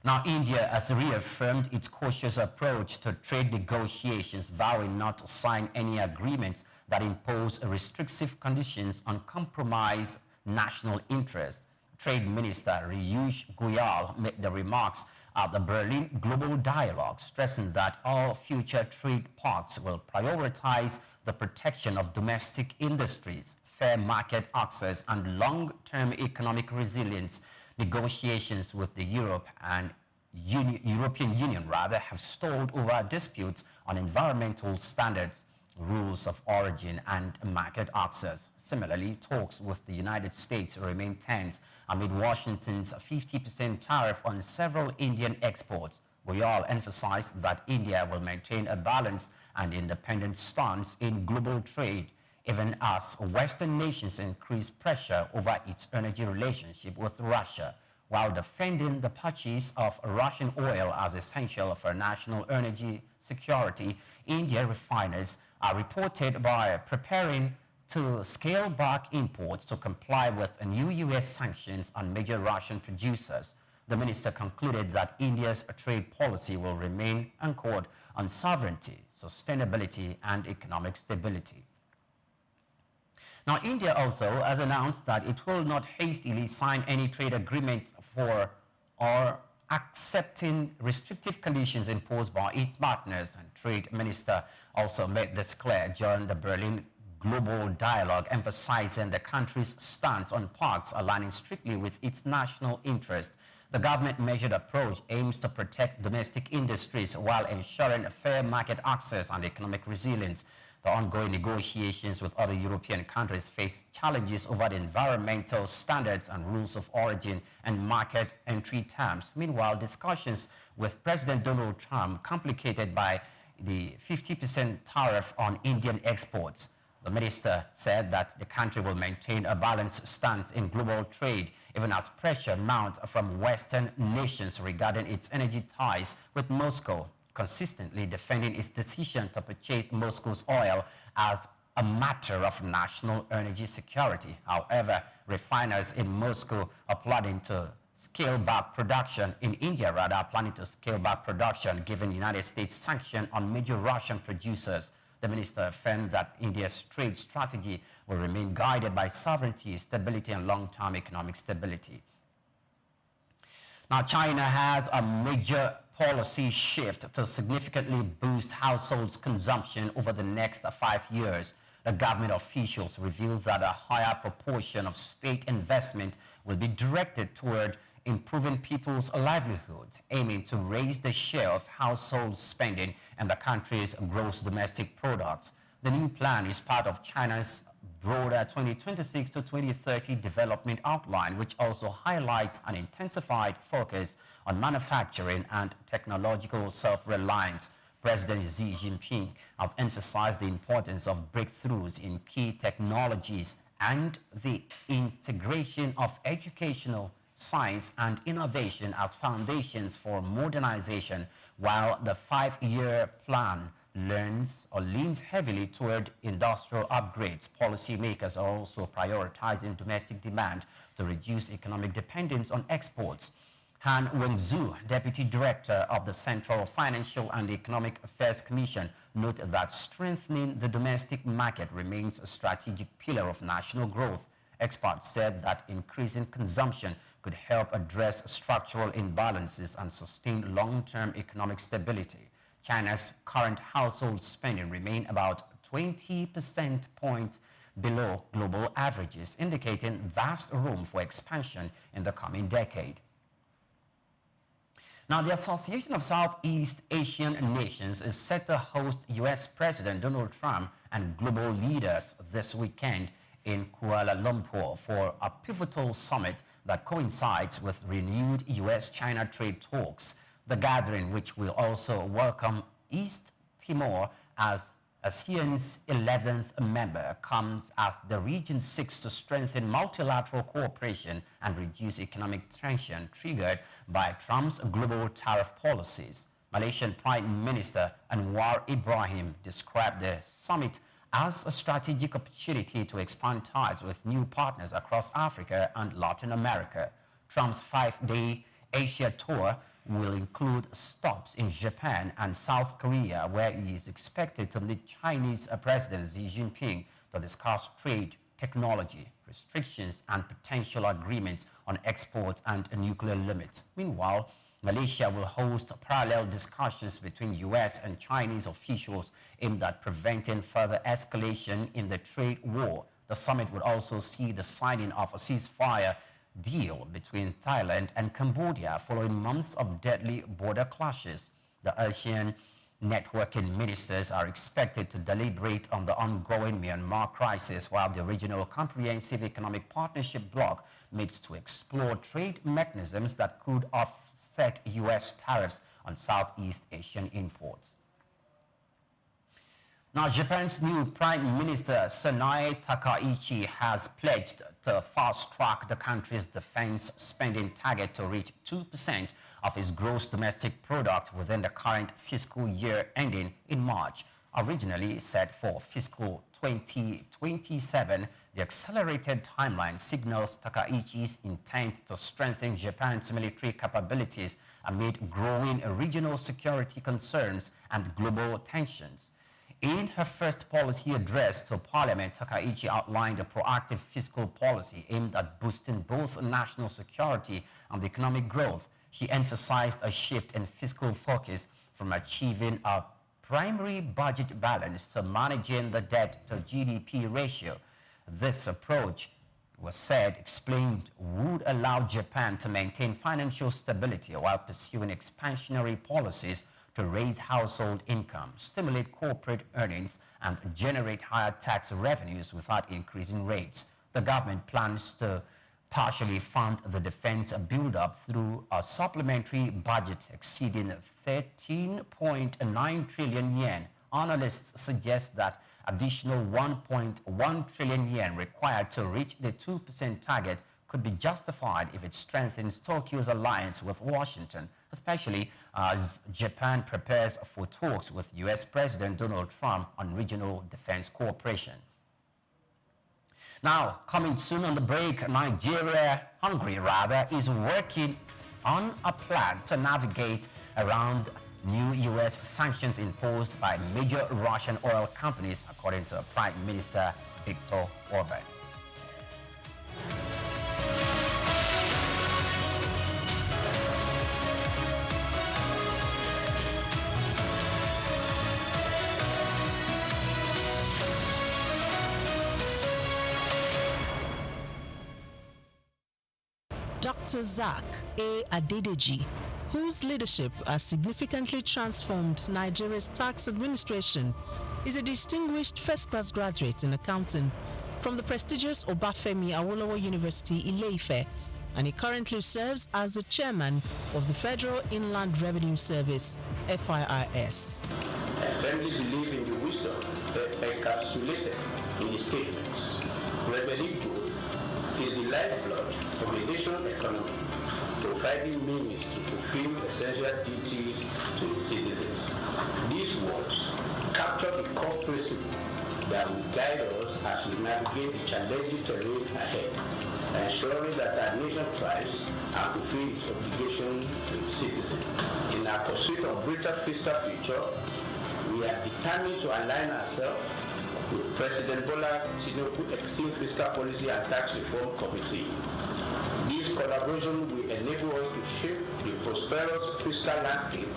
Now, India has reaffirmed its cautious approach to trade negotiations, vowing not to sign any agreements that impose restrictive conditions on compromised national interests. Trade Minister Piyush Goyal made the remarks at the Berlin Global Dialogue, stressing that all future trade pacts will prioritize the protection of domestic industries, fair market access, and long-term economic resilience. Negotiations with the European Union have stalled over disputes on environmental standards, rules of origin, and market access. Similarly, talks with the United States remain tense amid Washington's 50% tariff on several Indian exports. Goyal emphasized that India will maintain a balanced and independent stance in global trade, even as Western nations increase pressure over its energy relationship with Russia, while defending the purchase of Russian oil as essential for national energy security. India refiners are reported by preparing to scale back imports to comply with new U.S. sanctions on major Russian producers. The minister concluded that India's trade policy will remain anchored on sovereignty, sustainability, and economic stability. Now, India also has announced that it will not hastily sign any trade agreement for or accepting restrictive conditions imposed by its partners. And Trade Minister also made this clear during the Berlin Global Dialogue, emphasizing the country's stance on parts aligning strictly with its national interest. The government-measured approach aims to protect domestic industries while ensuring fair market access and economic resilience. The ongoing negotiations with other European countries face challenges over the environmental standards and rules of origin and market entry terms. Meanwhile, discussions with President Donald Trump complicated by the 50% tariff on Indian exports. The minister said that the country will maintain a balanced stance in global trade, even as pressure mounts from Western nations regarding its energy ties with Moscow, consistently defending its decision to purchase Moscow's oil as a matter of national energy security. However, refiners in Moscow are planning to scale back production, in India rather, are planning to scale back production given the United States sanction on major Russian producers. The minister affirmed that India's trade strategy will remain guided by sovereignty, stability, and long-term economic stability. Now, China has a major policy shift to significantly boost households' consumption over the next 5 years. The government officials revealed that a higher proportion of state investment will be directed toward improving people's livelihoods, aiming to raise the share of household spending in the country's gross domestic product. The new plan is part of China's broader 2026 to 2030 development outline, which also highlights an intensified focus on manufacturing and technological self-reliance. President Xi Jinping has emphasized the importance of breakthroughs in key technologies and the integration of educational, science, and innovation as foundations for modernization, while the 5-year plan leans heavily toward industrial upgrades. Policymakers are also prioritizing domestic demand to reduce economic dependence on exports. Han Wenzhou, Deputy Director of the Central Financial and Economic Affairs Commission, noted that strengthening the domestic market remains a strategic pillar of national growth. Experts said that increasing consumption could help address structural imbalances and sustain long-term economic stability. China's current household spending remains about 20 percentage points below global averages, indicating vast room for expansion in the coming decade. Now, the Association of Southeast Asian Nations is set to host U.S. President Donald Trump and global leaders this weekend in Kuala Lumpur for a pivotal summit that coincides with renewed U.S.-China trade talks. The gathering, which will also welcome East Timor as ASEAN's 11th member, comes as the region seeks to strengthen multilateral cooperation and reduce economic tension triggered by Trump's global tariff policies. Malaysian Prime Minister Anwar Ibrahim described the summit as a strategic opportunity to expand ties with new partners across Africa and Latin America. Trump's 5-day Asia tour will include stops in Japan and South Korea, where he is expected to meet Chinese President Xi Jinping to discuss trade, technology, restrictions, and potential agreements on exports and nuclear limits. Meanwhile, Malaysia will host parallel discussions between U.S. and Chinese officials aimed at preventing further escalation in the trade war. The summit would also see the signing of a ceasefire deal between Thailand and Cambodia following months of deadly border clashes. The Asian networking ministers are expected to deliberate on the ongoing Myanmar crisis, while the Regional Comprehensive Economic Partnership bloc meets to explore trade mechanisms that could offset U.S. tariffs on Southeast Asian imports. Now, Japan's new Prime Minister Sanae Takaichi has pledged to fast-track the country's defense spending target to reach 2% of its gross domestic product within the current fiscal year ending in March. Originally set for fiscal 2027, the accelerated timeline signals Takaichi's intent to strengthen Japan's military capabilities amid growing regional security concerns and global tensions. In her first policy address to Parliament, Takaichi outlined a proactive fiscal policy aimed at boosting both national security and economic growth. She emphasized a shift in fiscal focus from achieving a primary budget balance to managing the debt-to-GDP ratio. This approach was said explained would allow Japan to maintain financial stability while pursuing expansionary policies to raise household income, stimulate corporate earnings, and generate higher tax revenues without increasing rates. The government plans to partially fund the defense build-up through a supplementary budget exceeding 13.9 trillion yen. Analysts suggest that additional 1.1 trillion yen required to reach the 2% target could be justified if it strengthens Tokyo's alliance with Washington, especially as Japan prepares for talks with U.S. President Donald Trump on regional defense cooperation. Now, coming soon on the break, Hungary is working on a plan to navigate around new U.S. sanctions imposed by major Russian oil companies, according to Prime Minister Viktor Orban. Dr. SOUQ A. Adedeji, whose leadership has significantly transformed Nigeria's tax administration, is a distinguished first-class graduate in accounting from the prestigious Obafemi Awolowo University, Ile-Ife, and he currently serves as the chairman of the Federal Inland Revenue Service, FIRS. I firmly believe in the wisdom encapsulated in the statements. Revenue growth is the lifeblood of a nation's economy, providing means to fulfill essential duties to its citizens. These words capture the core principle that will guide us as we navigate the challenging terrain ahead, ensuring that our nation thrives and fulfills its obligation to its citizens. In our pursuit of greater fiscal future, we are determined to align ourselves with President Bola Tinubu's Extreme Fiscal Policy and Tax Reform Committee. This collaboration will enable us to shape the prosperous fiscal landscape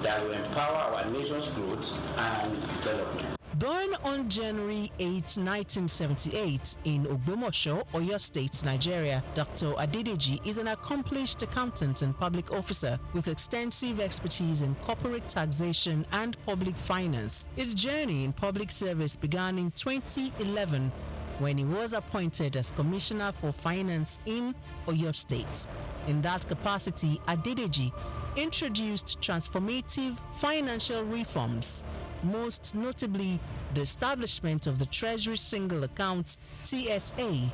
that will empower our nation's growth and development. Born on January 8, 1978 in Ogbomoso, Oyo State, Nigeria, Dr. Adedeji is an accomplished accountant and public officer with extensive expertise in corporate taxation and public finance. His journey in public service began in 2011 when he was appointed as Commissioner for Finance in Oyo State. In that capacity, Adedeji introduced transformative financial reforms, most notably the establishment of the Treasury Single Account (TSA)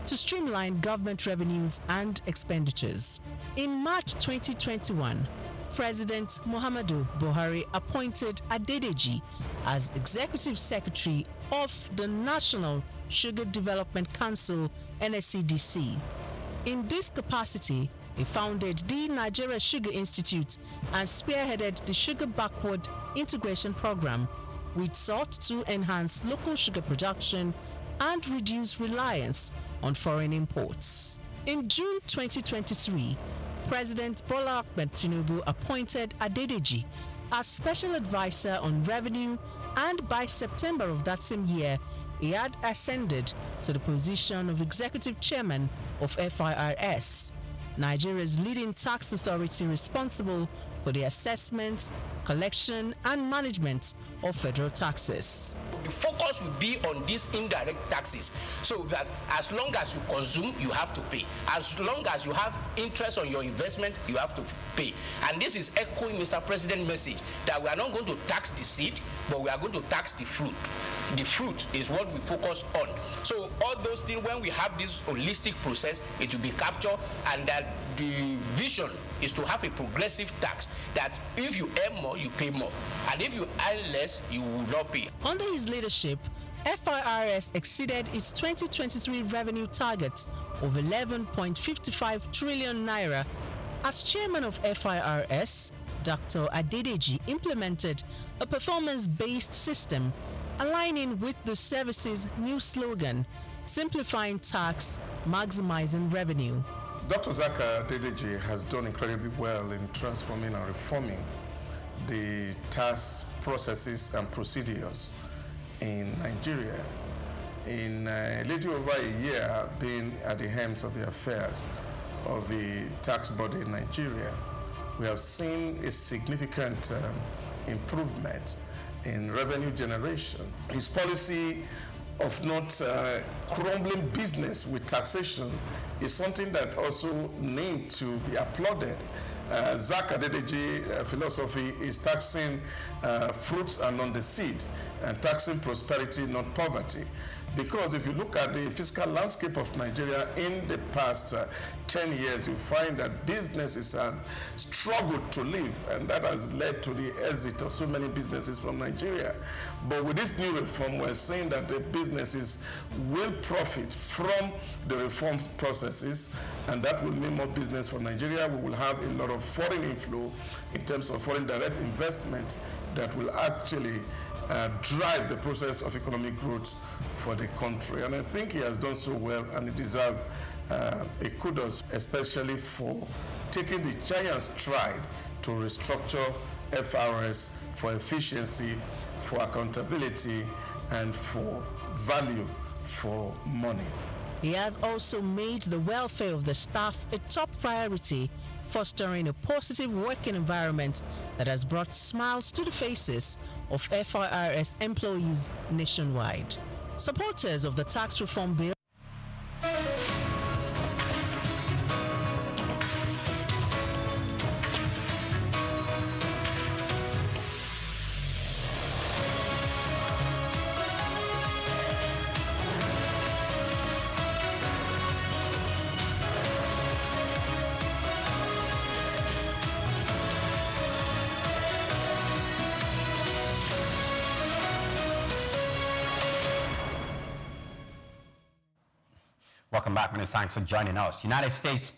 to streamline government revenues and expenditures. In March 2021, President Muhammadu Buhari appointed Adedeji as Executive Secretary of the National Sugar Development Council (NSCDC). In this capacity, He founded the Nigeria Sugar Institute and spearheaded the Sugar Backward Integration Program, which sought to enhance local sugar production and reduce reliance on foreign imports. In June 2023, President Bola Ahmed Tinubu appointed Adedeji as Special Advisor on Revenue, and by September of that same year, he had ascended to the position of Executive Chairman of FIRS, Nigeria's leading tax authority responsible for the assessment, collection, and management of federal taxes. The focus will be on these indirect taxes, so that as long as you consume, you have to pay. As long as you have interest on your investment, you have to pay. And this is echoing Mr. President's message that we are not going to tax the seed, but we are going to tax the fruit. The fruit is what we focus on. So all those things, when we have this holistic process, it will be captured, and that the vision is to have a progressive tax, that if you earn more, you pay more, and if you earn less, you will not pay. Under his leadership, FIRS exceeded its 2023 revenue target of 11.55 trillion naira. As chairman of FIRS, Dr. Adedeji implemented a performance-based system aligning with the service's new slogan, simplifying tax, maximizing revenue. Dr. Zaka Adedeji has done incredibly well in transforming and reforming the tax processes and procedures in Nigeria. In a little over a year being at the helm of the affairs of the tax body in Nigeria, we have seen a significant improvement in revenue generation. His policy of not crumbling business with taxation is something that also needs to be applauded. Zaka Adedeji philosophy is taxing fruits and not the seed, and taxing prosperity, not poverty. Because if you look at the fiscal landscape of Nigeria in the past 10 years, you find that businesses have struggled to live, and that has led to the exit of so many businesses from Nigeria. But with this new reform, we're saying that the businesses will profit from the reform processes, and that will mean more business for Nigeria. We will have a lot of foreign inflow in terms of foreign direct investment that will actually drive the process of economic growth for the country. And I think he has done so well, and he deserves a kudos, especially for taking the giant stride to restructure FRS for efficiency, for accountability, and for value for money. He has also made the welfare of the staff a top priority, fostering a positive working environment that has brought smiles to the faces of FIRS employees nationwide. Supporters of the tax reform bill Welcome back, many thanks for joining us. United States